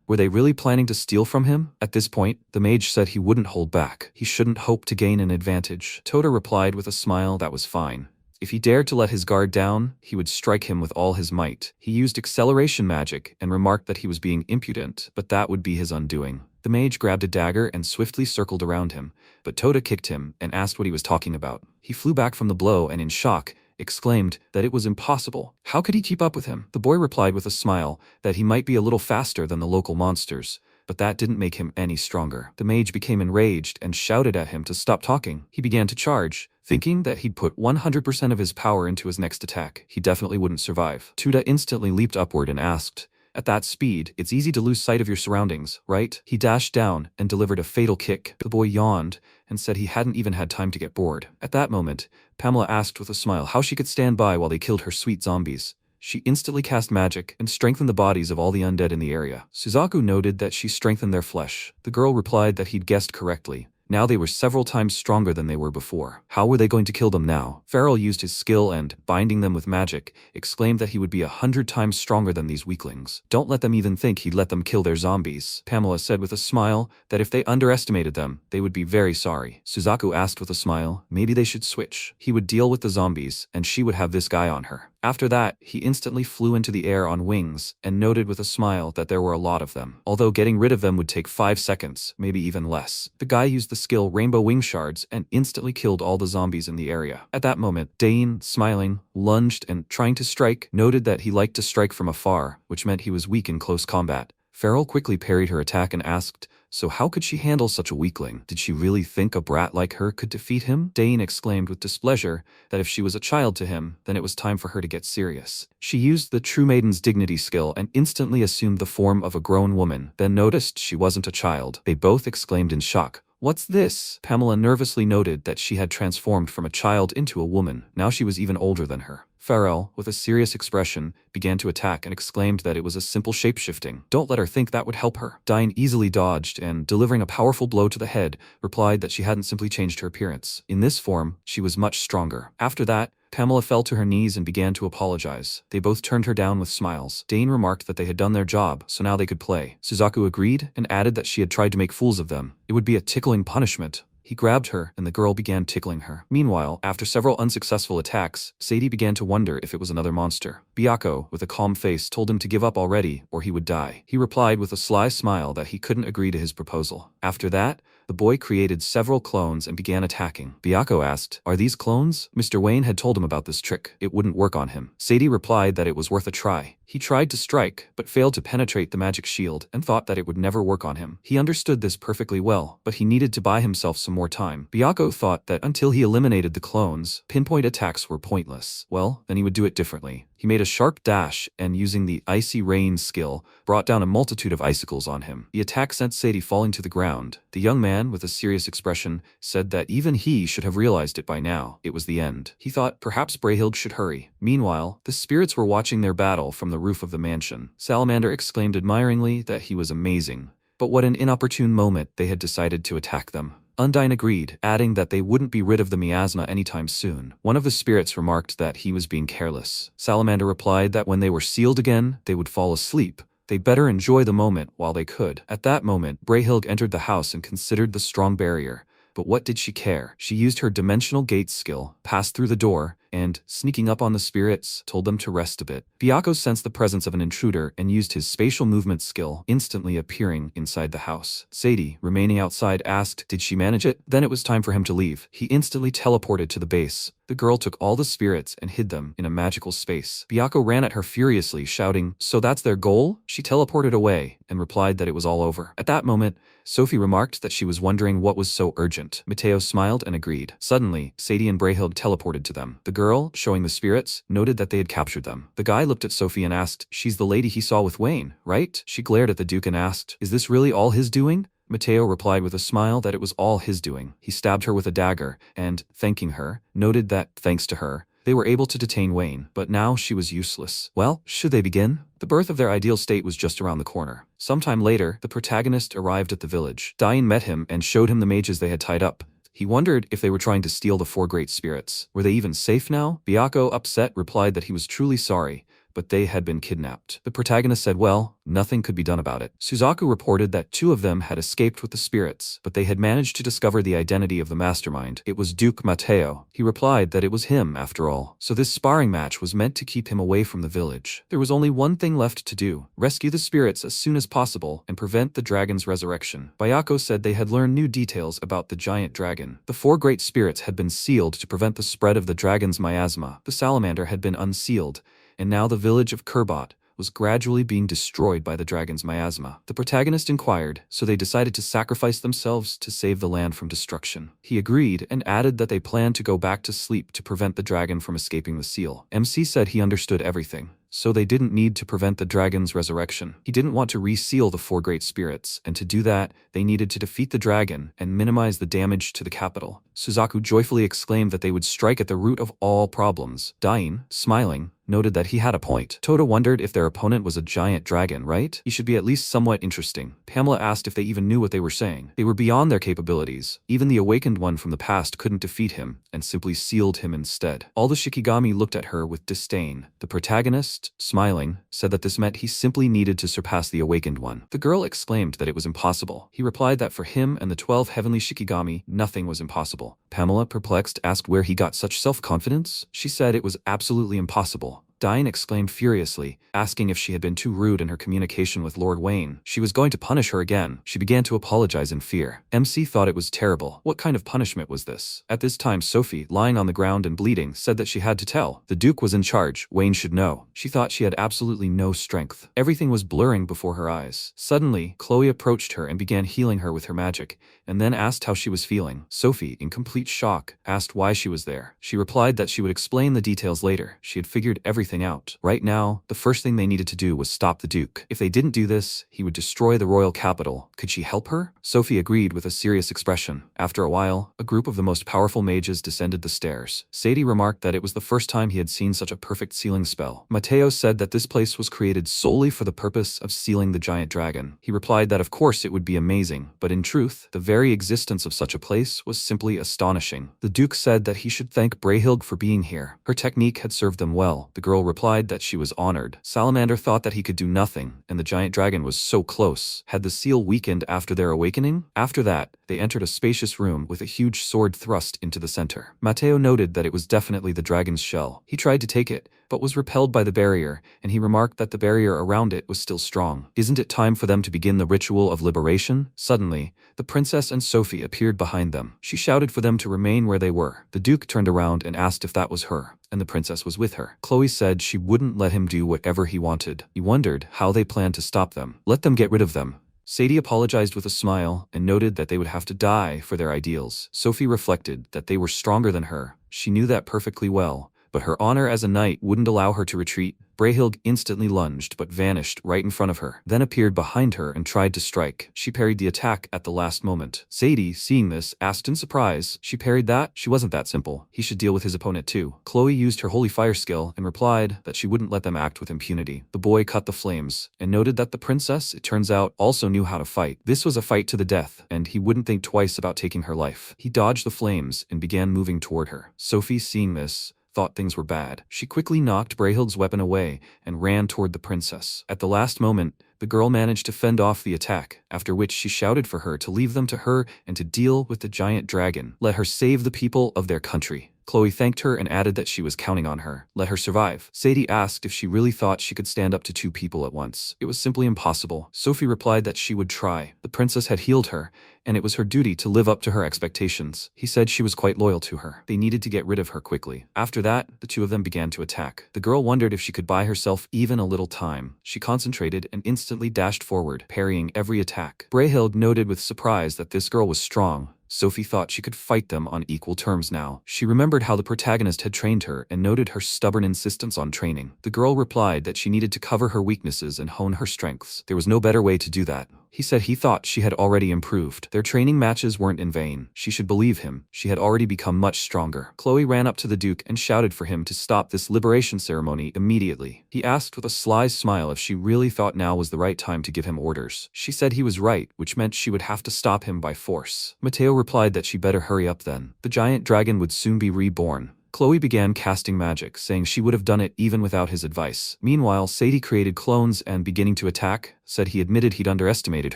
Were they really planning to steal from him? At this point, the mage said he wouldn't hold back. He shouldn't hope to gain an advantage. Tota replied with a smile that was fine. If he dared to let his guard down, he would strike him with all his might. He used acceleration magic and remarked that he was being impudent, but that would be his undoing. The mage grabbed a dagger and swiftly circled around him, but Tota kicked him and asked what he was talking about. He flew back from the blow and, in shock, exclaimed that it was impossible. How could he keep up with him? The boy replied with a smile that he might be a little faster than the local monsters, but that didn't make him any stronger. The mage became enraged and shouted at him to stop talking. He began to charge, thinking that he'd put 100% of his power into his next attack. He definitely wouldn't survive. Tota instantly leaped upward and asked, At that speed, it's easy to lose sight of your surroundings, right? He dashed down and delivered a fatal kick. The boy yawned and said he hadn't even had time to get bored. At that moment, Pamela asked with a smile how she could stand by while they killed her sweet zombies. She instantly cast magic and strengthened the bodies of all the undead in the area. Suzaku noted that she strengthened their flesh. The girl replied that he'd guessed correctly. Now they were several times stronger than they were before. How were they going to kill them now? Farrell used his skill and, binding them with magic, exclaimed that he would be 100 times stronger than these weaklings. Don't let them even think he'd let them kill their zombies. Pamela said with a smile that if they underestimated them, they would be very sorry. Suzaku asked with a smile, maybe they should switch. He would deal with the zombies, and she would have this guy on her. After that, he instantly flew into the air on wings and noted with a smile that there were a lot of them. Although getting rid of them would take 5 seconds, maybe even less. The guy used the skill Rainbow Wing Shards and instantly killed all the zombies in the area. At that moment, Dane, smiling, lunged and, trying to strike, noted that he liked to strike from afar, which meant he was weak in close combat. Farrell quickly parried her attack and asked, so how could she handle such a weakling? Did she really think a brat like her could defeat him? Dane exclaimed with displeasure that if she was a child to him, then it was time for her to get serious. She used the True Maiden's Dignity skill and instantly assumed the form of a grown woman, then noticed she wasn't a child. They both exclaimed in shock. What's this? Pamela nervously noted that she had transformed from a child into a woman. Now she was even older than her. Farrell, with a serious expression, began to attack and exclaimed that it was a simple shape-shifting. Don't let her think that would help her. Dine easily dodged and, delivering a powerful blow to the head, replied that she hadn't simply changed her appearance. In this form, she was much stronger. After that, Pamela fell to her knees and began to apologize. They both turned her down with smiles. Dane remarked that they had done their job, so now they could play. Suzaku agreed and added that she had tried to make fools of them. It would be a tickling punishment. He grabbed her, and the girl began tickling her. Meanwhile, after several unsuccessful attacks, Sadie began to wonder if it was another monster. Byako, with a calm face, told him to give up already, or he would die. He replied with a sly smile that he couldn't agree to his proposal. After that, the boy created several clones and began attacking. Byako asked, are these clones? Mr. Wayne had told him about this trick. It wouldn't work on him. Sadie replied that it was worth a try. He tried to strike, but failed to penetrate the magic shield and thought that it would never work on him. He understood this perfectly well, but he needed to buy himself some more time. Byako thought that until he eliminated the clones, pinpoint attacks were pointless. Well, then he would do it differently. He made a sharp dash and, using the Icy Rain skill, brought down a multitude of icicles on him. The attack sent Sadie falling to the ground. The young man, with a serious expression, said that even he should have realized it by now. It was the end. He thought perhaps Brayhild should hurry. Meanwhile, the spirits were watching their battle from the roof of the mansion. Salamander exclaimed admiringly that he was amazing. But what an inopportune moment they had decided to attack them. Undine agreed, adding that they wouldn't be rid of the miasma anytime soon. One of the spirits remarked that he was being careless. Salamander replied that when they were sealed again, they would fall asleep. They'd better enjoy the moment while they could. At that moment, Brayhild entered the house and considered the strong barrier. But what did she care? She used her dimensional gate skill, passed through the door, and, sneaking up on the spirits, told them to rest a bit. Byako sensed the presence of an intruder and used his spatial movement skill, instantly appearing inside the house. Sadie, remaining outside, asked, did she manage it? Then it was time for him to leave. He instantly teleported to the base. The girl took all the spirits and hid them in a magical space. Byako ran at her furiously, shouting, so that's their goal? She teleported away and replied that it was all over. At that moment, Sophie remarked that she was wondering what was so urgent. Mateo smiled and agreed. Suddenly, Sadie and Brayhild teleported to them. The girl, showing the spirits, noted that they had captured them. The guy looked at Sophie and asked, she's the lady he saw with Wayne, right? She glared at the Duke and asked, is this really all his doing? Mateo replied with a smile that it was all his doing. He stabbed her with a dagger and, thanking her, noted that, thanks to her, they were able to detain Wayne, but now she was useless. Well, should they begin? The birth of their ideal state was just around the corner. Sometime later, the protagonist arrived at the village. Diane met him and showed him the mages they had tied up. He wondered if they were trying to steal the 4 great spirits. Were they even safe now? Byako, upset, replied that he was truly sorry, but they had been kidnapped. The protagonist said, well, nothing could be done about it. Suzaku reported that 2 of them had escaped with the spirits, but they had managed to discover the identity of the mastermind. It was Duke Mateo. He replied that it was him, after all. So this sparring match was meant to keep him away from the village. There was only one thing left to do: rescue the spirits as soon as possible and prevent the dragon's resurrection. Byako said they had learned new details about the giant dragon. The 4 great spirits had been sealed to prevent the spread of the dragon's miasma. The salamander had been unsealed, and now the village of Kurbot was gradually being destroyed by the dragon's miasma. The protagonist inquired, so they decided to sacrifice themselves to save the land from destruction. He agreed and added that they planned to go back to sleep to prevent the dragon from escaping the seal. MC said he understood everything. so they didn't need to prevent the dragon's resurrection. He didn't want to reseal the four great spirits, and to do that, they needed to defeat the dragon and minimize the damage to the capital. Suzaku joyfully exclaimed that they would strike at the root of all problems. Dain, smiling, noted that he had a point. Toda wondered if their opponent was a giant dragon, right? He should be at least somewhat interesting. Pamela asked if they even knew what they were saying. They were beyond their capabilities. Even the awakened one from the past couldn't defeat him, and simply sealed him instead. All the Shikigami looked at her with disdain. The protagonist, smiling, said that this meant he simply needed to surpass the awakened one. The girl exclaimed that it was impossible. He replied that for him and the 12 heavenly Shikigami, nothing was impossible. Pamela, perplexed, asked where he got such self-confidence. She said it was absolutely impossible. Dain exclaimed furiously, asking if she had been too rude in her communication with Lord Wayne. She was going to punish her again. She began to apologize in fear. MC thought it was terrible. What kind of punishment was this? At this time, Sophie, lying on the ground and bleeding, said that she had to tell. The Duke was in charge. Wayne should know. She thought she had absolutely no strength. Everything was blurring before her eyes. Suddenly, Chloe approached her and began healing her with her magic, and then asked how she was feeling. Sophie, in complete shock, asked why she was there. She replied that she would explain the details later. She had figured everything out. Right now, the first thing they needed to do was stop the Duke. If they didn't do this, he would destroy the royal capital. Could she help her? Sophie agreed with a serious expression. After a while, a group of the most powerful mages descended the stairs. Sadie remarked that it was the first time he had seen such a perfect sealing spell. Mateo said that this place was created solely for the purpose of sealing the giant dragon. He replied that of course it would be amazing, but in truth, the very existence of such a place was simply astonishing. The Duke said that he should thank Brehilde for being here. Her technique had served them well. The girl replied that she was honored. Salamander thought that he could do nothing, and the giant dragon was so close. Had the seal weakened after their awakening? After that, they entered a spacious room with a huge sword thrust into the center. Mateo noted that it was definitely the dragon's shell. He tried to take it, but was repelled by the barrier, and he remarked that the barrier around it was still strong. Isn't it time for them to begin the ritual of liberation? Suddenly, the princess and Sophie appeared behind them. She shouted for them to remain where they were. The Duke turned around and asked if that was her, and the princess was with her. Chloe said she wouldn't let him do whatever he wanted. He wondered how they planned to stop them. Let them get rid of them. Sadie apologized with a smile and noted that they would have to die for their ideals. Sophie reflected that they were stronger than her. She knew that perfectly well, but her honor as a knight wouldn't allow her to retreat. Brehilde instantly lunged but vanished right in front of her, then appeared behind her and tried to strike. She parried the attack at the last moment. Sadie, seeing this, asked in surprise, "She parried that? She wasn't that simple. He should deal with his opponent too." Chloe used her holy fire skill and replied that she wouldn't let them act with impunity. The boy cut the flames and noted that the princess, it turns out, also knew how to fight. This was a fight to the death, and he wouldn't think twice about taking her life. He dodged the flames and began moving toward her. Sophie, seeing this, thought things were bad. She quickly knocked Brehilde's weapon away and ran toward the princess. At the last moment, the girl managed to fend off the attack, after which she shouted for her to leave them to her and to deal with the giant dragon. Let her save the people of their country. Chloe thanked her and added that she was counting on her. Let her survive. Sadie asked if she really thought she could stand up to two people at once. It was simply impossible. Sophie replied that she would try. The princess had healed her, and it was her duty to live up to her expectations. He said she was quite loyal to her. They needed to get rid of her quickly. After that, the two of them began to attack. The girl wondered if she could buy herself even a little time. She concentrated and instantly dashed forward, parrying every attack. Brehilde noted with surprise that this girl was strong. Sophie thought she could fight them on equal terms now. She remembered how the protagonist had trained her and noted her stubborn insistence on training. The girl replied that she needed to cover her weaknesses and hone her strengths. There was no better way to do that. He said he thought she had already improved. Their training matches weren't in vain. She should believe him. She had already become much stronger. Chloe ran up to the Duke and shouted for him to stop this liberation ceremony immediately. He asked with a sly smile if she really thought now was the right time to give him orders. She said he was right, which meant she would have to stop him by force. Mateo replied that she better hurry up then. The giant dragon would soon be reborn. Chloe began casting magic, saying she would have done it even without his advice. Meanwhile, Sadie created clones and, beginning to attack, said he admitted he'd underestimated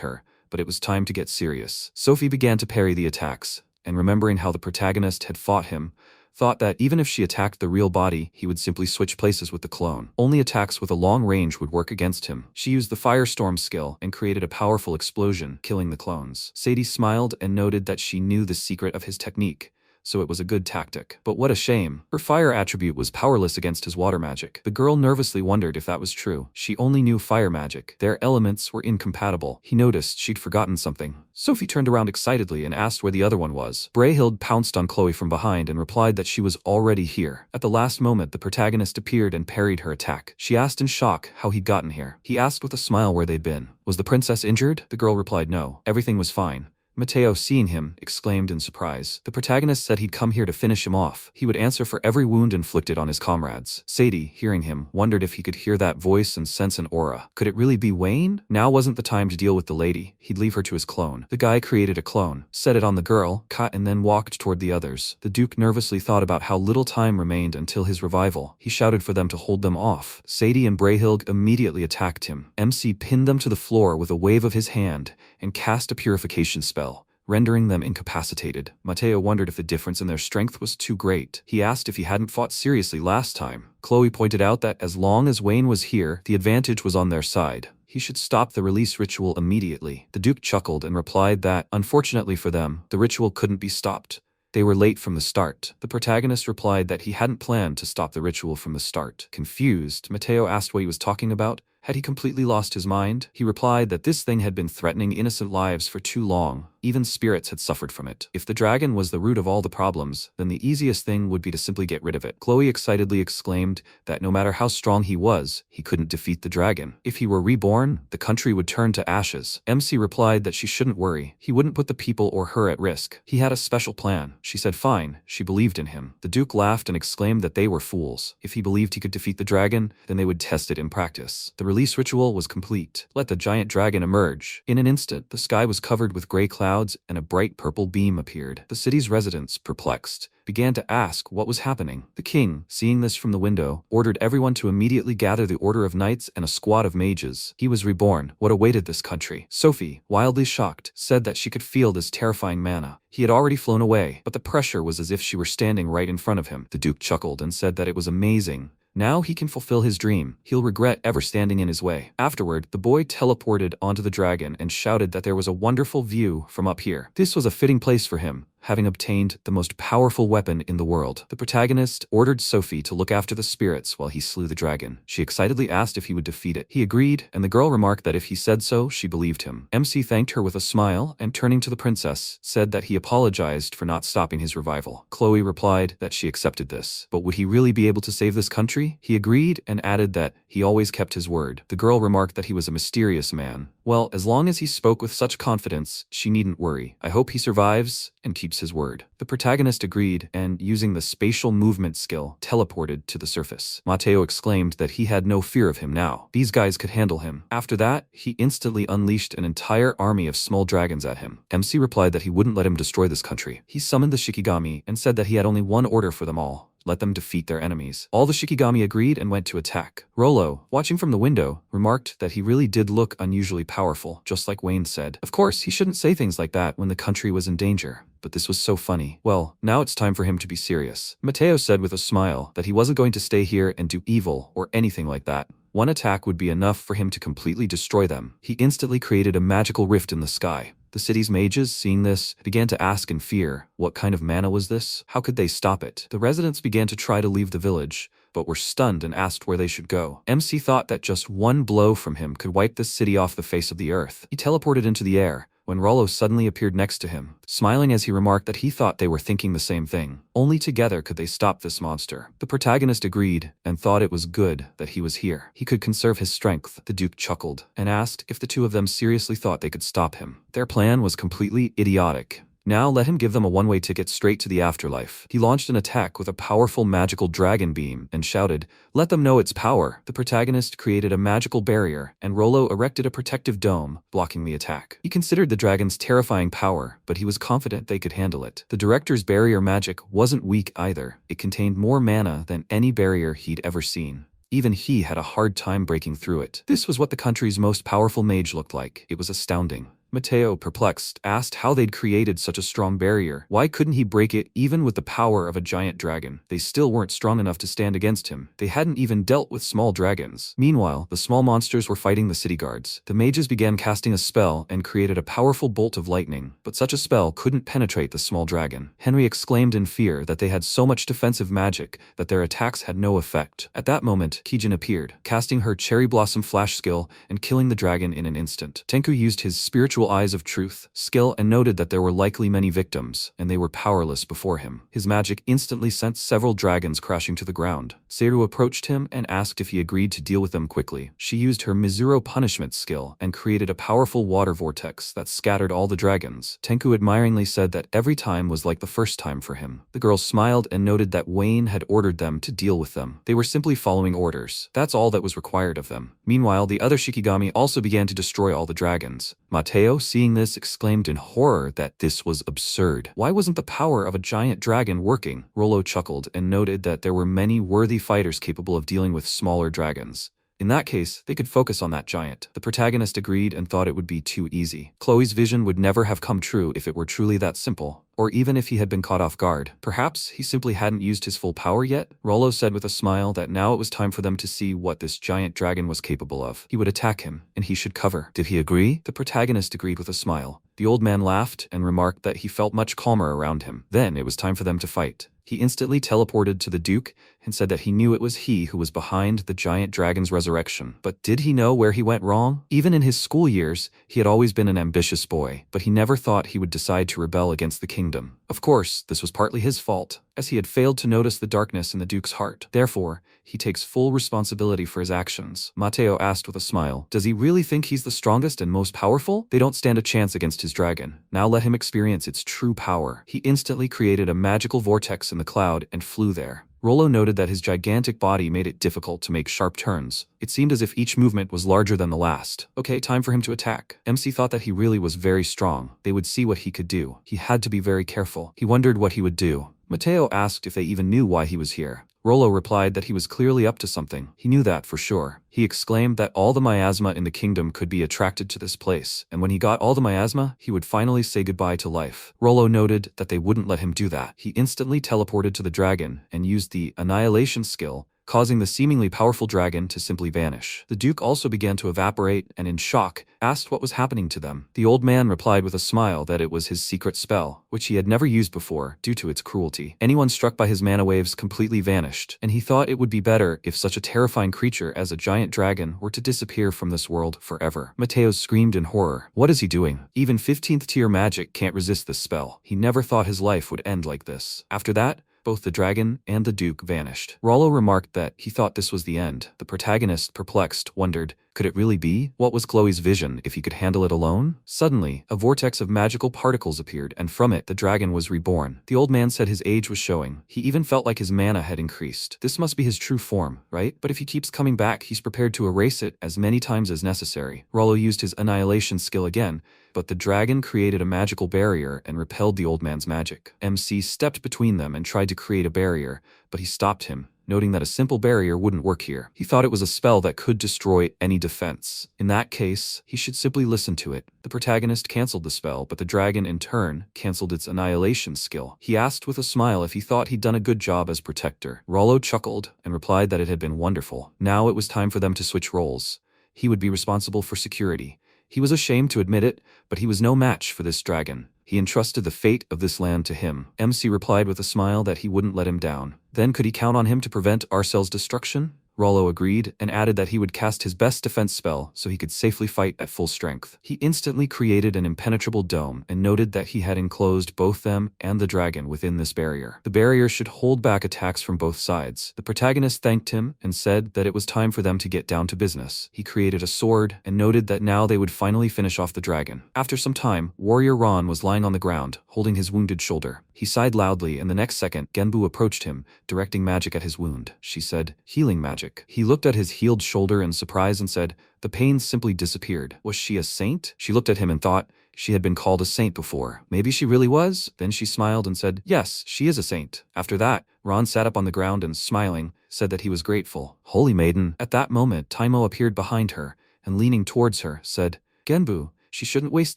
her, but it was time to get serious. Sophie began to parry the attacks, and remembering how the protagonist had fought him, thought that even if she attacked the real body, he would simply switch places with the clone. Only attacks with a long range would work against him. She used the firestorm skill and created a powerful explosion, killing the clones. Sadie smiled and noted that she knew the secret of his technique. so it was a good tactic. But what a shame. Her fire attribute was powerless against his water magic. The girl nervously wondered if that was true. She only knew fire magic. Their elements were incompatible. He noticed she'd forgotten something. Sophie turned around excitedly and asked where the other one was. Brayhild pounced on Chloe from behind and replied that she was already here. At the last moment, the protagonist appeared and parried her attack. She asked in shock how he'd gotten here. He asked with a smile where they'd been. Was the princess injured? The girl replied no. Everything was fine. Matteo, seeing him, exclaimed in surprise. The protagonist said he'd come here to finish him off. He would answer for every wound inflicted on his comrades. Sadie, hearing him, wondered if he could hear that voice and sense an aura. Could it really be Wayne? Now wasn't the time to deal with the lady. He'd leave her to his clone. The guy created a clone, set it on the girl, cut and then walked toward the others. The Duke nervously thought about how little time remained until his revival. He shouted for them to hold them off. Sadie and Brayhild immediately attacked him. MC pinned them to the floor with a wave of his hand and cast a purification spell, rendering them incapacitated. Matteo wondered if the difference in their strength was too great. He asked if he hadn't fought seriously last time. Chloe pointed out that as long as Wayne was here, the advantage was on their side. He should stop the release ritual immediately. The Duke chuckled and replied that, unfortunately for them, the ritual couldn't be stopped. They were late from the start. The protagonist replied that he hadn't planned to stop the ritual from the start. Confused, Matteo asked what he was talking about. Had he completely lost his mind? He replied that this thing had been threatening innocent lives for too long. Even spirits had suffered from it. If the dragon was the root of all the problems, then the easiest thing would be to simply get rid of it. Chloe excitedly exclaimed that no matter how strong he was, he couldn't defeat the dragon. If he were reborn, the country would turn to ashes. MC replied that she shouldn't worry. He wouldn't put the people or her at risk. He had a special plan. She said fine. She believed in him. The Duke laughed and exclaimed that they were fools. If he believed he could defeat the dragon, then they would test it in practice. The release ritual was complete. Let the giant dragon emerge. In an instant, the sky was covered with gray clouds and a bright purple beam appeared. The city's residents, perplexed, began to ask what was happening. The king, seeing this from the window, ordered everyone to immediately gather the order of knights and a squad of mages. He was reborn. What awaited this country? Sophie, wildly shocked, said that she could feel this terrifying mana. He had already flown away, but the pressure was as if she were standing right in front of him. The Duke chuckled and said that it was amazing. Now he can fulfill his dream. He'll regret ever standing in his way. Afterward, the boy teleported onto the dragon and shouted that there was a wonderful view from up here. This was a fitting place for him, having obtained the most powerful weapon in the world. The protagonist ordered Sophie to look after the spirits while he slew the dragon. She excitedly asked if he would defeat it. He agreed, and the girl remarked that if he said so, she believed him. MC thanked her with a smile and, turning to the princess, said that he apologized for not stopping his revival. Chloe replied that she accepted this. But would he really be able to save this country? He agreed and added that he always kept his word. The girl remarked that he was a mysterious man. Well, as long as he spoke with such confidence, she needn't worry. I hope he survives and keeps his word. The protagonist agreed and, using the spatial movement skill, teleported to the surface. Matteo exclaimed that he had no fear of him now. These guys could handle him. After that, he instantly unleashed an entire army of small dragons at him. MC replied that he wouldn't let him destroy this country. He summoned the Shikigami and said that he had only one order for them all. Let them defeat their enemies. All the Shikigami agreed and went to attack. Rollo, watching from the window, remarked that he really did look unusually powerful, just like Wayne said. Of course, he shouldn't say things like that when the country was in danger, but this was so funny. Well, now it's time for him to be serious. Matteo said with a smile that he wasn't going to stay here and do evil or anything like that. One attack would be enough for him to completely destroy them. He instantly created a magical rift in the sky. The city's mages, seeing this, began to ask in fear, what kind of mana was this? How could they stop it? The residents began to try to leave the village, but were stunned and asked where they should go. MC thought that just one blow from him could wipe this city off the face of the earth. He teleported into the air, when Rollo suddenly appeared next to him, smiling as he remarked that he thought they were thinking the same thing. Only together could they stop this monster. The protagonist agreed and thought it was good that he was here. He could conserve his strength. The Duke chuckled and asked if the two of them seriously thought they could stop him. Their plan was completely idiotic. Now let him give them a one-way ticket straight to the afterlife. He launched an attack with a powerful magical dragon beam and shouted, "Let them know its power." The protagonist created a magical barrier, and Rollo erected a protective dome, blocking the attack. He considered the dragon's terrifying power, but he was confident they could handle it. The director's barrier magic wasn't weak either. It contained more mana than any barrier he'd ever seen. Even he had a hard time breaking through it. This was what the country's most powerful mage looked like. It was astounding. Mateo, perplexed, asked how they'd created such a strong barrier. Why couldn't he break it even with the power of a giant dragon? They still weren't strong enough to stand against him. They hadn't even dealt with small dragons. Meanwhile, the small monsters were fighting the city guards. The mages began casting a spell and created a powerful bolt of lightning, but such a spell couldn't penetrate the small dragon. Henry exclaimed in fear that they had so much defensive magic that their attacks had no effect. At that moment, Kijin appeared, casting her cherry blossom flash skill and killing the dragon in an instant. Tenku used his spiritual eyes of truth, skill, and noted that there were likely many victims, and they were powerless before him. His magic instantly sent several dragons crashing to the ground. Seiru approached him and asked if he agreed to deal with them quickly. She used her Mizuro punishment skill and created a powerful water vortex that scattered all the dragons. Tenku admiringly said that every time was like the first time for him. The girl smiled and noted that Wayne had ordered them to deal with them. They were simply following orders. That's all that was required of them. Meanwhile, the other Shikigami also began to destroy all the dragons. Mateo, seeing this, exclaimed in horror that this was absurd. Why wasn't the power of a giant dragon working? Rollo chuckled and noted that there were many worthy fighters capable of dealing with smaller dragons. In that case, they could focus on that giant. The protagonist agreed and thought it would be too easy. Chloe's vision would never have come true if it were truly that simple, or even if he had been caught off guard. Perhaps he simply hadn't used his full power yet? Rollo said with a smile that now it was time for them to see what this giant dragon was capable of. He would attack him, and he should cover. Did he agree? The protagonist agreed with a smile. The old man laughed and remarked that he felt much calmer around him. Then it was time for them to fight. He instantly teleported to the Duke and said that he knew it was he who was behind the giant dragon's resurrection. But did he know where he went wrong? Even in his school years, he had always been an ambitious boy, but he never thought he would decide to rebel against the kingdom. Of course, this was partly his fault, as he had failed to notice the darkness in the Duke's heart. Therefore, he takes full responsibility for his actions. Mateo asked with a smile, does he really think he's the strongest and most powerful? They don't stand a chance against his dragon. Now let him experience its true power. He instantly created a magical vortex in the cloud and flew there. Rollo noted that his gigantic body made it difficult to make sharp turns. It seemed as if each movement was larger than the last. Okay, time for him to attack. MC thought that he really was very strong. They would see what he could do. He had to be very careful. He wondered what he would do. Mateo asked if they even knew why he was here. Rollo replied that he was clearly up to something. He knew that for sure. He exclaimed that all the miasma in the kingdom could be attracted to this place, and when he got all the miasma, he would finally say goodbye to life. Rollo noted that they wouldn't let him do that. He instantly teleported to the dragon and used the annihilation skill, causing the seemingly powerful dragon to simply vanish. The Duke also began to evaporate and, in shock, asked what was happening to them. The old man replied with a smile that it was his secret spell, which he had never used before due to its cruelty. Anyone struck by his mana waves completely vanished, and he thought it would be better if such a terrifying creature as a giant dragon were to disappear from this world forever. Mateo screamed in horror. What is he doing? Even 15th tier magic can't resist this spell. He never thought his life would end like this. After that, both the dragon and the Duke vanished. Rollo remarked that he thought this was the end. The protagonist, perplexed, wondered, could it really be? What was Chloe's vision if he could handle it alone? Suddenly, a vortex of magical particles appeared, and from it, the dragon was reborn. The old man said his age was showing. He even felt like his mana had increased. This must be his true form, right? But if he keeps coming back, he's prepared to erase it as many times as necessary. Rollo used his annihilation skill again, but the dragon created a magical barrier and repelled the old man's magic. MC stepped between them and tried to create a barrier, but he stopped him, noting that a simple barrier wouldn't work here. He thought it was a spell that could destroy any defense. In that case, he should simply listen to it. The protagonist cancelled the spell, but the dragon, in turn, cancelled its annihilation skill. He asked with a smile if he thought he'd done a good job as protector. Rollo chuckled and replied that it had been wonderful. Now it was time for them to switch roles. He would be responsible for security. He was ashamed to admit it, but he was no match for this dragon. He entrusted the fate of this land to him. MC replied with a smile that he wouldn't let him down. Then could he count on him to prevent Arcel's destruction? Rollo agreed and added that he would cast his best defense spell so he could safely fight at full strength. He instantly created an impenetrable dome and noted that he had enclosed both them and the dragon within this barrier. The barrier should hold back attacks from both sides. The protagonist thanked him and said that it was time for them to get down to business. He created a sword and noted that now they would finally finish off the dragon. After some time, warrior Rune was lying on the ground, holding his wounded shoulder. He sighed loudly, and the next second, Genbu approached him, directing magic at his wound. She said, "Healing magic." He looked at his healed shoulder in surprise and said, "The pain simply disappeared." Was she a saint? She looked at him and thought she had been called a saint before. Maybe she really was? Then she smiled and said, "Yes, she is a saint." After that, Rune sat up on the ground and, smiling, said that he was grateful. "Holy maiden." At that moment, Taimo appeared behind her, and leaning towards her, said, "Genbu, she shouldn't waste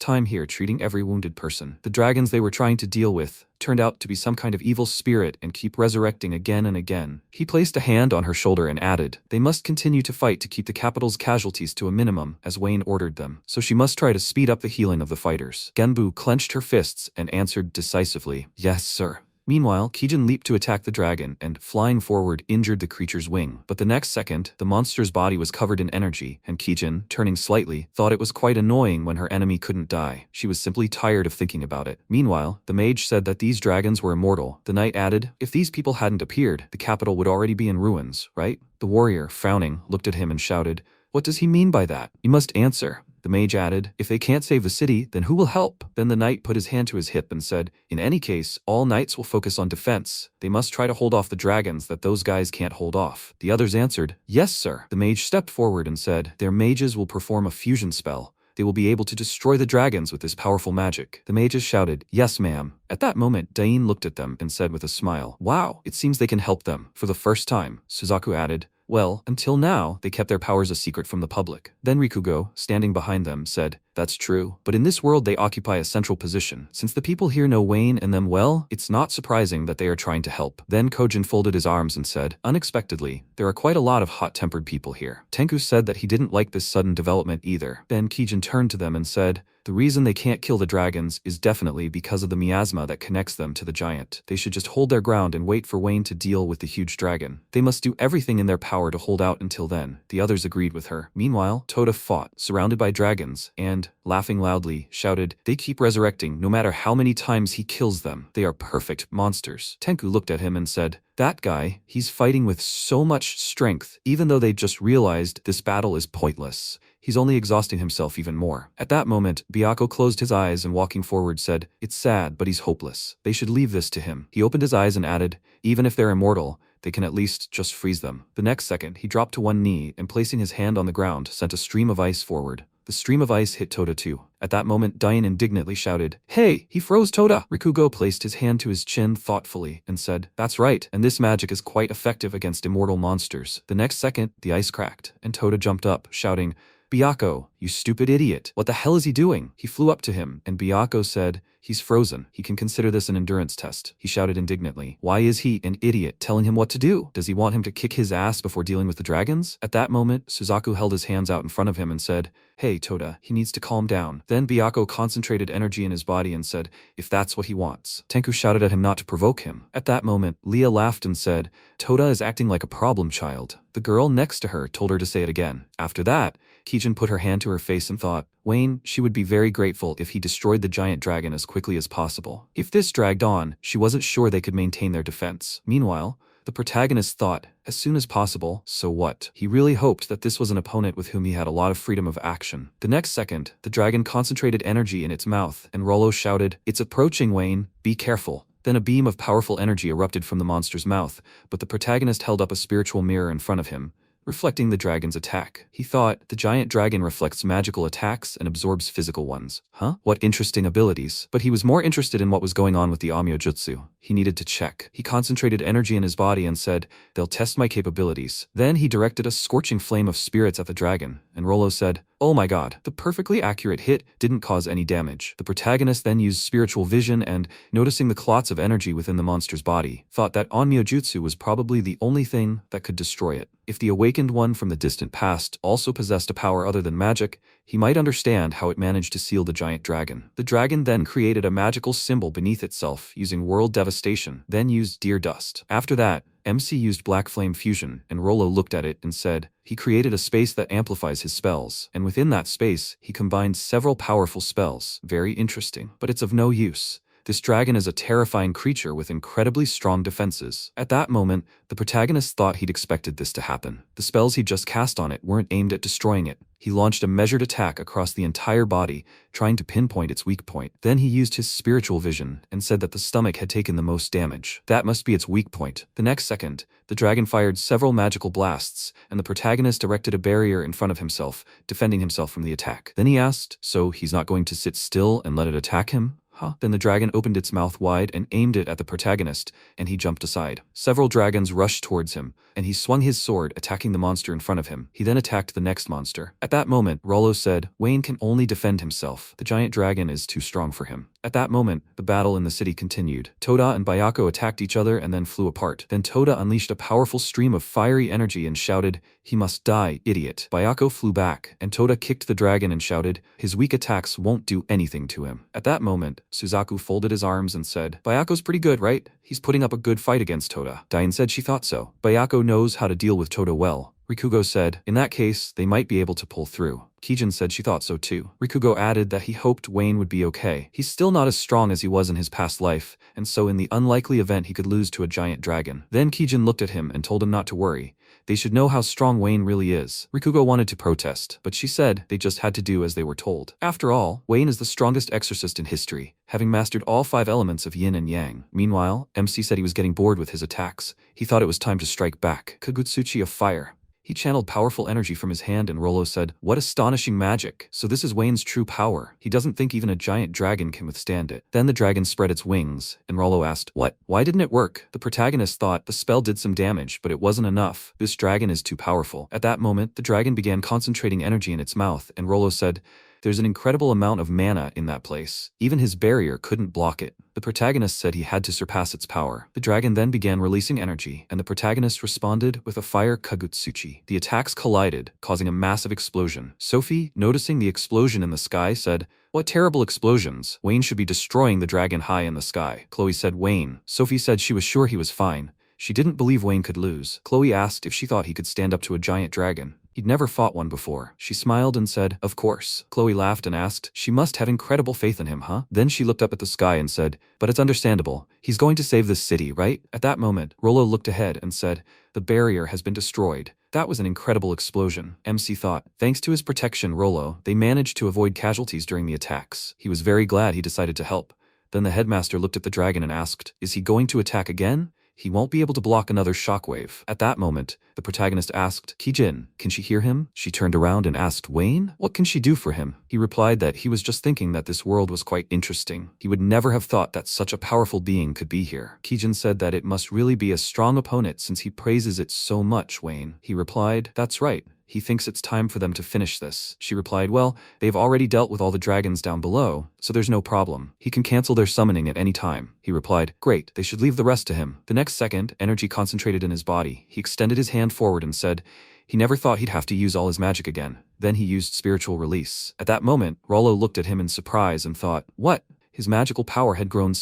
time here treating every wounded person. The dragons they were trying to deal with turned out to be some kind of evil spirit and keep resurrecting again and again. He placed a hand on her shoulder and added, they must continue to fight to keep the capital's casualties to a minimum, as Wayne ordered them, so she must try to speed up the healing of the fighters. Genbu clenched her fists and answered decisively, yes, sir. Meanwhile, Kijin leaped to attack the dragon and, flying forward, injured the creature's wing. But the next second, the monster's body was covered in energy, and Kijin, turning slightly, thought it was quite annoying when her enemy couldn't die. She was simply tired of thinking about it. Meanwhile, the mage said that these dragons were immortal. The knight added, if these people hadn't appeared, the capital would already be in ruins, right? The warrior, frowning, looked at him and shouted, what does he mean by that? You must answer. The mage added, if they can't save the city, then who will help? Then the knight put his hand to his hip and said, in any case, all knights will focus on defense. They must try to hold off the dragons that those guys can't hold off. The others answered, yes, sir. The mage stepped forward and said, their mages will perform a fusion spell. They will be able to destroy the dragons with this powerful magic. The mages shouted, yes, ma'am. At that moment, Dain looked at them and said with a smile, wow, it seems they can help them. For the first time, Suzaku added, well, until now, they kept their powers a secret from the public. Then Rikugo, standing behind them, said, that's true, but in this world they occupy a central position. Since the people here know Wayne and them well, it's not surprising that they are trying to help. Then Kojin folded his arms and said, unexpectedly, there are quite a lot of hot-tempered people here. Tenku said that he didn't like this sudden development either. Then Kijin turned to them and said, the reason they can't kill the dragons is definitely because of the miasma that connects them to the giant. They should just hold their ground and wait for Wayne to deal with the huge dragon. They must do everything in their power to hold out until then. The others agreed with her. Meanwhile, Toda fought, surrounded by dragons, and, laughing loudly, shouted, they keep resurrecting no matter how many times he kills them. They are perfect monsters. Tenku looked at him and said, that guy, he's fighting with so much strength, even though they just realized this battle is pointless. He's only exhausting himself even more. At that moment, Byakko closed his eyes and walking forward said, it's sad, but he's hopeless. They should leave this to him. He opened his eyes and added, even if they're immortal, they can at least just freeze them. The next second, he dropped to one knee and placing his hand on the ground, sent a stream of ice forward. The stream of ice hit Toda too. At that moment, Dain indignantly shouted, hey, he froze Toda! Rikugo placed his hand to his chin thoughtfully and said, that's right, and this magic is quite effective against immortal monsters. The next second, the ice cracked, and Toda jumped up, shouting, Byakko, you stupid idiot. What the hell is he doing? He flew up to him, and Byakko said, he's frozen. He can consider this an endurance test. He shouted indignantly. Why is he, an idiot, telling him what to do? Does he want him to kick his ass before dealing with the dragons? At that moment, Suzaku held his hands out in front of him and said, hey, Toda, he needs to calm down. Then Byakko concentrated energy in his body and said, if that's what he wants. Tenku shouted at him not to provoke him. At that moment, Leah laughed and said, Toda is acting like a problem child. The girl next to her told her to say it again. After that, Kijin put her hand to her face and thought, Wayne, she would be very grateful if he destroyed the giant dragon as quickly as possible. If this dragged on, she wasn't sure they could maintain their defense. Meanwhile, the protagonist thought, as soon as possible, so what? He really hoped that this was an opponent with whom he had a lot of freedom of action. The next second, the dragon concentrated energy in its mouth, and Rollo shouted, it's approaching, Wayne, be careful. Then a beam of powerful energy erupted from the monster's mouth, but the protagonist held up a spiritual mirror in front of him, reflecting the dragon's attack. He thought, the giant dragon reflects magical attacks and absorbs physical ones. Huh? What interesting abilities. But he was more interested in what was going on with the Amyo Jutsu. He needed to check. He concentrated energy in his body and said, they'll test my capabilities. Then he directed a scorching flame of spirits at the dragon, and Rollo said, oh my god, the perfectly accurate hit didn't cause any damage. The protagonist then used spiritual vision and, noticing the clots of energy within the monster's body, thought that Onmyo Jutsu was probably the only thing that could destroy it. If the awakened one from the distant past also possessed a power other than magic, he might understand how it managed to seal the giant dragon. The dragon then created a magical symbol beneath itself using world devastation, then used deer dust. After that, MC used black flame fusion, and Rollo looked at it and said, he created a space that amplifies his spells, and within that space, he combined several powerful spells. Very interesting, but it's of no use. This dragon is a terrifying creature with incredibly strong defenses. At that moment, the protagonist thought he'd expected this to happen. The spells he'd just cast on it weren't aimed at destroying it. He launched a measured attack across the entire body, trying to pinpoint its weak point. Then he used his spiritual vision and said that the stomach had taken the most damage. That must be its weak point. The next second, the dragon fired several magical blasts, and the protagonist erected a barrier in front of himself, defending himself from the attack. Then he asked, so he's not going to sit still and let it attack him? Huh? Then the dragon opened its mouth wide and aimed it at the protagonist, and he jumped aside. Several dragons rushed towards him, and he swung his sword, attacking the monster in front of him. He then attacked the next monster. At that moment, Rollo said, Wayne can only defend himself. The giant dragon is too strong for him. At that moment, the battle in the city continued. Toda and Bayako attacked each other and then flew apart. Then Toda unleashed a powerful stream of fiery energy and shouted, "He must die, idiot." Bayako flew back, and Toda kicked the dragon and shouted, "His weak attacks won't do anything to him." At that moment, Suzaku folded his arms and said, "Bayako's pretty good, right? He's putting up a good fight against Toda." Diane said she thought so. Bayako knows how to deal with Toda well. Rikugo said, "In that case, they might be able to pull through." Kijin said she thought so too. Rikugo added that he hoped Wayne would be okay. He's still not as strong as he was in his past life, and so in the unlikely event he could lose to a giant dragon. Then Kijin looked at him and told him not to worry. They should know how strong Wayne really is. Rikugo wanted to protest, but she said they just had to do as they were told. After all, Wayne is the strongest exorcist in history, having mastered all 5 elements of yin and yang. Meanwhile, MC said he was getting bored with his attacks. He thought it was time to strike back. Kagutsuchi of fire. He channeled powerful energy from his hand, and Rollo said, "What astonishing magic. So this is Wayne's true power. He doesn't think even a giant dragon can withstand it." Then the dragon spread its wings, and Rollo asked, "What? Why didn't it work?" The protagonist thought the spell did some damage, but it wasn't enough. This dragon is too powerful. At that moment, the dragon began concentrating energy in its mouth, and Rollo said, "There's an incredible amount of mana in that place. Even his barrier couldn't block it." The protagonist said he had to surpass its power. The dragon then began releasing energy, and the protagonist responded with a fire Kagutsuchi. The attacks collided, causing a massive explosion. Sophie, noticing the explosion in the sky, said, "What terrible explosions. Wayne should be destroying the dragon high in the sky." Chloe said, "Wayne." Sophie said she was sure he was fine. She didn't believe Wayne could lose. Chloe asked if she thought he could stand up to a giant dragon. He'd never fought one before. She smiled and said, "Of course." Chloe laughed and asked, "She must have incredible faith in him, huh?" Then she looked up at the sky and said, "But it's understandable. He's going to save this city, right?" At that moment, Rollo looked ahead and said, "The barrier has been destroyed." That was an incredible explosion. MC thought, thanks to his protection, Rollo, they managed to avoid casualties during the attacks. He was very glad he decided to help. Then the headmaster looked at the dragon and asked, "Is he going to attack again? He won't be able to block another shockwave." At that moment, the protagonist asked, "Kijin, can she hear him?" She turned around and asked, "Wayne? What can she do for him?" He replied that he was just thinking that this world was quite interesting. He would never have thought that such a powerful being could be here. Kijin said that it must really be a strong opponent since he praises it so much, Wayne. He replied, "That's right. He thinks it's time for them to finish this." She replied, "Well, they've already dealt with all the dragons down below, so there's no problem. He can cancel their summoning at any time." He replied, "Great, they should leave the rest to him." The next second, energy concentrated in his body. He extended his hand forward and said, he never thought he'd have to use all his magic again. Then he used spiritual release. At that moment, Rollo looked at him in surprise and thought, "What?" His magical power had grown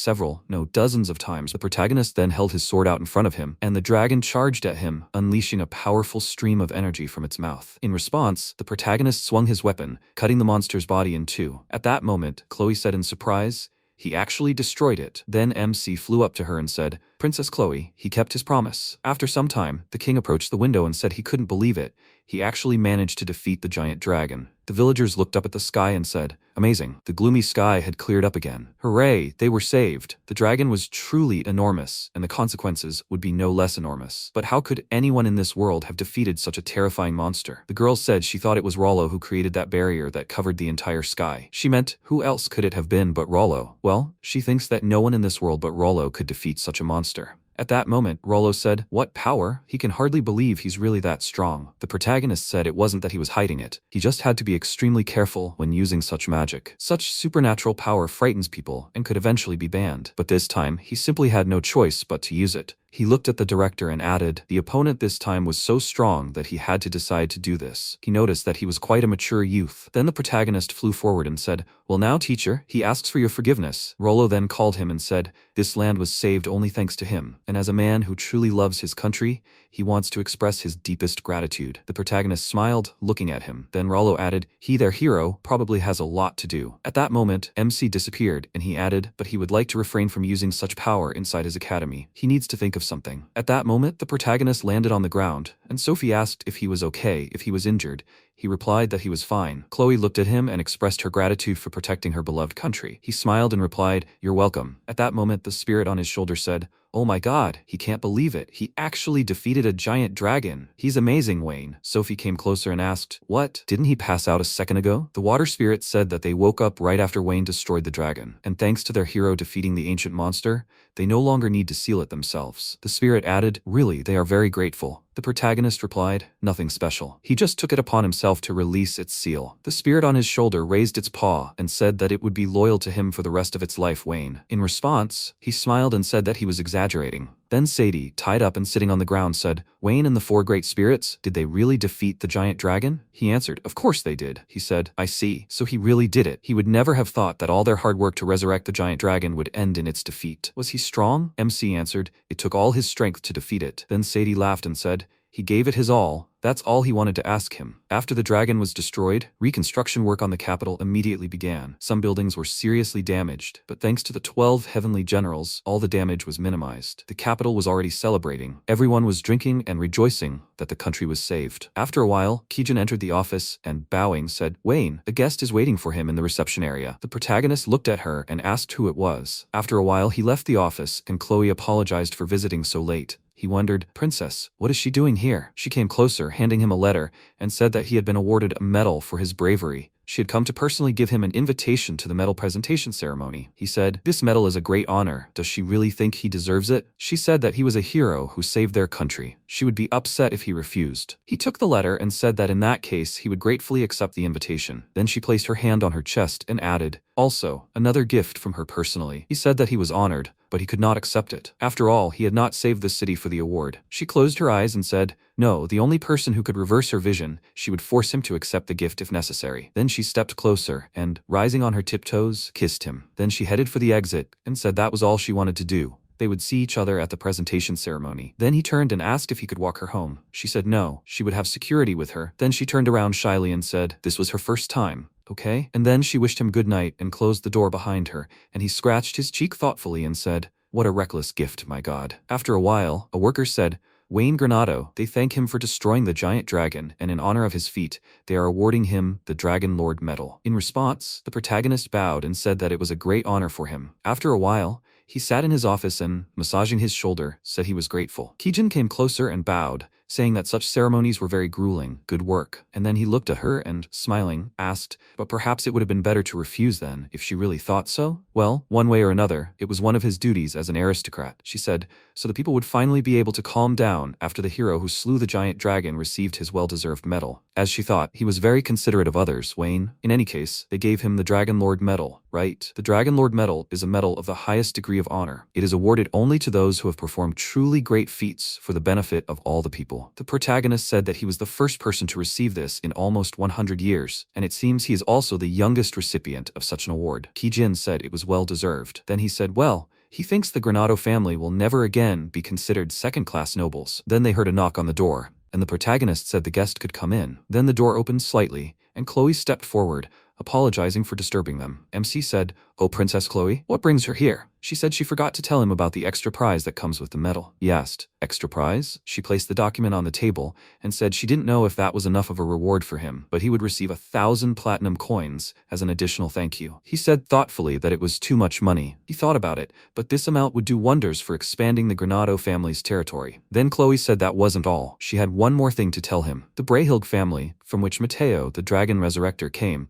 dozens of times. The protagonist then held his sword out in front of him, and the dragon charged at him, unleashing a powerful stream of energy from its mouth. In response, the protagonist swung his weapon, cutting the monster's body in 2. At that moment, Chloe said in surprise, "He actually destroyed it." Then MC flew up to her and said, "Princess Chloe, he kept his promise." After some time, the king approached the window and said he couldn't believe it. He actually managed to defeat the giant dragon. The villagers looked up at the sky and said, "Amazing." The gloomy sky had cleared up again. Hooray, they were saved. The dragon was truly enormous, and the consequences would be no less enormous. But how could anyone in this world have defeated such a terrifying monster? The girl said she thought it was Rollo who created that barrier that covered the entire sky. She meant, who else could it have been but Rollo? Well, she thinks that no one in this world but Rollo could defeat such a monster. At that moment, Rollo said, "What power? He can hardly believe he's really that strong." The protagonist said it wasn't that he was hiding it. He just had to be extremely careful when using such magic. Such supernatural power frightens people and could eventually be banned. But this time, he simply had no choice but to use it. He looked at the director and added, the opponent this time was so strong that he had to decide to do this. He noticed that he was quite a mature youth. Then the protagonist flew forward and said, "Well now, teacher, he asks for your forgiveness." Rollo then called him and said, this land was saved only thanks to him, and as a man who truly loves his country, he wants to express his deepest gratitude. The protagonist smiled, looking at him. Then Rollo added, he, their hero, probably has a lot to do. At that moment, MC disappeared, and he added, but he would like to refrain from using such power inside his academy. He needs to think of something. At that moment, the protagonist landed on the ground, and Sophie asked if he was okay, if he was injured. He replied that he was fine. Chloe looked at him and expressed her gratitude for protecting her beloved country. He smiled and replied, "You're welcome." At that moment, the spirit on his shoulder said, "Oh my god, he can't believe it. He actually defeated a giant dragon. He's amazing, Wayne." Sophie came closer and asked, "What? Didn't he pass out a second ago?" The water spirit said that they woke up right after Wayne destroyed the dragon, and thanks to their hero defeating the ancient monster, they no longer need to seal it themselves. The spirit added, "Really, they are very grateful." The protagonist replied, "Nothing special. He just took it upon himself to release its seal." The spirit on his shoulder raised its paw and said that it would be loyal to him for the rest of its life, Wayne. In response, he smiled and said that he was exaggerating. Then Sadie, tied up and sitting on the ground, said, "Wayne and the four great spirits, did they really defeat the giant dragon?" He answered, "Of course they did." He said, "I see. So he really did it." He would never have thought that all their hard work to resurrect the giant dragon would end in its defeat. Was he strong? MC answered, "It took all his strength to defeat it." Then Sadie laughed and said, "He gave it his all. That's all he wanted to ask him." After the dragon was destroyed, reconstruction work on the capital immediately began. Some buildings were seriously damaged, but thanks to the 12 heavenly generals, all the damage was minimized. The capital was already celebrating. Everyone was drinking and rejoicing that the country was saved. After a while, Kijin entered the office and, bowing, said, "Wayne, a guest is waiting for him in the reception area." The protagonist looked at her and asked who it was. After a while, he left the office, and Chloe apologized for visiting so late. He wondered, "Princess, what is she doing here?" She came closer, handing him a letter, and said that he had been awarded a medal for his bravery. She had come to personally give him an invitation to the medal presentation ceremony. He said, "This medal is a great honor. Does she really think he deserves it?" She said that he was a hero who saved their country. She would be upset if he refused. He took the letter and said that in that case he would gratefully accept the invitation. Then she placed her hand on her chest and added, "Also, another gift from her personally." He said that he was honored, but he could not accept it. After all, he had not saved the city for the award. She closed her eyes and said, "No, the only person who could reverse her vision, she would force him to accept the gift if necessary." Then she stepped closer and, rising on her tiptoes, kissed him. Then she headed for the exit and said that was all she wanted to do. They would see each other at the presentation ceremony. Then he turned and asked if he could walk her home. She said no, she would have security with her. Then she turned around shyly and said, "This was her first time. Okay?" And then she wished him good night and closed the door behind her, and he scratched his cheek thoughtfully and said, "What a reckless gift, my God." After a while, a worker said, "Wayne Granado, they thank him for destroying the giant dragon, and in honor of his feat, they are awarding him the Dragon Lord Medal." In response, the protagonist bowed and said that it was a great honor for him. After a while, he sat in his office and, massaging his shoulder, said he was grateful. Kijin came closer and bowed, saying that such ceremonies were very grueling. "Good work." And then he looked at her and, smiling, asked, "But perhaps it would have been better to refuse then, if she really thought so?" "Well, one way or another, it was one of his duties as an aristocrat," she said, "so the people would finally be able to calm down after the hero who slew the giant dragon received his well-deserved medal." As she thought, he was very considerate of others, Wayne. In any case, they gave him the Dragon Lord Medal, right? The Dragon Lord Medal is a medal of the highest degree of honor. It is awarded only to those who have performed truly great feats for the benefit of all the people. The protagonist said that he was the first person to receive this in almost 100 years, and it seems he is also the youngest recipient of such an award. Kijin said it was well-deserved. Then he said, "Well, he thinks the Granado family will never again be considered second-class nobles." Then they heard a knock on the door, and the protagonist said the guest could come in. Then the door opened slightly, and Chloe stepped forward, apologizing for disturbing them. MC said, "Oh, Princess Chloe, what brings her here?" She said she forgot to tell him about the extra prize that comes with the medal. He asked, "Extra prize?" She placed the document on the table and said she didn't know if that was enough of a reward for him, but he would receive 1,000 platinum coins as an additional thank you. He said thoughtfully that it was too much money. He thought about it, but this amount would do wonders for expanding the Granado family's territory. Then Chloe said that wasn't all. She had one more thing to tell him. The Brayhild family, from which Mateo, the dragon resurrector, came,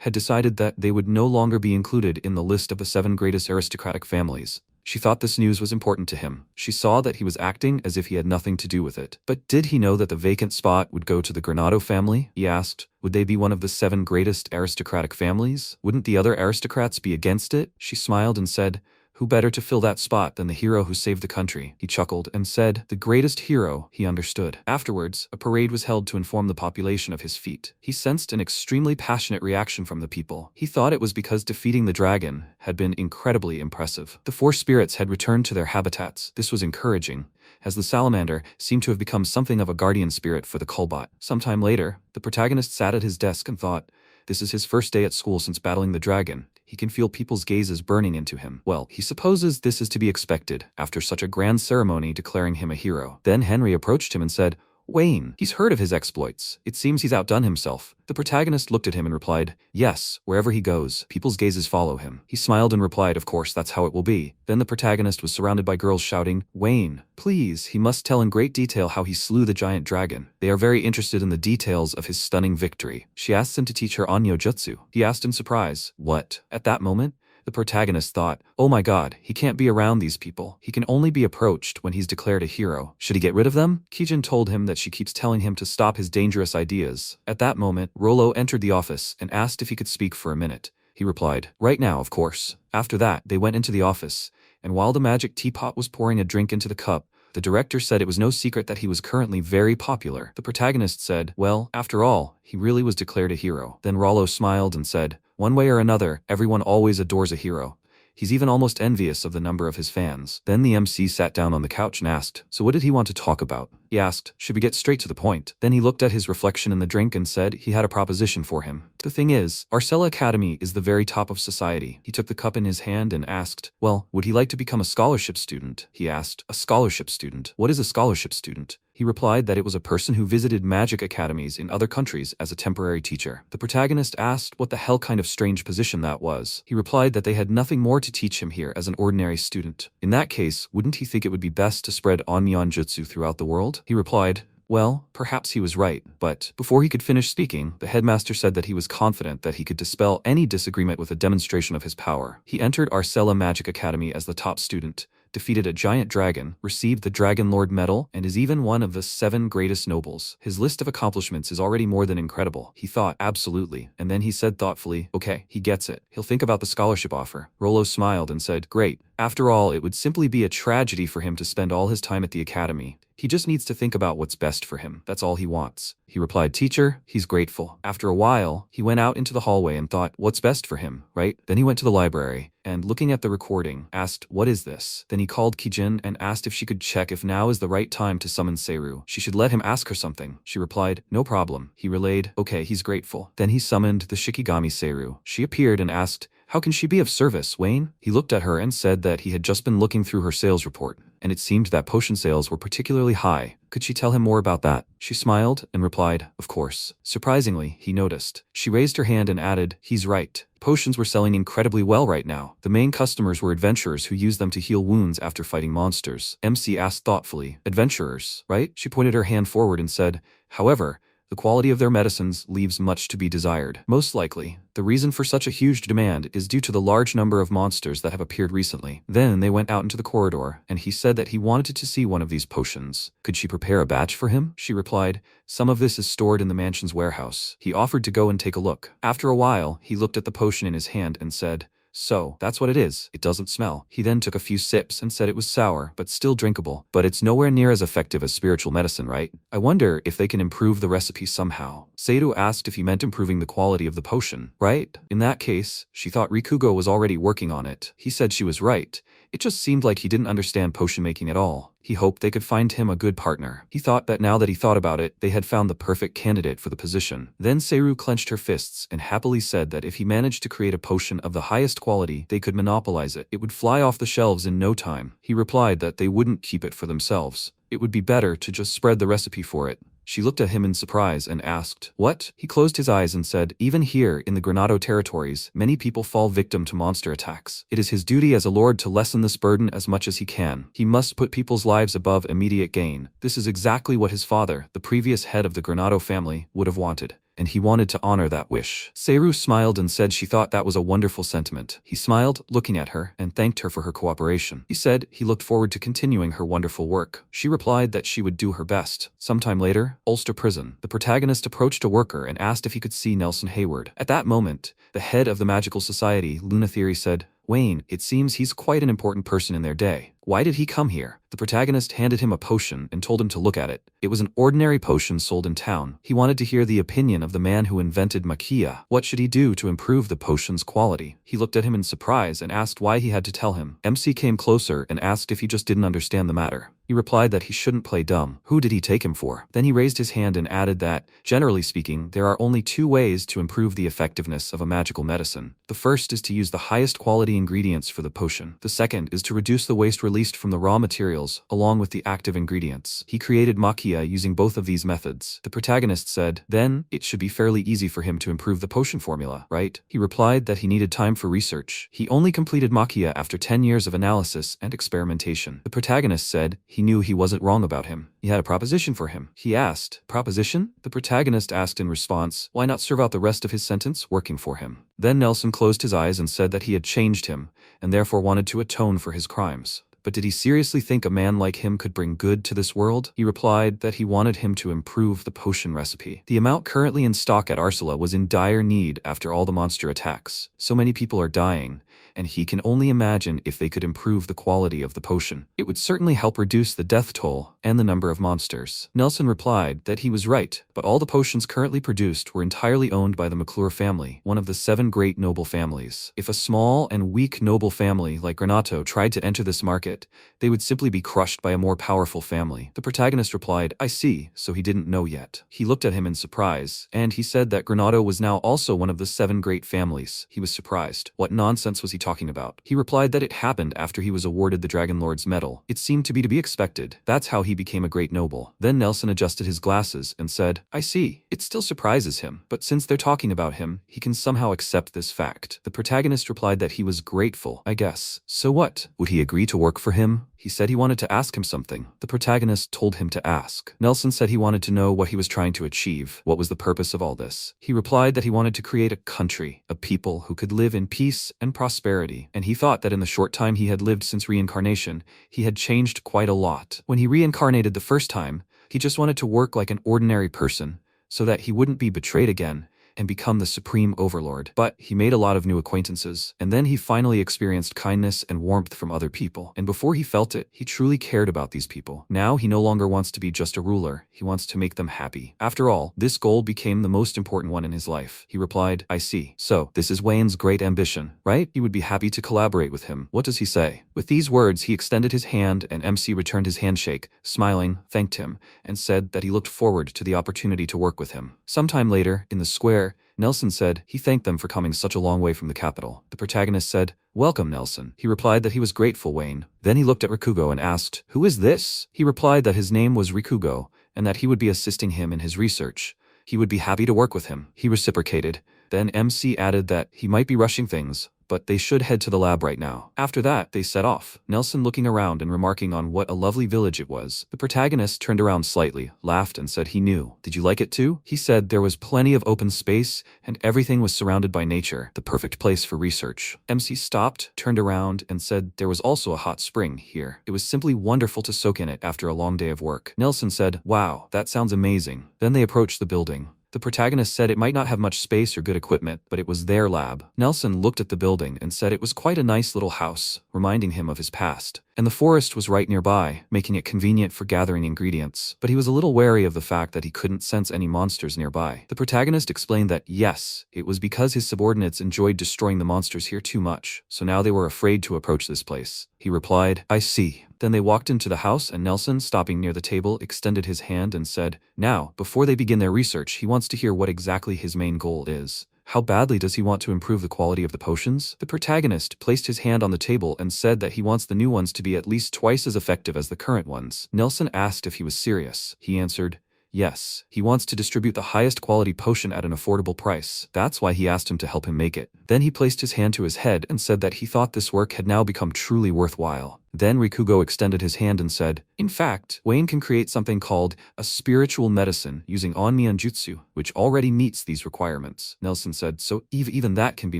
had decided that they would no longer be included in the list of the 7 greatest aristocratic families. She thought this news was important to him. She saw that he was acting as if he had nothing to do with it. But did he know that the vacant spot would go to the Granado family? He asked, would they be one of the 7 greatest aristocratic families? Wouldn't the other aristocrats be against it? She smiled and said, "Who better to fill that spot than the hero who saved the country?" He chuckled and said, "The greatest hero," he understood. Afterwards, a parade was held to inform the population of his feat. He sensed an extremely passionate reaction from the people. He thought it was because defeating the dragon had been incredibly impressive. The 4 spirits had returned to their habitats. This was encouraging, as the salamander seemed to have become something of a guardian spirit for the Colbot. Sometime later, the protagonist sat at his desk and thought, this is his first day at school since battling the dragon. He can feel people's gazes burning into him. Well, he supposes this is to be expected after such a grand ceremony declaring him a hero. Then Henry approached him and said, Wayne. He's heard of his exploits. It seems he's outdone himself. The protagonist looked at him and replied, yes, wherever he goes, people's gazes follow him. He smiled and replied, of course, that's how it will be. Then the protagonist was surrounded by girls shouting, Wayne, please, he must tell in great detail how he slew the giant dragon. They are very interested in the details of his stunning victory. She asks him to teach her Onyo Jutsu. He asked in surprise, what? At that moment, the protagonist thought, oh my god, he can't be around these people. He can only be approached when he's declared a hero. Should he get rid of them? Kijin told him that she keeps telling him to stop his dangerous ideas. At that moment, Rollo entered the office and asked if he could speak for a minute. He replied, right now, of course. After that, they went into the office, and while the magic teapot was pouring a drink into the cup, the director said it was no secret that he was currently very popular. The protagonist said, well, after all, he really was declared a hero. Then Rollo smiled and said, one way or another, everyone always adores a hero. He's even almost envious of the number of his fans. Then the MC sat down on the couch and asked, so what did he want to talk about? He asked, should we get straight to the point? Then he looked at his reflection in the drink and said he had a proposition for him. The thing is, Arcella Academy is the very top of society. He took the cup in his hand and asked, well, would he like to become a scholarship student? He asked, a scholarship student? What is a scholarship student? He replied that it was a person who visited magic academies in other countries as a temporary teacher. The protagonist asked what the hell kind of strange position that was. He replied that they had nothing more to teach him here as an ordinary student. In that case, wouldn't he think it would be best to spread Onmyon Jutsu throughout the world? He replied, well, perhaps he was right, but before he could finish speaking, the headmaster said that he was confident that he could dispel any disagreement with a demonstration of his power. He entered Arcella Magic Academy as the top student, defeated a giant dragon, received the Dragon Lord medal, and is even one of the 7 greatest nobles. His list of accomplishments is already more than incredible. He thought, absolutely, and then he said thoughtfully, okay, he gets it. He'll think about the scholarship offer. Rollo smiled and said, great. After all, it would simply be a tragedy for him to spend all his time at the academy. He just needs to think about what's best for him. That's all he wants. He replied, teacher, he's grateful. After a while, he went out into the hallway and thought, what's best for him, right? Then he went to the library and, looking at the recording, asked, what is this? Then he called Kijin and asked if she could check if now is the right time to summon Seiru. She should let him ask her something. She replied, no problem. He relayed, okay, he's grateful. Then he summoned the Shikigami Seiru. She appeared and asked, how can she be of service, Wayne? He looked at her and said that he had just been looking through her sales report, and it seemed that potion sales were particularly high. Could she tell him more about that? She smiled and replied, of course. Surprisingly, he noticed. She raised her hand and added, he's right. Potions were selling incredibly well right now. The main customers were adventurers who used them to heal wounds after fighting monsters. MC asked thoughtfully, adventurers, right? She pointed her hand forward and said, however, the quality of their medicines leaves much to be desired. Most likely, the reason for such a huge demand is due to the large number of monsters that have appeared recently. Then they went out into the corridor, and he said that he wanted to see one of these potions. Could she prepare a batch for him? She replied, some of this is stored in the mansion's warehouse. He offered to go and take a look. After a while, he looked at the potion in his hand and said, so, that's what it is. It doesn't smell. He then took a few sips and said it was sour, but still drinkable. But it's nowhere near as effective as spiritual medicine, right? I wonder if they can improve the recipe somehow. Seiru asked if he meant improving the quality of the potion, right? In that case, she thought Rikugo was already working on it. He said she was right. It just seemed like he didn't understand potion making at all. He hoped they could find him a good partner. He thought that now that he thought about it, they had found the perfect candidate for the position. Then Seiru clenched her fists and happily said that if he managed to create a potion of the highest quality, they could monopolize it. It would fly off the shelves in no time. He replied that they wouldn't keep it for themselves. It would be better to just spread the recipe for it. She looked at him in surprise and asked, what? He closed his eyes and said, even here in the Granado territories, many people fall victim to monster attacks. It is his duty as a lord to lessen this burden as much as he can. He must put people's lives above immediate gain. This is exactly what his father, the previous head of the Granado family, would have wanted, and he wanted to honor that wish. Seiru smiled and said she thought that was a wonderful sentiment. He smiled, looking at her, and thanked her for her cooperation. He said he looked forward to continuing her wonderful work. She replied that she would do her best. Sometime later, Ulster Prison. The protagonist approached a worker and asked if he could see Nelson Hayward. At that moment, the head of the magical society, Luna Theory, said, Wayne, it seems he's quite an important person in their day. Why did he come here? The protagonist handed him a potion and told him to look at it. It was an ordinary potion sold in town. He wanted to hear the opinion of the man who invented makia. What should he do to improve the potion's quality? He looked at him in surprise and asked why he had to tell him. MC came closer and asked if he just didn't understand the matter. He replied that he shouldn't play dumb. Who did he take him for? Then he raised his hand and added that, generally speaking, there are only 2 ways to improve the effectiveness of a magical medicine. The first is to use the highest quality ingredients for the potion. The second is to reduce the waste released released from the raw materials, along with the active ingredients. He created maquia using both of these methods. The protagonist said, then, it should be fairly easy for him to improve the potion formula, right? He replied that he needed time for research. He only completed maquia after 10 years of analysis and experimentation. The protagonist said he knew he wasn't wrong about him. He had a proposition for him. He asked, proposition? The protagonist asked in response, why not serve out the rest of his sentence working for him? Then Nelson closed his eyes and said that he had changed him, and therefore wanted to atone for his crimes. But did he seriously think a man like him could bring good to this world? He replied that he wanted him to improve the potion recipe. The amount currently in stock at Asura was in dire need after all the monster attacks. So many people are dying, and he can only imagine if they could improve the quality of the potion. It would certainly help reduce the death toll and the number of monsters. Nelson replied that he was right, but all the potions currently produced were entirely owned by the McClure family, one of the 7 great noble families. If a small and weak noble family like Granado tried to enter this market, they would simply be crushed by a more powerful family. The protagonist replied, I see, so he didn't know yet. He looked at him in surprise, and he said that Granado was now also one of the 7 great families. He was surprised. What nonsense was he talking about? He replied that it happened after he was awarded the Dragon Lord's medal. It seemed to be expected. That's how he became a great noble. Then Nelson adjusted his glasses and said, I see. It still surprises him, but since they're talking about him, he can somehow accept this fact. The protagonist replied that he was grateful, I guess. So what? Would he agree to work for him? He said he wanted to ask him something. The protagonist told him to ask. Nelson said he wanted to know what he was trying to achieve. What was the purpose of all this? He replied that he wanted to create a country, a people who could live in peace and prosperity, and he thought that in the short time he had lived since reincarnation, he had changed quite a lot. When he reincarnated the first time, he just wanted to work like an ordinary person, so that he wouldn't be betrayed again and become the supreme overlord. But he made a lot of new acquaintances, and then he finally experienced kindness and warmth from other people. And before he felt it, he truly cared about these people. Now he no longer wants to be just a ruler, he wants to make them happy. After all, this goal became the most important one in his life. He replied, I see. So, this is Wayne's great ambition, right? He would be happy to collaborate with him. What does he say? With these words, he extended his hand and MC returned his handshake, smiling, thanked him, and said that he looked forward to the opportunity to work with him. Sometime later, in the square, Nelson said he thanked them for coming such a long way from the capital. The protagonist said, welcome, Nelson. He replied that he was grateful, Wayne. Then he looked at Rikugo and asked, who is this? He replied that his name was Rikugo, and that he would be assisting him in his research. He would be happy to work with him. He reciprocated. Then MC added that he might be rushing things, but they should head to the lab right now. After that, they set off, Nelson looking around and remarking on what a lovely village it was. The protagonist turned around slightly, laughed and said he knew. Did you like it too? He said there was plenty of open space and everything was surrounded by nature, the perfect place for research. MC stopped, turned around and said there was also a hot spring here. It was simply wonderful to soak in it after a long day of work. Nelson said, wow, that sounds amazing. Then they approached the building. The protagonist said it might not have much space or good equipment, but it was their lab. Nelson looked at the building and said it was quite a nice little house, reminding him of his past. And the forest was right nearby, making it convenient for gathering ingredients. But he was a little wary of the fact that he couldn't sense any monsters nearby. The protagonist explained that, yes, it was because his subordinates enjoyed destroying the monsters here too much, so now they were afraid to approach this place. He replied, I see. Then they walked into the house and Nelson, stopping near the table, extended his hand and said, now, before they begin their research, he wants to hear what exactly his main goal is. How badly does he want to improve the quality of the potions? The protagonist placed his hand on the table and said that he wants the new ones to be at least twice as effective as the current ones. Nelson asked if he was serious. He answered, yes, he wants to distribute the highest quality potion at an affordable price. That's why he asked him to help him make it. Then he placed his hand to his head and said that he thought this work had now become truly worthwhile. Then Rikugo extended his hand and said, in fact, Wayne can create something called a spiritual medicine using onmyunjutsu, which already meets these requirements. Nelson said, so even that can be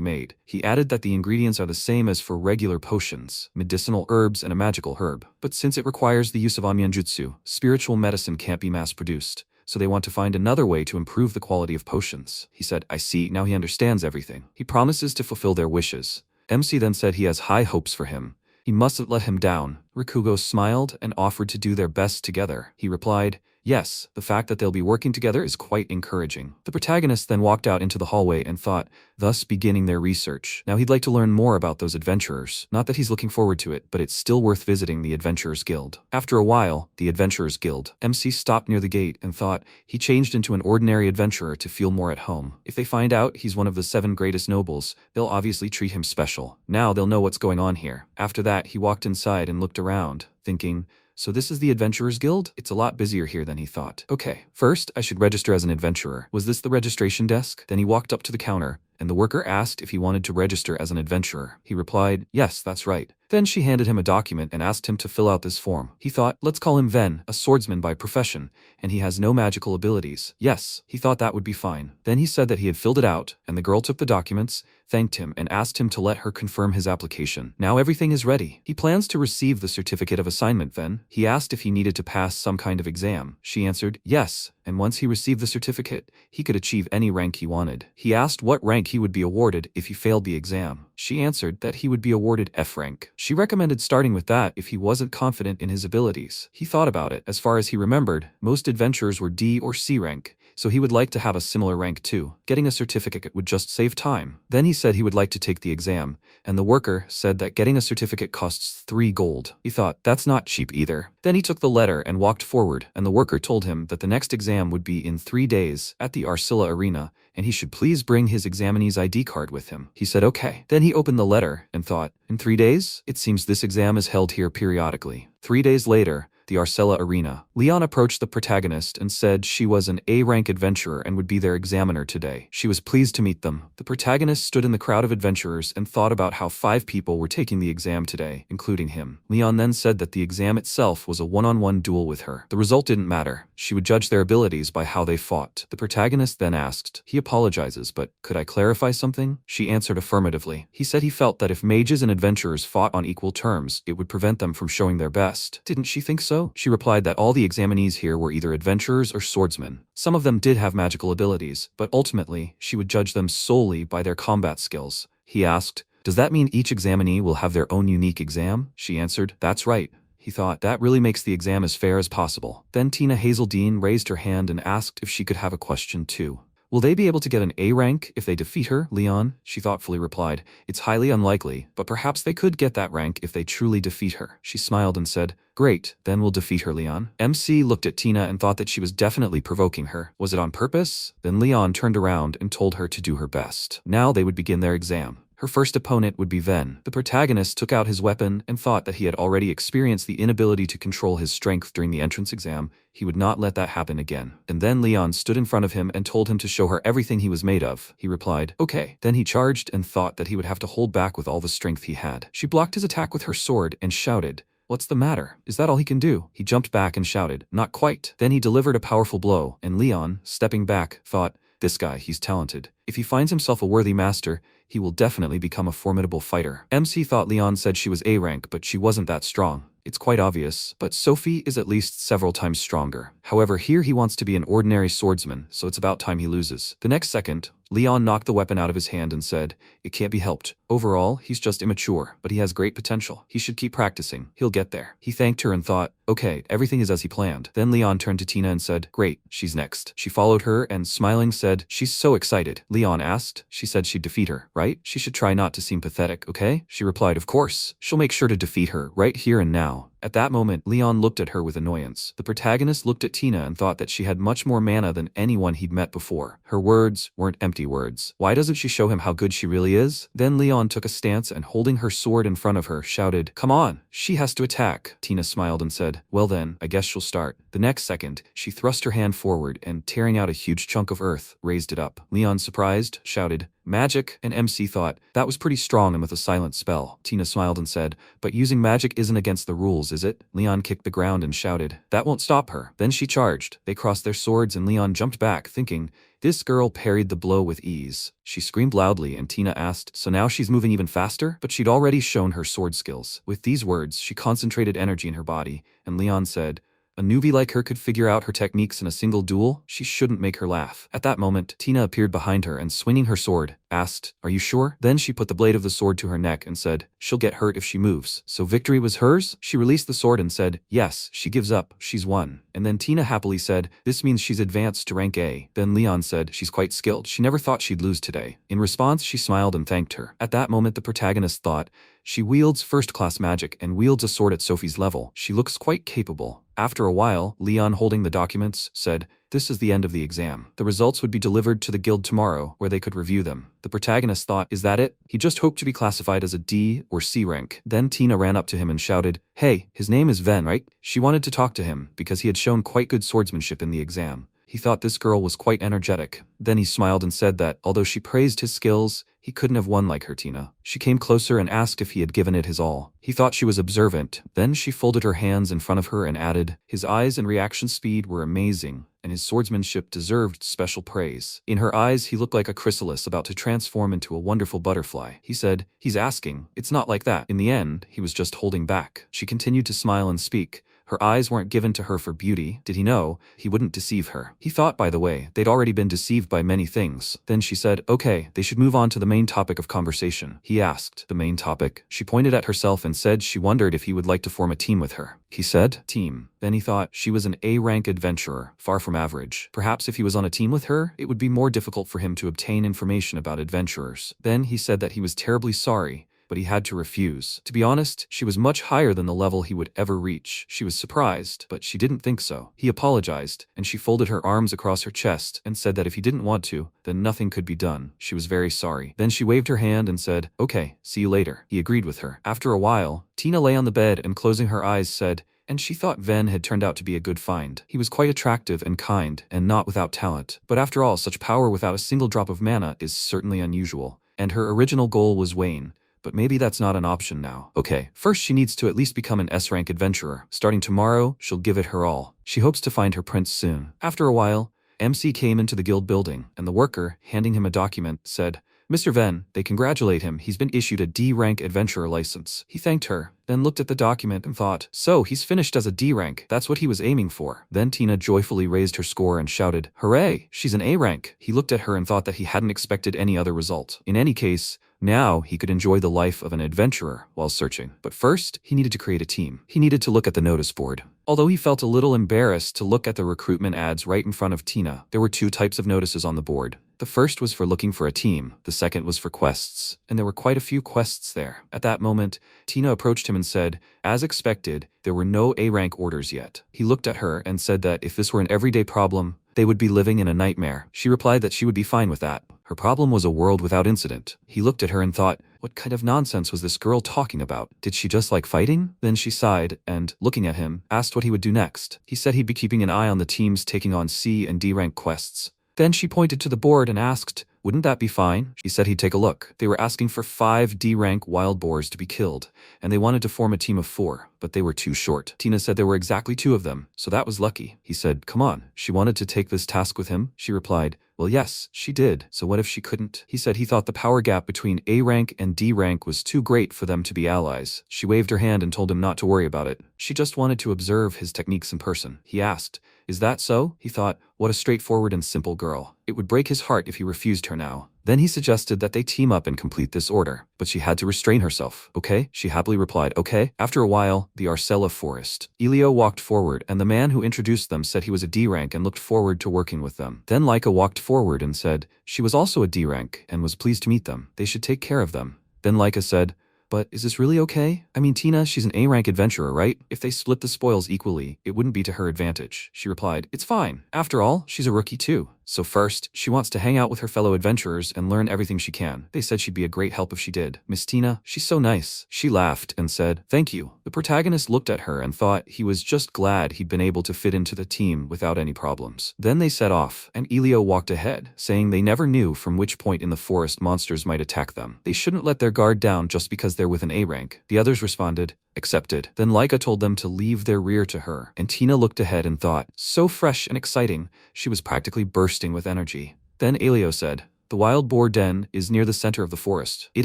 made. He added that the ingredients are the same as for regular potions, medicinal herbs and a magical herb. But since it requires the use of onmyunjutsu, spiritual medicine can't be mass-produced. So they want to find another way to improve the quality of potions. He said, I see, now he understands everything. He promises to fulfill their wishes. MC then said he has high hopes for him. He mustn't let him down. Rikugo smiled and offered to do their best together. He replied, yes, the fact that they'll be working together is quite encouraging. The protagonist then walked out into the hallway and thought, thus beginning their research. Now he'd like to learn more about those adventurers. Not that he's looking forward to it, but it's still worth visiting the Adventurers Guild. After a while, the Adventurers Guild. MC stopped near the gate and thought he changed into an ordinary adventurer to feel more at home. If they find out he's one of the 7 greatest nobles, they'll obviously treat him special. Now they'll know what's going on here. After that, he walked inside and looked around, thinking, so this is the Adventurers Guild? It's a lot busier here than he thought. Okay, first, I should register as an adventurer. Was this the registration desk? Then he walked up to the counter, and the worker asked if he wanted to register as an adventurer. He replied, yes, that's right. Then she handed him a document and asked him to fill out this form. He thought, let's call him Ven, a swordsman by profession, and he has no magical abilities. Yes, he thought that would be fine. Then he said that he had filled it out, and the girl took the documents, thanked him, and asked him to let her confirm his application. Now everything is ready. He plans to receive the certificate of assignment then. He asked if he needed to pass some kind of exam. She answered, yes, and once he received the certificate, he could achieve any rank he wanted. He asked what rank he would be awarded if he failed the exam. She answered that he would be awarded F rank. She recommended starting with that if he wasn't confident in his abilities. He thought about it. As far as he remembered, most adventurers were D or C rank, so he would like to have a similar rank too. Getting a certificate would just save time. Then he said he would like to take the exam, and the worker said that getting a certificate costs 3 gold. He thought, that's not cheap either. Then he took the letter and walked forward, and the worker told him that the next exam would be in 3 days at the Arsila arena, and he should please bring his examinee's ID card with him. He said okay. Then he opened the letter and thought, in 3 days? It seems this exam is held here periodically. 3 days later, the Arsila arena. Leon approached the protagonist and said she was an A-rank adventurer and would be their examiner today. She was pleased to meet them. The protagonist stood in the crowd of adventurers and thought about how 5 people were taking the exam today, including him. Leon then said that the exam itself was a one-on-one duel with her. The result didn't matter. She would judge their abilities by how they fought. The protagonist then asked, he apologizes, but could I clarify something? She answered affirmatively. He said he felt that if mages and adventurers fought on equal terms, it would prevent them from showing their best. Didn't she think so? She replied that all the examinees here were either adventurers or swordsmen. Some of them did have magical abilities, but ultimately, she would judge them solely by their combat skills. He asked, does that mean each examinee will have their own unique exam? She answered, that's right. He thought, that really makes the exam as fair as possible. Then Tina Hazeldine raised her hand and asked if she could have a question too. Will they be able to get an A rank if they defeat her, Leon? She thoughtfully replied, it's highly unlikely, but perhaps they could get that rank if they truly defeat her. She smiled and said, great, then we'll defeat her, Leon. MC looked at Tina and thought that she was definitely provoking her. Was it on purpose? Then Leon turned around and told her to do her best. Now they would begin their exam. Her first opponent would be Ven. The protagonist took out his weapon and thought that he had already experienced the inability to control his strength during the entrance exam. He would not let that happen again. And then Leon stood in front of him and told him to show her everything he was made of. He replied, okay. Then he charged and thought that he would have to hold back with all the strength he had. She blocked his attack with her sword and shouted, what's the matter? Is that all he can do? He jumped back and shouted, not quite. Then he delivered a powerful blow, and Leon, stepping back, thought, this guy, he's talented. If he finds himself a worthy master, he will definitely become a formidable fighter. MC thought Leon said she was A rank, but she wasn't that strong. It's quite obvious, but Sophie is at least several times stronger. However, here he wants to be an ordinary swordsman, so it's about time he loses. The next second, Leon knocked the weapon out of his hand and said, it can't be helped. Overall, he's just immature, but he has great potential. He should keep practicing. He'll get there. He thanked her and thought, okay, everything is as he planned. Then Leon turned to Tina and said, great, she's next. She followed her and, smiling, said, she's so excited. Leon asked. She said she'd defeat her, right? She should try not to seem pathetic, okay? She replied, of course. She'll make sure to defeat her, right here and now. At that moment, Leon looked at her with annoyance. The protagonist looked at Tina and thought that she had much more mana than anyone he'd met before. Her words weren't empty words. Why doesn't she show him how good she really is? Then Leon took a stance and, holding her sword in front of her, shouted, come on, she has to attack. Tina smiled and said, well then, I guess she'll start. The next second, she thrust her hand forward and, tearing out a huge chunk of earth, raised it up. Leon, surprised, shouted, magic, and MC thought, that was pretty strong and with a silent spell. Tina smiled and said, but using magic isn't against the rules, is it? Leon kicked the ground and shouted, that won't stop her. Then she charged. They crossed their swords and Leon jumped back, thinking, this girl parried the blow with ease. She screamed loudly and Tina asked, so now she's moving even faster? But she'd already shown her sword skills. With these words, she concentrated energy in her body, and Leon said, a newbie like her could figure out her techniques in a single duel? She shouldn't make her laugh. At that moment, Tina appeared behind her and, swinging her sword, asked, are you sure? Then she put the blade of the sword to her neck and said, she'll get hurt if she moves. So victory was hers? She released the sword and said, yes, she gives up, she's won. And then Tina happily said, this means she's advanced to rank A. Then Leon said, she's quite skilled. She never thought she'd lose today. In response, she smiled and thanked her. At that moment, the protagonist thought, she wields first-class magic and wields a sword at Sophie's level. She looks quite capable. After a while, Leon, holding the documents, said, This is the end of the exam. The results would be delivered to the guild tomorrow, where they could review them. The protagonist thought, is that it? He just hoped to be classified as a D or C rank. Then Tina ran up to him and shouted, "Hey, his name is Ven, right?" She wanted to talk to him, because he had shown quite good swordsmanship in the exam. He thought this girl was quite energetic. Then he smiled and said that, although she praised his skills, he couldn't have won like her. Tina. She came closer and asked if he had given it his all. He thought she was observant. Then she folded her hands in front of her and added, his eyes and reaction speed were amazing, and his swordsmanship deserved special praise. In her eyes he looked like a chrysalis about to transform into a wonderful butterfly. He said, he's asking. It's not like that. In the end, he was just holding back. She continued to smile and speak. Her eyes weren't given to her for beauty. Did he know? He wouldn't deceive her. He thought, by the way, they'd already been deceived by many things. Then she said, okay, they should move on to the main topic of conversation. He asked, the main topic? She pointed at herself and said she wondered if he would like to form a team with her. He said, team. Then he thought she was an A-rank adventurer, far from average. Perhaps if he was on a team with her, it would be more difficult for him to obtain information about adventurers. Then he said that he was terribly sorry, but he had to refuse. To be honest, she was much higher than the level he would ever reach. She was surprised, but she didn't think so. He apologized, and she folded her arms across her chest and said that if he didn't want to, then nothing could be done. She was very sorry. Then she waved her hand and said, okay, see you later. He agreed with her. After a while, Tina lay on the bed and closing her eyes said, and she thought Ven had turned out to be a good find. He was quite attractive and kind, and not without talent. But after all, such power without a single drop of mana is certainly unusual. And her original goal was Wayne. But maybe that's not an option now. Okay, first she needs to at least become an S-rank adventurer. Starting tomorrow, she'll give it her all. She hopes to find her prince soon. After a while, MC came into the guild building, and the worker, handing him a document, said, Mr. Ven, they congratulate him. He's been issued a D-rank adventurer license. He thanked her, then looked at the document and thought, so he's finished as a D-rank. That's what he was aiming for. Then Tina joyfully raised her score and shouted, hooray, she's an A-rank. He looked at her and thought that he hadn't expected any other result. In any case, now he could enjoy the life of an adventurer while searching. But first, he needed to create a team. He needed to look at the notice board. Although he felt a little embarrassed to look at the recruitment ads right in front of Tina, there were two types of notices on the board. The first was for looking for a team, the second was for quests, and there were quite a few quests there. At that moment, Tina approached him and said, as expected, there were no A-rank orders yet. He looked at her and said that if this were an everyday problem, they would be living in a nightmare. She replied that she would be fine with that. Her problem was a world without incident. He looked at her and thought, what kind of nonsense was this girl talking about? Did she just like fighting? Then she sighed and, looking at him, asked what he would do next. He said he'd be keeping an eye on the teams taking on C and D rank quests. Then she pointed to the board and asked, wouldn't that be fine? He said he'd take a look. They were asking for 5 D-rank wild boars to be killed, and they wanted to form a team of 4, but they were too short. Tina said there were exactly 2 of them, so that was lucky. He said, come on. She wanted to take this task with him? She replied, well, yes, she did. So what if she couldn't? He said he thought the power gap between A rank and D rank was too great for them to be allies. She waved her hand and told him not to worry about it. She just wanted to observe his techniques in person. He asked, is that so? He thought, what a straightforward and simple girl. It would break his heart if he refused her now. Then he suggested that they team up and complete this order, but she had to restrain herself. Okay? She happily replied, okay. After a while, the Arcella forest. Elio walked forward, and the man who introduced them said he was a D rank and looked forward to working with them. Then Laika walked forward and said she was also a D rank and was pleased to meet them. They should take care of them. Then Laika said, but is this really okay? I mean, Tina, she's an A-rank adventurer, right? If they split the spoils equally, it wouldn't be to her advantage. She replied, it's fine. After all, she's a rookie too. So first, she wants to hang out with her fellow adventurers and learn everything she can. They said she'd be a great help if she did. Miss Tina, she's so nice. She laughed and said, thank you. The protagonist looked at her and thought he was just glad he'd been able to fit into the team without any problems. Then they set off, and Elio walked ahead, saying they never knew from which point in the forest monsters might attack them. They shouldn't let their guard down just because they're with an A rank. The others responded, accepted. Then Laika told them to leave their rear to her, and Tina looked ahead and thought, so fresh and exciting, she was practically bursting with energy. Then Elio said, the wild boar den is near the center of the forest. It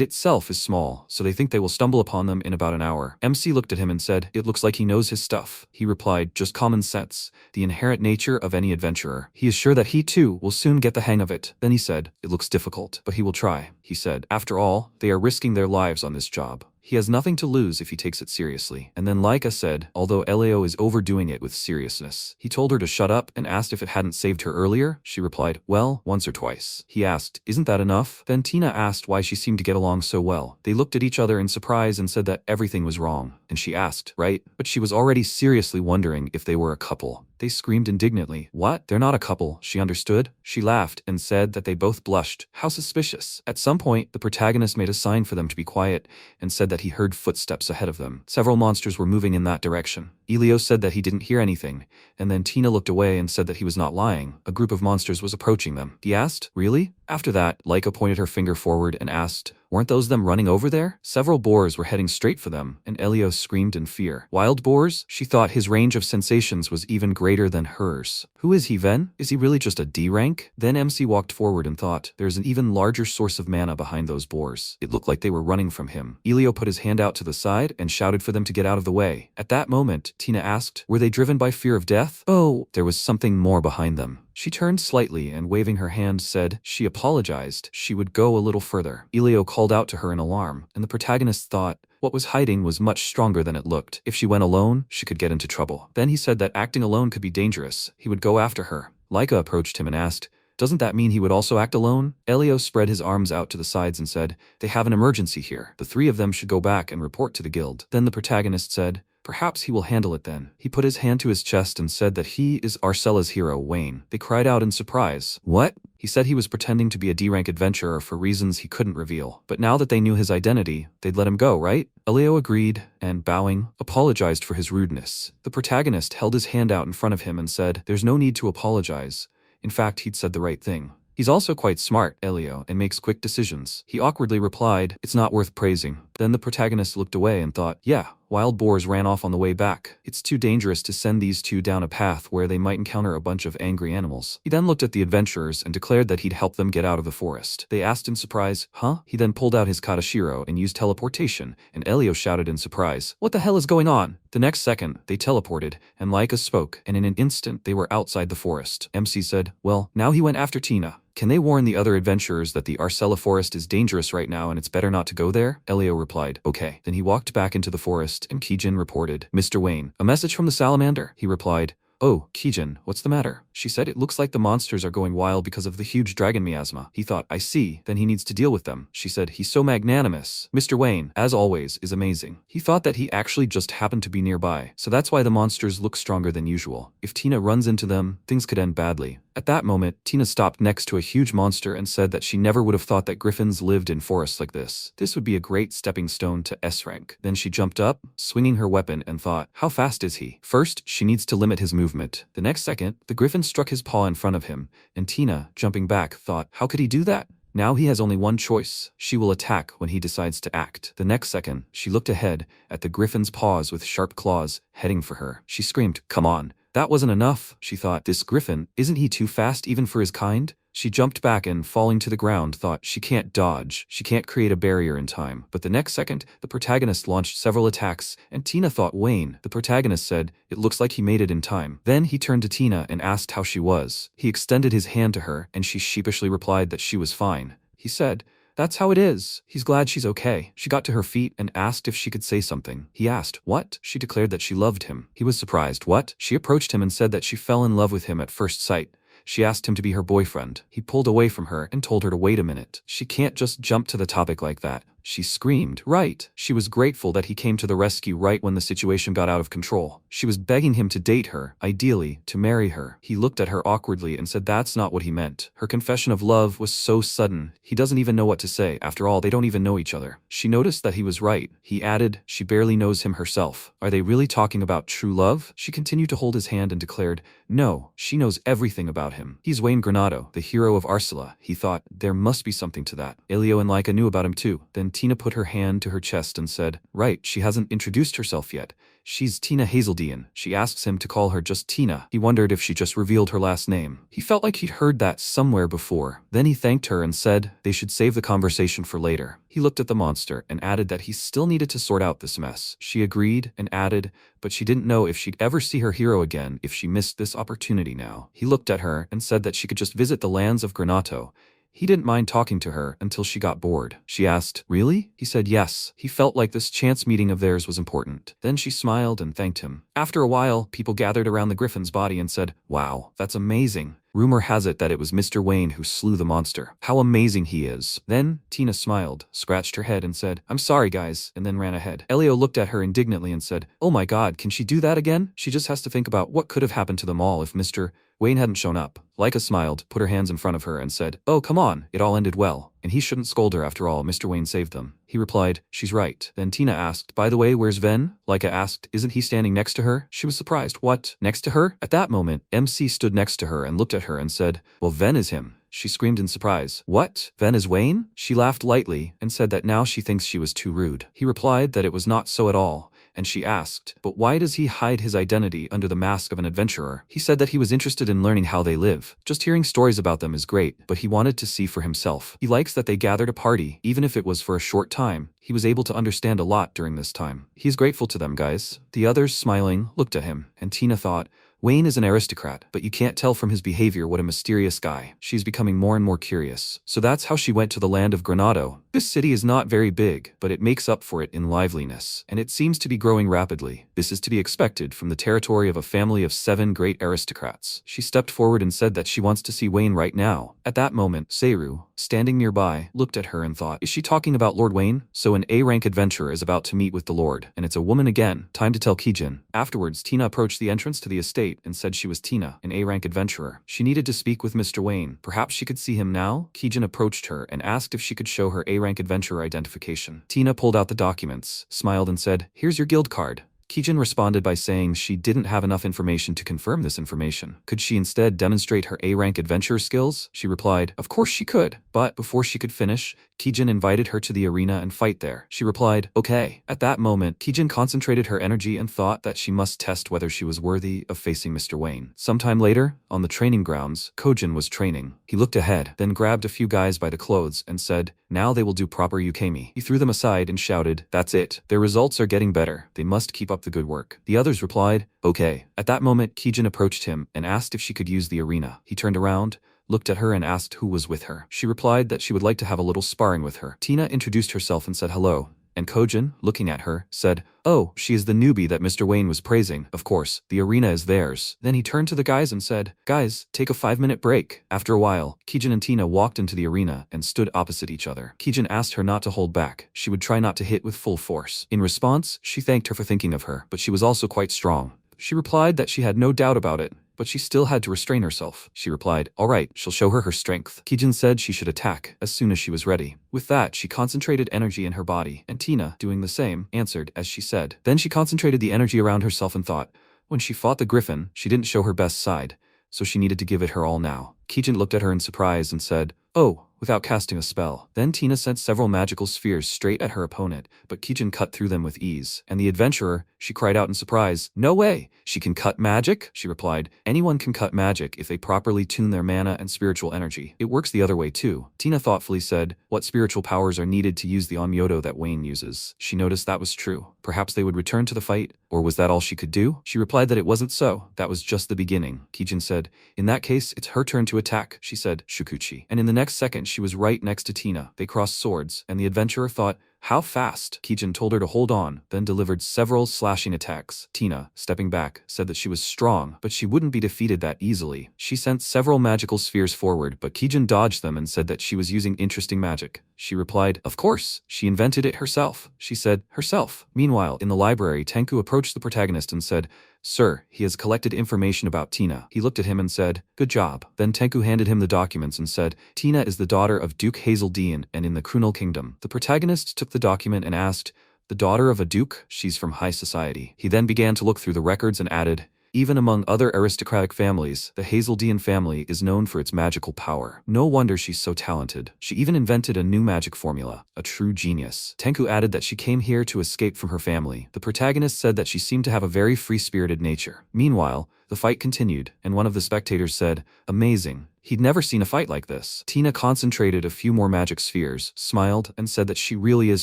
itself is small, so they think they will stumble upon them in about an hour. MC looked at him and said, it looks like he knows his stuff. He replied, just common sense, the inherent nature of any adventurer. He is sure that he too will soon get the hang of it. Then he said, it looks difficult, but he will try. He said, after all, they are risking their lives on this job. He has nothing to lose if he takes it seriously. And then Laika said, although Elio is overdoing it with seriousness. He told her to shut up and asked if it hadn't saved her earlier. She replied, well, once or twice. He asked, isn't that enough? Then Tina asked why she seemed to get along so well. They looked at each other in surprise and said that everything was wrong. And she asked, right? But she was already seriously wondering if they were a couple. They screamed indignantly. What? They're not a couple, she understood. She laughed and said that they both blushed. How suspicious. At some point, the protagonist made a sign for them to be quiet and said that he heard footsteps ahead of them. Several monsters were moving in that direction. Elio said that he didn't hear anything, and then Tina looked away and said that he was not lying. A group of monsters was approaching them. He asked, really? After that, Laika pointed her finger forward and asked, weren't those them running over there? Several boars were heading straight for them, and Elio screamed in fear. Wild boars? She thought his range of sensations was even greater than hers. Who is he, Ven? Is he really just a D rank? Then MC walked forward and thought, there's an even larger source of mana behind those boars. It looked like they were running from him. Elio put his hand out to the side and shouted for them to get out of the way. At that moment, Tina asked, were they driven by fear of death? Oh, there was something more behind them. She turned slightly and waving her hand said she apologized. She would go a little further. Elio called out to her in alarm, and the protagonist thought what was hiding was much stronger than it looked. If she went alone, she could get into trouble. Then he said that acting alone could be dangerous. He would go after her. Laika approached him and asked, doesn't that mean he would also act alone? Elio spread his arms out to the sides and said, they have an emergency here. The three of them should go back and report to the guild. Then the protagonist said, perhaps he will handle it then. He put his hand to his chest and said that he is Arcella's hero, Wayne. They cried out in surprise. What? He said he was pretending to be a D-rank adventurer for reasons he couldn't reveal. But now that they knew his identity, they'd let him go, right? Elio agreed and, bowing, apologized for his rudeness. The protagonist held his hand out in front of him and said, there's no need to apologize. In fact, he'd said the right thing. He's also quite smart, Elio, and makes quick decisions. He awkwardly replied, it's not worth praising. Then the protagonist looked away and thought, yeah, wild boars ran off on the way back. It's too dangerous to send these two down a path where they might encounter a bunch of angry animals. He then looked at the adventurers and declared that he'd help them get out of the forest. They asked in surprise, huh? He then pulled out his Katashiro and used teleportation, and Elio shouted in surprise, what the hell is going on? The next second, they teleported, and Laika spoke, and in an instant they were outside the forest. MC said, well, now he went after Tina. Can they warn the other adventurers that the Arcella forest is dangerous right now and it's better not to go there? Elio replied, okay. Then he walked back into the forest and Kijin reported, Mr. Wayne, a message from the salamander. He replied, oh, Kijin, what's the matter? She said it looks like the monsters are going wild because of the huge dragon miasma. He thought, I see, then he needs to deal with them. She said, he's so magnanimous. Mr. Wayne, as always, is amazing. He thought that he actually just happened to be nearby, so that's why the monsters look stronger than usual. If Tina runs into them, things could end badly. At that moment, Tina stopped next to a huge monster and said that she never would have thought that griffins lived in forests like this. This would be a great stepping stone to S rank. Then she jumped up, swinging her weapon, and thought, how fast is he? First, she needs to limit his movement. The next second, the griffin struck his paw in front of him, and Tina, jumping back, thought, how could he do that? Now he has only one choice. She will attack when he decides to act. The next second, she looked ahead at the griffin's paws with sharp claws heading for her. She screamed, come on. That wasn't enough, she thought. This griffin, isn't he too fast even for his kind? She jumped back and, falling to the ground, thought she can't dodge. She can't create a barrier in time. But the next second, the protagonist launched several attacks, and Tina thought Wayne. The protagonist said, it looks like he made it in time. Then he turned to Tina and asked how she was. He extended his hand to her, and she sheepishly replied that she was fine. He said, that's how it is. He's glad she's okay. She got to her feet and asked if she could say something. He asked, what? She declared that she loved him. He was surprised. What? She approached him and said that she fell in love with him at first sight. She asked him to be her boyfriend. He pulled away from her and told her to wait a minute. She can't just jump to the topic like that. She screamed, right. She was grateful that he came to the rescue right when the situation got out of control. She was begging him to date her, ideally, to marry her. He looked at her awkwardly and said that's not what he meant. Her confession of love was so sudden, he doesn't even know what to say. After all, they don't even know each other. She noticed that he was right. He added, she barely knows him herself. Are they really talking about true love? She continued to hold his hand and declared, no, she knows everything about him. He's Wayne Granado, the hero of Arcella. He thought, there must be something to that. Elio and Laika knew about him too. Then Tina put her hand to her chest and said, right, she hasn't introduced herself yet. She's Tina Hazeldean. She asks him to call her just Tina. He wondered if she just revealed her last name. He felt like he'd heard that somewhere before. Then he thanked her and said they should save the conversation for later. He looked at the monster and added that he still needed to sort out this mess. She agreed and added, but she didn't know if she'd ever see her hero again if she missed this opportunity now. He looked at her and said that she could just visit the lands of Granado. He didn't mind talking to her until she got bored. She asked, really? He said yes. He felt like this chance meeting of theirs was important. Then she smiled and thanked him. After a while, people gathered around the griffin's body and said, wow, that's amazing. Rumor has it that it was Mr. Wayne who slew the monster. How amazing he is. Then, Tina smiled, scratched her head and said, I'm sorry guys, and then ran ahead. Elio looked at her indignantly and said, oh my god, can she do that again? She just has to think about what could have happened to them all if Mr. Wayne hadn't shown up. Leica smiled, put her hands in front of her and said, oh come on, it all ended well, and he shouldn't scold her after all, Mr. Wayne saved them. He replied, she's right. Then Tina asked, by the way, where's Ven? Leica asked, isn't he standing next to her? She was surprised, what? Next to her? At that moment, MC stood next to her and looked at her and said, well Ven is him. She screamed in surprise. What? Ven is Wayne? She laughed lightly and said that now she thinks she was too rude. He replied that it was not so at all. And she asked, but why does he hide his identity under the mask of an adventurer? He said that he was interested in learning how they live. Just hearing stories about them is great, but he wanted to see for himself. He likes that they gathered a party, even if it was for a short time. He was able to understand a lot during this time. He's grateful to them, guys. The others, smiling, looked at him, and Tina thought, Wayne is an aristocrat, but you can't tell from his behavior what a mysterious guy. She's becoming more and more curious. So that's how she went to the land of Granado. This city is not very big, but it makes up for it in liveliness, and it seems to be growing rapidly. This is to be expected from the territory of a family of 7 great aristocrats. She stepped forward and said that she wants to see Wayne right now. At that moment, Seiru, standing nearby, looked at her and thought, is she talking about Lord Wayne? So an A-rank adventurer is about to meet with the Lord, and it's a woman again. Time to tell Kijin. Afterwards, Tina approached the entrance to the estate and said she was Tina, an A-rank adventurer. She needed to speak with Mr. Wayne. Perhaps she could see him now? Kijin approached her and asked if she could show her A-rank adventurer identification. Tina pulled out the documents, smiled and said, here's your guild card. Kijin responded by saying she didn't have enough information to confirm this information. Could she instead demonstrate her A-rank adventure skills? She replied, of course she could. But before she could finish, Kijin invited her to the arena and fight there. She replied, okay. At that moment, Kijin concentrated her energy and thought that she must test whether she was worthy of facing Mr. Wayne. Sometime later, on the training grounds, Kojin was training. He looked ahead, then grabbed a few guys by the clothes and said, now they will do proper Yukami. He threw them aside and shouted, that's it. Their results are getting better. They must keep up the good work. The others replied, okay. At that moment, Kijin approached him and asked if she could use the arena. He turned around, looked at her and asked who was with her. She replied that she would like to have a little sparring with her. Tina introduced herself and said hello, and Kojin, looking at her, said, oh, she is the newbie that Mr. Wayne was praising. Of course, the arena is theirs. Then he turned to the guys and said, guys, take a 5-minute break. After a while, Kijin and Tina walked into the arena and stood opposite each other. Kijin asked her not to hold back. She would try not to hit with full force. In response, she thanked her for thinking of her, but she was also quite strong. She replied that she had no doubt about it, but she still had to restrain herself. She replied, all right, she'll show her strength. Kijin said she should attack as soon as she was ready. With that, she concentrated energy in her body, and Tina, doing the same, answered as she said. Then she concentrated the energy around herself and thought, when she fought the griffin, she didn't show her best side, so she needed to give it her all now. Kijin looked at her in surprise and said, oh, without casting a spell. Then Tina sent several magical spheres straight at her opponent, but Kijin cut through them with ease. And the adventurer, she cried out in surprise, no way! She can cut magic? She replied, anyone can cut magic if they properly tune their mana and spiritual energy. It works the other way too. Tina thoughtfully said, what spiritual powers are needed to use the onmyoto that Wayne uses? She noticed that was true. Perhaps they would return to the fight, or was that all she could do? She replied that it wasn't so. That was just the beginning. Kijin said, in that case, it's her turn to attack. She said, Shukuchi. And in the next second, she was right next to Tina. They crossed swords, and the adventurer thought, how fast? Kijin told her to hold on, then delivered several slashing attacks. Tina, stepping back, said that she was strong, but she wouldn't be defeated that easily. She sent several magical spheres forward, but Kijin dodged them and said that she was using interesting magic. She replied, of course, she invented it herself. She said, herself. Meanwhile, in the library, Tenku approached the protagonist and said, sir, he has collected information about Tina. He looked at him and said, good job. Then Tenku handed him the documents and said, Tina is the daughter of Duke Hazeldean and in the Krunal Kingdom. The protagonist took the document and asked, the daughter of a duke? She's from high society. He then began to look through the records and added, even among other aristocratic families, the Hazeldean family is known for its magical power. No wonder she's so talented. She even invented a new magic formula, a true genius. Tenku added that she came here to escape from her family. The protagonist said that she seemed to have a very free-spirited nature. Meanwhile, the fight continued, and one of the spectators said, amazing. He'd never seen a fight like this. Tina concentrated a few more magic spheres, smiled, and said that she really is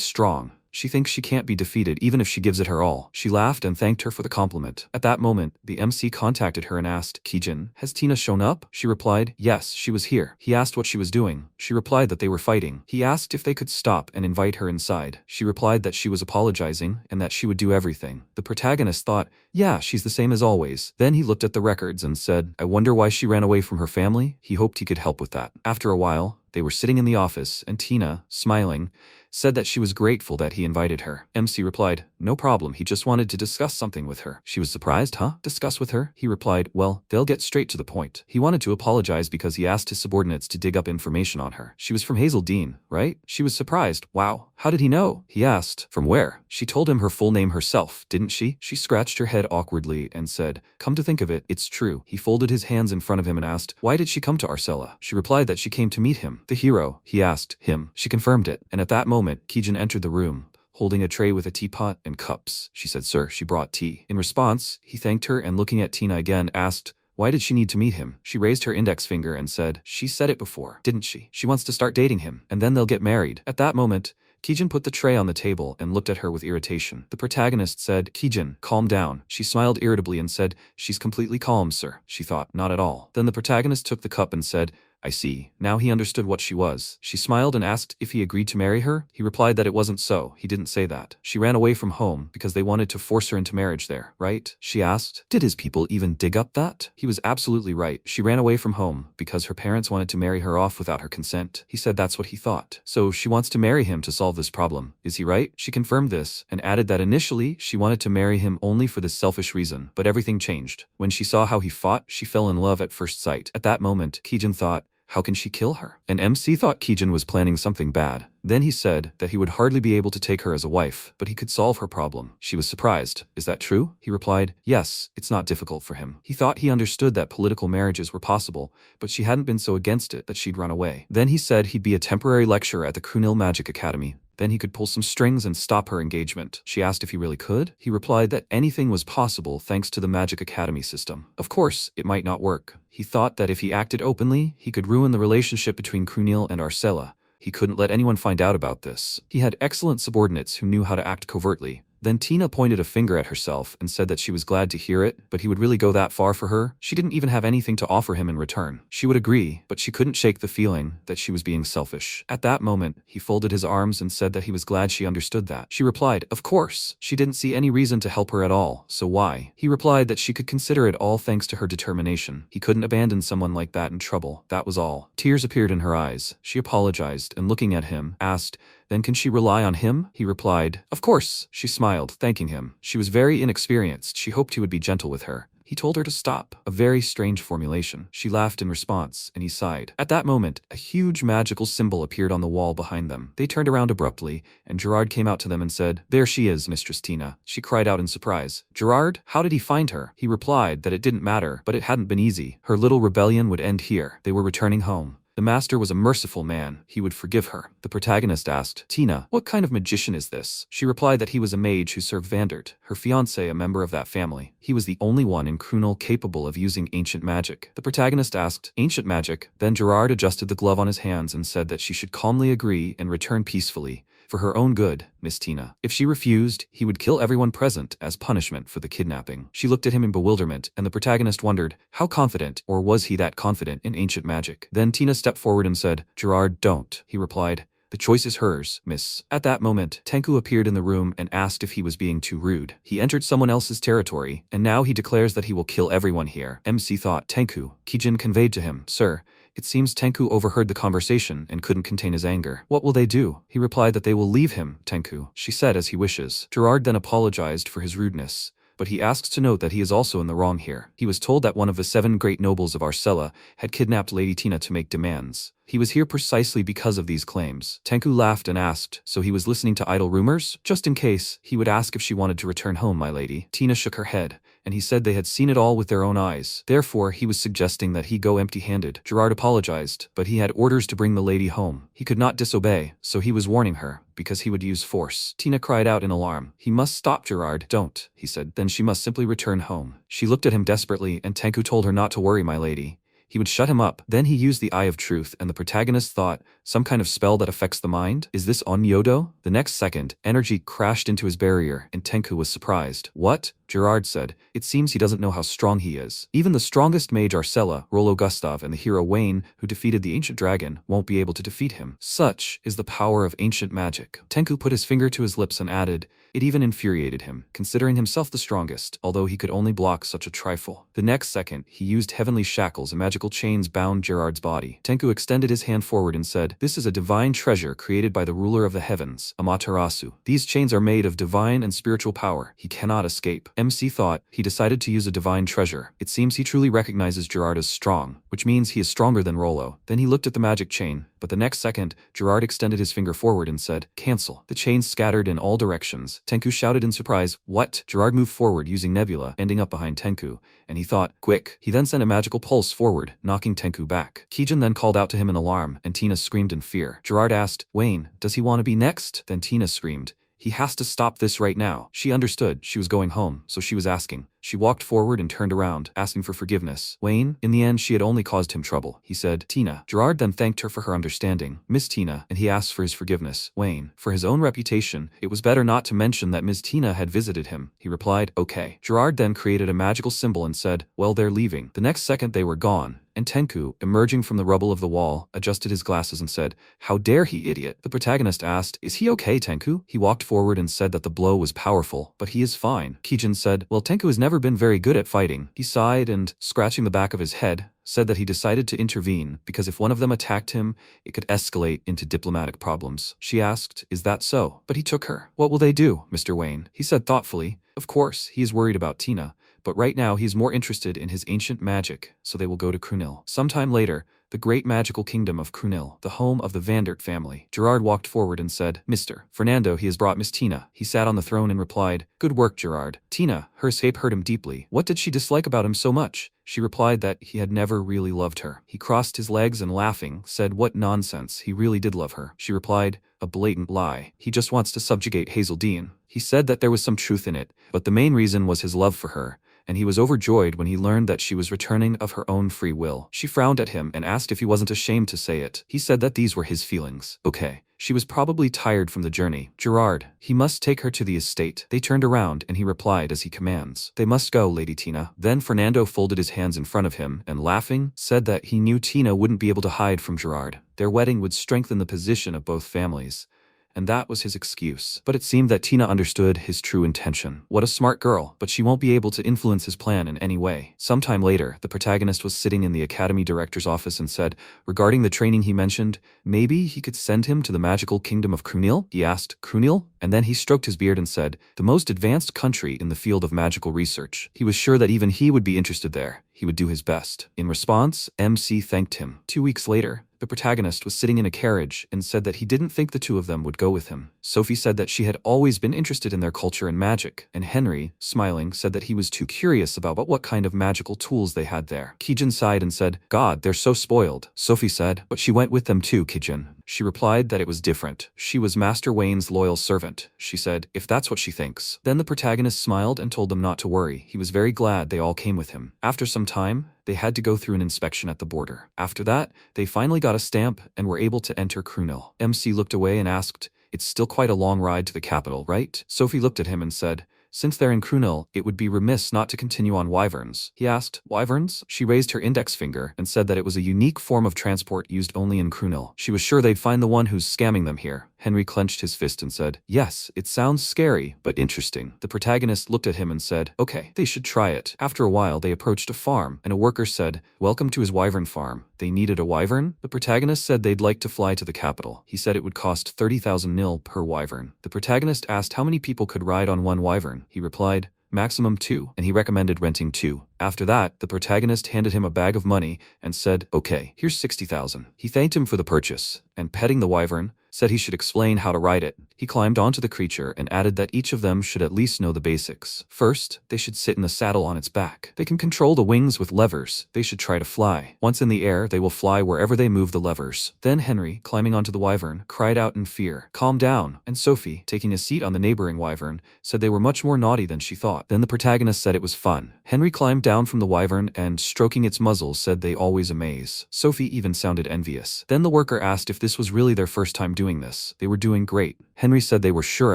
strong. She thinks she can't be defeated even if she gives it her all. She laughed and thanked her for the compliment. At that moment, the MC contacted her and asked, Kijin, has Tina shown up? She replied, yes, she was here. He asked what she was doing. She replied that they were fighting. He asked if they could stop and invite her inside. She replied that she was apologizing and that she would do everything. The protagonist thought, yeah, she's the same as always. Then he looked at the records and said, I wonder why she ran away from her family? He hoped he could help with that. After a while, they were sitting in the office and Tina, smiling, said that she was grateful that he invited her. MC replied, no problem, he just wanted to discuss something with her. She was surprised, huh? Discuss with her? He replied, well, they'll get straight to the point. He wanted to apologize because he asked his subordinates to dig up information on her. She was from Hazeldine, right? She was surprised. Wow, how did he know? He asked, from where? She told him her full name herself, didn't she? She scratched her head awkwardly and said, come to think of it, it's true. He folded his hands in front of him and asked, why did she come to Arcella? She replied that she came to meet him. The hero, he asked, him. She confirmed it, and at that moment, Kijin entered the room, holding a tray with a teapot and cups. She said, sir, she brought tea. In response, he thanked her and looking at Tina again, asked, why did she need to meet him? She raised her index finger and said, she said it before, didn't she? She wants to start dating him, and then they'll get married. At that moment, Kijin put the tray on the table and looked at her with irritation. The protagonist said, Kijin, calm down. She smiled irritably and said, she's completely calm, sir. She thought, not at all. Then the protagonist took the cup and said, I see. Now he understood what she was. She smiled and asked if he agreed to marry her. He replied that it wasn't so. He didn't say that. She ran away from home because they wanted to force her into marriage there, right? She asked. Did his people even dig up that? He was absolutely right. She ran away from home because her parents wanted to marry her off without her consent. He said that's what he thought. So she wants to marry him to solve this problem. Is he right? She confirmed this and added that initially she wanted to marry him only for this selfish reason, but everything changed. When she saw how he fought, she fell in love at first sight. At that moment, Kijin thought, how can she kill her? And MC thought Kijin was planning something bad. Then he said that he would hardly be able to take her as a wife, but he could solve her problem. She was surprised. Is that true? He replied, yes, it's not difficult for him. He thought he understood that political marriages were possible, but she hadn't been so against it that she'd run away. Then he said he'd be a temporary lecturer at the Krunil Magic Academy. Then he could pull some strings and stop her engagement. She asked if he really could. He replied that anything was possible thanks to the Magic Academy system. Of course, it might not work. He thought that if he acted openly, he could ruin the relationship between Krunil and Arcella. He couldn't let anyone find out about this. He had excellent subordinates who knew how to act covertly. Then Tina pointed a finger at herself and said that she was glad to hear it, but he would really go that far for her? She didn't even have anything to offer him in return. She would agree, but she couldn't shake the feeling that she was being selfish. At that moment, he folded his arms and said that he was glad she understood that. She replied, of course. She didn't see any reason to help her at all, so why? He replied that she could consider it all thanks to her determination. He couldn't abandon someone like that in trouble, that was all. Tears appeared in her eyes. She apologized and looking at him, asked, then can she rely on him? He replied, of course. She smiled, thanking him. She was very inexperienced. She hoped he would be gentle with her. He told her to stop. A very strange formulation. She laughed in response, and he sighed. At that moment, a huge magical symbol appeared on the wall behind them. They turned around abruptly, and Gerard came out to them and said, there she is, Mistress Tina. She cried out in surprise. Gerard? How did he find her? He replied that it didn't matter, but it hadn't been easy. Her little rebellion would end here. They were returning home. The master was a merciful man. He would forgive her. The protagonist asked, Tina, what kind of magician is this? She replied that he was a mage who served Vandert, her fiancé, a member of that family. He was the only one in Krunil capable of using ancient magic. The protagonist asked, ancient magic? Then Gerard adjusted the glove on his hands and said that she should calmly agree and return peacefully. For her own good, Miss Tina. If she refused, he would kill everyone present as punishment for the kidnapping. She looked at him in bewilderment, and the protagonist wondered, how confident, or was he that confident in ancient magic? Then Tina stepped forward and said, Gerard, don't. He replied, the choice is hers, miss. At that moment, Tenku appeared in the room and asked if he was being too rude. He entered someone else's territory, and now he declares that he will kill everyone here. MC thought, Tenku. Kijin conveyed to him, sir, it seems Tenku overheard the conversation and couldn't contain his anger. What will they do? He replied that they will leave him, Tenku. She said as he wishes. Gerard then apologized for his rudeness, but he asks to note that he is also in the wrong here. He was told that one of the 7 great nobles of Arcella had kidnapped Lady Tina to make demands. He was here precisely because of these claims. Tenku laughed and asked, so he was listening to idle rumors? Just in case, he would ask if she wanted to return home, my lady. Tina shook her head, and he said they had seen it all with their own eyes. Therefore, he was suggesting that he go empty-handed. Gerard apologized, but he had orders to bring the lady home. He could not disobey, so he was warning her, because he would use force. Tina cried out in alarm. He must stop, Gerard. Don't, he said. Then she must simply return home. She looked at him desperately, and Tenku told her not to worry, my lady. he would shut him up. Then he used the Eye of Truth and the protagonist thought, some kind of spell that affects the mind? Is this Onyodo? The next second, energy crashed into his barrier and Tenku was surprised. What? Gerard said. It seems he doesn't know how strong he is. Even the strongest mage Arcella, Rollo Gustav and the hero Wayne, who defeated the ancient dragon, won't be able to defeat him. Such is the power of ancient magic. Tenku put his finger to his lips and added, it even infuriated him, considering himself the strongest, although he could only block such a trifle. The next second, he used heavenly shackles and magical chains bound Gerard's body. Tenku extended his hand forward and said, this is a divine treasure created by the ruler of the heavens, Amaterasu. These chains are made of divine and spiritual power. He cannot escape. MC thought, he decided to use a divine treasure. It seems he truly recognizes Gerard as strong, which means he is stronger than Rollo. Then he looked at the magic chain, but the next second, Gerard extended his finger forward and said, cancel. The chains scattered in all directions. Tenku shouted in surprise, what? Gerard moved forward using Nebula, ending up behind Tenku, and he thought, quick. He then sent a magical pulse forward, knocking Tenku back. Kijin then called out to him in alarm, and Tina screamed in fear. Gerard asked, Wayne, does he want to be next? Then Tina screamed, he has to stop this right now. She understood she was going home, so she was asking. She walked forward and turned around, asking for forgiveness. Wayne, in the end she had only caused him trouble. He said, Tina. Gerard then thanked her for her understanding. Miss Tina, and he asked for his forgiveness. Wayne, for his own reputation, it was better not to mention that Miss Tina had visited him. He replied, okay. Gerard then created a magical symbol and said, well, they're leaving. The next second they were gone. And Tenku, emerging from the rubble of the wall, adjusted his glasses and said, how dare he, idiot? The protagonist asked, is he okay, Tenku? He walked forward and said that the blow was powerful, but he is fine. Kijin said, well, Tenku has never been very good at fighting. He sighed and, scratching the back of his head, said that he decided to intervene because if one of them attacked him, it could escalate into diplomatic problems. She asked, is that so? But he took her. What will they do, Mr. Wayne? He said thoughtfully, of course, he is worried about Tina. But right now he's more interested in his ancient magic, so they will go to Krunil. Sometime later, the great magical kingdom of Krunil, the home of the Vandert family. Gerard walked forward and said, Mr. Fernando, he has brought Miss Tina. He sat on the throne and replied, good work, Gerard. Tina, her escape hurt him deeply. What did she dislike about him so much? She replied that he had never really loved her. He crossed his legs and laughing, said what nonsense, he really did love her. She replied, a blatant lie. He just wants to subjugate Hazeldine. He said that there was some truth in it, but the main reason was his love for her. And he was overjoyed when he learned that she was returning of her own free will. She frowned at him and asked if he wasn't ashamed to say it. He said that these were his feelings. Okay. She was probably tired from the journey. Gerard, he must take her to the estate. They turned around and he replied as he commands. They must go, Lady Tina. Then Fernando folded his hands in front of him and laughing, said that he knew Tina wouldn't be able to hide from Gerard. Their wedding would strengthen the position of both families. And that was his excuse. But it seemed that Tina understood his true intention. What a smart girl, but she won't be able to influence his plan in any way. Sometime later, the protagonist was sitting in the academy director's office and said, regarding the training he mentioned, maybe he could send him to the magical kingdom of Krunil? He asked, Krunil? And then he stroked his beard and said, the most advanced country in the field of magical research. He was sure that even he would be interested there. He would do his best. In response, MC thanked him. 2 weeks later, the protagonist was sitting in a carriage and said that he didn't think the two of them would go with him. Sophie said that she had always been interested in their culture and magic, and Henry, smiling, said that he was too curious about what kind of magical tools they had there. Kijin sighed and said, God, they're so spoiled. Sophie said, but she went with them too, Kijin. She replied that it was different. She was Master Wayne's loyal servant. She said, if that's what she thinks. Then the protagonist smiled and told them not to worry. He was very glad they all came with him. After some time, they had to go through an inspection at the border. After that, they finally got a stamp and were able to enter Krunil. MC looked away and asked, it's still quite a long ride to the capital, right? Sophie looked at him and said, since they're in Krunil, it would be remiss not to continue on wyverns. He asked, wyverns? She raised her index finger and said that it was a unique form of transport used only in Krunil. She was sure they'd find the one who's scamming them here. Henry clenched his fist and said, yes, it sounds scary, but interesting. The protagonist looked at him and said, okay, they should try it. After a while, they approached a farm, and a worker said, welcome to his wyvern farm. They needed a wyvern? The protagonist said they'd like to fly to the capital. He said it would cost 30,000 nil per wyvern. The protagonist asked how many people could ride on one wyvern. He replied, maximum 2, and he recommended renting 2. After that, the protagonist handed him a bag of money and said, okay, here's 60,000. He thanked him for the purchase, and petting the wyvern, said he should explain how to ride it. He climbed onto the creature and added that each of them should at least know the basics. First, they should sit in the saddle on its back. They can control the wings with levers. They should try to fly. Once in the air, they will fly wherever they move the levers. Then Henry, climbing onto the wyvern, cried out in fear, "Calm down," and Sophie, taking a seat on the neighboring wyvern, said they were much more naughty than she thought. Then the protagonist said it was fun. Henry climbed down from the wyvern and, stroking its muzzle, said they always amaze. Sophie even sounded envious. Then the worker asked if this was really their first time doing this. They were doing great. Henry said they were sure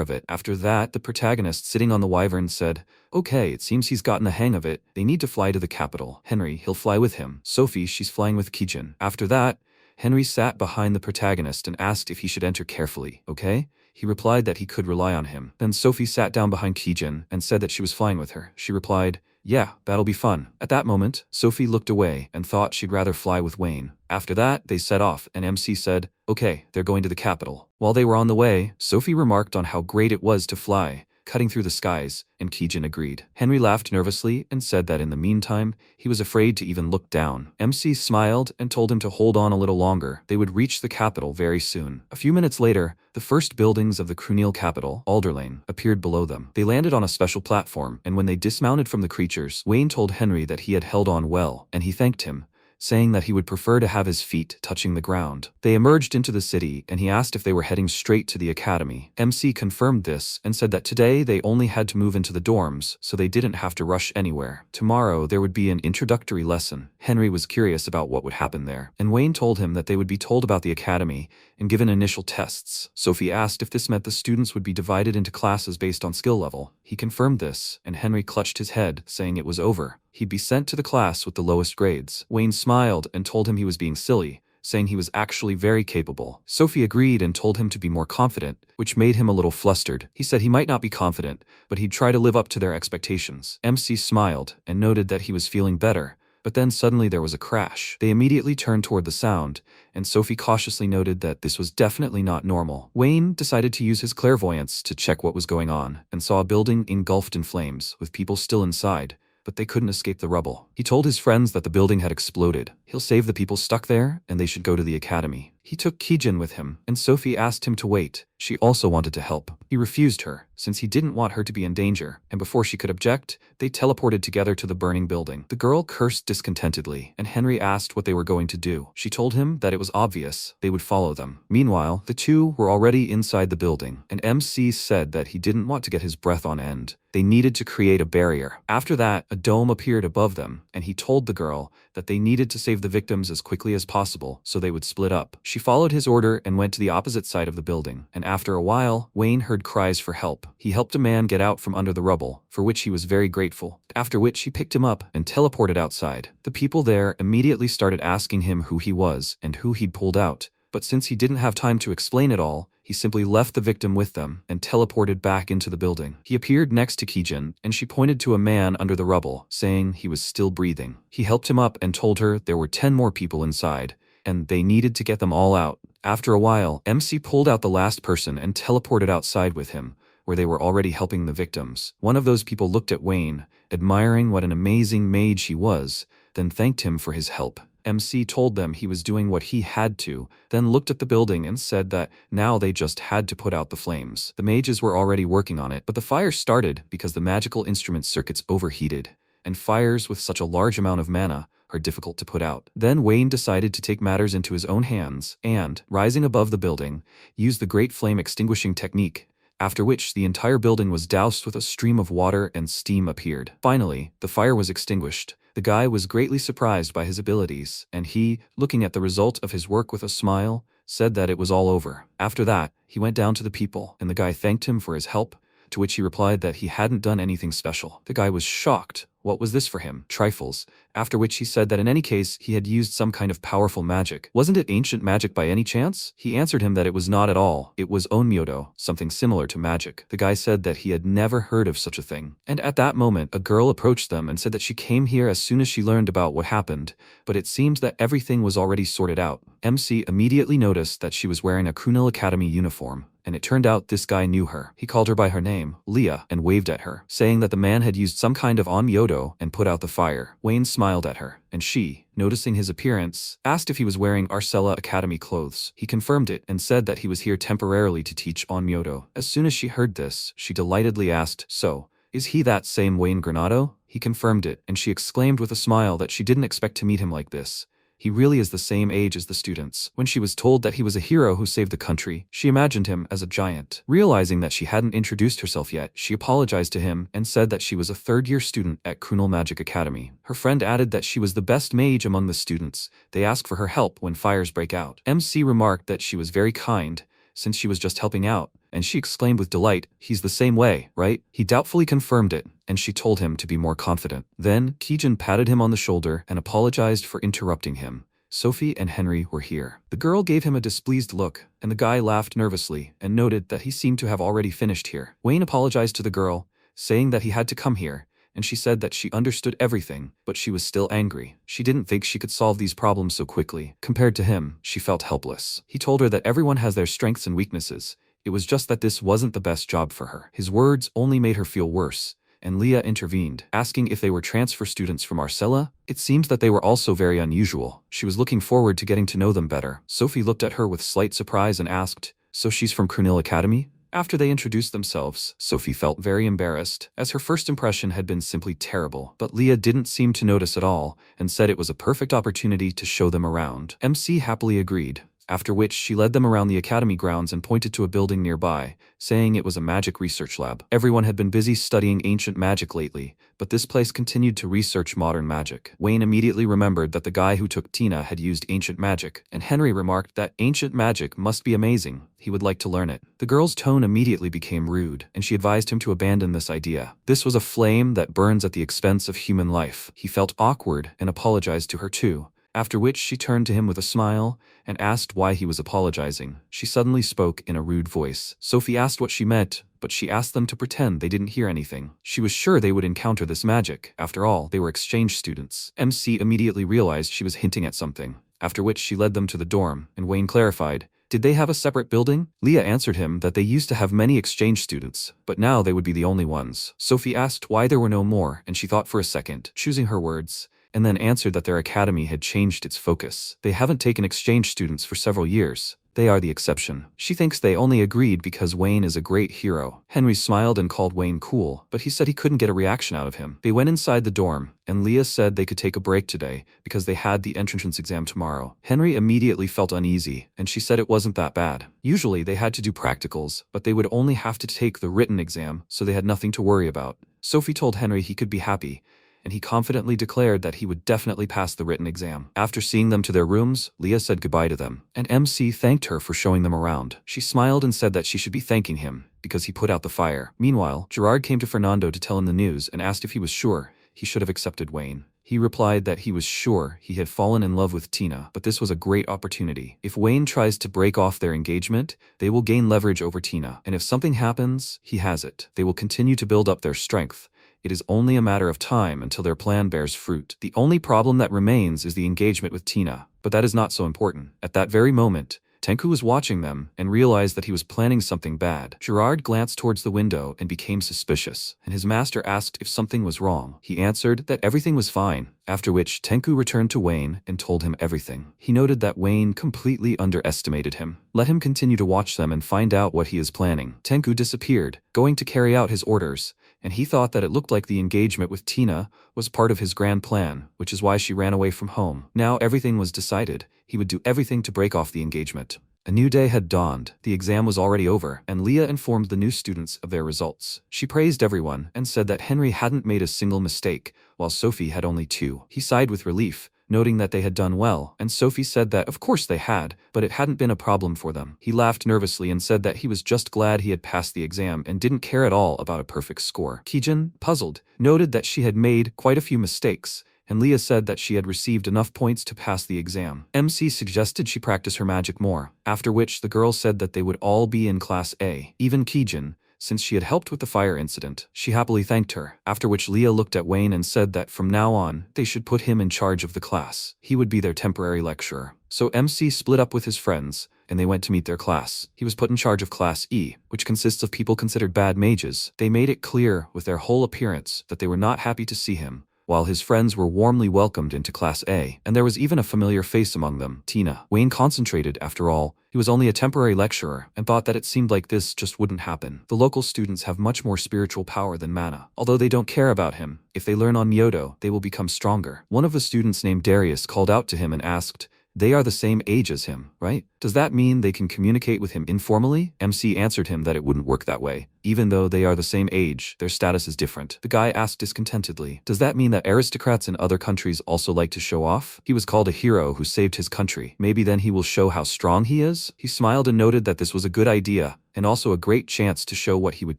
of it. After that, the protagonist sitting on the wyvern said, "Okay, it seems he's gotten the hang of it. They need to fly to the capital. Henry, he'll fly with him. Sophie, she's flying with Kijin." After that, Henry sat behind the protagonist and asked if he should enter carefully, okay? He replied that he could rely on him. Then Sophie sat down behind Kijin and said that she was flying with her. She replied, "Yeah, that'll be fun." At that moment, Sophie looked away and thought she'd rather fly with Wayne. After that, they set off, and MC said, "Okay, they're going to the capital." While they were on the way, Sophie remarked on how great it was to fly, cutting through the skies, and Kijin agreed. Henry laughed nervously and said that in the meantime, he was afraid to even look down. MC smiled and told him to hold on a little longer. They would reach the capital very soon. A few minutes later, the first buildings of the Crunial capital, Alderlane, appeared below them. They landed on a special platform, and when they dismounted from the creatures, Wayne told Henry that he had held on well, and he thanked him, saying that he would prefer to have his feet touching the ground. They emerged into the city, and he asked if they were heading straight to the academy. MC confirmed this and said that today they only had to move into the dorms, so they didn't have to rush anywhere. Tomorrow there would be an introductory lesson. Henry was curious about what would happen there, and Wayne told him that they would be told about the academy and given initial tests. Sophie asked if this meant the students would be divided into classes based on skill level. He confirmed this, and Henry clutched his head, saying it was over. He'd be sent to the class with the lowest grades. Wayne smiled and told him he was being silly, saying he was actually very capable. Sophie agreed and told him to be more confident, which made him a little flustered. He said he might not be confident, but he'd try to live up to their expectations. MC smiled and noted that he was feeling better, but then suddenly there was a crash. They immediately turned toward the sound, and Sophie cautiously noted that this was definitely not normal. Wayne decided to use his clairvoyance to check what was going on, and saw a building engulfed in flames, with people still inside, but they couldn't escape the rubble. He told his friends that the building had exploded. He'll save the people stuck there, and they should go to the academy. He took Kijin with him, and Sophie asked him to wait. She also wanted to help. He refused her, since he didn't want her to be in danger, and before she could object, they teleported together to the burning building. The girl cursed discontentedly, and Henry asked what they were going to do. She told him that it was obvious they would follow them. Meanwhile, the two were already inside the building, and MC said that he didn't want to get his breath on end. They needed to create a barrier. After that, a dome appeared above them, and he told the girl that they needed to save the victims as quickly as possible so they would split up. She followed his order and went to the opposite side of the building, and after a while, Wayne heard cries for help. He helped a man get out from under the rubble, for which he was very grateful, after which he picked him up and teleported outside. The people there immediately started asking him who he was and who he'd pulled out, but since he didn't have time to explain it all, he simply left the victim with them and teleported back into the building. He appeared next to Kijin, and she pointed to a man under the rubble, saying he was still breathing. He helped him up and told her there were 10 more people inside, and they needed to get them all out. After a while, MC pulled out the last person and teleported outside with him, where they were already helping the victims. One of those people looked at Wayne, admiring what an amazing mage he was, then thanked him for his help. MC told them he was doing what he had to, then looked at the building and said that now they just had to put out the flames. The mages were already working on it, but the fire started because the magical instrument circuits overheated, and fires with such a large amount of mana are difficult to put out. Then Wayne decided to take matters into his own hands and, rising above the building, used the great flame extinguishing technique, after which the entire building was doused with a stream of water and steam appeared. Finally, the fire was extinguished. The guy was greatly surprised by his abilities, and he, looking at the result of his work with a smile, said that it was all over. After that, he went down to the people, and the guy thanked him for his help, to which he replied that he hadn't done anything special. The guy was shocked. What was this for him? Trifles. After which he said that in any case, he had used some kind of powerful magic. Wasn't it ancient magic by any chance? He answered him that it was not at all. It was onmyodo, something similar to magic. The guy said that he had never heard of such a thing. And at that moment, a girl approached them and said that she came here as soon as she learned about what happened, but it seems that everything was already sorted out. MC immediately noticed that she was wearing a Crunial Academy uniform, and it turned out this guy knew her. He called her by her name, Leah, and waved at her, saying that the man had used some kind of onmyodo and put out the fire. Wayne smiled at her, and she, noticing his appearance, asked if he was wearing Arcella Academy clothes. He confirmed it and said that he was here temporarily to teach onmyodo. As soon as she heard this, she delightedly asked, "So, is he that same Wayne Granado?" He confirmed it, and she exclaimed with a smile that she didn't expect to meet him like this. He really is the same age as the students. When she was told that he was a hero who saved the country, she imagined him as a giant. Realizing that she hadn't introduced herself yet, she apologized to him and said that she was a third-year student at Krunel Magic Academy. Her friend added that she was the best mage among the students. They asked for her help when fires break out. MC remarked that she was very kind, since she was just helping out, and she exclaimed with delight, "He's the same way, right?" He doubtfully confirmed it, and she told him to be more confident. Then, Kijin patted him on the shoulder and apologized for interrupting him. Sophie and Henry were here. The girl gave him a displeased look, and the guy laughed nervously and noted that he seemed to have already finished here. Wayne apologized to the girl, saying that he had to come here, and she said that she understood everything, but she was still angry. She didn't think she could solve these problems so quickly. Compared to him, she felt helpless. He told her that everyone has their strengths and weaknesses. It was just that this wasn't the best job for her. His words only made her feel worse, and Leah intervened, asking if they were transfer students from Arcella. It seems that they were also very unusual. She was looking forward to getting to know them better. Sophie looked at her with slight surprise and asked, "So she's from Krunel Academy?" After they introduced themselves, Sophie felt very embarrassed, as her first impression had been simply terrible. But Leah didn't seem to notice at all, and said it was a perfect opportunity to show them around. MC happily agreed, after which she led them around the academy grounds and pointed to a building nearby, saying it was a magic research lab. Everyone had been busy studying ancient magic lately, but this place continued to research modern magic. Wayne immediately remembered that the guy who took Tina had used ancient magic, and Henry remarked that ancient magic must be amazing. He would like to learn it. The girl's tone immediately became rude, and she advised him to abandon this idea. This was a flame that burns at the expense of human life. He felt awkward and apologized to her too, after which she turned to him with a smile and asked why he was apologizing. She suddenly spoke in a rude voice. Sophie asked what she meant, but she asked them to pretend they didn't hear anything. She was sure they would encounter this magic. After all, they were exchange students. MC immediately realized she was hinting at something, after which she led them to the dorm, and Wayne clarified, "Did they have a separate building?" Leah answered him that they used to have many exchange students, but now they would be the only ones. Sophie asked why there were no more, and she thought for a second, choosing her words, and then answered that their academy had changed its focus. They haven't taken exchange students for several years. They are the exception. She thinks they only agreed because Wayne is a great hero. Henry smiled and called Wayne cool, but he said he couldn't get a reaction out of him. They went inside the dorm, and Leah said they could take a break today because they had the entrance exam tomorrow. Henry immediately felt uneasy, and she said it wasn't that bad. Usually they had to do practicals, but they would only have to take the written exam, so they had nothing to worry about. Sophie told Henry he could be happy, and he confidently declared that he would definitely pass the written exam. After seeing them to their rooms, Leah said goodbye to them, and MC thanked her for showing them around. She smiled and said that she should be thanking him, because he put out the fire. Meanwhile, Gerard came to Fernando to tell him the news and asked if he was sure he should have accepted Wayne. He replied that he was sure he had fallen in love with Tina, but this was a great opportunity. If Wayne tries to break off their engagement, they will gain leverage over Tina, and if something happens, he has it. They will continue to build up their strength. It is only a matter of time until their plan bears fruit. The only problem that remains is the engagement with Tina, but that is not so important. At that very moment, Tenku was watching them and realized that he was planning something bad. Gerard glanced towards the window and became suspicious, and his master asked if something was wrong. He answered that everything was fine, after which Tenku returned to Wayne and told him everything. He noted that Wayne completely underestimated him. Let him continue to watch them and find out what he is planning. Tenku disappeared, going to carry out his orders, and he thought that it looked like the engagement with Tina was part of his grand plan, which is why she ran away from home. Now everything was decided. He would do everything to break off the engagement. A new day had dawned. The exam was already over, and Leah informed the new students of their results. She praised everyone and said that Henry hadn't made a single mistake, while Sophie had only 2. He sighed with relief, noting that they had done well, and Sophie said that of course they had, but it hadn't been a problem for them. He laughed nervously and said that he was just glad he had passed the exam and didn't care at all about a perfect score. Kijin, puzzled, noted that she had made quite a few mistakes, and Leah said that she had received enough points to pass the exam. MC suggested she practice her magic more, after which the girls said that they would all be in Class A, even Kijin, since she had helped with the fire incident. She happily thanked her, after which Leah looked at Wayne and said that from now on, they should put him in charge of the class. He would be their temporary lecturer. So MC split up with his friends, and they went to meet their class. He was put in charge of Class E, which consists of people considered bad mages. They made it clear with their whole appearance that they were not happy to see him, while his friends were warmly welcomed into Class A, and there was even a familiar face among them, Tina. Wayne concentrated, after all. He was only a temporary lecturer, and thought that it seemed like this just wouldn't happen. The local students have much more spiritual power than mana. Although they don't care about him, if they learn on Myoto, they will become stronger. One of the students named Darius called out to him and asked, "They are the same age as him, right? Does that mean they can communicate with him informally?" MC answered him that it wouldn't work that way. Even though they are the same age, their status is different. The guy asked discontentedly, "Does that mean that aristocrats in other countries also like to show off? He was called a hero who saved his country. Maybe then he will show how strong he is?" He smiled and noted that this was a good idea, and also a great chance to show what he would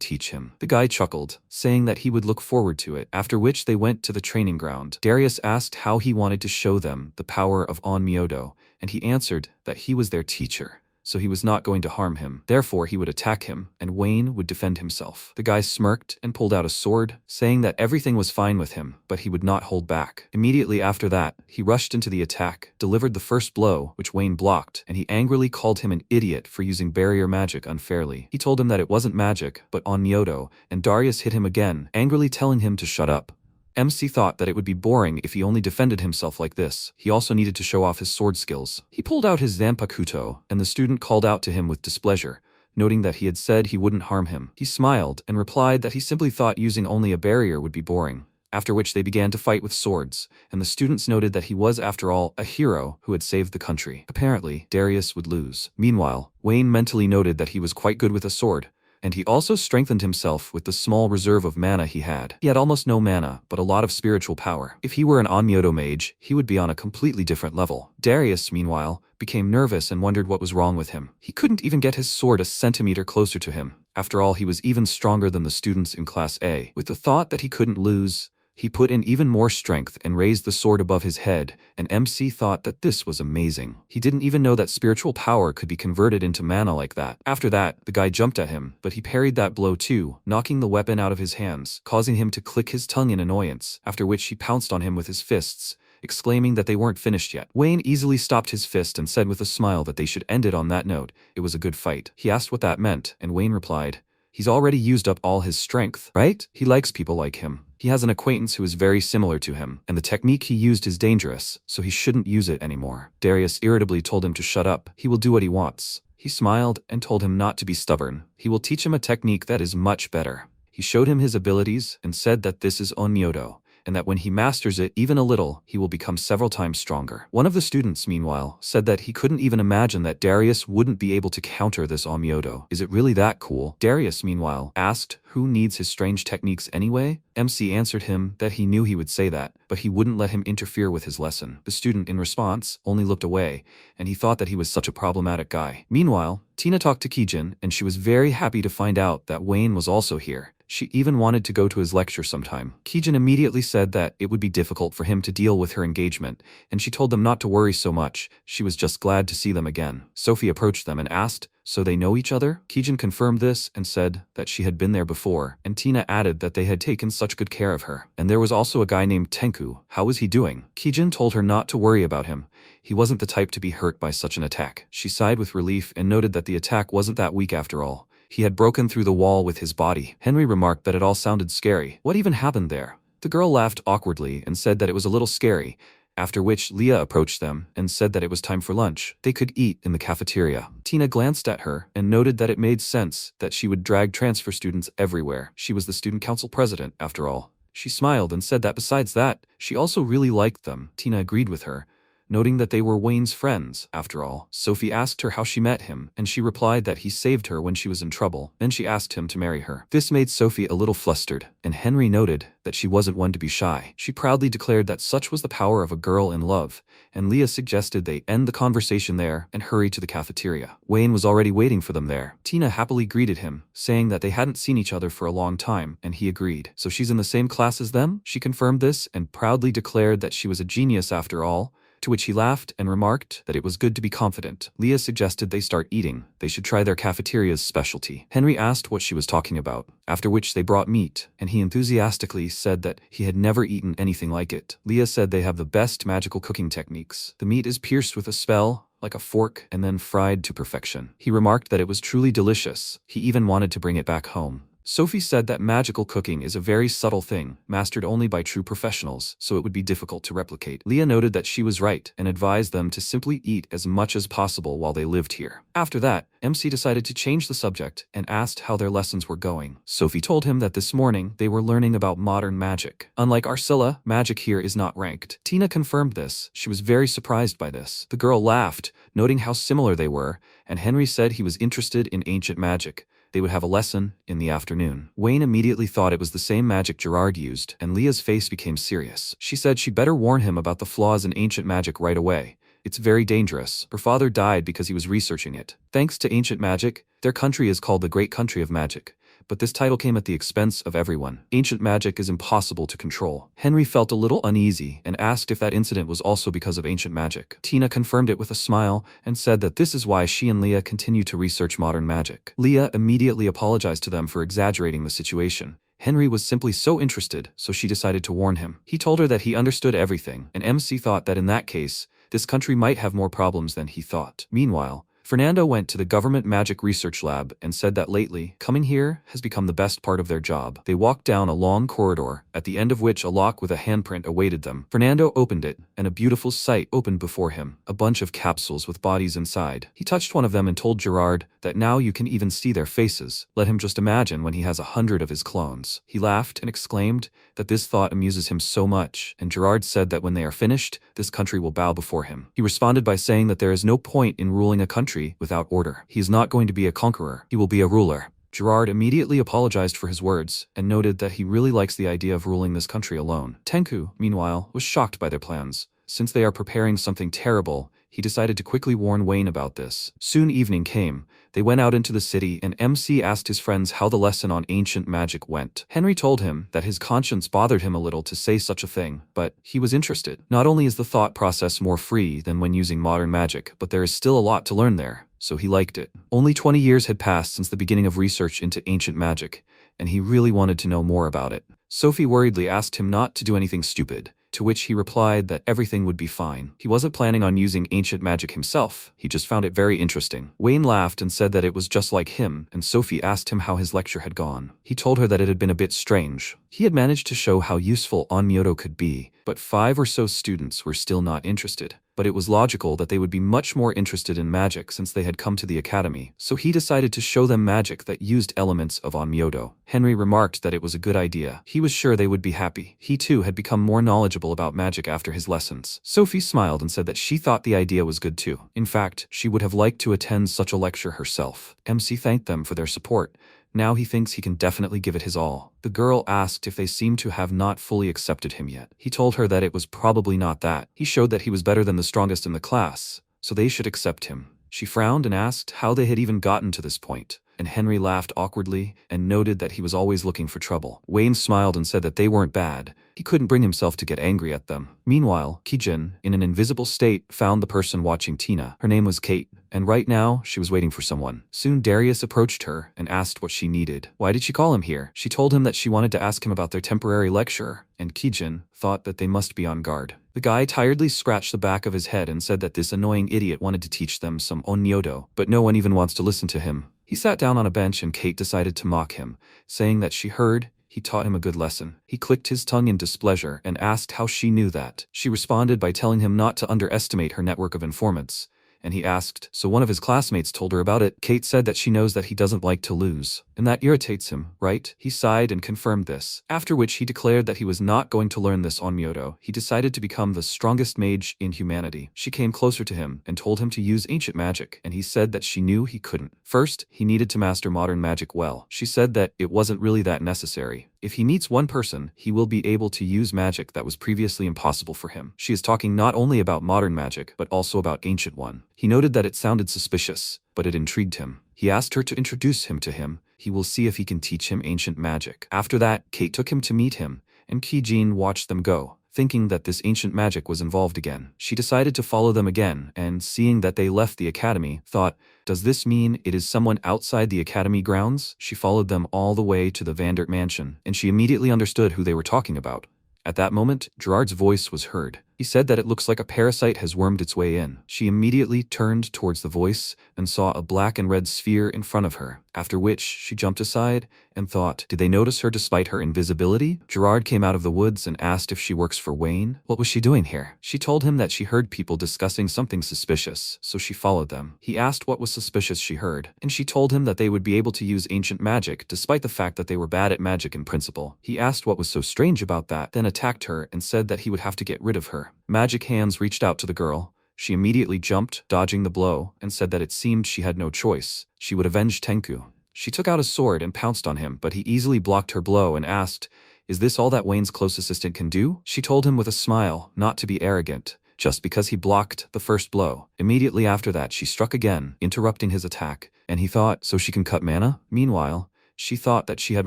teach him. The guy chuckled, saying that he would look forward to it, after which they went to the training ground. Darius asked how he wanted to show them the power of On Myoto, and he answered that he was their teacher, so he was not going to harm him. Therefore, he would attack him, and Wayne would defend himself. The guy smirked and pulled out a sword, saying that everything was fine with him, but he would not hold back. Immediately after that, he rushed into the attack, delivered the first blow, which Wayne blocked, and he angrily called him an idiot for using barrier magic unfairly. He told him that it wasn't magic, but on Myoto, and Darius hit him again, angrily telling him to shut up. MC thought that it would be boring if he only defended himself like this. He also needed to show off his sword skills. He pulled out his Zanpakuto, and the student called out to him with displeasure, noting that he had said he wouldn't harm him. He smiled and replied that he simply thought using only a barrier would be boring. After which they began to fight with swords, and the students noted that he was, after all, a hero who had saved the country. Apparently, Darius would lose. Meanwhile, Wayne mentally noted that he was quite good with a sword, and he also strengthened himself with the small reserve of mana he had. He had almost no mana, but a lot of spiritual power. If he were an Onmyoto mage, he would be on a completely different level. Darius, meanwhile, became nervous and wondered what was wrong with him. He couldn't even get his sword a centimeter closer to him. After all, he was even stronger than the students in Class A. With the thought that he couldn't lose, he put in even more strength and raised the sword above his head, and MC thought that this was amazing. He didn't even know that spiritual power could be converted into mana like that. After that, the guy jumped at him, but he parried that blow too, knocking the weapon out of his hands, causing him to click his tongue in annoyance, after which he pounced on him with his fists, exclaiming that they weren't finished yet. Wayne easily stopped his fist and said with a smile that they should end it on that note. It was a good fight. He asked what that meant, and Wayne replied, "He's already used up all his strength, right? He likes people like him. He has an acquaintance who is very similar to him, and the technique he used is dangerous, so he shouldn't use it anymore." Darius irritably told him to shut up. He will do what he wants. He smiled and told him not to be stubborn. He will teach him a technique that is much better. He showed him his abilities and said that this is Onmyoto, and that when he masters it even a little, he will become several times stronger. One of the students, meanwhile, said that he couldn't even imagine that Darius wouldn't be able to counter this Onmyoto. Is it really that cool? Darius, meanwhile, asked who needs his strange techniques anyway? MC answered him that he knew he would say that, but he wouldn't let him interfere with his lesson. The student, in response, only looked away, and he thought that he was such a problematic guy. Meanwhile, Tina talked to Kijin, and she was very happy to find out that Wayne was also here. She even wanted to go to his lecture sometime. Kijin immediately said that it would be difficult for him to deal with her engagement, and she told them not to worry so much. She was just glad to see them again. Sophie approached them and asked, "So they know each other?" Kijin confirmed this and said that she had been there before, and Tina added that they had taken such good care of her. And there was also a guy named Tenku. How was he doing? Kijin told her not to worry about him. He wasn't the type to be hurt by such an attack. She sighed with relief and noted that the attack wasn't that weak after all. He had broken through the wall with his body. Henry remarked that it all sounded scary. What even happened there? The girl laughed awkwardly and said that it was a little scary, after which Leah approached them and said that it was time for lunch. They could eat in the cafeteria. Tina glanced at her and noted that it made sense that she would drag transfer students everywhere. She was the student council president, after all. She smiled and said that besides that, she also really liked them. Tina agreed with her, noting that they were Wayne's friends, after all. Sophie asked her how she met him, and she replied that he saved her when she was in trouble. Then she asked him to marry her. This made Sophie a little flustered, and Henry noted that she wasn't one to be shy. She proudly declared that such was the power of a girl in love, and Leah suggested they end the conversation there and hurry to the cafeteria. Wayne was already waiting for them there. Tina happily greeted him, saying that they hadn't seen each other for a long time, and he agreed. "So she's in the same class as them?" She confirmed this and proudly declared that she was a genius after all, to which he laughed and remarked that it was good to be confident. Leah suggested they start eating. They should try their cafeteria's specialty. Henry asked what she was talking about, after which they brought meat, and he enthusiastically said that he had never eaten anything like it. Leah said they have the best magical cooking techniques. The meat is pierced with a spell, like a fork, and then fried to perfection. He remarked that it was truly delicious. He even wanted to bring it back home. Sophie said that magical cooking is a very subtle thing, mastered only by true professionals, so it would be difficult to replicate. Leah noted that she was right and advised them to simply eat as much as possible while they lived here. After that, MC decided to change the subject and asked how their lessons were going. Sophie told him that this morning they were learning about modern magic. Unlike Arcilla, magic here is not ranked. Tina confirmed this. She was very surprised by this. The girl laughed, noting how similar they were, and Henry said he was interested in ancient magic. They would have a lesson in the afternoon. Wayne immediately thought it was the same magic Gerard used, and Leah's face became serious. She said she'd better warn him about the flaws in ancient magic right away. It's very dangerous. Her father died because he was researching it. Thanks to ancient magic, their country is called the Great Country of Magic. But this title came at the expense of everyone. Ancient magic is impossible to control. Henry felt a little uneasy and asked if that incident was also because of ancient magic. Tina confirmed it with a smile and said that this is why she and Leah continue to research modern magic. Leah immediately apologized to them for exaggerating the situation. Henry was simply so interested, so she decided to warn him. He told her that he understood everything, and MC thought that in that case, this country might have more problems than he thought. Meanwhile, Fernando went to the government magic research lab and said that lately, coming here has become the best part of their job. They walked down a long corridor, at the end of which a lock with a handprint awaited them. Fernando opened it, and a beautiful sight opened before him, a bunch of capsules with bodies inside. He touched one of them and told Gerard that now you can even see their faces. Let him just imagine when he has 100 of his clones. He laughed and exclaimed that this thought amuses him so much, and Gerard said that when they are finished, this country will bow before him. He responded by saying that there is no point in ruling a country without order. He is not going to be a conqueror. He will be a ruler. Gerard immediately apologized for his words and noted that he really likes the idea of ruling this country alone. Tenku, meanwhile, was shocked by their plans. Since they are preparing something terrible, he decided to quickly warn Wayne about this. Soon evening came. They went out into the city and MC asked his friends how the lesson on ancient magic went. Henry told him that his conscience bothered him a little to say such a thing, but he was interested. Not only is the thought process more free than when using modern magic, but there is still a lot to learn there, so he liked it. Only 20 years had passed since the beginning of research into ancient magic, and he really wanted to know more about it. Sophie worriedly asked him not to do anything stupid, to which he replied that everything would be fine. He wasn't planning on using ancient magic himself, he just found it very interesting. Wayne laughed and said that it was just like him, and Sophie asked him how his lecture had gone. He told her that it had been a bit strange. He had managed to show how useful onmyoto could be, but 5 or so students were still not interested. But it was logical that they would be much more interested in magic since they had come to the academy, so he decided to show them magic that used elements of onmyoto. Henry remarked that it was a good idea. He was sure they would be happy. He too had become more knowledgeable about magic after his lessons. Sophie smiled and said that she thought the idea was good too. In fact, she would have liked to attend such a lecture herself. MC thanked them for their support. Now he thinks he can definitely give it his all. The girl asked if they seemed to have not fully accepted him yet. He told her that it was probably not that. He showed that he was better than the strongest in the class, so they should accept him. She frowned and asked how they had even gotten to this point, and Henry laughed awkwardly and noted that he was always looking for trouble. Wayne smiled and said that they weren't bad. He couldn't bring himself to get angry at them. Meanwhile, Kijin, in an invisible state, found the person watching Tina. Her name was Kate, and right now, she was waiting for someone. Soon Darius approached her and asked what she needed. Why did she call him here? She told him that she wanted to ask him about their temporary lecture, and Kijin thought that they must be on guard. The guy tiredly scratched the back of his head and said that this annoying idiot wanted to teach them some onmyoto, but no one even wants to listen to him. He sat down on a bench and Kate decided to mock him, saying that she heard he taught him a good lesson. He clicked his tongue in displeasure and asked how she knew that. She responded by telling him not to underestimate her network of informants, and he asked, so one of his classmates told her about it. Kate said that she knows that he doesn't like to lose, and that irritates him, right? He sighed and confirmed this, after which he declared that he was not going to learn this onmyoto. He decided to become the strongest mage in humanity. She came closer to him and told him to use ancient magic, and he said that she knew he couldn't. First, he needed to master modern magic well. She said that it wasn't really that necessary. If he meets one person, he will be able to use magic that was previously impossible for him. She is talking not only about modern magic, but also about ancient one. He noted that it sounded suspicious, but it intrigued him. He asked her to introduce him to him. He will see if he can teach him ancient magic. After that, Kate took him to meet him, and Kijin watched them go. thinking that this ancient magic was involved again. She decided to follow them again, and seeing that they left the academy, thought, does this mean it is someone outside the academy grounds? She followed them all the way to the Vandert mansion, and she immediately understood who they were talking about. At that moment, Gerard's voice was heard. He said that it looks like a parasite has wormed its way in. She immediately turned towards the voice and saw a black and red sphere in front of her, after which she jumped aside and thought, did they notice her despite her invisibility? Gerard came out of the woods and asked if she works for Wayne. What was she doing here? She told him that she heard people discussing something suspicious, so she followed them. He asked what was suspicious she heard, and she told him that they would be able to use ancient magic despite the fact that they were bad at magic in principle. He asked what was so strange about that, then attacked her and said that he would have to get rid of her. Magic hands reached out to the girl. She immediately jumped, dodging the blow, and said that it seemed she had no choice. She would avenge Tenku. She took out a sword and pounced on him, but he easily blocked her blow and asked, is this all that Wayne's close assistant can do? She told him with a smile not to be arrogant, just because he blocked the first blow. Immediately after that, she struck again, interrupting his attack, and he thought, so she can cut mana? Meanwhile, she thought that she had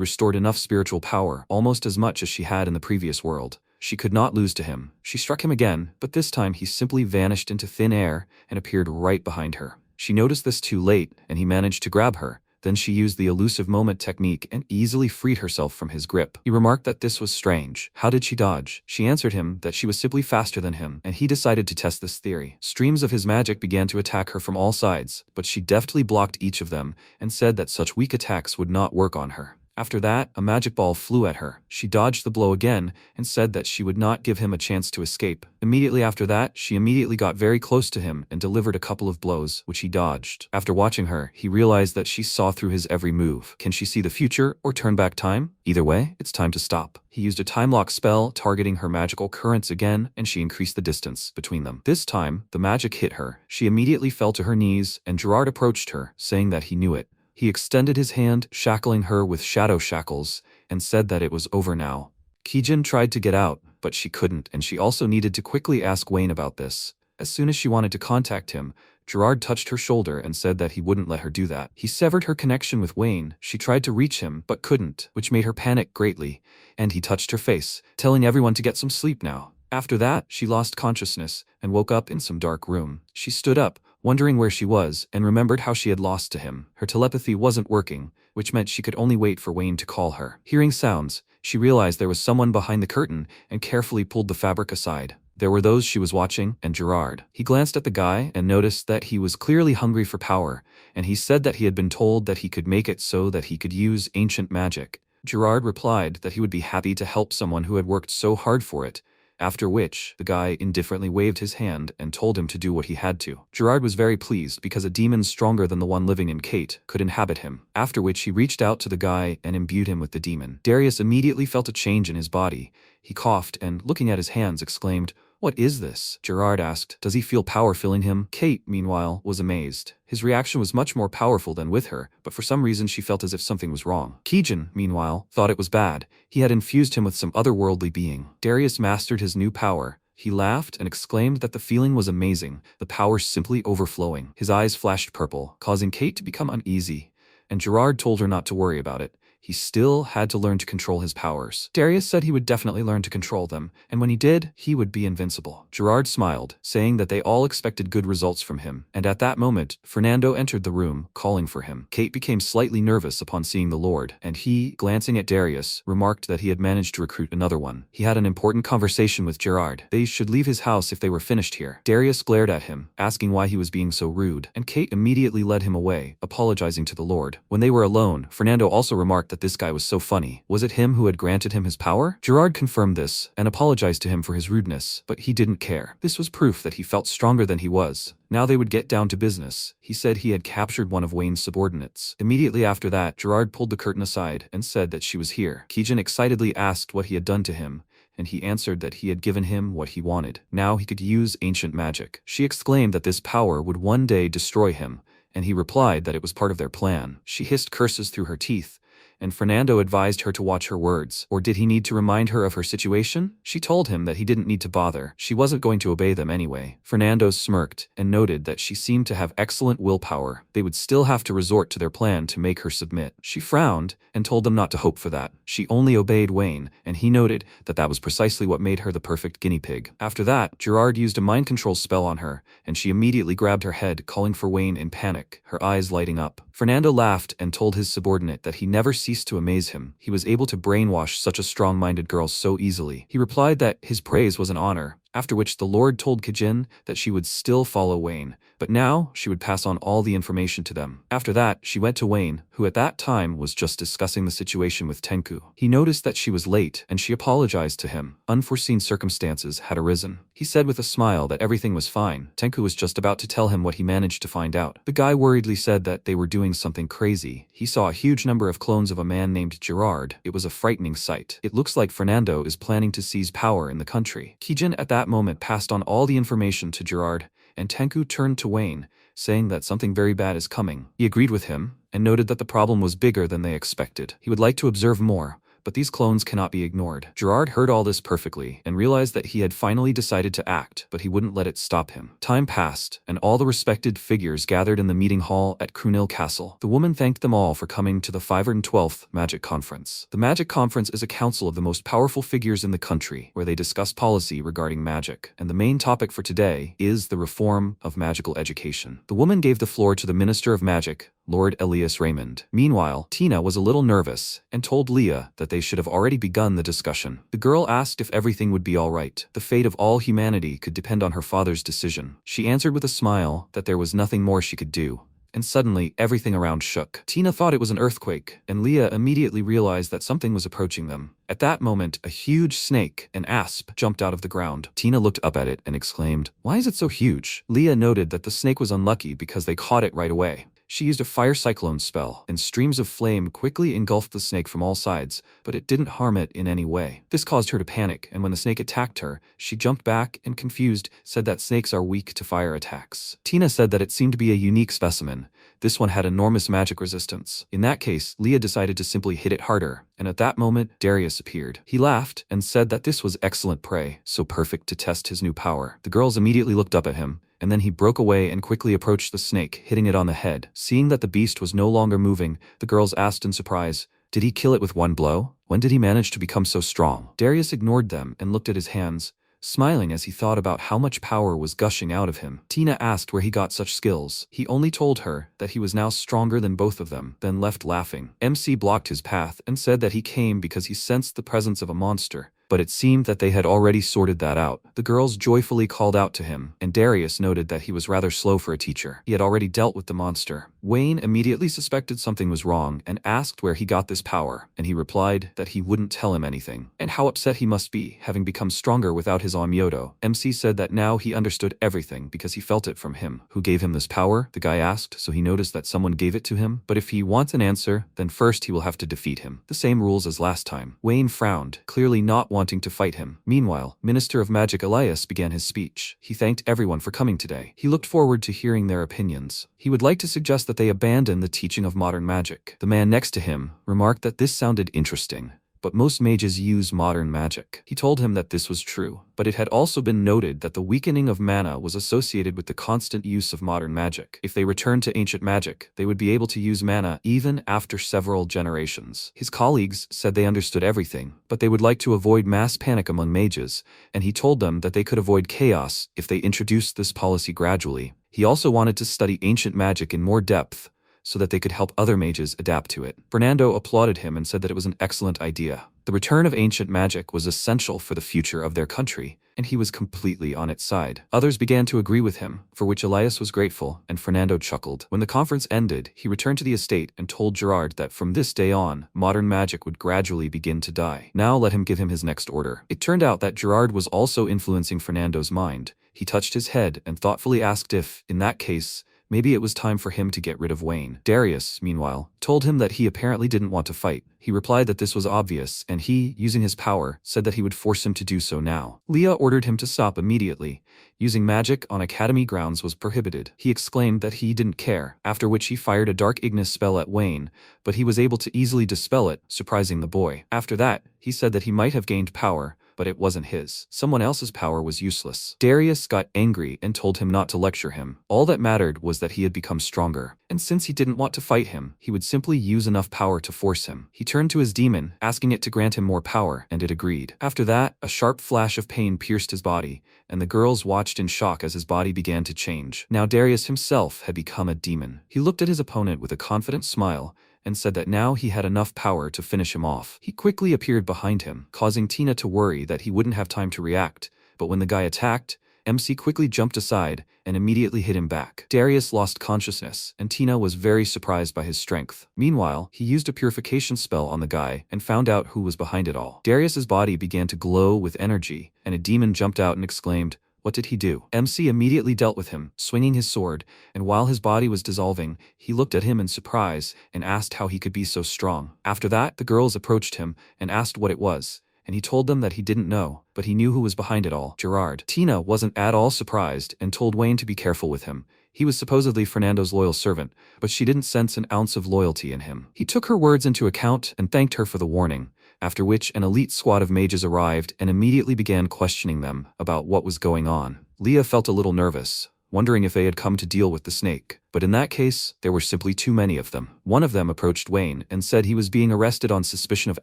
restored enough spiritual power, almost as much as she had in the previous world. She could not lose to him. She struck him again, but this time he simply vanished into thin air and appeared right behind her. She noticed this too late, and he managed to grab her. Then she used the elusive moment technique and easily freed herself from his grip. He remarked that this was strange. How did she dodge? She answered him that she was simply faster than him, and he decided to test this theory. Streams of his magic began to attack her from all sides, but she deftly blocked each of them and said that such weak attacks would not work on her. After that, a magic ball flew at her. She dodged the blow again and said that she would not give him a chance to escape. Immediately after that, she immediately got very close to him and delivered a couple of blows, which he dodged. After watching her, he realized that she saw through his every move. Can she see the future or turn back time? Either way, it's time to stop. He used a time lock spell targeting her magical currents again, and she increased the distance between them. This time, the magic hit her. She immediately fell to her knees, and Gerard approached her, saying that he knew it. He extended his hand, shackling her with shadow shackles, and said that it was over now. Kijin tried to get out, but she couldn't, and she also needed to quickly ask Wayne about this. As soon as she wanted to contact him, Gerard touched her shoulder and said that he wouldn't let her do that. He severed her connection with Wayne. She tried to reach him, but couldn't, which made her panic greatly, and he touched her face, telling everyone to get some sleep now. After that, she lost consciousness and woke up in some dark room. She stood up, wondering where she was, and remembered how she had lost to him. Her telepathy wasn't working, which meant she could only wait for Wayne to call her. Hearing sounds, she realized there was someone behind the curtain and carefully pulled the fabric aside. There were those she was watching, and Gerard. He glanced at the guy and noticed that he was clearly hungry for power, and he said that he had been told that he could make it so that he could use ancient magic. Gerard replied that he would be happy to help someone who had worked so hard for it, after which, the guy indifferently waved his hand and told him to do what he had to. Gerard was very pleased because a demon stronger than the one living in Kate could inhabit him, after which he reached out to the guy and imbued him with the demon. Darius immediately felt a change in his body. He coughed and, looking at his hands, exclaimed, "What is this?" Gerard asked, "Does he feel power filling him?" Kate, meanwhile, was amazed. His reaction was much more powerful than with her, but for some reason she felt as if something was wrong. Kijin, meanwhile, thought it was bad. He had infused him with some otherworldly being. Darius mastered his new power. He laughed and exclaimed that the feeling was amazing, the power simply overflowing. His eyes flashed purple, causing Kate to become uneasy, and Gerard told her not to worry about it. He still had to learn to control his powers. Darius said he would definitely learn to control them, and when he did, he would be invincible. Gerard smiled, saying that they all expected good results from him, and at that moment, Fernando entered the room, calling for him. Kate became slightly nervous upon seeing the Lord, and he, glancing at Darius, remarked that he had managed to recruit another one. He had an important conversation with Gerard. They should leave his house if they were finished here. Darius glared at him, asking why he was being so rude, and Kate immediately led him away, apologizing to the Lord. When they were alone, Fernando also remarked that this guy was so funny. Was it him who had granted him his power? Gerard confirmed this and apologized to him for his rudeness, but he didn't care. This was proof that he felt stronger than he was. Now they would get down to business. He said he had captured one of Wayne's subordinates. Immediately after that, Gerard pulled the curtain aside and said that she was here. Kijin excitedly asked what he had done to him, and he answered that he had given him what he wanted. Now he could use ancient magic. She exclaimed that this power would one day destroy him, and he replied that it was part of their plan. She hissed curses through her teeth, and Fernando advised her to watch her words. Or did he need to remind her of her situation? She told him that he didn't need to bother. She wasn't going to obey them anyway. Fernando smirked and noted that she seemed to have excellent willpower. They would still have to resort to their plan to make her submit. She frowned and told them not to hope for that. She only obeyed Wayne, and he noted that that was precisely what made her the perfect guinea pig. After that, Gerard used a mind control spell on her, and she immediately grabbed her head, calling for Wayne in panic, her eyes lighting up. Fernando laughed and told his subordinate that he never ceased to amaze him. He was able to brainwash such a strong-minded girl so easily. He replied that his praise was an honor, after which the Lord told Kijin that she would still follow Wayne, but now she would pass on all the information to them. After that, she went to Wayne, who at that time was just discussing the situation with Tenku. He noticed that she was late, and she apologized to him. Unforeseen circumstances had arisen. He said with a smile that everything was fine. Tenku was just about to tell him what he managed to find out. The guy worriedly said that they were doing something crazy. He saw a huge number of clones of a man named Gerard. It was a frightening sight. It looks like Fernando is planning to seize power in the country. Kijin at that moment passed on all the information to Gerard, and Tenku turned to Wayne, saying that something very bad is coming. He agreed with him, and noted that the problem was bigger than they expected. He would like to observe more, but these clones cannot be ignored. Gerard heard all this perfectly, and realized that he had finally decided to act, but he wouldn't let it stop him. Time passed, and all the respected figures gathered in the meeting hall at Krunil Castle. The woman thanked them all for coming to the 512th Magic Conference. The Magic Conference is a council of the most powerful figures in the country, where they discuss policy regarding magic, and the main topic for today is the reform of magical education. The woman gave the floor to the Minister of Magic, Lord Elias Raymond. Meanwhile, Tina was a little nervous and told Leah that they should have already begun the discussion. The girl asked if everything would be all right. The fate of all humanity could depend on her father's decision. She answered with a smile that there was nothing more she could do. And suddenly, everything around shook. Tina thought it was an earthquake, and Leah immediately realized that something was approaching them. At that moment, a huge snake, an asp, jumped out of the ground. Tina looked up at it and exclaimed, "Why is it so huge?" Leah noted that the snake was unlucky because they caught it right away. She used a fire cyclone spell, and streams of flame quickly engulfed the snake from all sides, but it didn't harm it in any way. This caused her to panic, and when the snake attacked her, she jumped back and, confused, said that snakes are weak to fire attacks. Tina said that it seemed to be a unique specimen. This one had enormous magic resistance. In that case, Leah decided to simply hit it harder, and at that moment, Darius appeared. He laughed and said that this was excellent prey, so perfect to test his new power. The girls immediately looked up at him, and then he broke away and quickly approached the snake, hitting it on the head. Seeing that the beast was no longer moving, the girls asked in surprise, "Did he kill it with one blow? When did he manage to become so strong?" Darius ignored them and looked at his hands, smiling as he thought about how much power was gushing out of him. Tina asked where he got such skills. He only told her that he was now stronger than both of them, then left laughing. MC blocked his path and said that he came because he sensed the presence of a monster, but it seemed that they had already sorted that out. The girls joyfully called out to him, and Darius noted that he was rather slow for a teacher. He had already dealt with the monster. Wayne immediately suspected something was wrong and asked where he got this power, and he replied that he wouldn't tell him anything, and how upset he must be, having become stronger without his Onmyoto. MC said that now he understood everything because he felt it from him. Who gave him this power? The guy asked, so he noticed that someone gave it to him, but if he wants an answer, then first he will have to defeat him. The same rules as last time. Wayne frowned, clearly not wanting to fight him. Meanwhile, Minister of Magic Elias began his speech. He thanked everyone for coming today. He looked forward to hearing their opinions. He would like to suggest that they abandon the teaching of modern magic. The man next to him remarked that this sounded interesting, but most mages use modern magic. He told him that this was true, but it had also been noted that the weakening of mana was associated with the constant use of modern magic. If they returned to ancient magic, they would be able to use mana even after several generations. His colleagues said they understood everything, but they would like to avoid mass panic among mages, and he told them that they could avoid chaos if they introduced this policy gradually. He also wanted to study ancient magic in more depth, so that they could help other mages adapt to it. Fernando applauded him and said that it was an excellent idea. The return of ancient magic was essential for the future of their country, and he was completely on its side. Others began to agree with him, for which Elias was grateful, and Fernando chuckled. When the conference ended, he returned to the estate and told Gerard that from this day on, modern magic would gradually begin to die. Now let him give him his next order. It turned out that Gerard was also influencing Fernando's mind. He touched his head and thoughtfully asked if, in that case, Maybe it was time for him to get rid of Wayne. Darius, meanwhile, told him that he apparently didn't want to fight. He replied that this was obvious, and he, using his power, said that he would force him to do so now. Leah ordered him to stop immediately. Using magic on academy grounds was prohibited. He exclaimed that he didn't care, after which he fired a dark Ignis spell at Wayne, but he was able to easily dispel it, surprising the boy. After that, he said that he might have gained power, but it wasn't his. Someone else's power was useless. Darius got angry and told him not to lecture him. All that mattered was that he had become stronger, and since he didn't want to fight him, he would simply use enough power to force him. He turned to his demon, asking it to grant him more power, and it agreed. After that, a sharp flash of pain pierced his body, and the girls watched in shock as his body began to change. Now Darius himself had become a demon. He looked at his opponent with a confident smile, and said that now he had enough power to finish him off. He quickly appeared behind him, causing Tina to worry that he wouldn't have time to react, but when the guy attacked, MC quickly jumped aside and immediately hit him back. Darius lost consciousness, and Tina was very surprised by his strength. Meanwhile, he used a purification spell on the guy and found out who was behind it all. Darius's body began to glow with energy, and a demon jumped out and exclaimed, "What did he do?" MC immediately dealt with him, swinging his sword, and while his body was dissolving, he looked at him in surprise and asked how he could be so strong. After that, the girls approached him and asked what it was, and he told them that he didn't know, but he knew who was behind it all: Gerard. Tina wasn't at all surprised and told Wayne to be careful with him. He was supposedly Fernando's loyal servant, but she didn't sense an ounce of loyalty in him. He took her words into account and thanked her for the warning, after which an elite squad of mages arrived and immediately began questioning them about what was going on. Leah felt a little nervous, wondering if they had come to deal with the snake, but in that case, there were simply too many of them. One of them approached Wayne and said he was being arrested on suspicion of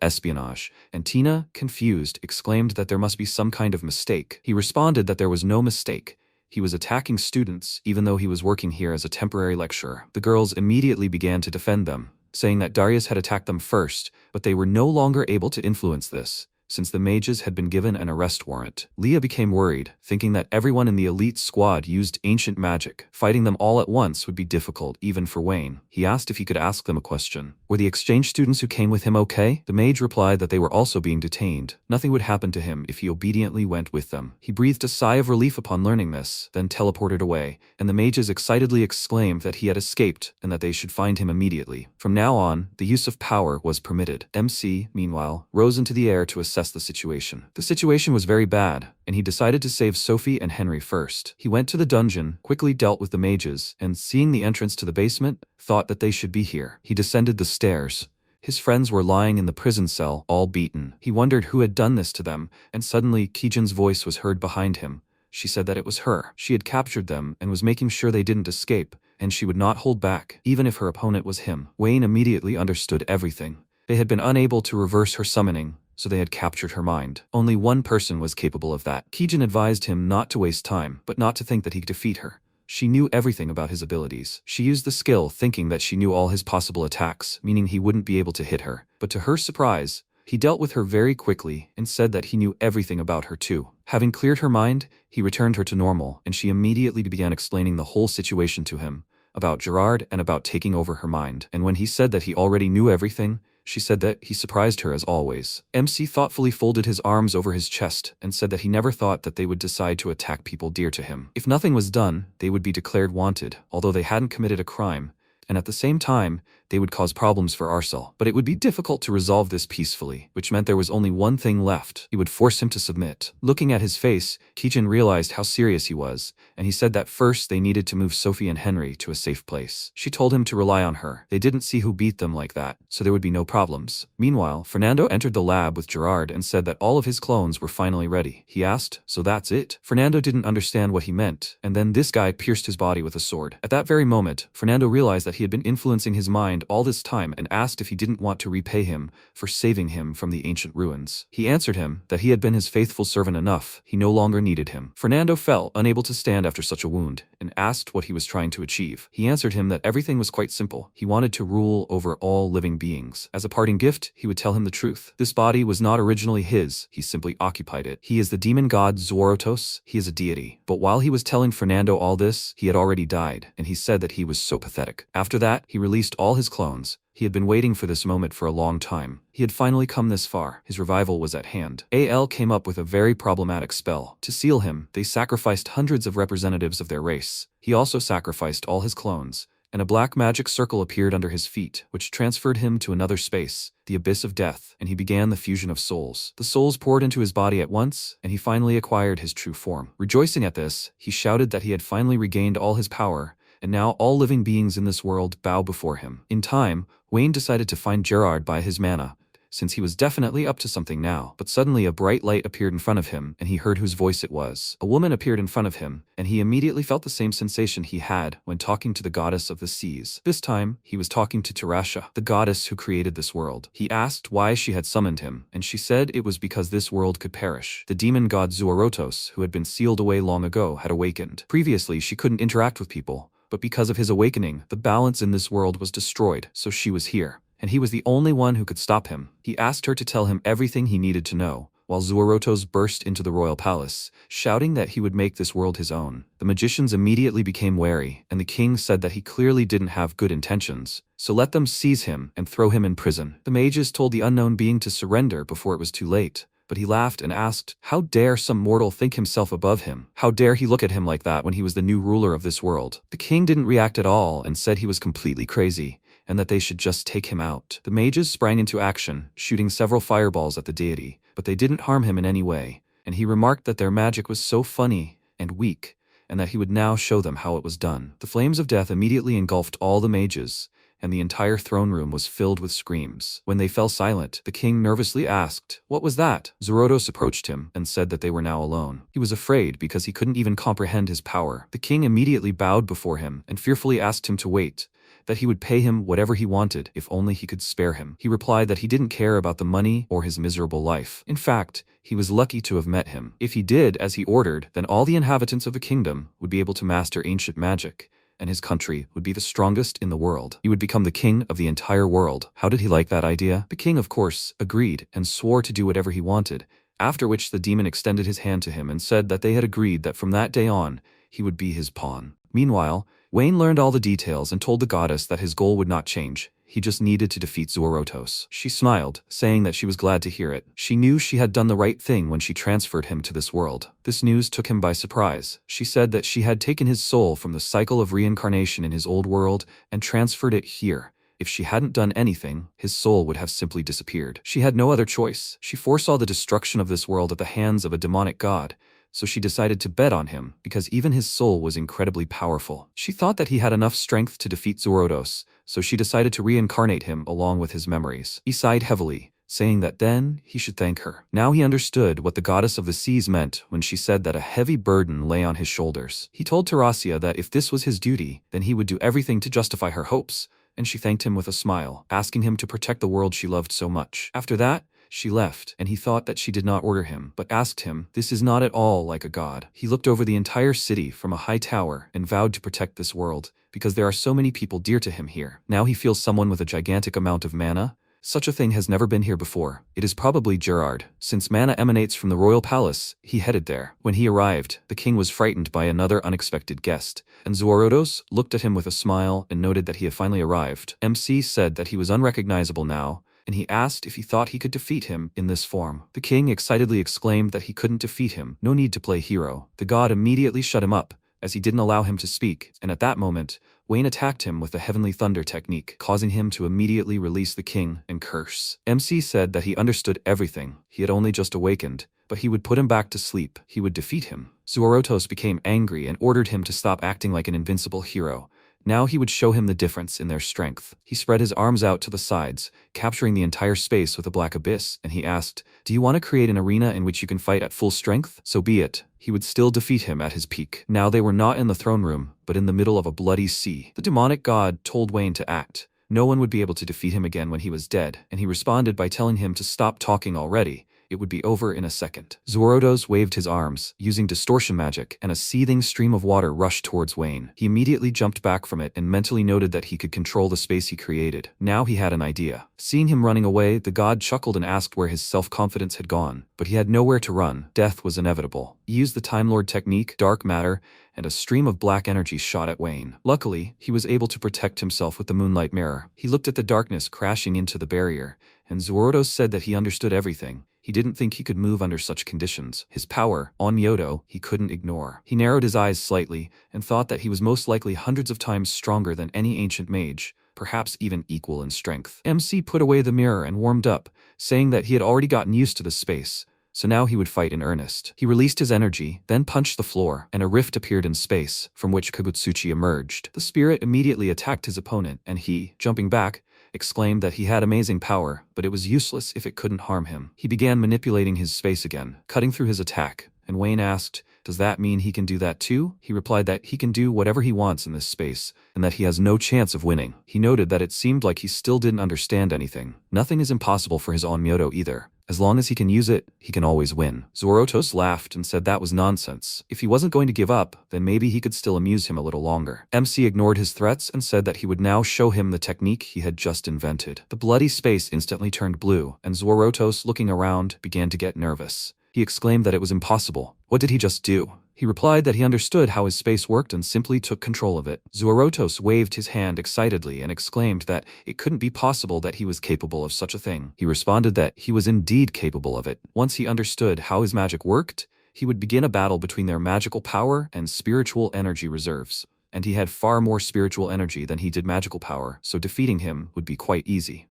espionage, and Tina, confused, exclaimed that there must be some kind of mistake. He responded that there was no mistake. He was attacking students, even though he was working here as a temporary lecturer. The girls immediately began to defend them, saying that Darius had attacked them first, but they were no longer able to influence this, since the mages had been given an arrest warrant. Leah became worried, thinking that everyone in the elite squad used ancient magic. Fighting them all at once would be difficult, even for Wayne. He asked if he could ask them a question. Were the exchange students who came with him okay? The mage replied that they were also being detained. Nothing would happen to him if he obediently went with them. He breathed a sigh of relief upon learning this, then teleported away, and the mages excitedly exclaimed that he had escaped and that they should find him immediately. From now on, the use of power was permitted. MC, meanwhile, rose into the air to assess the situation. The situation was very bad, and he decided to save Sophie and Henry first. He went to the dungeon, quickly dealt with the mages, and seeing the entrance to the basement, thought that they should be here. He descended the stairs. His friends were lying in the prison cell, all beaten. He wondered who had done this to them, and suddenly Kijin's voice was heard behind him. She said that it was her. She had captured them and was making sure they didn't escape, and she would not hold back, even if her opponent was him. Wayne immediately understood everything. They had been unable to reverse her summoning, so they had captured her mind. Only one person was capable of that. Kijin advised him not to waste time, but not to think that he could defeat her. She knew everything about his abilities. She used the skill thinking that she knew all his possible attacks, meaning he wouldn't be able to hit her. But to her surprise, he dealt with her very quickly and said that he knew everything about her too. Having cleared her mind, he returned her to normal, and she immediately began explaining the whole situation to him, about Gerard and about taking over her mind. And when he said that he already knew everything, she said that he surprised her as always. MC thoughtfully folded his arms over his chest and said that he never thought that they would decide to attack people dear to him. If nothing was done, they would be declared wanted, although they hadn't committed a crime, and at the same time, they would cause problems for Arcel. But it would be difficult to resolve this peacefully, which meant there was only one thing left. He would force him to submit. Looking at his face, Kijin realized how serious he was, and he said that first they needed to move Sophie and Henry to a safe place. She told him to rely on her. They didn't see who beat them like that, so there would be no problems. Meanwhile, Fernando entered the lab with Gerard and said that all of his clones were finally ready. He asked, "So that's it?" Fernando didn't understand what he meant, and then this guy pierced his body with a sword. At that very moment, Fernando realized that he had been influencing his mind all this time and asked if he didn't want to repay him for saving him from the ancient ruins. He answered him that he had been his faithful servant enough. He no longer needed him. Fernando fell, unable to stand after such a wound, and asked what he was trying to achieve. He answered him that everything was quite simple. He wanted to rule over all living beings. As a parting gift, he would tell him the truth. This body was not originally his, he simply occupied it. He is the demon god Zorotos, he is a deity. But while he was telling Fernando all this, he had already died, and he said that he was so pathetic. After that, he released all his clones. He had been waiting for this moment for a long time. He had finally come this far. His revival was at hand. AL came up with a very problematic spell. To seal him, they sacrificed hundreds of representatives of their race. He also sacrificed all his clones, and a black magic circle appeared under his feet, which transferred him to another space, the abyss of death, and he began the fusion of souls. The souls poured into his body at once, and he finally acquired his true form. Rejoicing at this, he shouted that he had finally regained all his power, and now all living beings in this world bow before him. In time, Wayne decided to find Gerard by his mana, since he was definitely up to something now. But suddenly a bright light appeared in front of him, and he heard whose voice it was. A woman appeared in front of him, and he immediately felt the same sensation he had when talking to the goddess of the seas. This time, he was talking to Terasha, the goddess who created this world. He asked why she had summoned him, and she said it was because this world could perish. The demon god Zuorotos, who had been sealed away long ago, had awakened. Previously, she couldn't interact with people, but because of his awakening, the balance in this world was destroyed, so she was here, and he was the only one who could stop him. He asked her to tell him everything he needed to know, while Zuorotos burst into the royal palace, shouting that he would make this world his own. The magicians immediately became wary, and the king said that he clearly didn't have good intentions, so let them seize him and throw him in prison. The mages told the unknown being to surrender before it was too late, but he laughed and asked, how dare some mortal think himself above him? How dare he look at him like that when he was the new ruler of this world? The king didn't react at all and said he was completely crazy, and that they should just take him out. The mages sprang into action, shooting several fireballs at the deity, but they didn't harm him in any way, and he remarked that their magic was so funny and weak, and that he would now show them how it was done. The flames of death immediately engulfed all the mages, and the entire throne room was filled with screams. When they fell silent, the king nervously asked, what was that? Zuorotos approached him and said that they were now alone. He was afraid because he couldn't even comprehend his power. The king immediately bowed before him and fearfully asked him to wait, that he would pay him whatever he wanted if only he could spare him. He replied that he didn't care about the money or his miserable life. In fact, he was lucky to have met him. If he did as he ordered, then all the inhabitants of the kingdom would be able to master ancient magic, and his country would be the strongest in the world. He would become the king of the entire world. How did he like that idea? The king, of course, agreed and swore to do whatever he wanted, after which the demon extended his hand to him and said that they had agreed that from that day on, he would be his pawn. Meanwhile, Wayne learned all the details and told the goddess that his goal would not change. He just needed to defeat Zuorotos. She smiled, saying that she was glad to hear it. She knew she had done the right thing when she transferred him to this world. This news took him by surprise. She said that she had taken his soul from the cycle of reincarnation in his old world and transferred it here. If she hadn't done anything, his soul would have simply disappeared. She had no other choice. She foresaw the destruction of this world at the hands of a demonic god, so she decided to bet on him because even his soul was incredibly powerful. She thought that he had enough strength to defeat Zuorotos, so she decided to reincarnate him along with his memories. He sighed heavily, saying that then he should thank her. Now he understood what the goddess of the seas meant when she said that a heavy burden lay on his shoulders. He told Terasha that if this was his duty, then he would do everything to justify her hopes, and she thanked him with a smile, asking him to protect the world she loved so much. After that, she left, and he thought that she did not order him, but asked him, this is not at all like a god. He looked over the entire city from a high tower and vowed to protect this world, because there are so many people dear to him here. Now he feels someone with a gigantic amount of mana. Such a thing has never been here before. It is probably Gerard. Since mana emanates from the royal palace, he headed there. When he arrived, the king was frightened by another unexpected guest, and Zuorotos looked at him with a smile and noted that he had finally arrived. MC said that he was unrecognizable now, and he asked if he thought he could defeat him in this form. The king excitedly exclaimed that he couldn't defeat him. No need to play hero. The god immediately shut him up, as he didn't allow him to speak, and at that moment, Wayne attacked him with the Heavenly Thunder technique, causing him to immediately release the king and curse. MC said that he understood everything. He had only just awakened, but he would put him back to sleep. He would defeat him. Zuorotos became angry and ordered him to stop acting like an invincible hero. Now he would show him the difference in their strength. He spread his arms out to the sides, capturing the entire space with a black abyss, and he asked, do you want to create an arena in which you can fight at full strength? So be it. He would still defeat him at his peak. Now they were not in the throne room, but in the middle of a bloody sea. The demonic god told Wayne to act. No one would be able to defeat him again when he was dead, and he responded by telling him to stop talking already. it would be over in a second. Zorotos waved his arms, using distortion magic, and a seething stream of water rushed towards Wayne. He immediately jumped back from it and mentally noted that he could control the space he created. Now he had an idea. Seeing him running away, the god chuckled and asked where his self-confidence had gone, but he had nowhere to run. Death was inevitable. He used the Time Lord technique, dark matter, and a stream of black energy shot at Wayne. Luckily, he was able to protect himself with the moonlight mirror. He looked at the darkness crashing into the barrier, and Zorotos said that he understood everything. He didn't think he could move under such conditions. His power, Onmyoto, he couldn't ignore. He narrowed his eyes slightly and thought that he was most likely hundreds of times stronger than any ancient mage, perhaps even equal in strength. MC put away the mirror and warmed up, saying that he had already gotten used to the space, so now he would fight in earnest. He released his energy, then punched the floor, and a rift appeared in space, from which Kagutsuchi emerged. The spirit immediately attacked his opponent, and he, jumping back, exclaimed that he had amazing power, but it was useless if it couldn't harm him. He began manipulating his space again, cutting through his attack, and Wayne asked, "Does that mean he can do that too?" He replied that he can do whatever he wants in this space, and that he has no chance of winning. He noted that it seemed like he still didn't understand anything. Nothing is impossible for his Onmyoto either. As long as he can use it, he can always win. Zorotos laughed and said that was nonsense. If he wasn't going to give up, then maybe he could still amuse him a little longer. MC ignored his threats and said that he would now show him the technique he had just invented. The bloody space instantly turned blue, and Zorotos, looking around, began to get nervous. He exclaimed that it was impossible. What did he just do? He replied that he understood how his space worked and simply took control of it. Zorotos waved his hand excitedly and exclaimed that it couldn't be possible that he was capable of such a thing. He responded that he was indeed capable of it. Once he understood how his magic worked, he would begin a battle between their magical power and spiritual energy reserves. And he had far more spiritual energy than he did magical power, so defeating him would be quite easy.